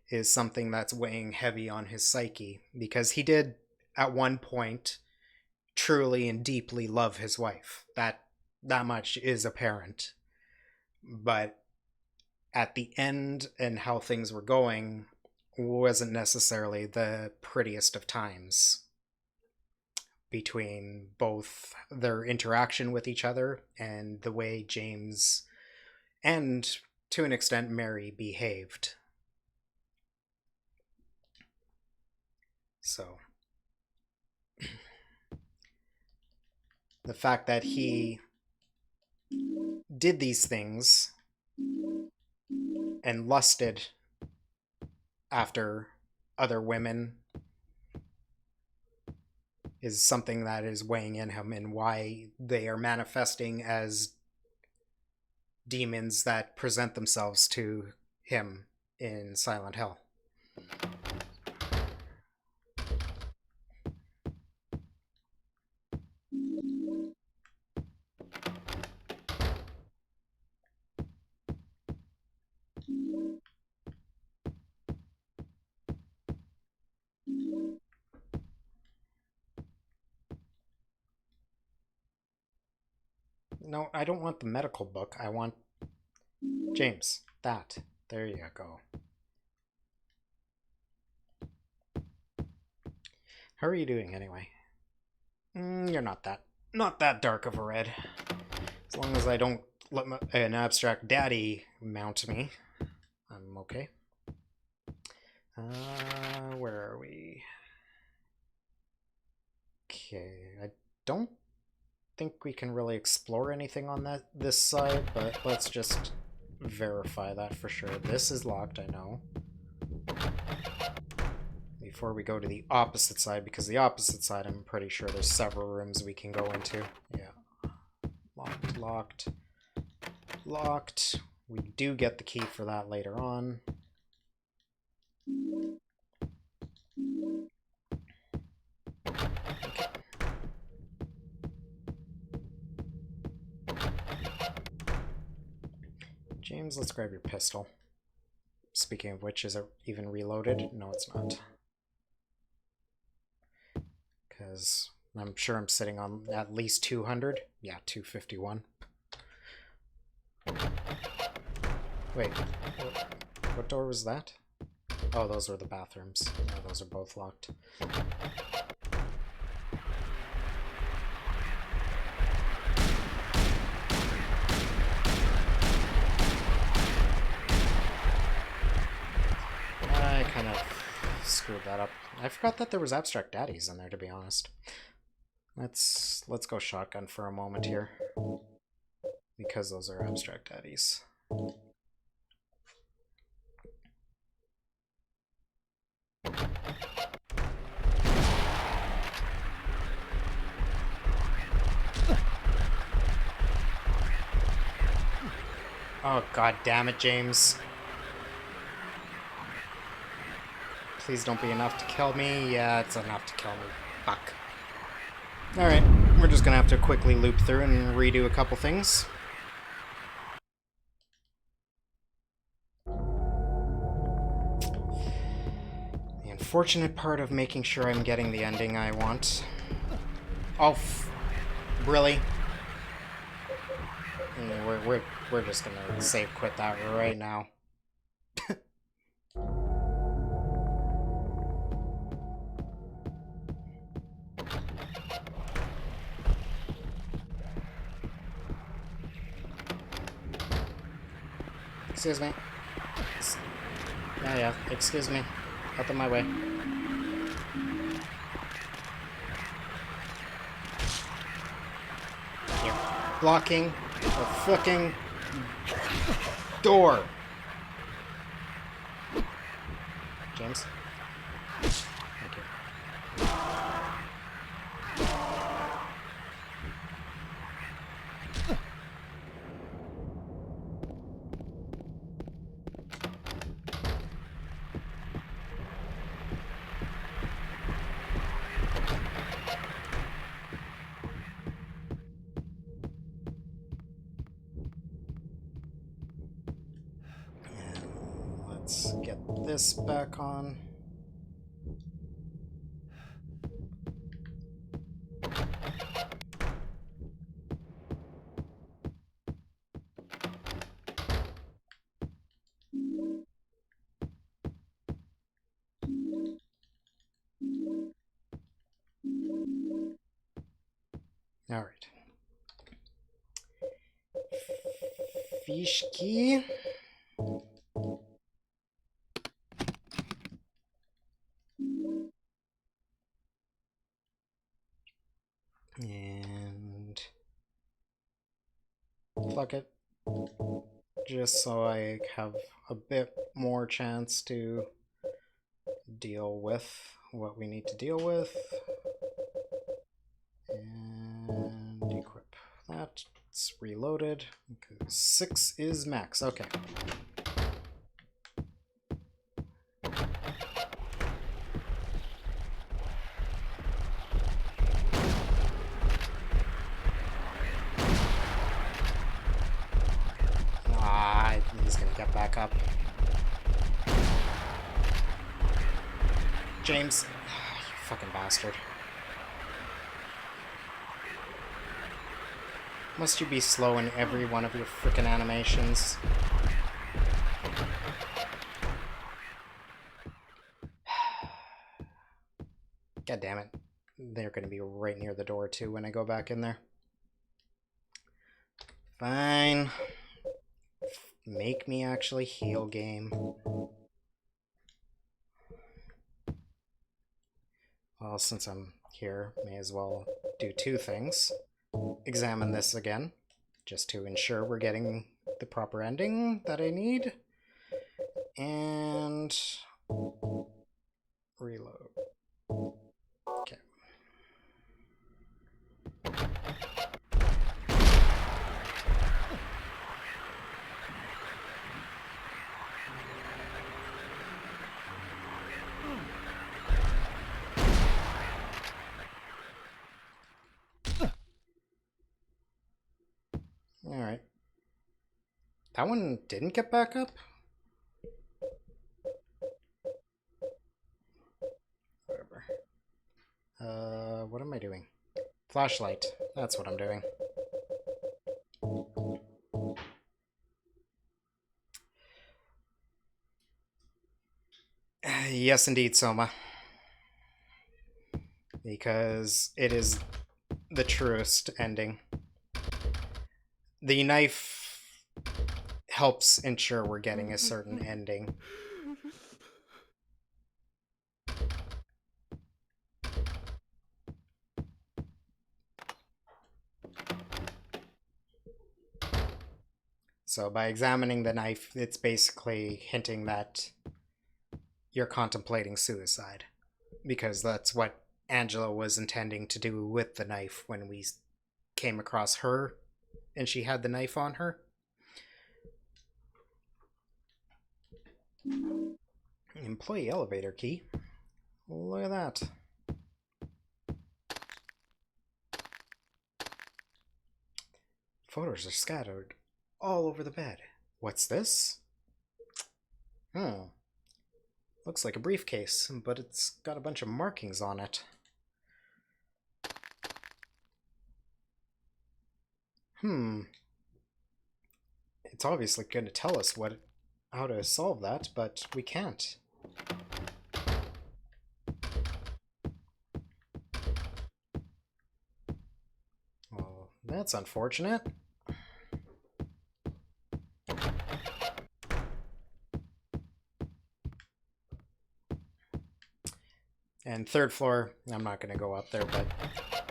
is something that's weighing heavy on his psyche, because he did at one point truly and deeply love his wife. That much is apparent. But at the end and how things were going wasn't necessarily the prettiest of times between both their interaction with each other and the way James and to an extent Mary behaved. So the fact that he did these things and lusted after other women is something that is weighing in him, and why they are manifesting as demons that present themselves to him in Silent Hill. No, I don't want the medical book. I want James. That. There you go. How are you doing anyway? You're not that dark of a red. As long as I don't let an abstract daddy mount me, I'm okay. Where are we? Okay, I don't think we can really explore anything on this side, but let's just verify that for sure. This is locked, I know. Before we go to the opposite side, because the opposite side, I'm pretty sure there's several rooms we can go into. Yeah. Locked, locked, locked. We do get the key for that later on. James, let's grab your pistol. Speaking of which, is it even reloaded? No, it's not. Because I'm sure I'm sitting on at least 200. Yeah, 251. Wait, what door was that? Oh, those were the bathrooms. Yeah, those are both locked. I kind of screwed that up. I forgot that there was abstract daddies in there, to be honest. Let's go shotgun for a moment here, because those are abstract daddies. Oh, god damn it, James. Please don't be enough to kill me. Yeah, it's enough to kill me. Fuck. Alright, we're just gonna have to quickly loop through and redo a couple things. unfortunate part of making sure I'm getting the ending I want. Oh, really? Yeah, we're just gonna save quit that right now. Excuse me. Yeah, excuse me. Out of my way. You're blocking the fucking door. James? Thank you. Let's get this back on. All right. Fish key. And fuck it. Just so I have a bit more chance to deal with what we need to deal with. And equip that. It's reloaded. 6 is max. Okay. He's gonna get back up. James, you fucking bastard. Must you be slow in every one of your frickin' animations? God damn it. They're gonna be right near the door too when I go back in there. Fine. Make me actually heal, game. Well, since I'm here, may as well do 2 things. Examine this again, just to ensure we're getting the proper ending that I need. And reload. Okay. Alright. That one didn't get back up? Whatever. What am I doing? Flashlight. That's what I'm doing. Yes, indeed, Soma. Because it is the truest ending. The knife helps ensure we're getting a certain ending. So by examining the knife, it's basically hinting that you're contemplating suicide. Because that's what Angela was intending to do with the knife when we came across her and she had the knife on her. Employee elevator key. Look at that. Photos are scattered all over the bed. What's this? Looks like a briefcase, but it's got a bunch of markings on it. It's obviously going to tell us how to solve that, but we can't. Well, that's unfortunate. And third floor, I'm not going to go up there, but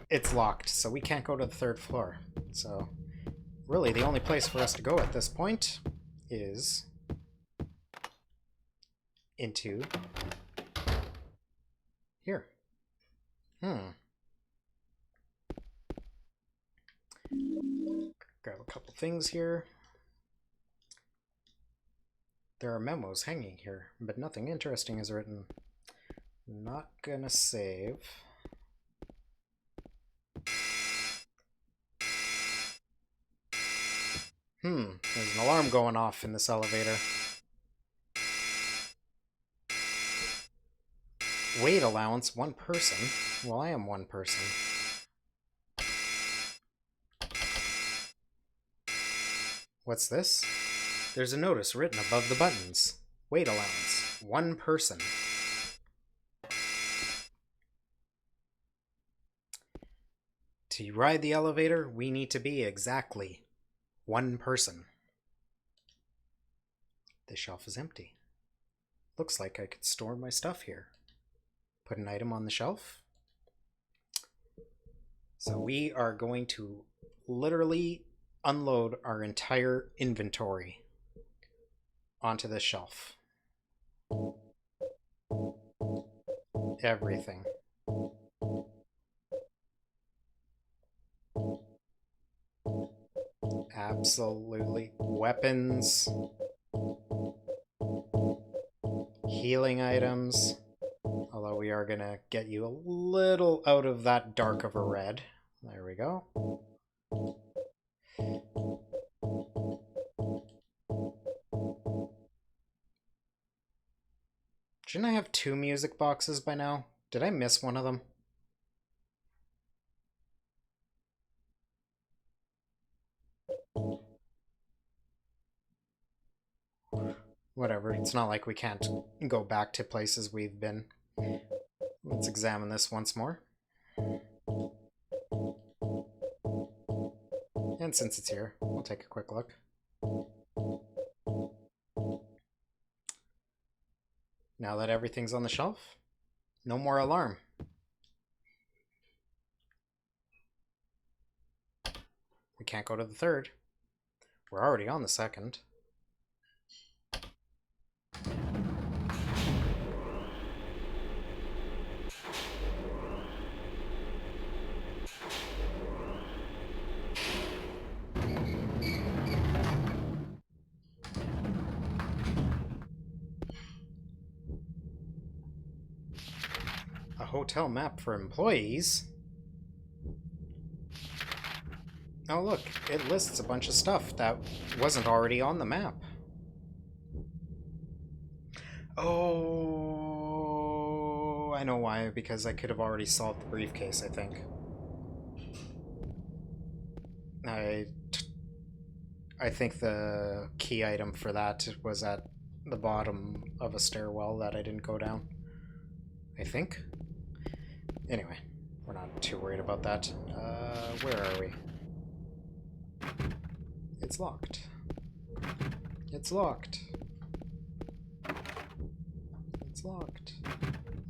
it's locked, so we can't go to the third floor. So really the only place for us to go at this point is into here. Grab a couple things here. There are memos hanging here, but nothing interesting is written. Not gonna save. There's an alarm going off in this elevator. Weight allowance, 1 person. Well, I am 1 person. What's this? There's a notice written above the buttons. Weight allowance, 1 person. To ride the elevator, we need to be exactly 1 person. This shelf is empty. Looks like I could store my stuff here. Put an item on the shelf. So we are going to literally unload our entire inventory onto this shelf. Everything. Absolutely. Weapons. Healing items. Although we are gonna get you a little out of that dark of a red. There we go. Shouldn't I have 2 music boxes by now? Did I miss one of them? Whatever, it's not like we can't go back to places we've been. Let's examine this once more. And since it's here, we'll take a quick look. Now that everything's on the shelf, no more alarm. We can't go to the third. We're already on the second. A hotel map for employees? Oh look, it lists a bunch of stuff that wasn't already on the map. Oh, I know why, because I could have already solved the briefcase, I think. I think the key item for that was at the bottom of a stairwell that I didn't go down. I think. Anyway, we're not too worried about that. Where are we? It's locked. It's locked. It's locked.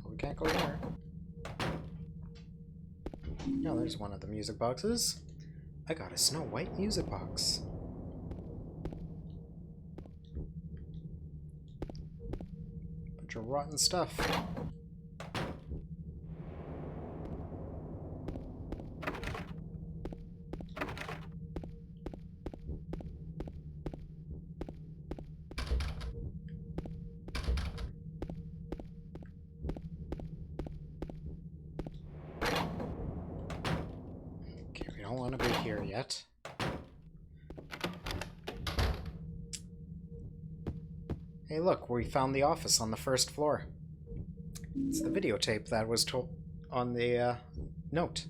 Well, we can't go there. Now there's one of the music boxes. I got a Snow White music box. Bunch of rotten stuff. Yet. Hey look, we found the office on the first floor. It's the videotape that was told on the note.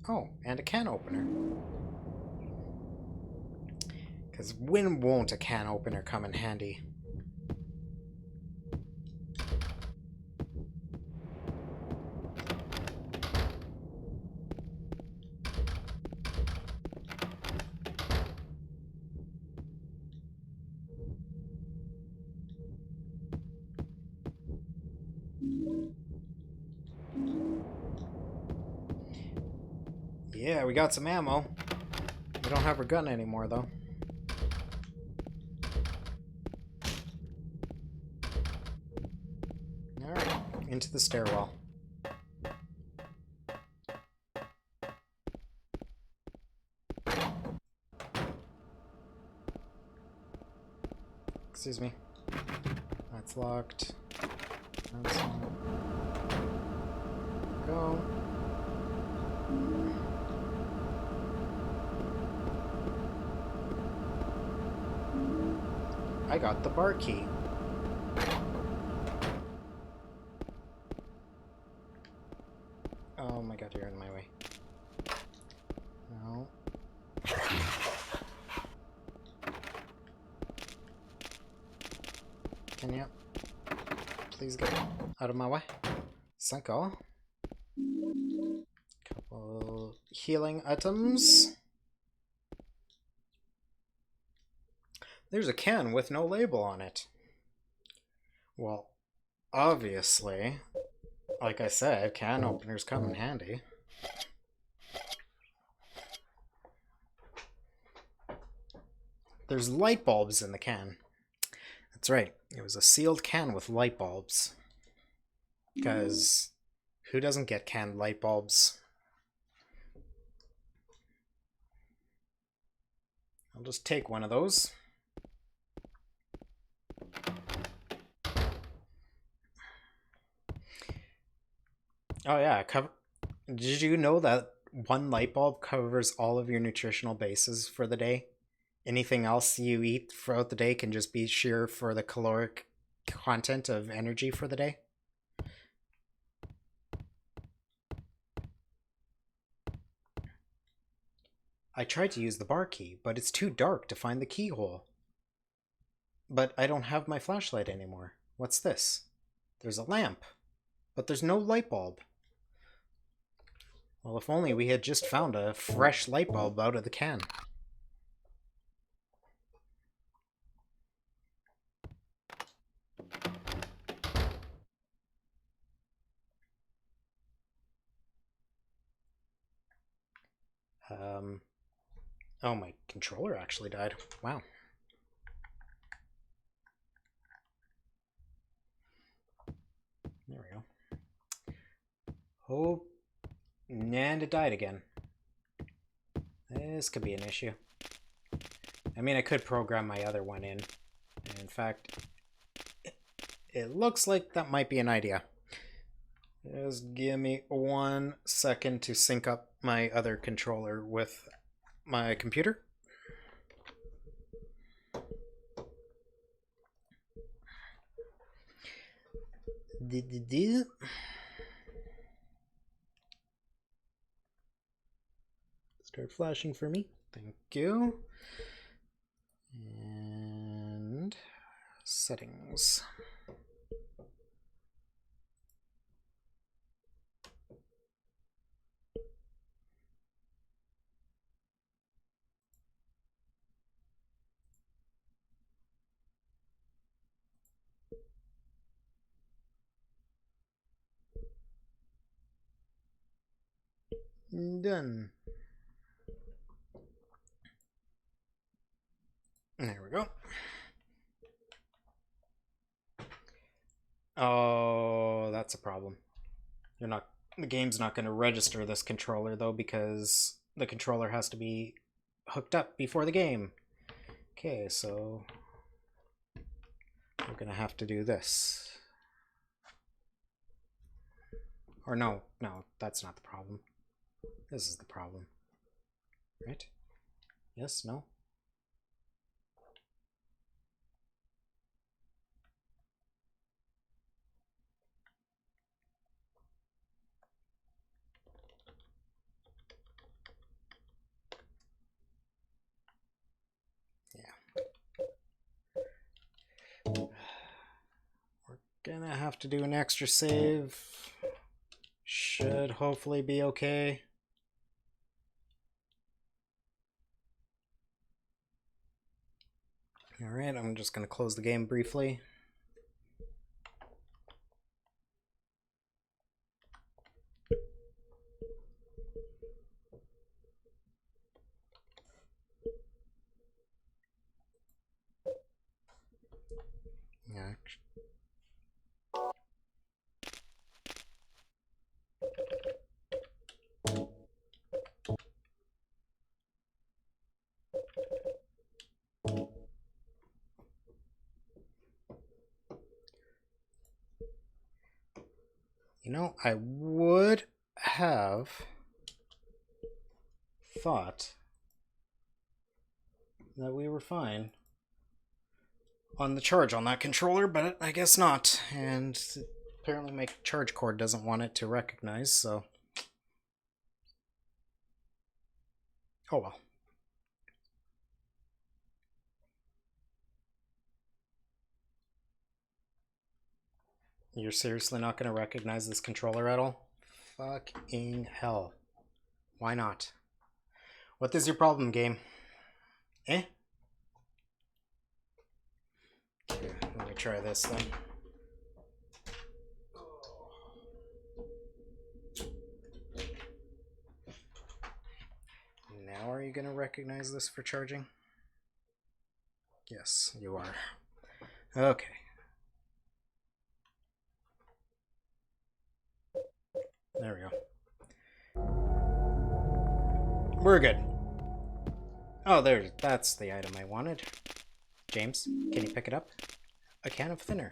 Oh, and a can opener. Because when won't a can opener come in handy? Yeah, we got some ammo. We don't have our gun anymore, though. Alright, into the stairwell. Excuse me. That's locked. That's locked. Go. I got the bar key. Oh my god, you're in my way. No. Can you please get out of my way? Cinco. Couple healing items. There's a can with no label on it. Well, obviously, like I said, can openers come in handy. There's light bulbs in the can. That's right. It was a sealed can with light bulbs. Because who doesn't get canned light bulbs? I'll just take one of those. Oh yeah, did you know that one light bulb covers all of your nutritional bases for the day? Anything else you eat throughout the day can just be sheer for the caloric content of energy for the day? I tried to use the bar key, but it's too dark to find the keyhole. But I don't have my flashlight anymore. What's this? There's a lamp, but there's no light bulb. Well, if only we had just found a fresh light bulb out of the can. Oh, my controller actually died. Wow. There we go. Oh, and it died again. This could be an issue. I mean, I could program my other one in. And in fact, it looks like that might be an idea. Just give me 1 second to sync up my other controller with my computer. Start flashing for me. Thank you. And settings. Done. There we go. Oh, that's a problem. The game's not going to register this controller though, because the controller has to be hooked up before the game. Okay, so we're going to have to do this. Or no, that's not the problem. This is the problem. Right? Yes, no? have to do an extra save. Should hopefully be okay. Alright, I'm just going to close the game briefly. Yeah. You know, I would have thought that we were fine on the charge on that controller, but I guess not. And apparently my charge cord doesn't want it to recognize, so... Oh well. You're seriously not going to recognize this controller at all? Fucking hell. Why not? What is your problem, game? Eh? Okay, let me try this then. Now are you going to recognize this for charging? Yes, you are. Okay. There we go. We're good. Oh, that's the item I wanted. James, can you pick it up? A can of thinner.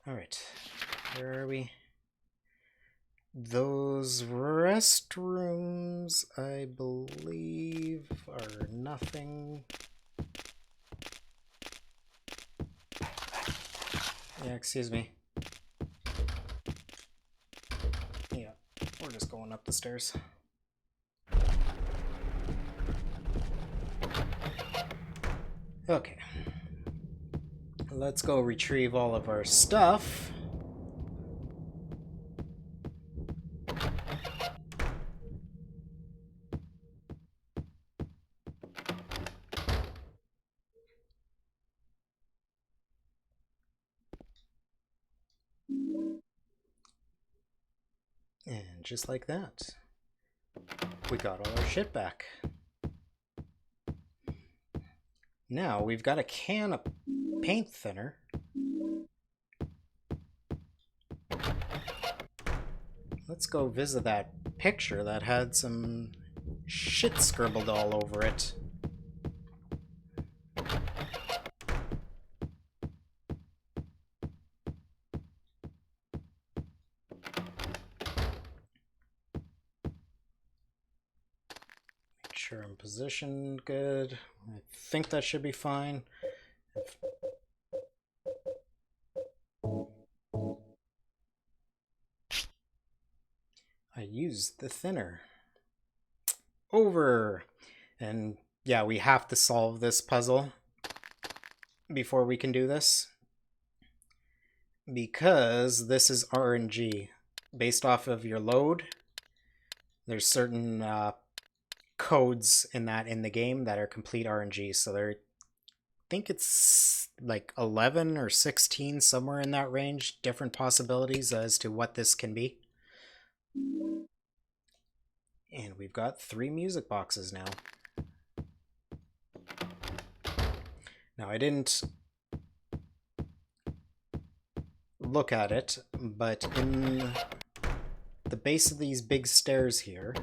Alright. Where are we? Those restrooms, I believe, are nothing. Yeah, excuse me. Yeah, we're just going up the stairs. Okay. Let's go retrieve all of our stuff. And just like that, we got all our shit back. Now we've got a can of paint thinner. Let's go visit that picture that had some shit scribbled all over it. Make sure I'm positioned good. I think that should be fine. I used the thinner. Over! And yeah, we have to solve this puzzle before we can do this. Because this is RNG. Based off of your load, there's certain codes in the game that are complete RNG. So there, I think it's like 11 or 16, somewhere in that range, different possibilities as to what this can be. And we've got 3 music boxes now. Now, I didn't look at it, but in the base of these big stairs here,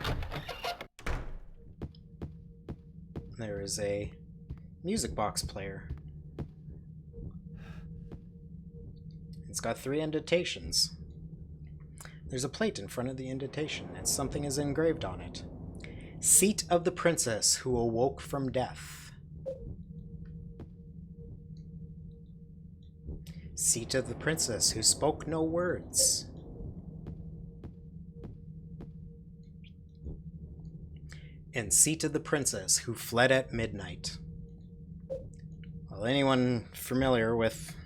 there is a music box player. It's got 3 indentations. There's a plate in front of the indentation, and something is engraved on it. Seat of the princess who awoke from death. Seat of the princess who spoke no words. And seat of the princess who fled at midnight. Well, anyone familiar with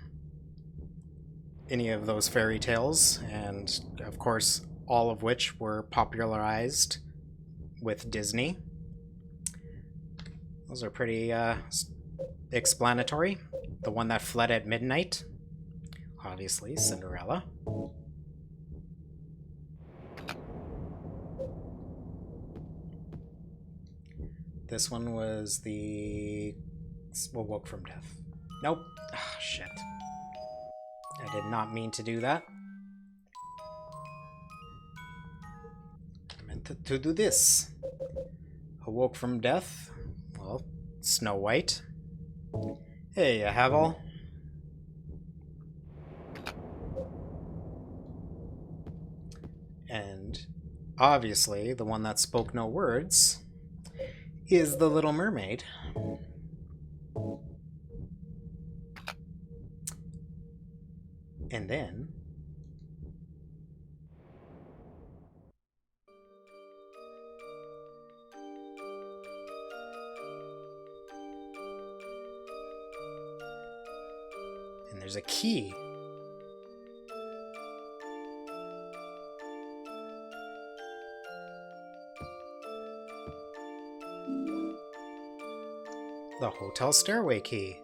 any of those fairy tales, and of course, all of which were popularized with Disney. Those are pretty explanatory. The one that fled at midnight, obviously, Cinderella. This one was the Awoke from Death. Nope. Ah, shit. I did not mean to do that. I meant to do this. Awoke from Death. Well, Snow White. Hey, you have all? And obviously, the one that spoke no words is the Little Mermaid. And then there's a key. The hotel stairway key.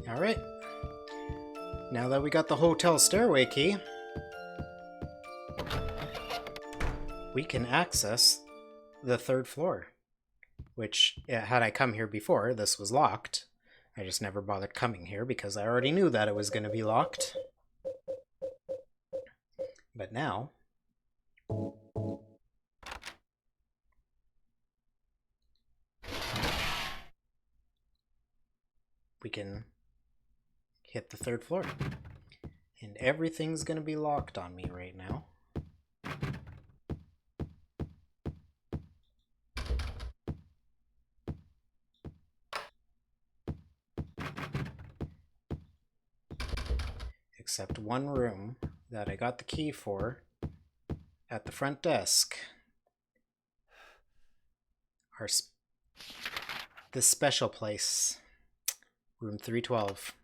Alright. Now that we got the hotel stairway key, we can access the 3rd floor. Which, had I come here before, this was locked. I just never bothered coming here because I already knew that it was going to be locked. But now we can hit the 3rd floor. And everything's gonna be locked on me right now. Except one room that I got the key for at the front desk. This special place. Room 312.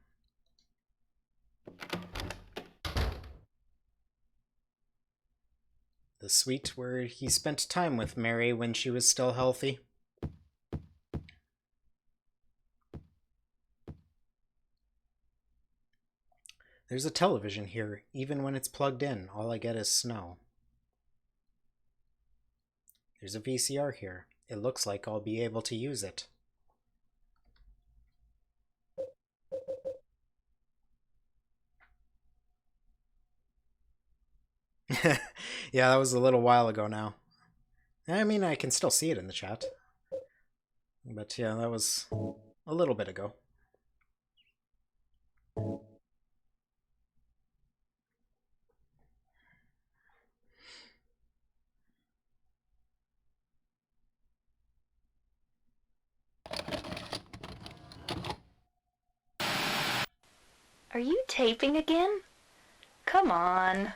The suite where he spent time with Mary when she was still healthy. There's a television here, even when it's plugged in. All I get is snow. There's a VCR here. It looks like I'll be able to use it. Yeah, that was a little while ago now. I mean, I can still see it in the chat. But yeah, that was a little bit ago. Are you taping again? Come on.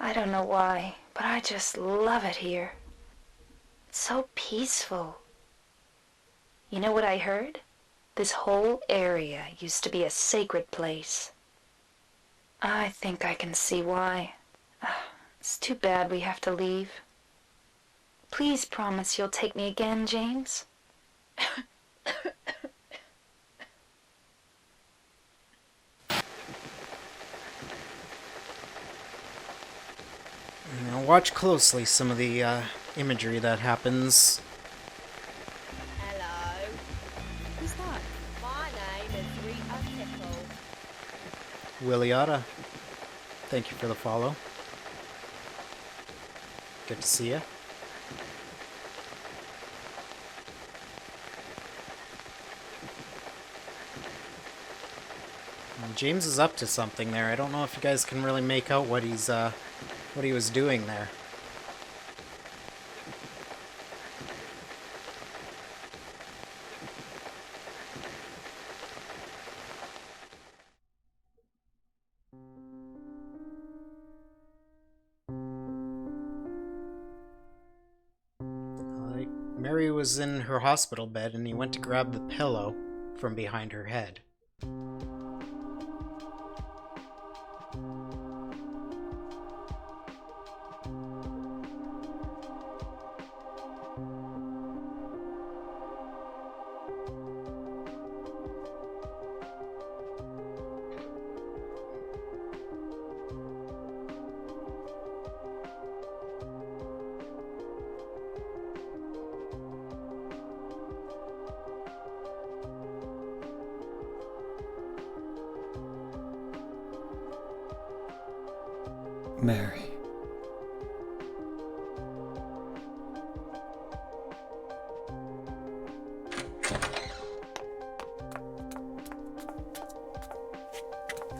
I don't know why, but I just love it here. It's so peaceful. You know what I heard? This whole area used to be a sacred place. I think I can see why. It's too bad we have to leave. Please promise you'll take me again, James. Now watch closely some of the imagery that happens. Hello. Who's that? My name is Rita Pickle. Williata, thank you for the follow. Good to see you. James is up to something there. I don't know if you guys can really make out what he was doing there. Mary was in her hospital bed and he went to grab the pillow from behind her head. Mary.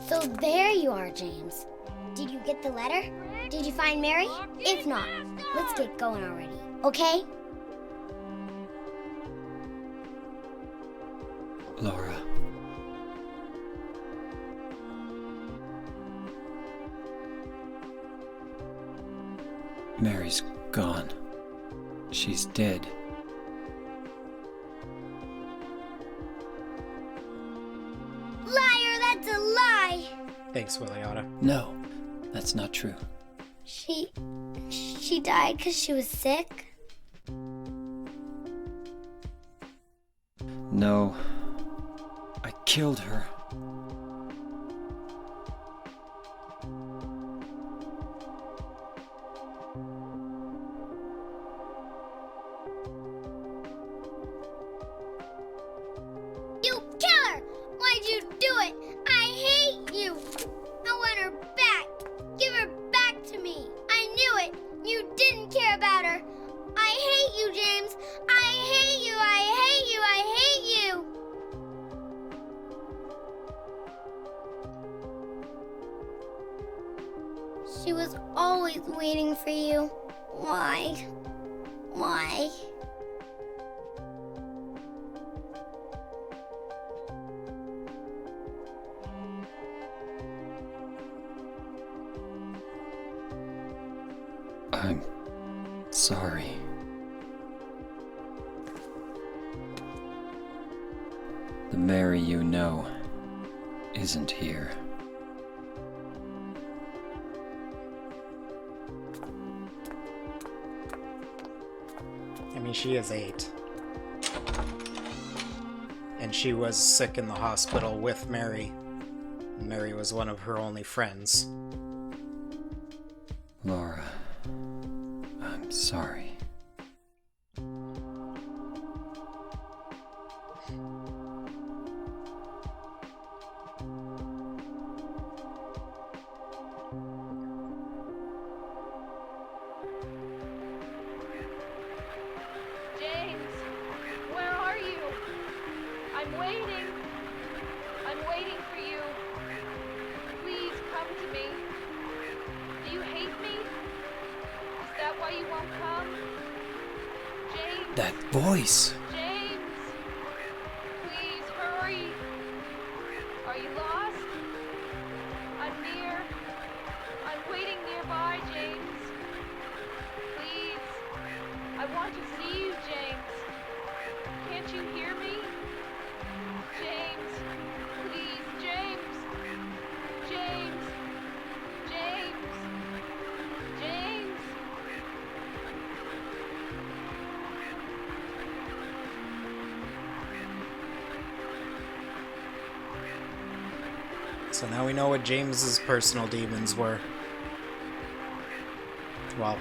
So there you are, James. Did you get the letter? Did you find Mary? If not, let's get going already, okay? Laura. Mary's gone. She's dead. Liar, that's a lie! Thanks, Williata. No, that's not true. She died because she was sick? No, I killed her. You killer! Why'd you do it? I hate you! I want her back! Give her back to me! I knew it! You didn't care about her! I hate you, James! I hate you! I hate you! I hate you! She was always waiting for you. Why? Why? I'm sorry. The Mary you know isn't here. I mean, she is 8. And she was sick in the hospital with Mary. Mary was one of her only friends. Laura, I'm sorry. James, where are you? I'm waiting. I'm waiting for you. Please come to me. Do you hate me? Is that why you won't come? James, That voice! James, please hurry. Are you lost? I'm near. I'm waiting nearby, James. Please. I want to see you, James. Can't you hear me? James, please, James. James. James. James. So now we know what James's personal demons were. Well,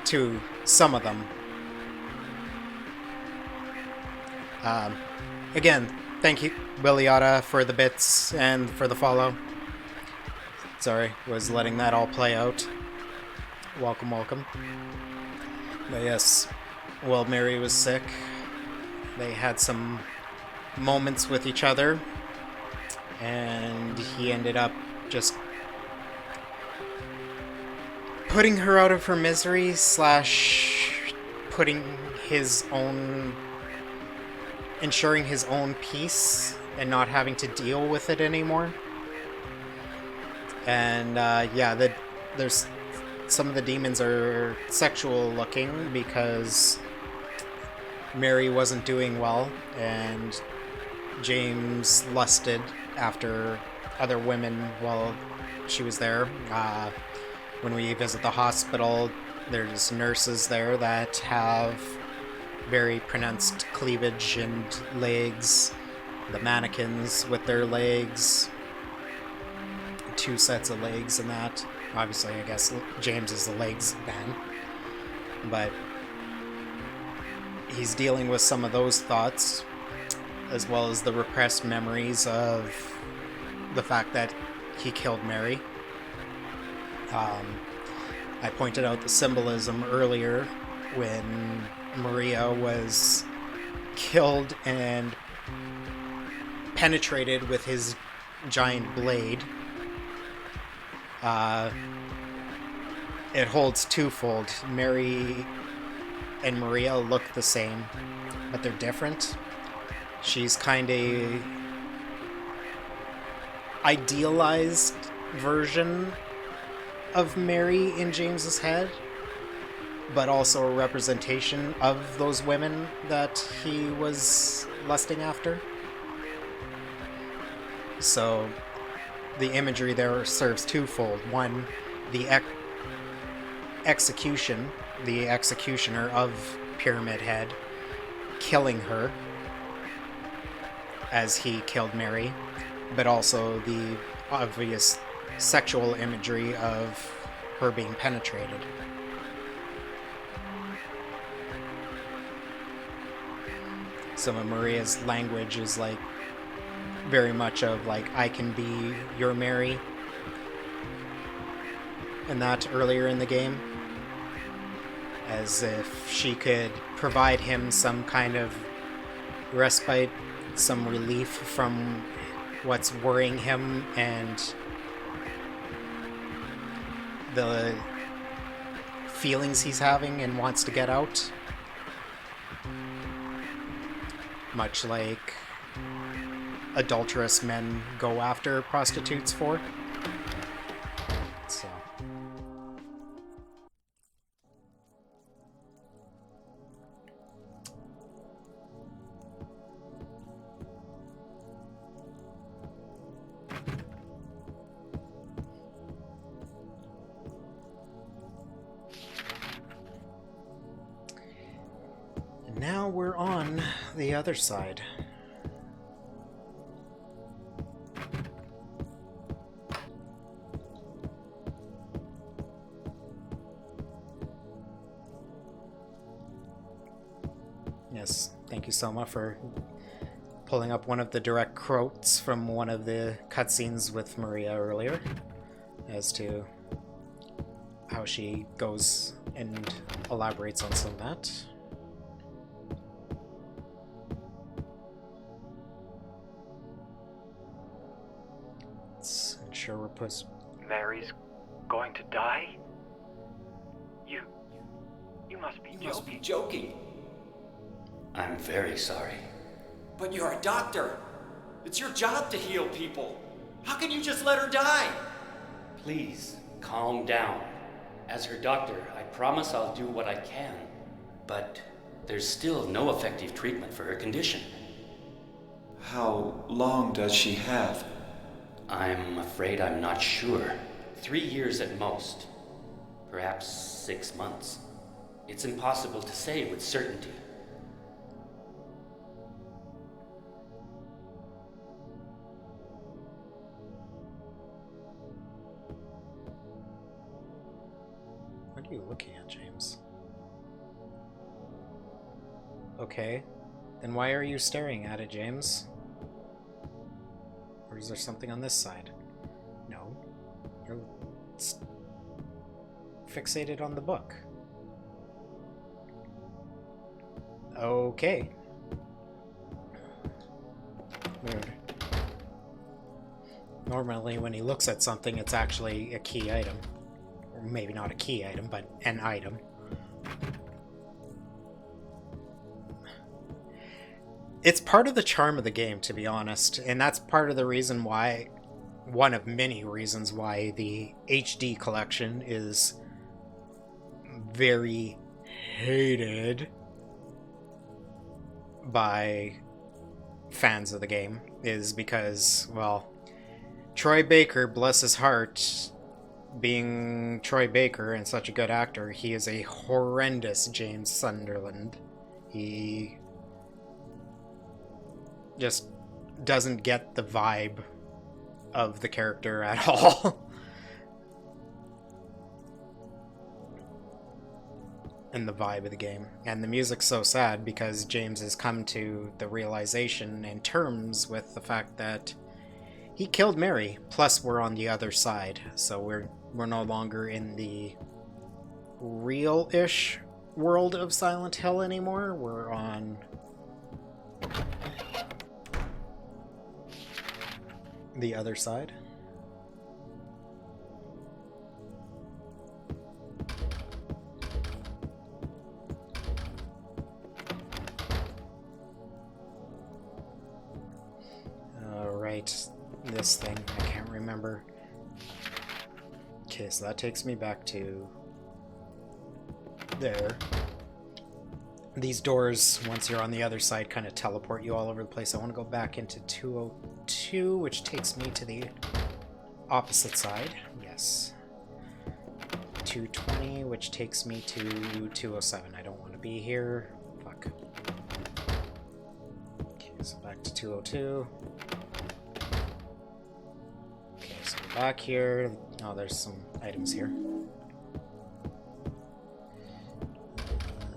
to some of them. Again, thank you, Williata, for the bits and for the follow. Sorry, was letting that all play out. Welcome, welcome. But yes, while Mary was sick, they had some moments with each other. and he ended up just putting her out of her misery slash putting his own, ensuring his own peace and not having to deal with it anymore. And yeah, there's some of the demons are sexual looking because Mary wasn't doing well, and James lusted after other women while she was there. When we visit the hospital, there's nurses there that have very pronounced cleavage and legs. The mannequins with their legs, 2 sets of legs and that. Obviously, I guess James is the legs man. But he's dealing with some of those thoughts, as well as the repressed memories of the fact that he killed Mary. I pointed out the symbolism earlier when Maria was killed and penetrated with his giant blade. It holds twofold. Mary and Maria look the same, but they're different. She's kind of idealized version of Mary in James's head, but also a representation of those women that he was lusting after. So the imagery there serves twofold. One, the execution, the executioner of Pyramid Head, killing her as he killed Mary, but also the obvious sexual imagery of her being penetrated. Some of Maria's language is like very much of like, I can be your Mary, and that earlier in the game, as if she could provide him some kind of respite, some relief from what's worrying him and the feelings he's having and wants to get out. Much like adulterous men go after prostitutes for. So. And now we're on the other side. Yes, thank you, Selma, for pulling up one of the direct quotes from one of the cutscenes with Maria earlier as to how she goes and elaborates on some of that. Let's ensure we're put. Mary's going to die? You must be joking. I'm very sorry. But you're a doctor. It's your job to heal people. How can you just let her die? Please, calm down. As her doctor, I promise I'll do what I can. But there's still no effective treatment for her condition. How long does she have? I'm afraid I'm not sure. 3 years at most. Perhaps 6 months. It's impossible to say with certainty. What are you looking at, James? Okay, then why are you staring at it, James? Or is there something on this side? No. You're fixated on the book. Okay. Weird. Normally when he looks at something, it's actually a key item. Or maybe not a key item, but an item. It's part of the charm of the game, to be honest, and that's part of the reason why, one of many reasons why the HD collection is very hated by fans of the game, is because, well, Troy Baker, bless his heart, being Troy Baker and such a good actor, he is a horrendous James Sunderland. He just doesn't get the vibe of the character at all. And the vibe of the game. And the music's so sad because James has come to the realization and terms with the fact that he killed Mary, plus we're on the other side, so we're no longer in the real-ish world of Silent Hill anymore. We're on the other side. Alright, this thing, I can't remember. Okay, so that takes me back to there. These doors, once you're on the other side, kind of teleport you all over the place. I want to go back into 202, which takes me to the opposite side. Yes. 220, which takes me to 207. I don't want to be here. Fuck. Okay, so back to 202. Okay, so we're back here. Oh, there's some items here.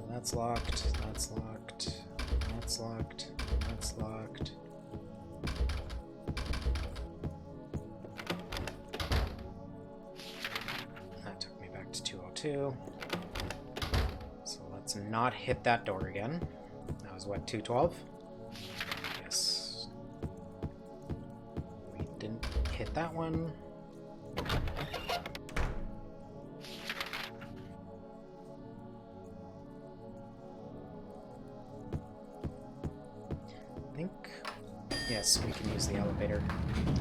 That's locked, that's locked, that's locked, that's locked. That took me back to 202. So let's not hit that door again. That was what, 212? Yes. We didn't hit that one. Yes, we can use the elevator.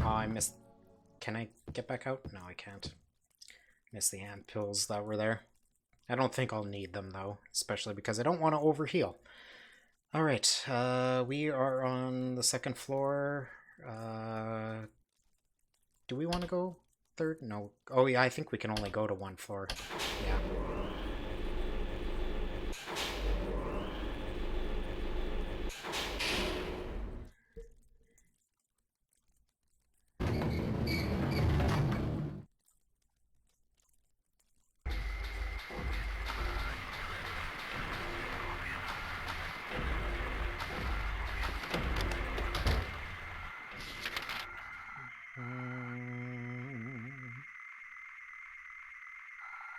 Oh, I missed... Can I get back out? No, I can't. Missed the amp pills that were there. I don't think I'll need them, though. Especially because I don't want to overheal. Alright, we are on the second floor. Do we want to go third? No. Oh, yeah, I think we can only go to one floor. Yeah.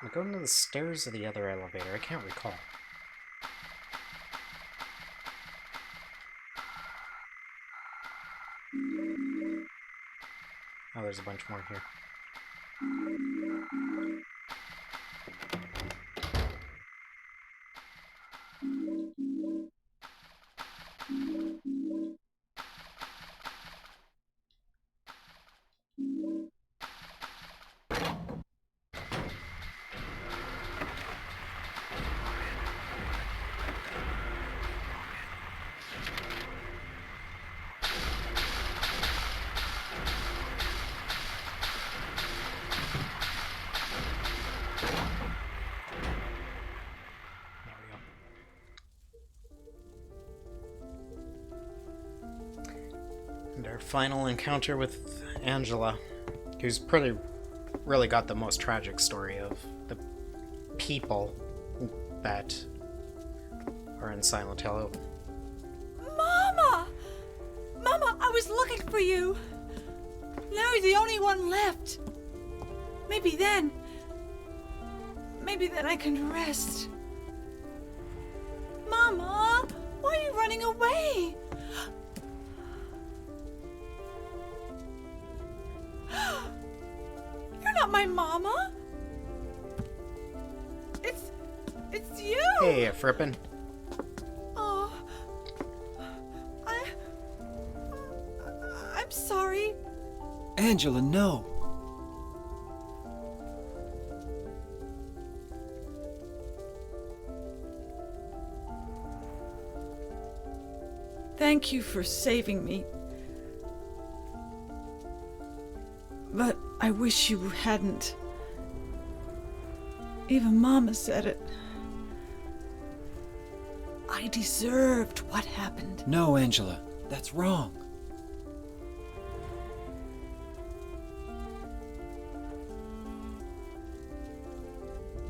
Am I going to the stairs or the other elevator? I can't recall. Oh, there's a bunch more here. And our final encounter with Angela, who's really got the most tragic story of the people that are in Silent Hill. Mama! Mama, I was looking for you. Now you're the only one left. Maybe then I can rest. Mama, why are you running away? not my mama. It's you. Hey, Frippin. Oh, I'm sorry. Angela, no. Thank you for saving me. But I wish you hadn't. Even Mama said it. I deserved what happened. No, Angela, that's wrong.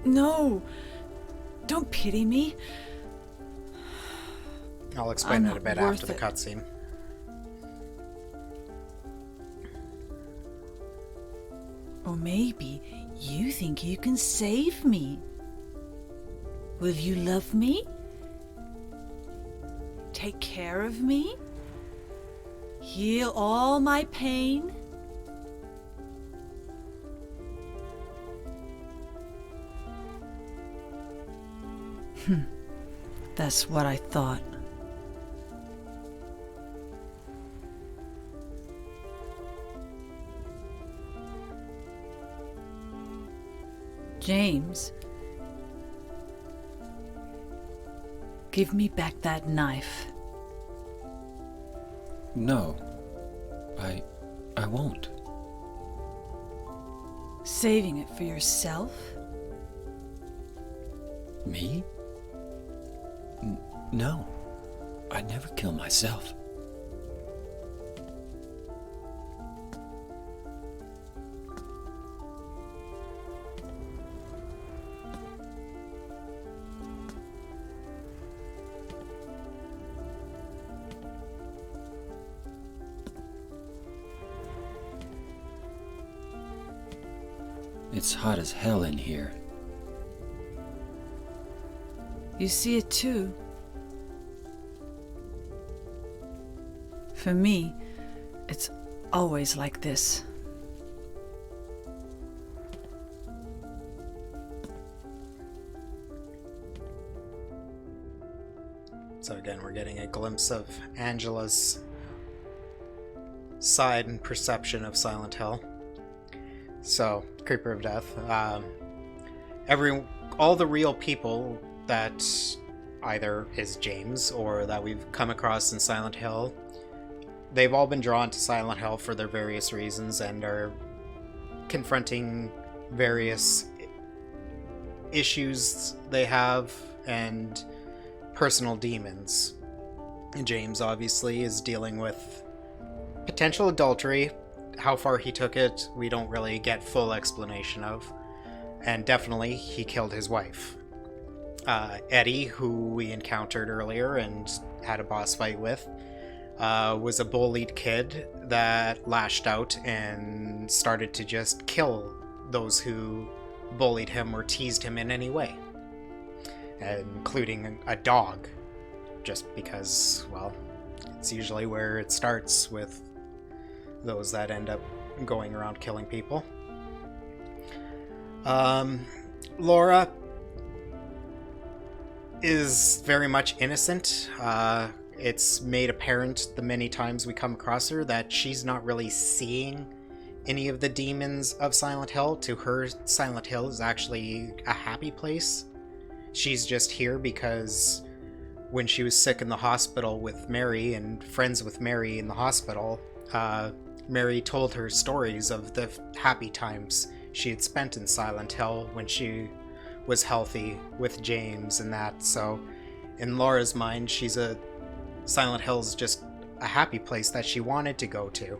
No, don't pity me. I'll explain I'm it a bit not after the worth cutscene. Or maybe you think you can save me. Will you love me? Take care of me? Heal all my pain? That's what I thought. James, give me back that knife. No, I won't. Saving it for yourself? Me? No, I'd never kill myself. It's hot as hell in here. You see it too. For me, it's always like this. So again, we're getting a glimpse of Angela's side and perception of Silent Hill. So, Creeper of Death. All the real people that either is James or that we've come across in Silent Hill, they've all been drawn to Silent Hill for their various reasons and are confronting various issues they have and personal demons. And James obviously is dealing with potential adultery. How far he took it, we don't really get full explanation of. And definitely, he killed his wife. Eddie, who we encountered earlier and had a boss fight with, was a bullied kid that lashed out and started to just kill those who bullied him or teased him in any way. Including a dog. Just because, well, it's usually where it starts with those that end up going around killing people. Laura is very much innocent. It's made apparent the many times we come across her that she's not really seeing any of the demons of Silent Hill. To her, Silent Hill is actually a happy place. She's just here because when she was sick in the hospital with Mary and friends with Mary in the hospital, Mary told her stories of the happy times she had spent in Silent Hill when she was healthy with James and that. So in Laura's mind, Silent Hill's just a happy place that she wanted to go to.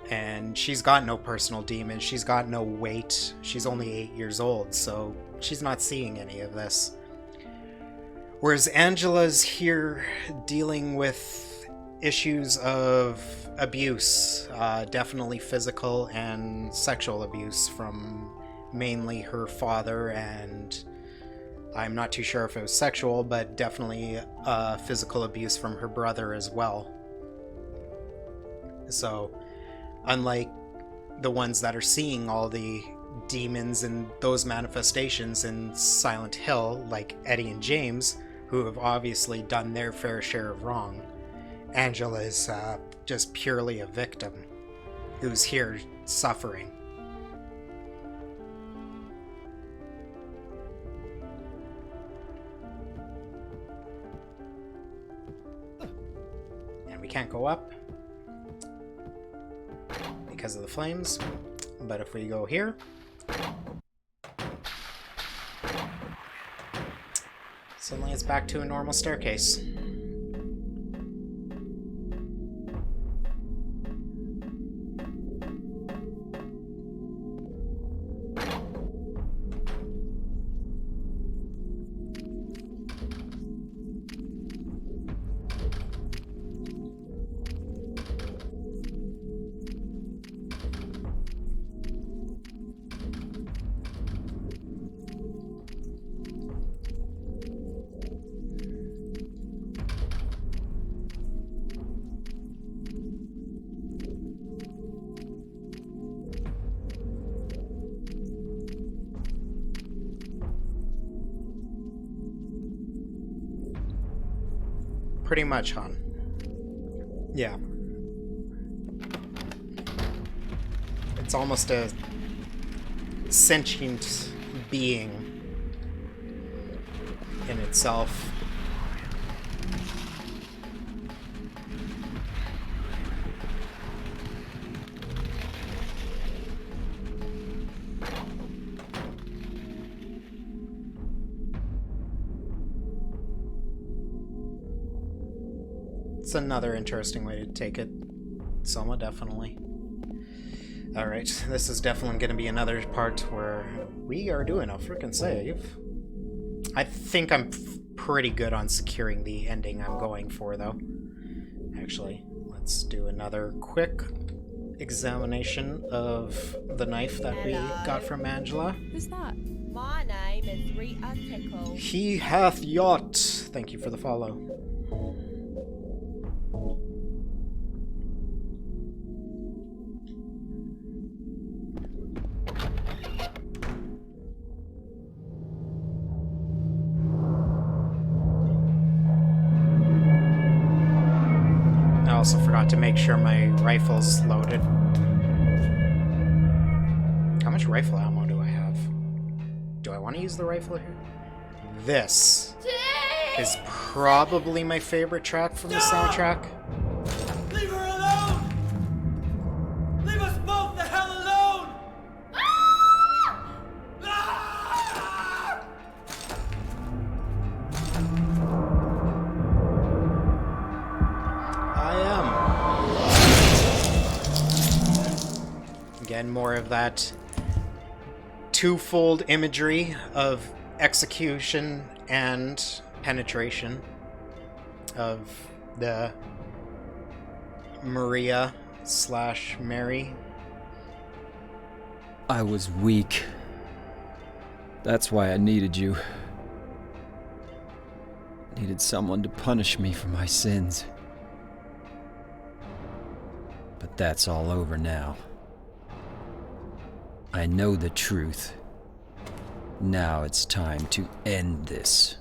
And she's got no personal demons, she's got no weight, she's only 8 years old, so she's not seeing any of this. Whereas Angela's here dealing with issues of abuse, definitely physical and sexual abuse from mainly her father, and I'm not too sure if it was sexual, but definitely physical abuse from her brother as well. So, unlike the ones that are seeing all the demons and those manifestations in Silent Hill, like Eddie and James, who have obviously done their fair share of wrong. Angela is just purely a victim who's here suffering. And we can't go up because of the flames, but if we go here, suddenly it's back to a normal staircase. Pretty much, hon. Yeah. It's almost a sentient being in itself. It's another interesting way to take it. Selma, definitely. Alright, this is definitely going to be another part where we are doing a freaking save. I think I'm pretty good on securing the ending I'm going for, though. Actually, let's do another quick examination of the knife that we got from Angela. Who's that? My name is Rita Tickle. He hath yacht. Thank you for the follow. I also forgot to make sure my rifle's loaded. How much rifle ammo do I have? Do I want to use the rifle here? This is probably my favorite track from the soundtrack. Leave her alone! Leave us both the hell alone! Ah! I am. Again, more of that twofold imagery of execution and penetration of the Maria / Mary. I was weak. That's why I needed you. Needed someone to punish me for my sins. But that's all over now. I know the truth. Now it's time to end this.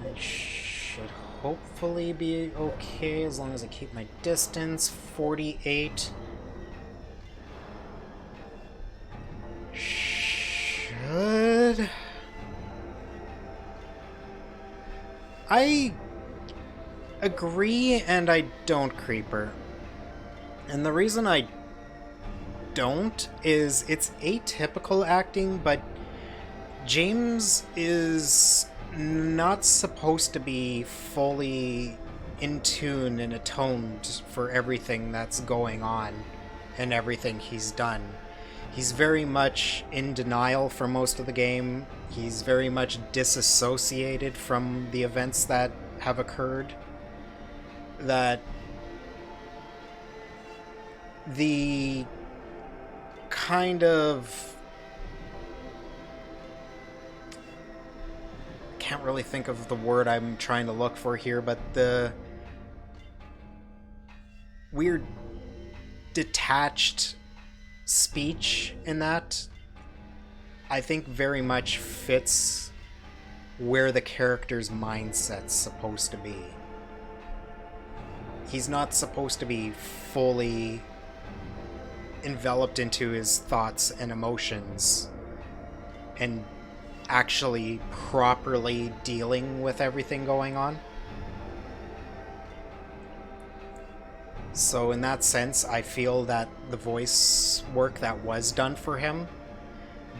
I should hopefully be okay as long as I keep my distance. 48. Should... I agree and I don't, Creeper. And the reason I don't is it's atypical acting, but James is not supposed to be fully in tune and atoned for everything that's going on and everything he's done. He's very much in denial for most of the game. He's very much disassociated from the events that have occurred. That the kind of can't really think of the word I'm trying to look for here, but the weird detached speech in that, I think very much fits where the character's mindset's supposed to be. He's not supposed to be fully enveloped into his thoughts and emotions and actually properly dealing with everything going on. So in that sense, I feel that the voice work that was done for him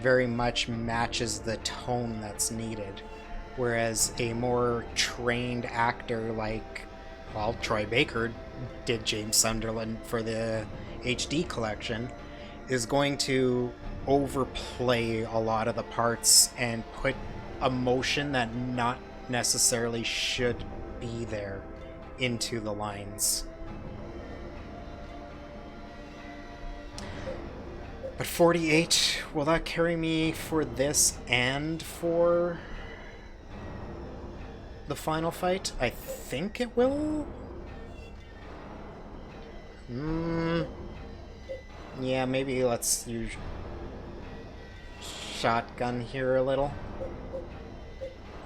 very much matches the tone that's needed. Whereas a more trained actor like, well, Troy Baker did James Sunderland for the HD collection, is going to overplay a lot of the parts and put emotion that not necessarily should be there into the lines. But 48, will that carry me for this and for the final fight? I think it will. Yeah, maybe let's use shotgun here a little.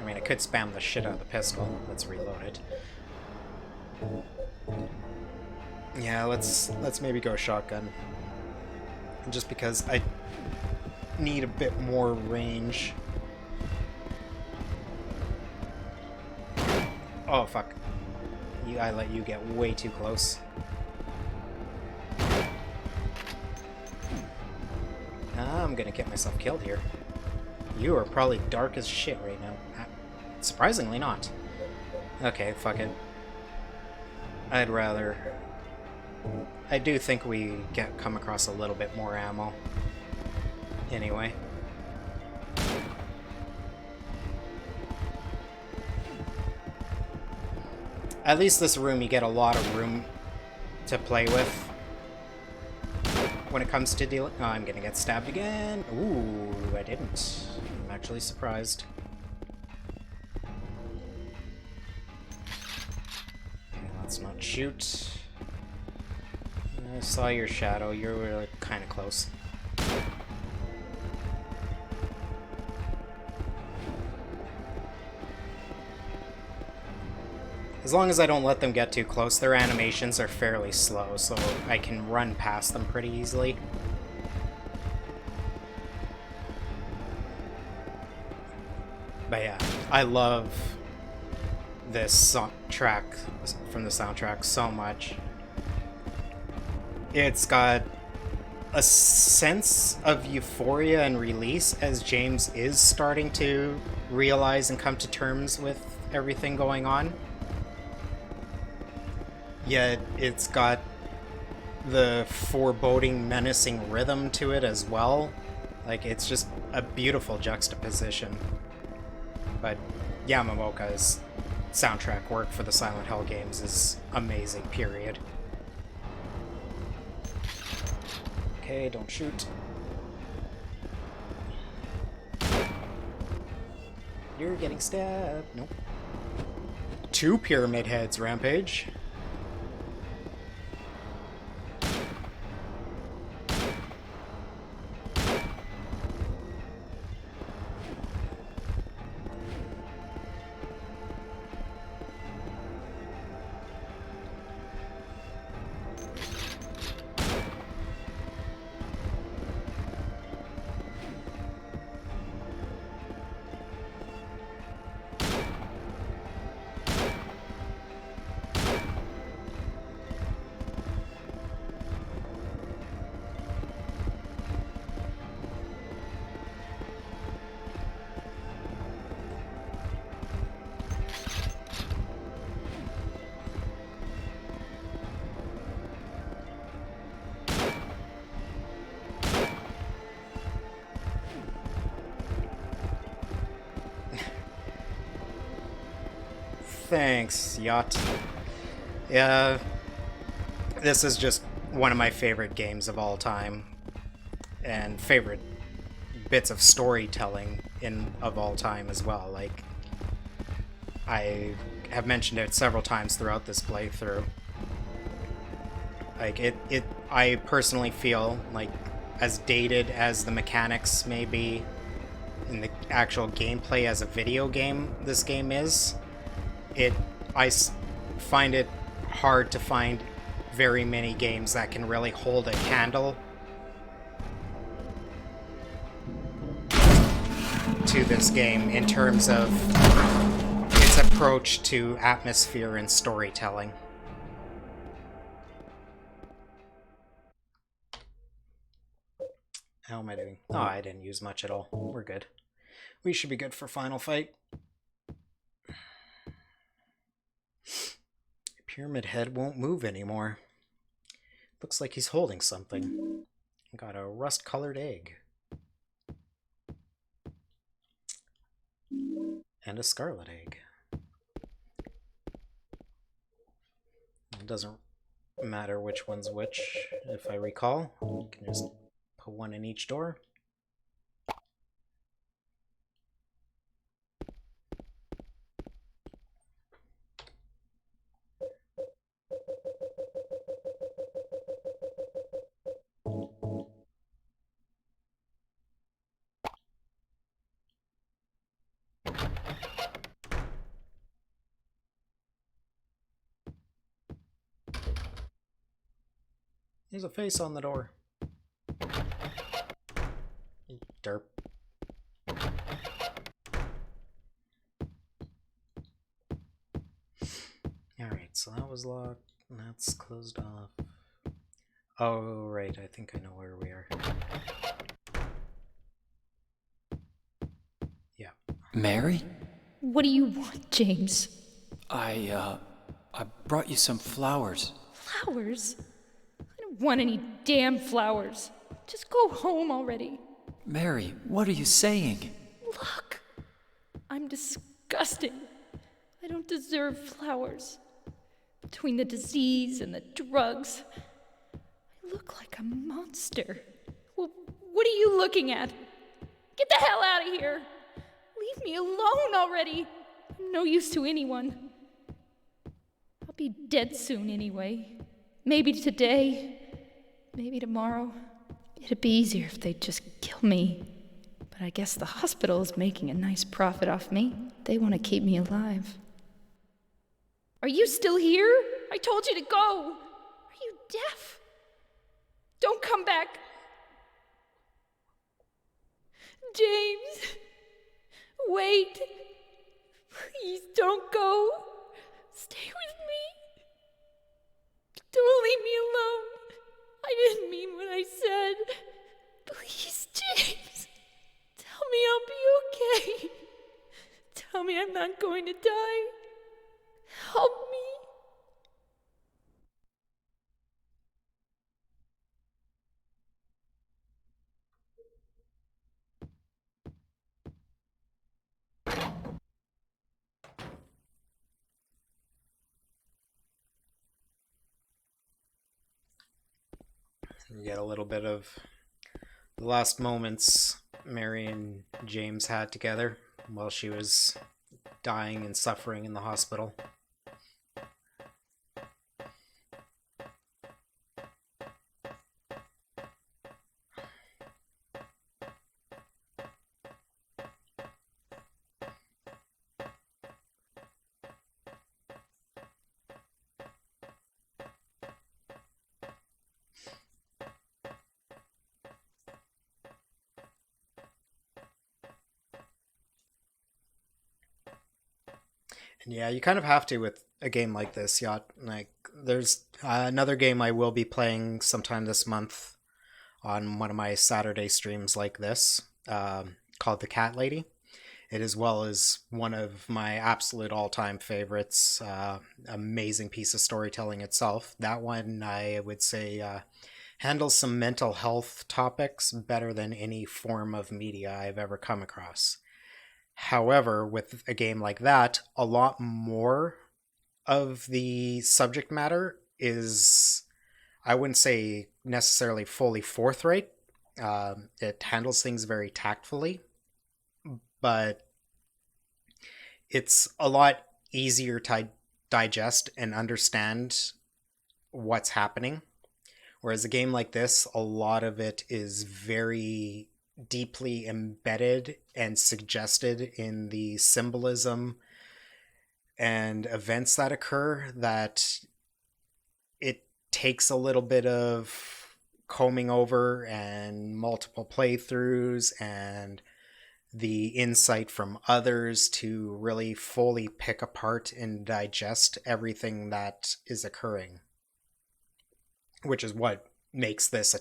I mean, I could spam the shit out of the pistol. Let's reload it. Yeah, let's maybe go shotgun. Just because I need a bit more range. Oh, fuck. I let you get way too close. I'm gonna get myself killed here. You are probably dark as shit right now. Surprisingly not. Okay, fuck it. I'd rather... I do think we come across a little bit more ammo. Anyway. At least this room, you get a lot of room to play with when it comes to dealing... Oh, I'm gonna get stabbed again. Ooh, I didn't. I'm actually surprised. Okay, let's not shoot. I saw your shadow. You were kind of close. As long as I don't let them get too close, their animations are fairly slow, so I can run past them pretty easily. But yeah, I love this track from the soundtrack so much. It's got a sense of euphoria and release as James is starting to realize and come to terms with everything going on. Yet it's got the foreboding, menacing rhythm to it as well. Like, it's just a beautiful juxtaposition. But Yamamoto's soundtrack work for the Silent Hill games is amazing, period. Okay, don't shoot. You're getting stabbed. Nope. 2 pyramid heads, Rampage. Thanks, Yacht. Yeah, this is just one of my favorite games of all time, and favorite bits of storytelling of all time as well. Like, I have mentioned it several times throughout this playthrough. Like, I personally feel like, as dated as the mechanics may be in the actual gameplay as a video game this game is, find it hard to find very many games that can really hold a candle to this game in terms of its approach to atmosphere and storytelling. How am I doing? Oh, I didn't use much at all. We're good. We should be good for final fight. Pyramid Head won't move anymore. Looks like he's holding something. Got a rust-colored egg. And a scarlet egg. It doesn't matter which one's which, if I recall. You can just put one in each door. There's a face on the door. Derp. Alright, so that was locked. That's closed off. Oh, right, I think I know where we are. Yeah. Mary? What do you want, James? I brought you some flowers. Flowers? I don't want any damn flowers. Just go home already. Mary, what are you saying? Look, I'm disgusting. I don't deserve flowers. Between the disease and the drugs, I look like a monster. Well, what are you looking at? Get the hell out of here. Leave me alone already. I'm no use to anyone. I'll be dead soon anyway. Maybe today, maybe tomorrow. It'd be easier if they'd just kill me. But I guess the hospital is making a nice profit off me. They want to keep me alive. Are you still here? I told you to go. Are you deaf? Don't come back. James, wait. Please don't go. Stay with me. Don't leave me alone. I didn't mean what I said. Please, James. Tell me I'll be okay. Tell me I'm not going to die. Help me. You get a little bit of the last moments Mary and James had together while she was dying and suffering in the hospital. And yeah, you kind of have to with a game like this, Yacht. Like, there's another game I will be playing sometime this month on one of my Saturday streams like this, called The Cat Lady. It as well as one of my absolute all-time favorites. Amazing piece of storytelling itself. That one, I would say, handles some mental health topics better than any form of media I've ever come across. However, with a game like that, a lot more of the subject matter is, I wouldn't say necessarily fully forthright. It handles things very tactfully, but it's a lot easier to digest and understand what's happening. Whereas a game like this, a lot of it is very deeply embedded and suggested in the symbolism and events that occur, that it takes a little bit of combing over and multiple playthroughs and the insight from others to really fully pick apart and digest everything that is occurring, which is what makes this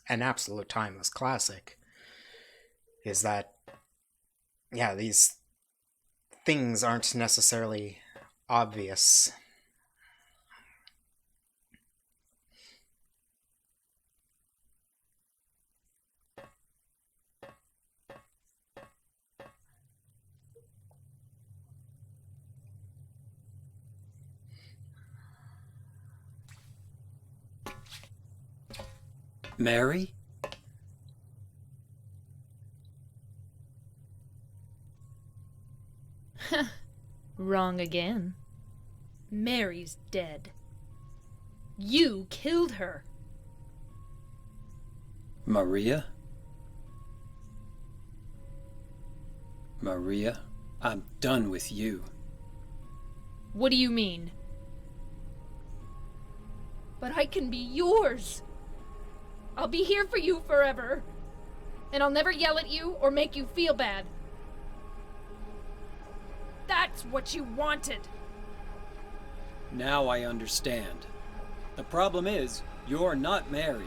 an absolute timeless classic. Is that, yeah, these things aren't necessarily obvious. Mary? Wrong again. Mary's dead. You killed her. Maria? Maria, I'm done with you. What do you mean? But I can be yours. I'll be here for you forever. And I'll never yell at you or make you feel bad. That's what you wanted. Now I understand. The problem is, you're not Mary.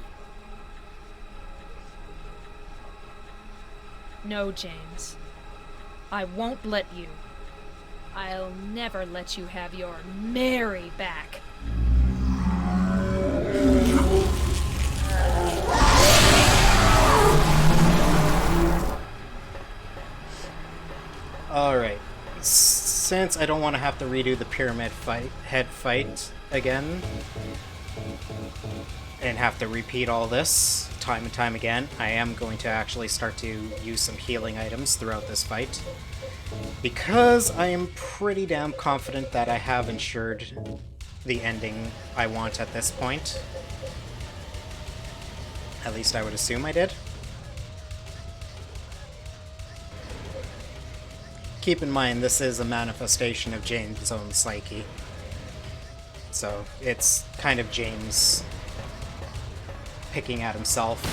No, James. I won't let you. I'll never let you have your Mary back. Alright. Since I don't want to have to redo the pyramid head fight again, and have to repeat all this time and time again, I am going to actually start to use some healing items throughout this fight, because I am pretty damn confident that I have ensured the ending I want at this point. At least I would assume I did. Keep in mind, this is a manifestation of James' own psyche. So, it's kind of James picking at himself.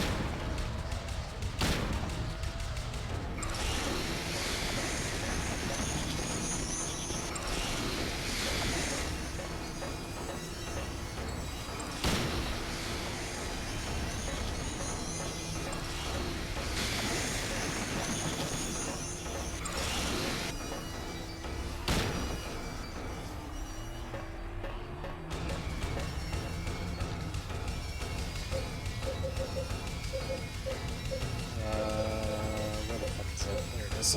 Where the fuck is it? There it is.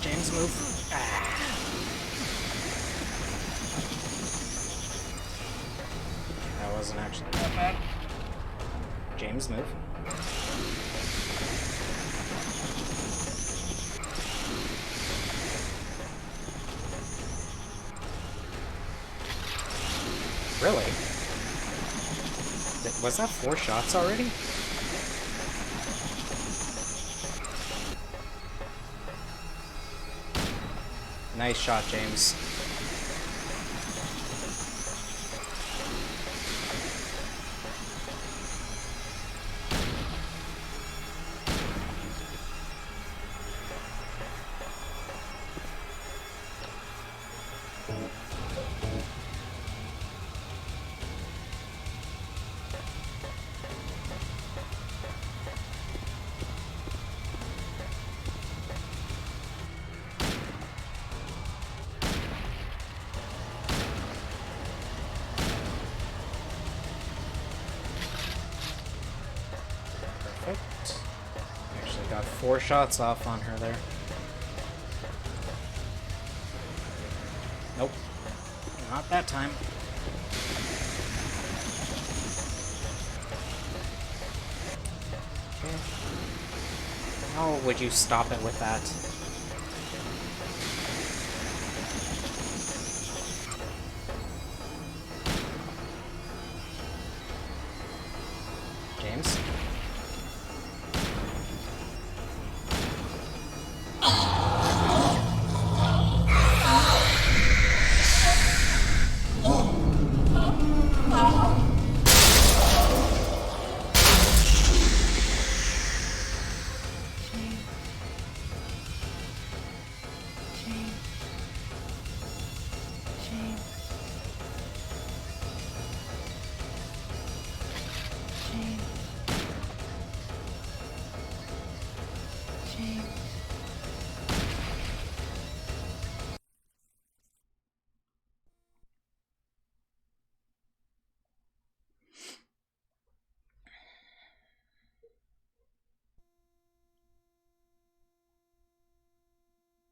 James, move. That wasn't actually that bad. James, move. Really? Was that 4 shots already? Nice shot, James. 4 shots off on her there. Nope. Not that time. Okay. How would you stop it with that? James?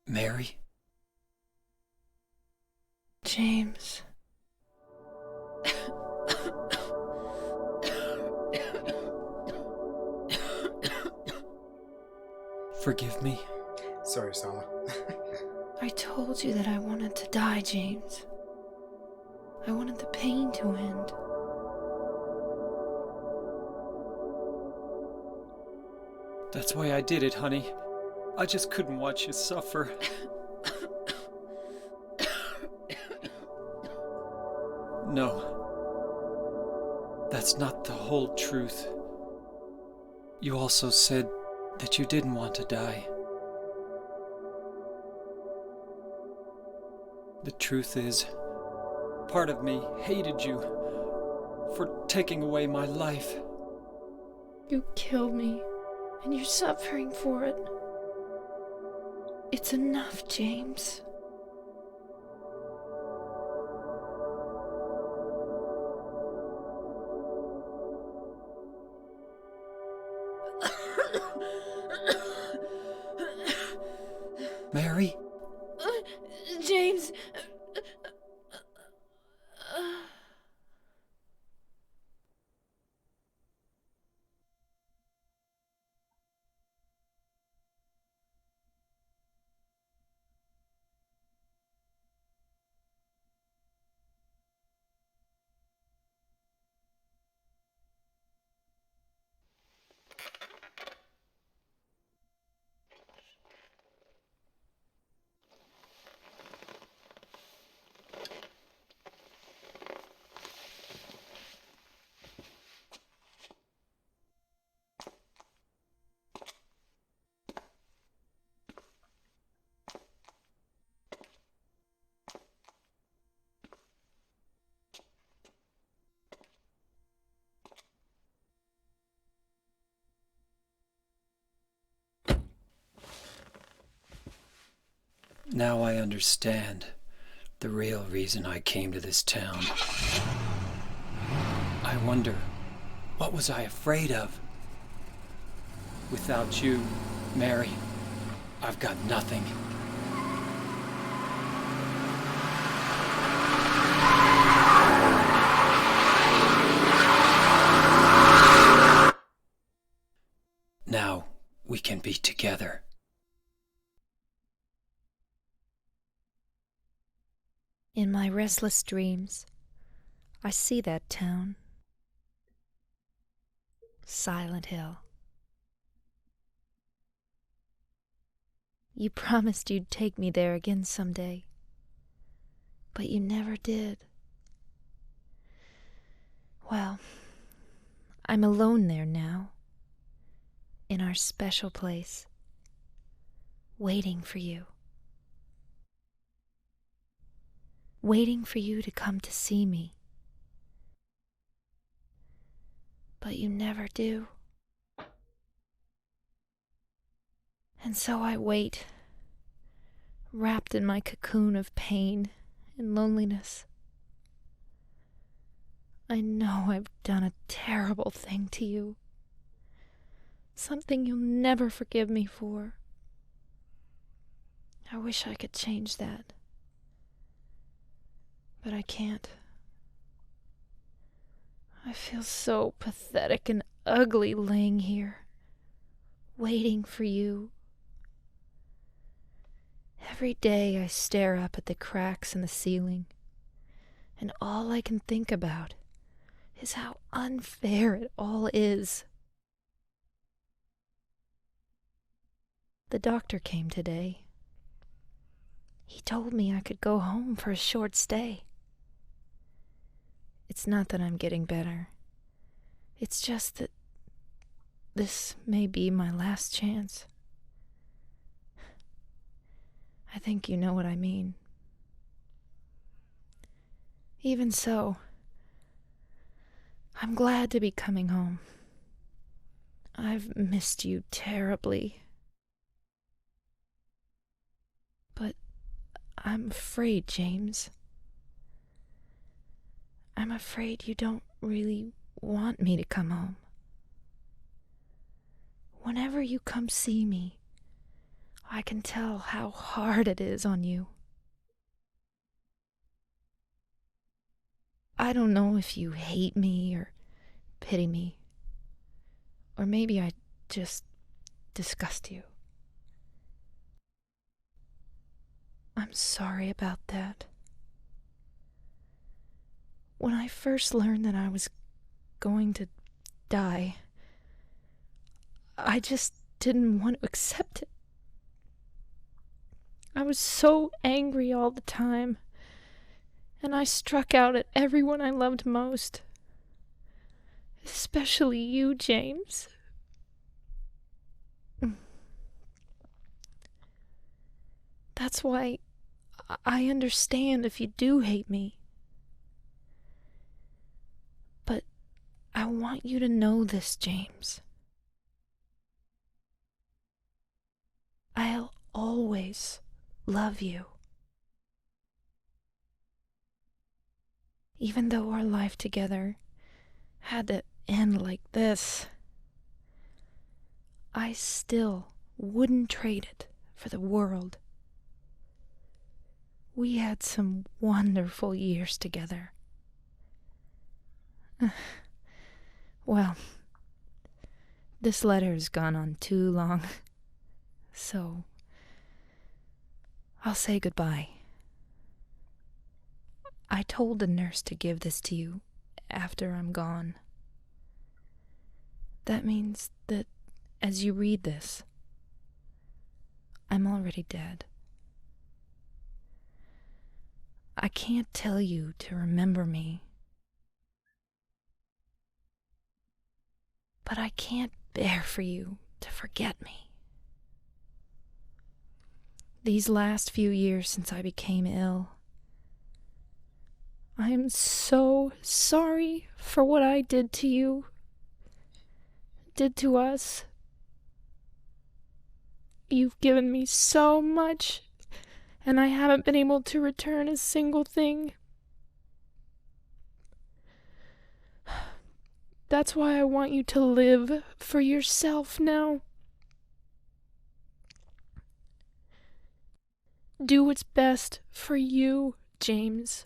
Mary? James. Forgive me. Sorry, Sala. I told you that I wanted to die, James. I wanted the pain to end. That's why I did it, honey. I just couldn't watch you suffer. No. That's not the whole truth. You also said that you didn't want to die. The truth is, part of me hated you for taking away my life. You killed me, and you're suffering for it. It's enough, James. Mary? James. Now I understand the real reason I came to this town. I wonder, what was I afraid of? Without you, Mary, I've got nothing. Now we can be together. In my restless dreams, I see that town. Silent Hill. You promised you'd take me there again someday, but you never did. Well, I'm alone there now, in our special place, waiting for you. Waiting for you to come to see me. But you never do. And so I wait, wrapped in my cocoon of pain and loneliness. I know I've done a terrible thing to you. Something you'll never forgive me for. I wish I could change that. But I can't. I feel so pathetic and ugly laying here, waiting for you. Every day I stare up at the cracks in the ceiling, and all I can think about is how unfair it all is. The doctor came today. He told me I could go home for a short stay. It's not that I'm getting better. It's just that this may be my last chance. I think you know what I mean. Even so, I'm glad to be coming home. I've missed you terribly. But I'm afraid, James. I'm afraid you don't really want me to come home. Whenever you come see me, I can tell how hard it is on you. I don't know if you hate me or pity me, or maybe I just disgust you. I'm sorry about that. When I first learned that I was going to die, I just didn't want to accept it. I was so angry all the time, and I struck out at everyone I loved most. Especially you, James. That's why I understand if you do hate me. But I want you to know this, James. I'll always love you. Even though our life together had to end like this, I still wouldn't trade it for the world. We had some wonderful years together. Well, this letter has gone on too long, so I'll say goodbye. I told the nurse to give this to you after I'm gone. That means that as you read this, I'm already dead. I can't tell you to remember me, but I can't bear for you to forget me. These last few years since I became ill, I am so sorry for what I did to you, did to us. You've given me so much, and I haven't been able to return a single thing. That's why I want you to live for yourself now. Do what's best for you, James.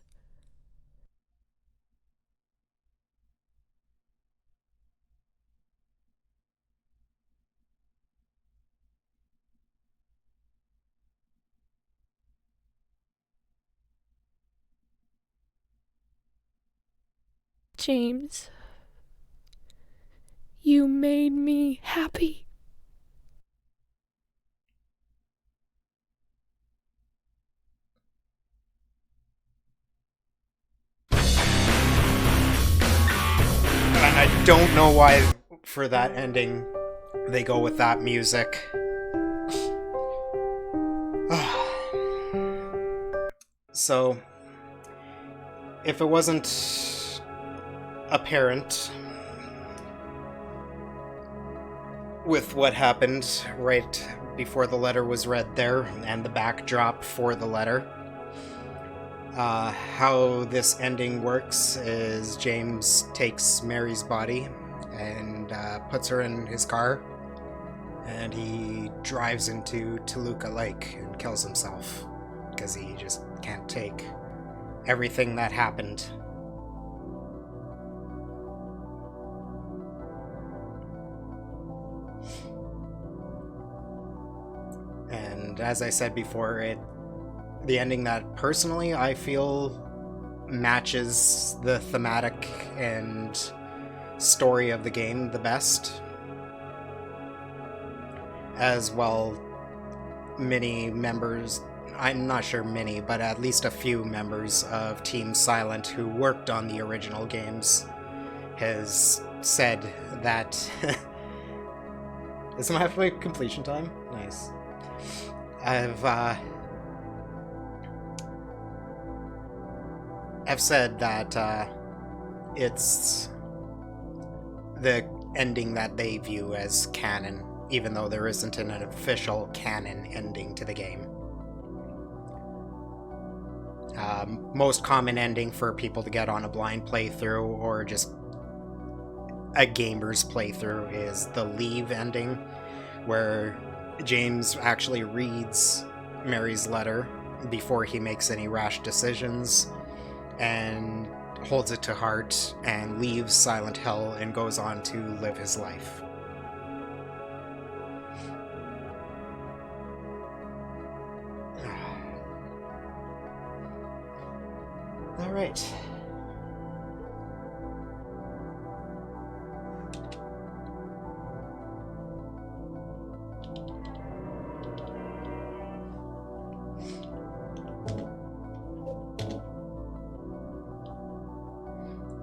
James, you made me happy. And I don't know why for that ending they go with that music. So, if it wasn't apparent with what happened right before the letter was read there and the backdrop for the letter, how this ending works is James takes Mary's body and puts her in his car And he drives into Toluca Lake and kills himself because he just can't take everything that happened. And as I said before, the ending that personally I feel matches the thematic and story of the game the best. As well, many members, I'm not sure many, but at least a few members of Team Silent who worked on the original games has said that... Is my halfway completion time? Nice. I've said that it's the ending that they view as canon, even though there isn't an official canon ending to the game. Most common ending for people to get on a blind playthrough or just a gamer's playthrough is the leave ending, where James actually reads Mary's letter before he makes any rash decisions and holds it to heart and leaves Silent Hill and goes on to live his life. All right.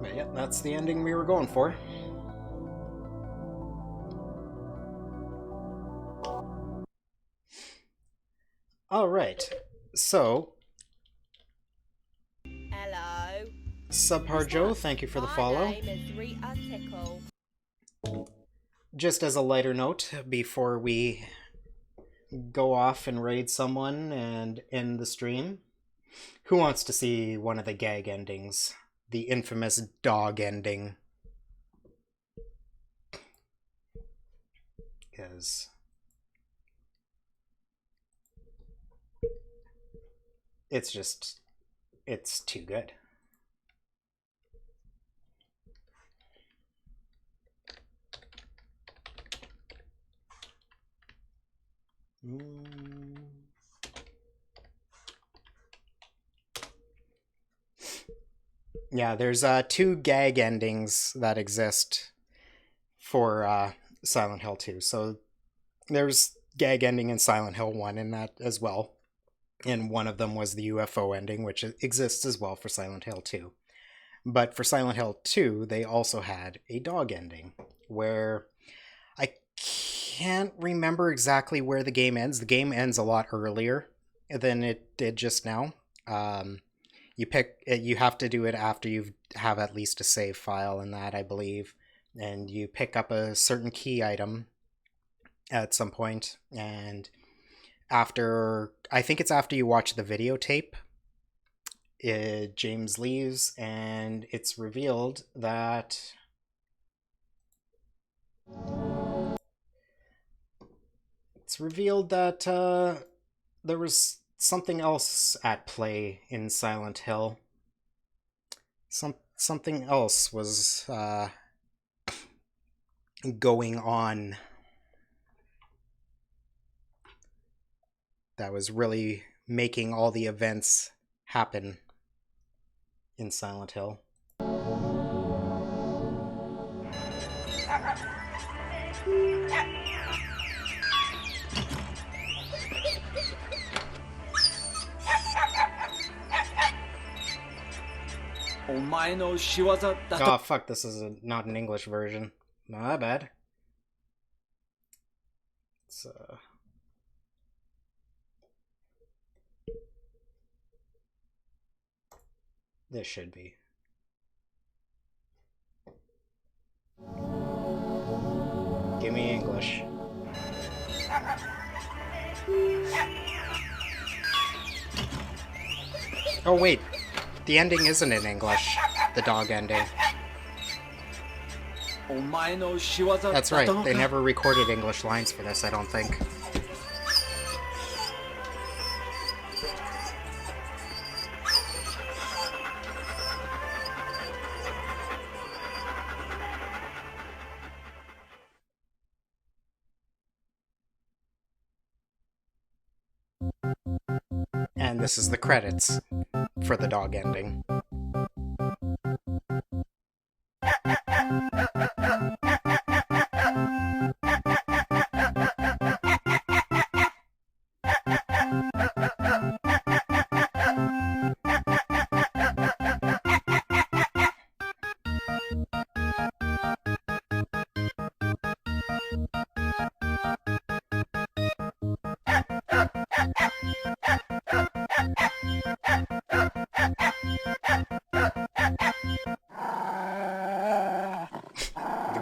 But yeah, that's the ending we were going for. All right. So, Hello. Subpar Joe, thank you for the follow. My name is Rita Tickle. Just as a lighter note, before we go off and raid someone and end the stream, who wants to see one of the gag endings? The infamous dog ending. Because it's too good. Yeah, there's two gag endings that exist for Silent Hill 2. So there's gag ending in Silent Hill 1 in that as well. And one of them was the UFO ending, which exists as well for Silent Hill 2. But for Silent Hill 2, they also had a dog ending, where I can't remember exactly where the game ends. The game ends a lot earlier than it did just now. You have to do it after you have at least a save file in that, I believe. And you pick up a certain key item at some point, and I think it's after you watch the videotape, James leaves, and it's revealed that there was something else at play in Silent Hill. Something else was going on that was really making all the events happen in Silent Hill. Oh fuck, this is not an English version. My bad. It's this should be. Give me English. Oh wait, the ending isn't in English. The dog ending. That's right, they never recorded English lines for this, I don't think. And this is the credits for the dog ending.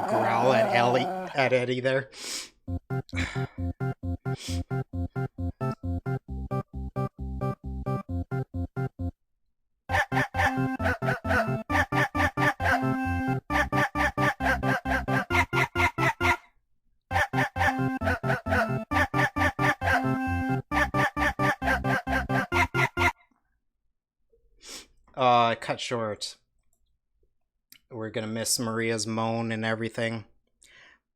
Growl at Eddie there. Cut short. We're gonna miss Maria's moan and everything.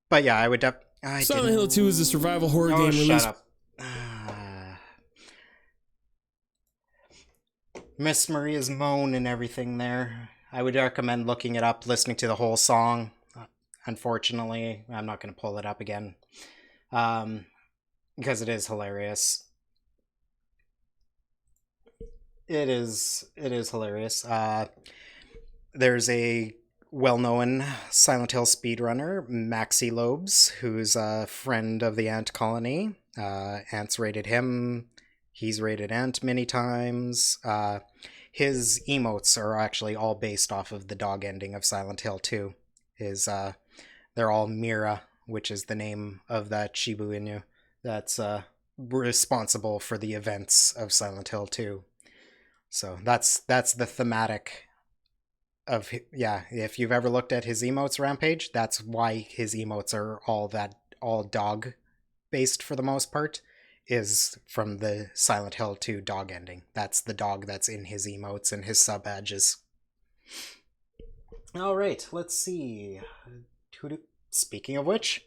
But yeah, I would Silent Hill 2 is a survival horror game released. Shut up. Miss Maria's moan and everything there. I would recommend looking it up, listening to the whole song. Unfortunately, I'm not going to pull it up again. Because it is hilarious. It is hilarious. There's a well-known Silent Hill speedrunner, Maxi Lobes, who's a friend of the Ant Colony. Ant's rated him. He's rated Ant many times. His emotes are actually all based off of the dog ending of Silent Hill 2. They're all Mira, which is the name of that Shibu Inu that's responsible for the events of Silent Hill 2. So that's the thematic of, yeah, if you've ever looked at his emotes rampage, that's why his emotes are all dog based for the most part, is from the Silent Hill 2 dog ending. That's the dog that's in his emotes and his sub badges. All right, let's see. Speaking of which,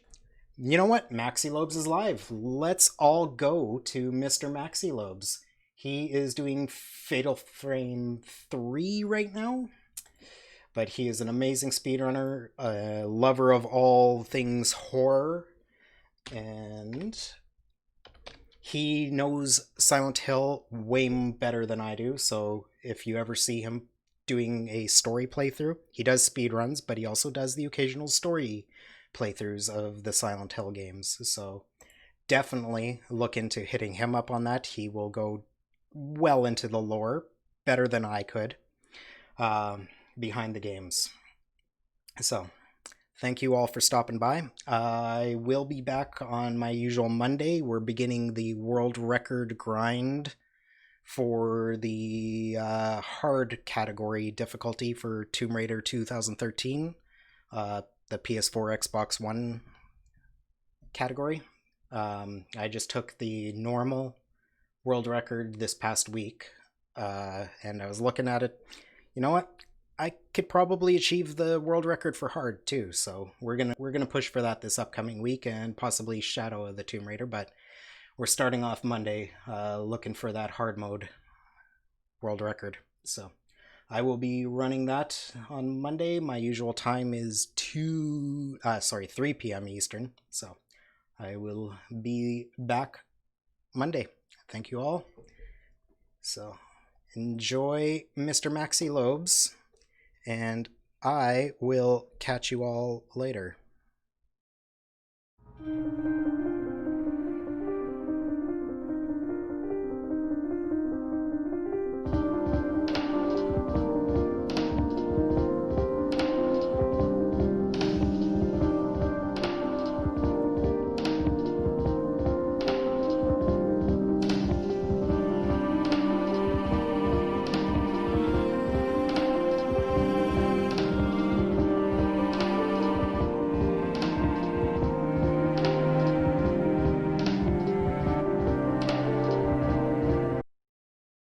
you know what? Maxi Lobes is live. Let's all go to Mr. Maxi Lobes. He is doing Fatal Frame 3 right now, but he is an amazing speedrunner, a lover of all things horror, and he knows Silent Hill way better than I do, so if you ever see him doing a story playthrough, he does speedruns, but he also does the occasional story playthroughs of the Silent Hill games, so definitely look into hitting him up on that. He will go well into the lore, better than I could, behind the games. So, thank you all for stopping by. I will be back on my usual Monday. We're beginning the world record grind for the hard category difficulty for Tomb Raider 2013, the PS4, Xbox One category. I just took the normal world record this past week, and I was looking at it. You know what? I could probably achieve the world record for hard too, so we're gonna push for that this upcoming week and possibly Shadow of the Tomb Raider. But we're starting off Monday, looking for that hard mode world record. So I will be running that on Monday. My usual time is 3 p.m. Eastern. So I will be back Monday. Thank you all. So enjoy Mr. Maxi Lobes, and I will catch you all later.